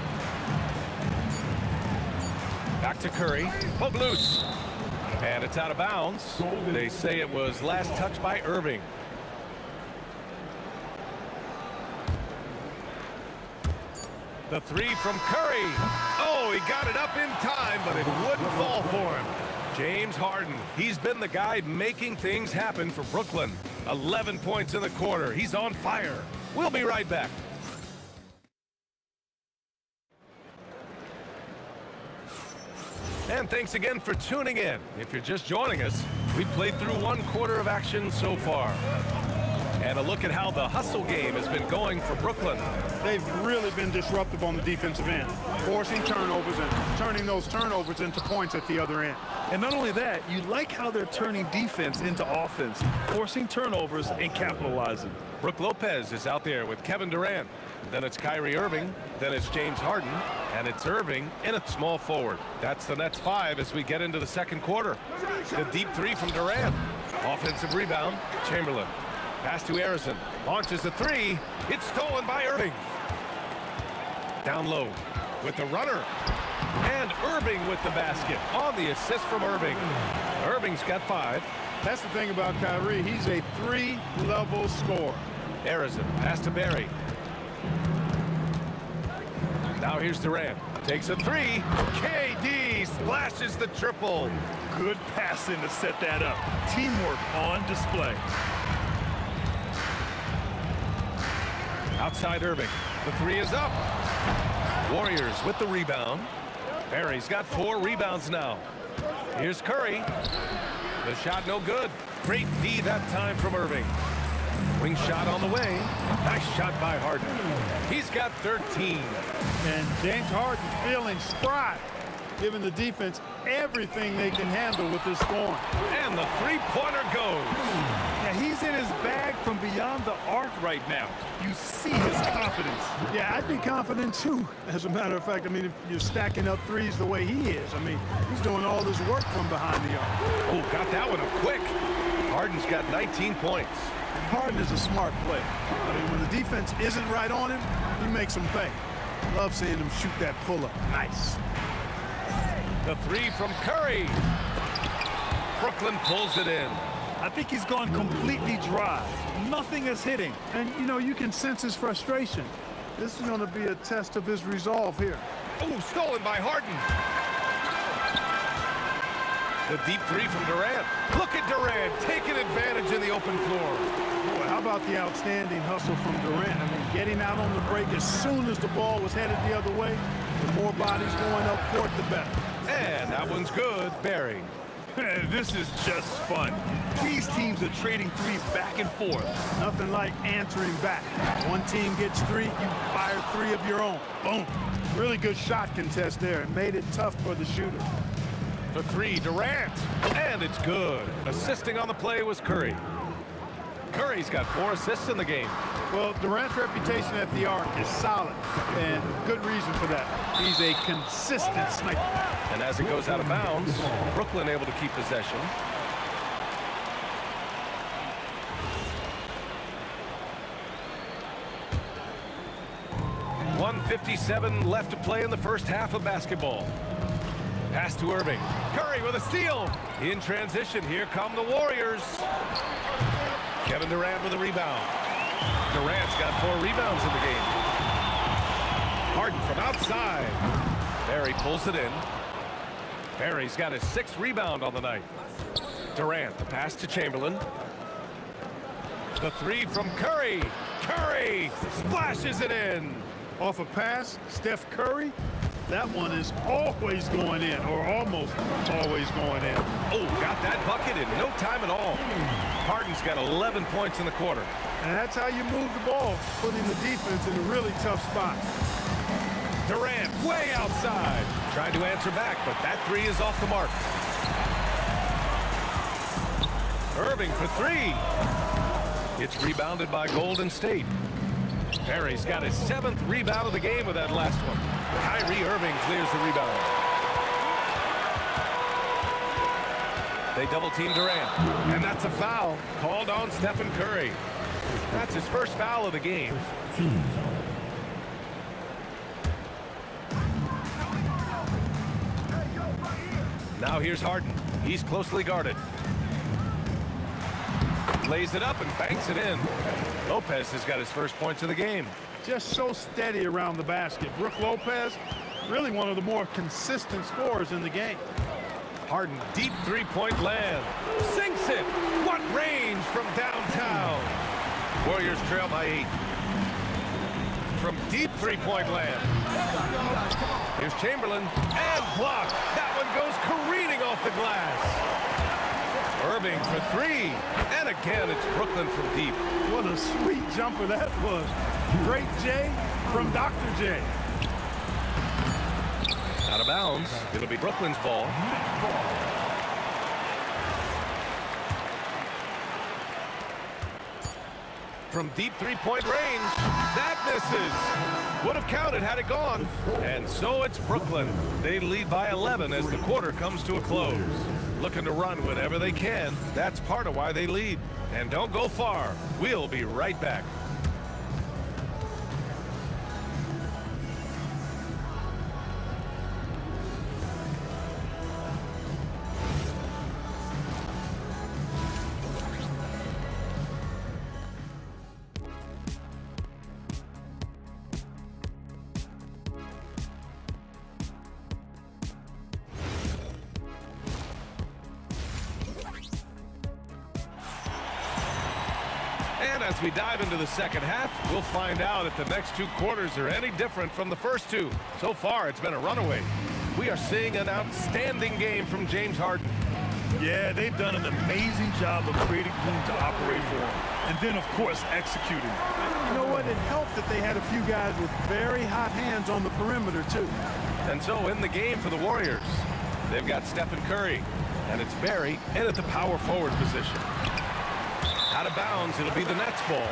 Back to Curry. Poke loose. And it's out of bounds. They say it was last touched by Irving. The 3 from Curry. Oh, he got it up in time, but it wouldn't fall for him. James Harden, he's been the guy making things happen for Brooklyn. 11 points in the quarter. He's on fire. We'll be right back. And thanks again for tuning in. If you're just joining us, we played through 1 quarter of action so far. And a look at how the hustle game has been going for Brooklyn. They've really been disruptive on the defensive end, forcing turnovers and turning those turnovers into points at the other end. And not only that, you like how they're turning defense into offense, forcing turnovers and capitalizing. Brook Lopez is out there with Kevin Durant. Then it's Kyrie Irving. Then it's James Harden. And it's Irving in a small forward. That's the Nets 5 as we get into the 2nd quarter. The deep 3 from Durant. Offensive rebound, Chamberlain. Pass to Harrison. Launches the 3. It's stolen by Irving. Down low with the runner. And Irving with the basket on the assist from Irving. Irving's got 5. That's the thing about Kyrie. He's a 3-level scorer. Harrison, pass to Barry. Now here's Durant. Takes a 3. KD splashes the triple. Good passing to set that up. Teamwork on display. Outside Irving. The 3 is up. Warriors with the rebound. Barry's got 4 rebounds now. Here's Curry. The shot no good. Great D that time from Irving. Wing shot on the way. Nice shot by Harden. He's got 13. And James Harden feeling spry, giving the defense everything they can handle with this scoring. And the 3-pointer goes. Yeah, he's in his bag from beyond the arc right now. You see his confidence. Yeah, I'd be confident too. As a matter of fact, I mean, if you're stacking up threes the way he is, I mean, he's doing all this work from behind the arc. Oh, got that one up quick. Harden's got 19 points. Harden is a smart player. I mean, when the defense isn't right on him, he makes them pay. Love seeing him shoot that pull-up. Nice. The three from Curry. Brooklyn pulls it in. I think he's gone completely dry. Nothing is hitting. And, you know, you can sense his frustration. This is going to be a test of his resolve here. Oh, stolen by Harden. The deep three from Durant. Look at Durant taking advantage in the open floor. Boy, how about the outstanding hustle from Durant? I mean, getting out on the break as soon as the ball was headed the other way. The more bodies going up court, the better. And that one's good. Barry. This is just fun. These teams are trading threes back and forth. Nothing like answering back. One team gets three, you fire three of your own. Boom. Really good shot contest there. It made it tough for the shooter. For three, Durant. And it's good. Assisting on the play was Curry. Curry's got 4 assists in the game. Well, Durant's reputation at the arc is solid, and good reason for that. He's a consistent sniper. And as it goes out of bounds, Brooklyn able to keep possession. .157 left to play in the first half of basketball. Pass to Irving. Curry with a steal. In transition, here come the Warriors. Kevin Durant with a rebound. Durant's got 4 rebounds in the game. Harden from outside. Barry pulls it in. Barry's got his 6th rebound on the night. Durant, the pass to Chamberlain. The three from Curry. Curry splashes it in. Off a pass, Steph Curry. That one is always going in, or almost always going in. Oh, got that bucket in no time at all. Harden's got 11 points in the quarter. And that's how you move the ball, putting the defense in a really tough spot. Durant way outside. Trying to answer back, but that three is off the mark. Irving for 3. It's rebounded by Golden State. Barry's got his 7th rebound of the game with that last one. Kyrie Irving clears the rebound. They double-team Durant, and that's a foul called on Stephen Curry. That's his first foul of the game. Now here's Harden. He's closely guarded. Lays it up and banks it in. Lopez has got his first points of the game. Just so steady around the basket. Brook Lopez, really one of the more consistent scorers in the game. Harden, deep three-point land. Sinks it. What range from downtown. Warriors trail by 8. From deep three-point land. Here's Chamberlain and blocked. That one goes careening off the glass. Irving for 3. And again, it's Brooklyn from deep. What a sweet jumper that was. Great J from Dr. J. Out of bounds. It'll be Brooklyn's ball. From deep three-point range. That misses. Would have counted had it gone. And so it's Brooklyn. They lead by 11 as the quarter comes to a close. Looking to run whenever they can. That's part of why they lead. And don't go far. We'll be right back. And as we dive into the second half, we'll find out if the next 2 quarters are any different from the first 2. So far, it's been a runaway. We are seeing an outstanding game from James Harden. Yeah, they've done an amazing job of creating room to operate for him. And then, of course, executing. You know what? It helped that they had a few guys with very hot hands on the perimeter, too. And so in the game for the Warriors, they've got Stephen Curry, and it's Barry in at the power forward position. Out of bounds, it'll be the Nets ball.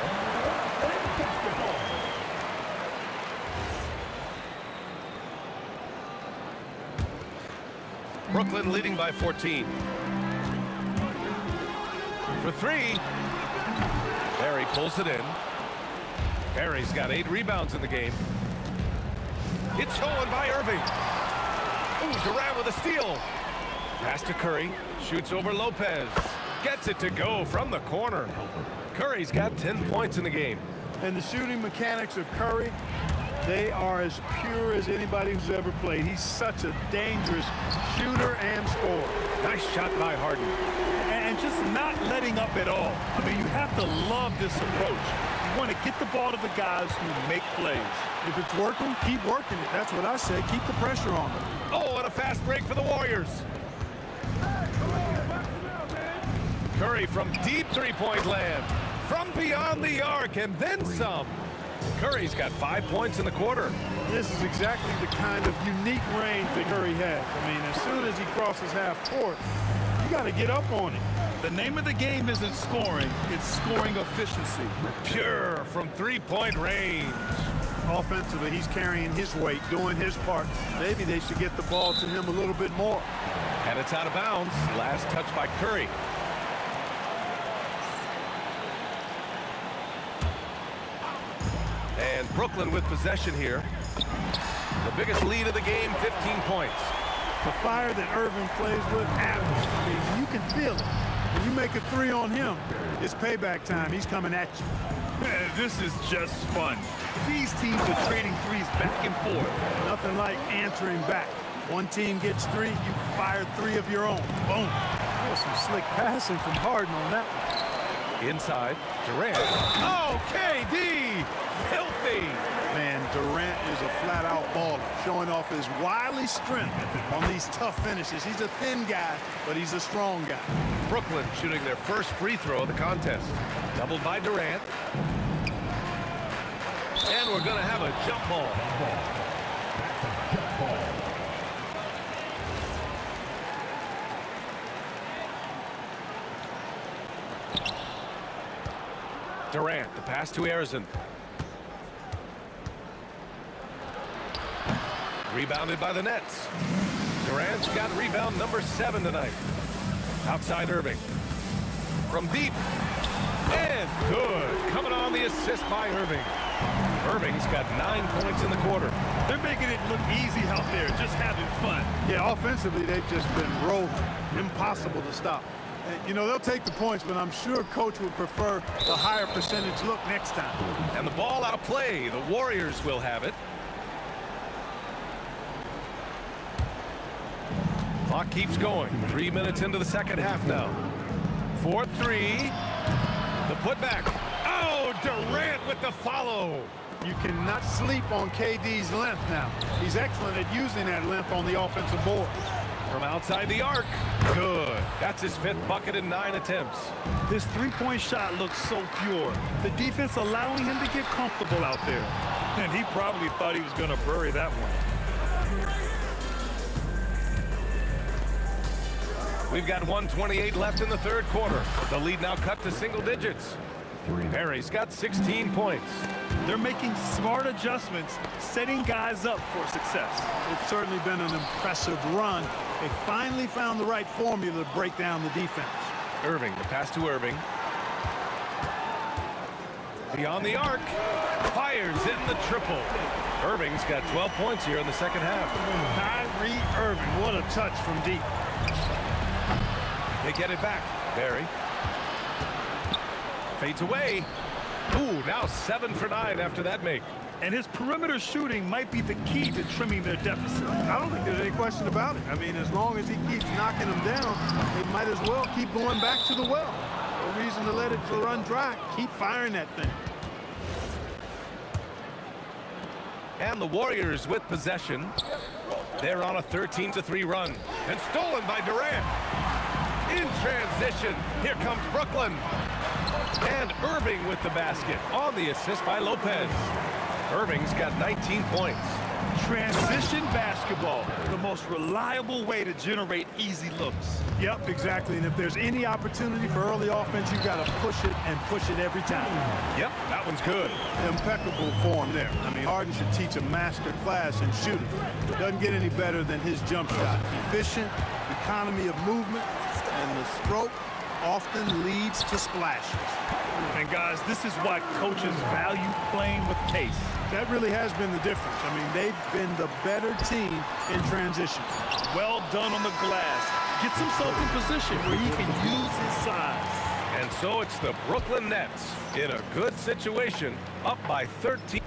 Brooklyn leading by 14. For 3. Barry pulls it in. Barry's got 8 rebounds in the game. It's stolen by Irving. Ooh, Durant with a steal. Pass to Curry. Shoots over Lopez. Gets it to go from the corner. Curry's got 10 points in the game. And the shooting mechanics of Curry, they are as pure as anybody who's ever played. He's such a dangerous shooter and scorer. Nice shot by Harden. And just not letting up at all. I mean, you have to love this approach. You want to get the ball to the guys who make plays. If it's working, keep working it. That's what I say. Keep the pressure on them. Oh, and a fast break for the Warriors. Curry from deep three-point land. From beyond the arc, and then some. Curry's got 5 points in the quarter. This is exactly the kind of unique range that Curry has. I mean, as soon as he crosses half court, you got to get up on him. The name of the game isn't scoring, it's scoring efficiency. Pure from three-point range. Offensively, he's carrying his weight, doing his part. Maybe they should get the ball to him a little bit more. And it's out of bounds. Last touch by Curry. And Brooklyn with possession here. The biggest lead of the game, 15 points. The fire that Irving plays with, I mean, you can feel it. When you make a three on him, it's payback time. He's coming at you. This is just fun. These teams are trading threes back and forth. Nothing like answering back. One team gets three, you fire three of your own. Boom. That was some slick passing from Harden on that one. Inside, Durant. Oh, KD! Filthy! Man, Durant is a flat-out baller, showing off his wily strength on these tough finishes. He's a thin guy, but he's a strong guy. Brooklyn shooting their first free throw of the contest. Doubled by Durant. And we're going to have a jump ball. Durant, the pass to Arizon. Rebounded by the Nets. Durant's got rebound number 7 tonight. Outside Irving. From deep. And good. Coming on the assist by Irving. Irving's got 9 points in the quarter. They're making it look easy out there, just having fun. Yeah, offensively, they've just been rolling. Impossible to stop. You know, they'll take the points, but I'm sure coach would prefer a higher percentage look next time. And the ball out of play. The Warriors will have it. Clock keeps going. 3 minutes into the second half now. 4-3. The putback. Oh, Durant with the follow. You cannot sleep on KD's length now. He's excellent at using that length on the offensive board. From outside the arc. Good. That's his 5th bucket in 9 attempts. This three-point shot looks so pure. The defense allowing him to get comfortable out there. And he probably thought he was going to bury that one. We've got 1:28 left in the third quarter. The lead now cut to single digits. Perry's got 16 points. They're making smart adjustments, setting guys up for success. It's certainly been an impressive run. They finally found the right formula to break down the defense. Irving, the pass to Irving. Beyond the arc. Fires in the triple. Irving's got 12 points here in the second half. Kyrie Irving, what a touch from deep. They get it back. Barry. Fades away. Ooh, now 7 for 9 after that make. And his perimeter shooting might be the key to trimming their deficit. I don't think there's any question about it. I mean, as long as he keeps knocking them down, they might as well keep going back to the well. No reason to let it run dry. Keep firing that thing. And the Warriors with possession. They're on a 13-3 run. And stolen by Durant. In transition, here comes Brooklyn. And Irving with the basket on the assist by Lopez. Irving's got 19 points. Transition basketball, the most reliable way to generate easy looks. Yep, exactly. And if there's any opportunity for early offense, you've got to push it and push it every time. Yep, that one's good. Impeccable form there. I mean, Harden should teach a master class in shooting. Doesn't get any better than his jump shot. Efficient, economy of movement, and the stroke often leads to splashes. And guys, this is why coaches value playing with pace. That really has been the difference. I mean, they've been the better team in transition. Well done on the glass. Gets himself in position where he can use his size. And so it's the Brooklyn Nets in a good situation, up by 13.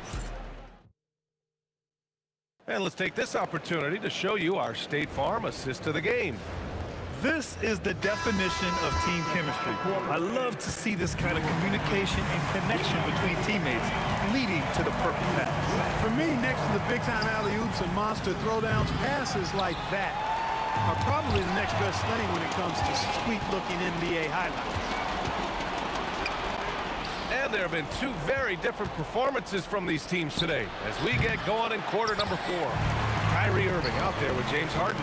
And let's take this opportunity to show you our State Farm assist to the game. This is the definition of team chemistry. I love to see this kind of communication and connection between teammates leading to the perfect pass. For me, next to the big-time alley-oops and monster throwdowns, passes like that are probably the next best thing when it comes to sweet-looking NBA highlights. And there have been two very different performances from these teams today as we get going in quarter number 4. Kyrie Irving out there with James Harden.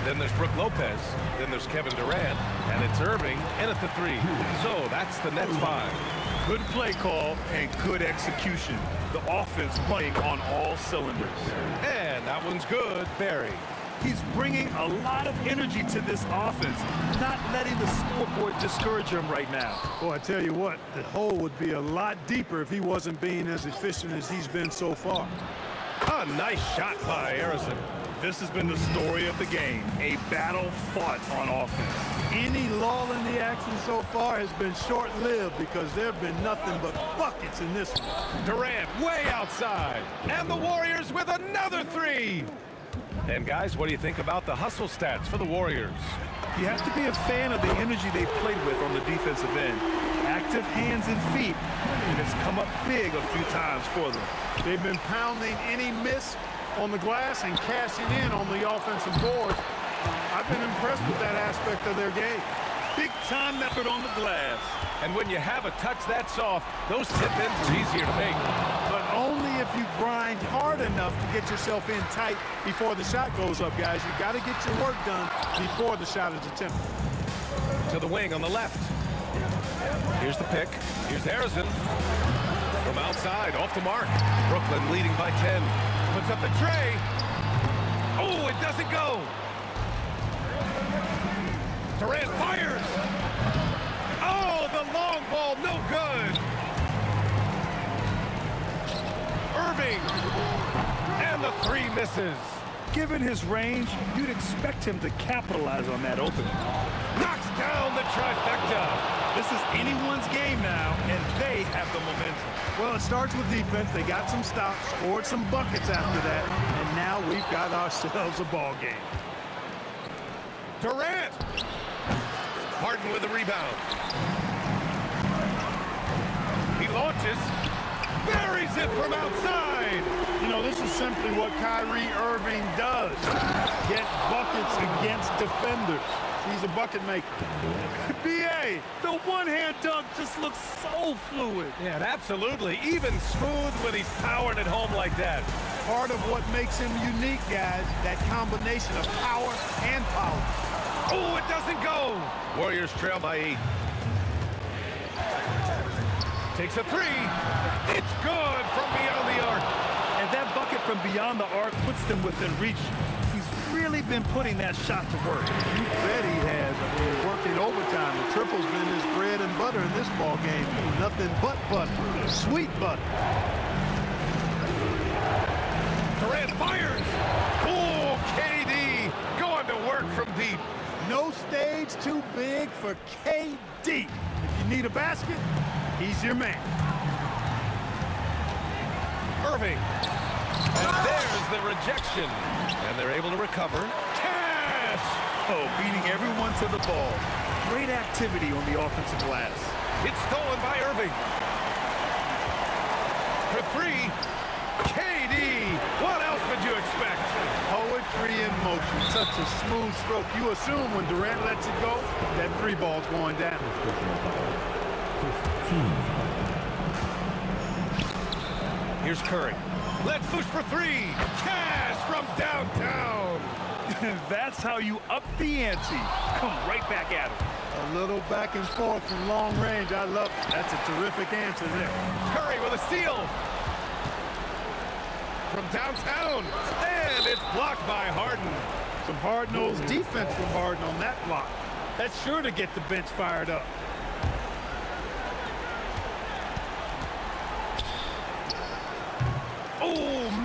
Then there's Brook Lopez. Then there's Kevin Durant. And it's Irving in at the 3. So that's the Nets 5. Good play call and good execution. The offense playing on all cylinders. And that one's good, Barry. He's bringing a lot of energy to this offense, not letting the scoreboard discourage him right now. Boy, I tell you what, the hole would be a lot deeper if he wasn't being as efficient as he's been so far. A nice shot by Harrison. This has been the story of the game, a battle fought on offense. Any lull in the action so far has been short-lived because there have been nothing but buckets in this one. Durant way outside, and the Warriors with another 3. And guys, what do you think about the hustle stats for the Warriors? You have to be a fan of the energy they've played with on the defensive end. Active hands and feet, and it's come up big a few times for them. They've been pounding any miss on the glass and cashing in on the offensive boards. I've been impressed with that aspect of their game. Big-time effort on the glass. And when you have a touch that soft, those tip-ins are easier to make. But only if you grind hard enough to get yourself in tight before the shot goes up, guys. You got to get your work done before the shot is attempted. To the wing on the left. Here's the pick. Here's Harrison. From outside, off the mark. Brooklyn leading by 10. Puts up the tray. Oh, it doesn't go. Durant fires. Oh, the long ball, no good. Irving. And the 3 misses. Given his range, you'd expect him to capitalize on that opening. Knocks down the trifecta. This is anyone's game now, and they have the momentum. Well, it starts with defense. They got some stops, scored some buckets after that, and now we've got ourselves a ball game. Durant. Harden with the rebound. He launches. Buries it from outside. You know, this is simply what Kyrie Irving does. Get buckets against defenders. He's a bucket maker. B.A., the one-hand dunk just looks so fluid. Yeah, absolutely. Even smooth when he's powering it home like that. Part of what makes him unique, guys, that combination of power and polish. Oh, it doesn't go. Warriors trail by 8. Takes a 3. It's good from beyond the arc. And that bucket from beyond the arc puts them within reach. He's really been putting that shot to work. You bet he has. I mean, working overtime. The triple's been his bread and butter in this ball game. Nothing but butter. Sweet butter. Durant fires. Oh, KD going to work from deep. No stage too big for KD. If you need a basket, he's your man. Irving. And there's the rejection. And they're able to recover. Cash! Oh, beating everyone to the ball. Great activity on the offensive glass. It's stolen by Irving. For 3, KD. What else would you expect? Poetry in motion. Such a smooth stroke. You assume when Durant lets it go, that 3 ball's going down. Here's Curry. Let's push for 3. Cash from downtown. That's how you up the ante. Come right back at him. A little back and forth from long range. I love it. That's a terrific answer there. Curry with a steal. From downtown. And it's blocked by Harden. Some hard-nosed defense from Harden on that block. That's sure to get the bench fired up.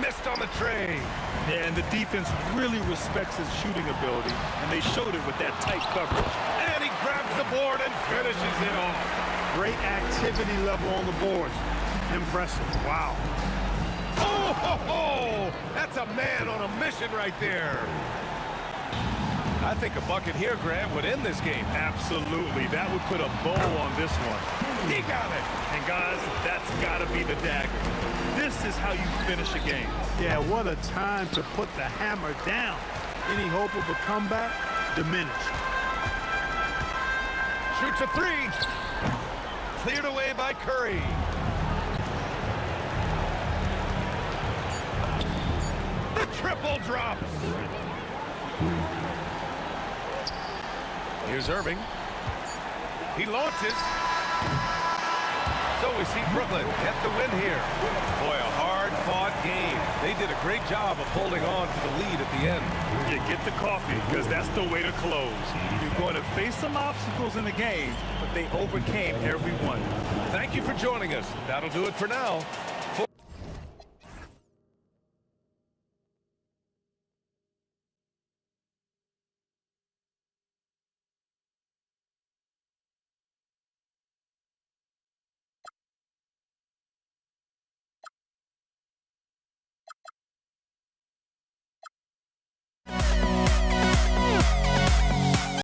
missed on the tray. Yeah, and the defense really respects his shooting ability, and they showed it with that tight coverage. And he grabs the board and finishes it off. Great activity level on the boards. Impressive. Wow. Oh, ho, ho! That's a man on a mission right there. I think a bucket here, Grant, would end this game. Absolutely. That would put a bow on this one. He got it. And guys, that's got to be the dagger. This is how you finish a game. Yeah, what a time to put the hammer down. Any hope of a comeback? Diminished. Shoots a three. Cleared away by Curry. The triple drops. Here's Irving. He launches. So we see Brooklyn get the win here. Boy, a hard-fought game. They did a great job of holding on to the lead at the end. You get the coffee, because that's the way to close. You're going to face some obstacles in the game, but they overcame every one. Thank you for joining us. That'll do it for now.